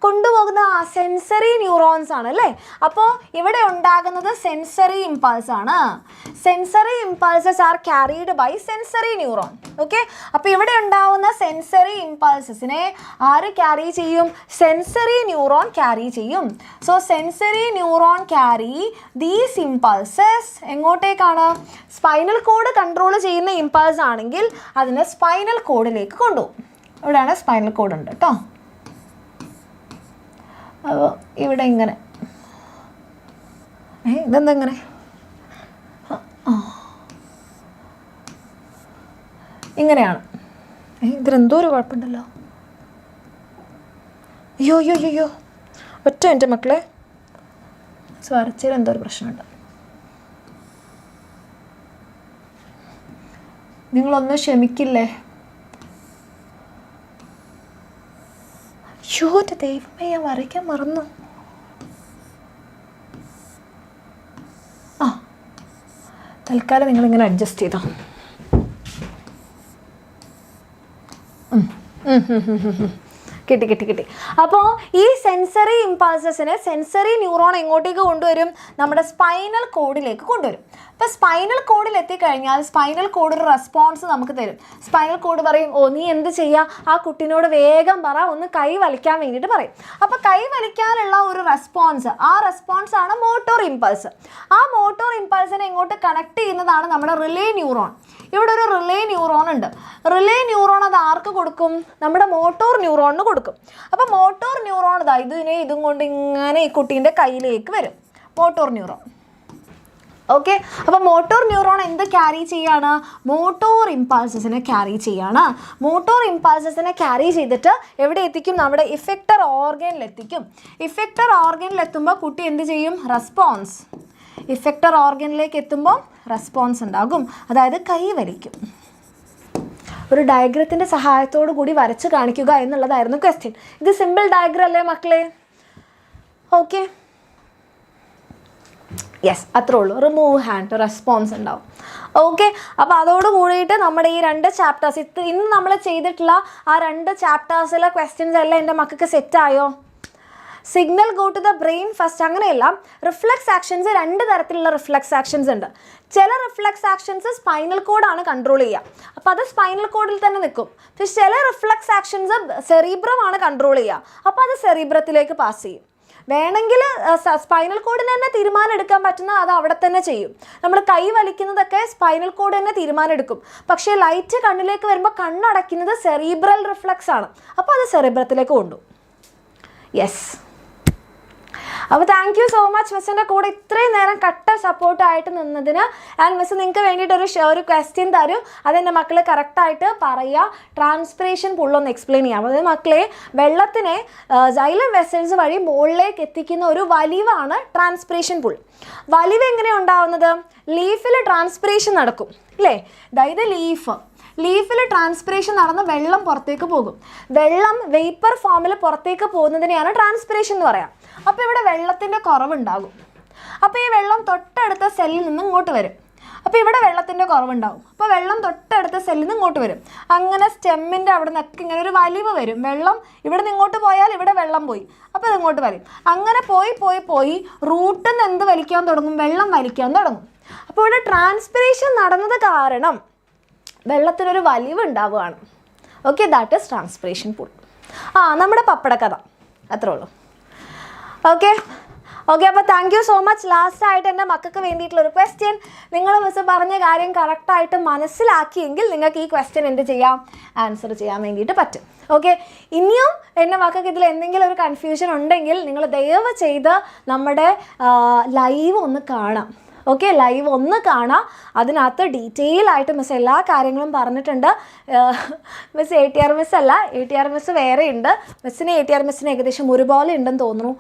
കൊണ്ടുപോകുന്ന സെൻസറി ന്യൂറോൺസ് ആണ് അല്ലേ? അപ്പോൾ ഇവിടെ ഉണ്ടാകുന്നത് സെൻസറി ഇമ്പൾസ് ആണ്. Sensory impulses are carried by sensory neuron. Okay, അപ്പോൾ ഇവിടെ ഉണ്ടാവുന്ന സെൻസറി ഇമ്പൾസസിനെ ആര് ക്യാരി ചെയ്യും? സെൻസറി ന്യൂറോൺ ക്യാരി ചെയ്യും. So sensory neuron carry these impulses എങ്ങോട്ടേക്കാണ്? സ്പൈനൽ കോഡ് കൺട്രോൾ ചെയ്യുന്ന ഇമ്പൾസ് ആണെങ്കിൽ അതിനെ സ്പൈനൽ കോഡിലേക്ക് കൊണ്ടുപോകും. ഇവിടെയാണ് സ്പൈനൽ കോഡ് ഉണ്ട് കേട്ടോ. അപ്പോൾ ഇവിടെ ഇങ്ങനെ ഇതെന്താ ഇങ്ങനെ? ഇങ്ങനെയാണ്. ഇതിലെന്തോ ഒരു കുഴപ്പമുണ്ടല്ലോ. അയ്യോ ഒറ്റ എൻ്റെ മക്കളെ വരച്ചതിൽ എന്തോ ഒരു പ്രശ്നമുണ്ട്. നിങ്ങളൊന്നും ക്ഷമിക്കില്ലേ? എൻ്റെ ദൈവമേ, ഞാൻ വരയ്ക്കാൻ മറന്നു. തൽക്കാലം നിങ്ങളിങ്ങനെ അഡ്ജസ്റ്റ് ചെയ്തോ. കിട്ടി. അപ്പോൾ ഈ സെൻസറി ഇമ്പൾസസിനെ സെൻസറി ന്യൂറോൺ എങ്ങോട്ടേക്ക് കൊണ്ടുവരും? നമ്മുടെ സ്പൈനൽ കോഡിലേക്ക് കൊണ്ടുവരും. അപ്പോൾ സ്പൈനൽ കോഡിൽ എത്തിക്കഴിഞ്ഞാൽ സ്പൈനൽ കോഡ് ഒരു റെസ്പോൺസ് നമുക്ക് തരും. സ്പൈനൽ കോഡ് പറയും, നീ എന്ത് ചെയ്യുക? ആ കുട്ടീനോട് വേഗം പറ, ഒന്ന് കൈ വലിക്കാൻ വേണ്ടിയിട്ട് പറയും. അപ്പോൾ കൈ വലിക്കാനുള്ള ഒരു റെസ്പോൺസ്, ആ റെസ്പോൺസ് ആണ് മോട്ടോർ ഇമ്പൾസ്. ആ മോട്ടോർ ഇമ്പൾസിനെ ഇങ്ങോട്ട് കണക്ട് ചെയ്യുന്നതാണ് നമ്മുടെ റിലേ ന്യൂറോൺ. ഇവിടെ ഒരു റിലേ ന്യൂറോൺ ഉണ്ട്. റിലേ ന്യൂറോൺ അത് ആർക്ക് കൊടുക്കും? നമ്മുടെ മോട്ടോർ ന്യൂറോണിന് കൊടുക്കും. അപ്പോൾ മോട്ടോർ ന്യൂറോൺ ഇതും കൊണ്ട് ഇങ്ങനെ ഈ കുട്ടീൻ്റെ കയ്യിലേക്ക് വരും. Motor neuron. ഓക്കെ, അപ്പോൾ മോട്ടോർ ന്യൂറോൺ എന്ത് ക്യാരി ചെയ്യാണ്? മോട്ടോർ ഇമ്പൾസസിനെ ക്യാരി ചെയ്യാണ്. മോട്ടോർ ഇമ്പൾസസിനെ ക്യാരി ചെയ്തിട്ട് എവിടെ എത്തിക്കും? നമ്മുടെ ഇഫക്റ്റർ ഓർഗനിലെത്തിക്കും. ഇഫക്റ്റർ ഓർഗനിലെത്തുമ്പോൾ കുട്ടി എന്ത് ചെയ്യും? റെസ്പോൺസ്. ഇഫക്റ്റർ ഓർഗനിലേക്ക് എത്തുമ്പോൾ റെസ്പോൺസ് ഉണ്ടാകും, അതായത് കൈ വലിക്കും. ഒരു ഡയഗ്രത്തിൻ്റെ സഹായത്തോടു കൂടി വരച്ച് കാണിക്കുക എന്നുള്ളതായിരുന്നു ക്വസ്റ്റ്യൻ. ഇത് സിമ്പിൾ ഡയഗ്രം അല്ലേ മക്കളെ? ഓക്കെ, യെസ്, അത്രേ ഉള്ളൂ. റിമൂവ് ഹാൻഡ്, റെസ്പോൺസ് ഉണ്ടാവും. ഓക്കെ, അപ്പോൾ അതോട് കൂടിയിട്ട് നമ്മുടെ ഈ 2 ചാപ്റ്റേഴ്സ് ഇന്ന് നമ്മൾ ചെയ്തിട്ടുള്ള ആ 2 ചാപ്റ്റേഴ്സിലെ ക്വസ്റ്റ്യൻസ് എല്ലാം എൻ്റെ മക്കൾക്ക് സെറ്റായോ? Signal go to the brain first, അങ്ങനെയല്ല. റിഫ്ലെക്സ് ആക്ഷൻസ് 2 തരത്തിലുള്ള റിഫ്ലെക്സ് ആക്ഷൻസ് ഉണ്ട്. ചില റിഫ്ലെക്സ് ആക്ഷൻസ് സ്പൈനൽ കോഡാണ് കൺട്രോൾ ചെയ്യുക, അപ്പോൾ അത് സ്പൈനൽ കോഡിൽ തന്നെ നിൽക്കും. പക്ഷേ ചില റിഫ്ലെക്സ് ആക്ഷൻസ് സെറിബ്രമാണ് കൺട്രോൾ ചെയ്യുക, അപ്പോൾ അത് സെറിബ്രത്തിലേക്ക് പാസ് ചെയ്യും. വേണമെങ്കിൽ സ്പൈനൽ കോഡിന് തന്നെ തീരുമാനം എടുക്കാൻ പറ്റുന്ന അത് അവിടെ തന്നെ ചെയ്യും. നമ്മൾ കൈ വലിക്കുന്നതൊക്കെ സ്പൈനൽ കോഡ് തന്നെ തീരുമാനം എടുക്കും. പക്ഷേ ലൈറ്റ് കണ്ണിലേക്ക് വരുമ്പോൾ കണ്ണടയ്ക്കുന്നത് സെറിബ്രൽ റിഫ്ലെക്സ് ആണ്, അപ്പോൾ അത് സെറിബ്രത്തിലേക്ക് കൊണ്ടുപോകും. യെസ്, അപ്പോൾ താങ്ക് യു സോ മച്ച് മിസ്സിൻ്റെ കൂടെ ഇത്രയും നേരം കട്ട സപ്പോർട്ടായിട്ട് നിന്നതിന്. ആൻഡ് മിസ് നിങ്ങൾക്ക് വേണ്ടിയിട്ട് ഒരു ക്വസ്റ്റ്യൻ തരും, അതെൻ്റെ മക്കൾ കറക്റ്റായിട്ട് പറയുക. ട്രാൻസ്പിറേഷൻ പുള്ളൊന്ന് എക്സ്പ്ലെയിൻ ചെയ്യാം. അതായത് മക്കളെ, വെള്ളത്തിനെ ജൈലം വെസൽസ് വഴി മുകളിലേക്ക് എത്തിക്കുന്ന ഒരു വലിവാണ് ട്രാൻസ്പിറേഷൻ പുൾ. വലിവ് എങ്ങനെയാണ് ഉണ്ടാവുന്നത്? ലീഫിൽ ട്രാൻസ്പിറേഷൻ നടക്കും അല്ലേ? അതായത് ലീഫിൽ ട്രാൻസ്പിറേഷൻ നടന്ന് വെള്ളം പുറത്തേക്ക് പോകും. വെള്ളം വേപ്പർ ഫോമിൽ പുറത്തേക്ക് പോകുന്നതിനെയാണ് ട്രാൻസ്പിറേഷൻ എന്ന് പറയാം. അപ്പോൾ ഇവിടെ വെള്ളത്തിൻ്റെ കുറവുണ്ടാകും. അപ്പോൾ ഈ വെള്ളം തൊട്ടടുത്ത സെല്ലിൽ നിന്ന് ഇങ്ങോട്ട് വരും. അപ്പോൾ ഇവിടെ വെള്ളത്തിൻ്റെ കുറവുണ്ടാകും. അപ്പോൾ വെള്ളം തൊട്ടടുത്ത സെല്ലിൽ നിന്ന് ഇങ്ങോട്ട് വരും. അങ്ങനെ സ്റ്റെമ്മിൻ്റെ അവിടെ നിന്നൊക്കെ ഇങ്ങനെ ഒരു വലിവ് വരും. വെള്ളം ഇവിടെ നിന്ന് ഇങ്ങോട്ട് പോയാൽ ഇവിടെ വെള്ളം പോയി, അപ്പോൾ ഇത് ഇങ്ങോട്ട് വരും. അങ്ങനെ പോയി റൂട്ടിൽ നിന്ന് എന്ത് വലിക്കാൻ തുടങ്ങും? വെള്ളം വലിക്കാൻ തുടങ്ങും. അപ്പോൾ ഇവിടെ ട്രാൻസ്പിറേഷൻ നടന്നത് കാരണം വെള്ളത്തിനൊരു വലിവ് ഉണ്ടാവുകയാണ്. Okay, that is transpiration pool. നമ്മുടെ പപ്പടക്കഥ അത്രേ ഉള്ളൂ. ഓക്കെ, അപ്പോൾ താങ്ക് യു സോ മച്ച്. ലാസ്റ്റായിട്ട് എൻ്റെ മക്കൾക്ക് വേണ്ടിയിട്ടുള്ളൊരു ക്വസ്റ്റ്യൻ. നിങ്ങൾ മിസ് പറഞ്ഞ കാര്യം കറക്റ്റായിട്ട് മനസ്സിലാക്കിയെങ്കിൽ നിങ്ങൾക്ക് ഈ ക്വസ്റ്റ്യൻ എന്ത് ചെയ്യാം? ആൻസർ ചെയ്യാൻ വേണ്ടിയിട്ട് പറ്റും. ഓക്കെ, ഇനിയും എൻ്റെ മക്കൾക്ക് ഇതിൽ എന്തെങ്കിലും ഒരു കൺഫ്യൂഷൻ ഉണ്ടെങ്കിൽ നിങ്ങൾ ദയവ് ചെയ്ത് നമ്മുടെ ലൈവ് ഒന്ന് കാണാം. ഓക്കെ, ലൈവ് ഒന്ന് കാണാം. അതിനകത്ത് ഡീറ്റെയിൽ ആയിട്ട് മിസ് എല്ലാ കാര്യങ്ങളും പറഞ്ഞിട്ടുണ്ട്. മിസ് ATR മിസ് അല്ല, ATR മിസ് വേറെ ഉണ്ട്. മിസ്സിന് ATR മിസ്സിന് ഏകദേശം ഒരുപോലെ ഉണ്ടെന്ന് തോന്നുന്നു.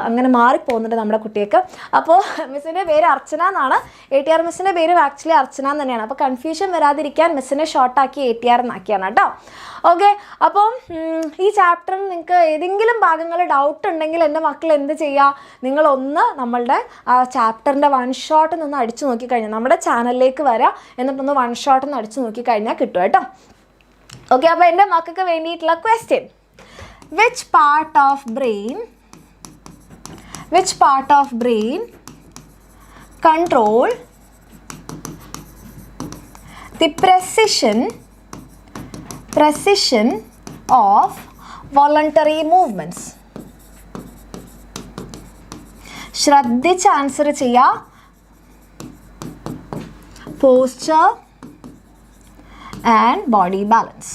അങ്ങനെ മാറിപ്പോകുന്നുണ്ട് നമ്മുടെ കുട്ടിയൊക്കെ. അപ്പോൾ മിസ്സിൻ്റെ പേര് അർച്ചന എന്നാണ്. ATR മിസ്സിൻ്റെ പേര് ആക്ച്വലി അർച്ചന എന്ന് തന്നെയാണ്. അപ്പോൾ കൺഫ്യൂഷൻ വരാതിരിക്കാൻ മിസ്സിനെ ഷോർട്ടാക്കി ATR എന്നാക്കിയാണ് കേട്ടോ. ഓക്കെ, അപ്പം ഈ ചാപ്റ്ററിൽ നിങ്ങൾക്ക് ഏതെങ്കിലും ഭാഗങ്ങൾ ഡൗട്ട് ഉണ്ടെങ്കിൽ എൻ്റെ മക്കൾ എന്ത് ചെയ്യുക? നിങ്ങളൊന്ന് നമ്മളുടെ ആ ചാപ്റ്ററിൻ്റെ വൺ ഷോട്ട് നിന്ന് അടിച്ചു നോക്കിക്കഴിഞ്ഞാൽ നമ്മുടെ ചാനലിലേക്ക് വരാം. എന്നിട്ടൊന്ന് വൺ ഷോട്ട് ഒന്ന് അടിച്ചു നോക്കിക്കഴിഞ്ഞാൽ കിട്ടും കേട്ടോ. ഓക്കെ, അപ്പോൾ എൻ്റെ മക്കൾക്ക് വേണ്ടിയിട്ടുള്ള question: which part of brain control the precision of voluntary movements? ശ്രദ്ധിച്ച് ആൻസർ ചെയ്യുക. Posture and body balance.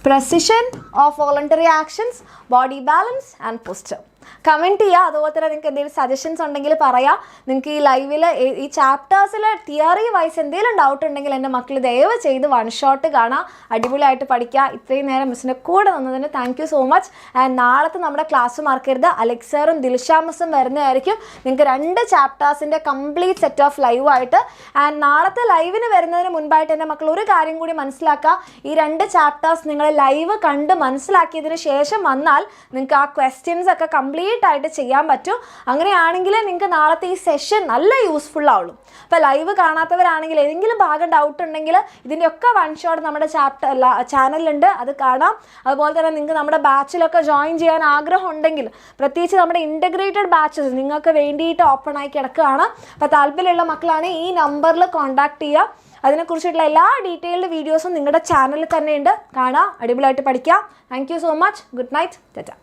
Precision of voluntary actions, body balance and posture. Comment ചെയ്യുക. അതുപോലെ തന്നെ നിങ്ങൾക്ക് എന്തെങ്കിലും സജഷൻസ് ഉണ്ടെങ്കിൽ പറയാം. നിങ്ങൾക്ക് ഈ ലൈവിൽ ഈ ചാപ്റ്റേഴ്സിൽ തിയറി വൈസ് എന്തെങ്കിലും ഡൗട്ട് ഉണ്ടെങ്കിൽ എൻ്റെ മക്കൾ ദയവ് ചെയ്ത് വൺ ഷോട്ട് കാണാം. അടിപൊളിയായിട്ട് പഠിക്കുക. ഇത്രയും നേരം മിസ്സിൻ്റെ കൂടെ നിന്നതിന് thank you so much. And നാളത്തെ നമ്മുടെ ക്ലാസ് മറക്കരുത്. അലക്സറും ദിൽഷ മിസ്സും വരുന്നതായിരിക്കും. നിങ്ങൾക്ക് 2 ചാപ്റ്റേഴ്സിൻ്റെ കംപ്ലീറ്റ് സെറ്റ് ഓഫ് ലൈവ് ആയിട്ട്. ആൻഡ് നാളത്തെ ലൈവിന് വരുന്നതിന് മുൻപായിട്ട് എൻ്റെ മക്കൾ ഒരു കാര്യം കൂടി മനസ്സിലാക്കുക. ഈ 2 ചാപ്റ്റേഴ്സ് നിങ്ങൾ ലൈവ് കണ്ട് മനസ്സിലാക്കിയതിന് ശേഷം വന്നാൽ നിങ്ങൾക്ക് ആ ക്വസ്റ്റ്യൻസ് ഒക്കെ കംപ്ലീറ്റ് ആയിട്ട് ചെയ്യാൻ പറ്റും. അങ്ങനെയാണെങ്കിൽ നിങ്ങൾക്ക് നാളത്തെ ഈ സെഷൻ നല്ല യൂസ്ഫുൾ ആവുള്ളൂ. അപ്പോൾ ലൈവ് കാണാത്തവരാണെങ്കിൽ ഏതെങ്കിലും ഭാഗം ഡൗട്ട് ഉണ്ടെങ്കിൽ ഇതിൻ്റെയൊക്കെ വൺ ഷോട്ട് നമ്മുടെ ചാനലിലുണ്ട്, അത് കാണാം. അതുപോലെ തന്നെ നിങ്ങൾക്ക് നമ്മുടെ ബാച്ചിലൊക്കെ ജോയിൻ ചെയ്യാൻ ആഗ്രഹം ഉണ്ടെങ്കിൽ, പ്രത്യേകിച്ച് നമ്മുടെ ഇൻ്റഗ്രേറ്റഡ് ബാച്ചസ് നിങ്ങൾക്ക് വേണ്ടിയിട്ട് ഓപ്പൺ ആയി കിടക്കുകയാണ്. അപ്പോൾ താല്പര്യമുള്ള മക്കളാണ് ഈ നമ്പറിൽ കോൺടാക്ട് ചെയ്യുക. അതിനെക്കുറിച്ചിട്ടുള്ള എല്ലാ ഡീറ്റെയിൽഡ് വീഡിയോസും നിങ്ങളുടെ ചാനലിൽ തന്നെ ഉണ്ട്. കാണാം, അടിപൊളിയായിട്ട് പഠിക്കാം. Thank you so much. Good night. Tata.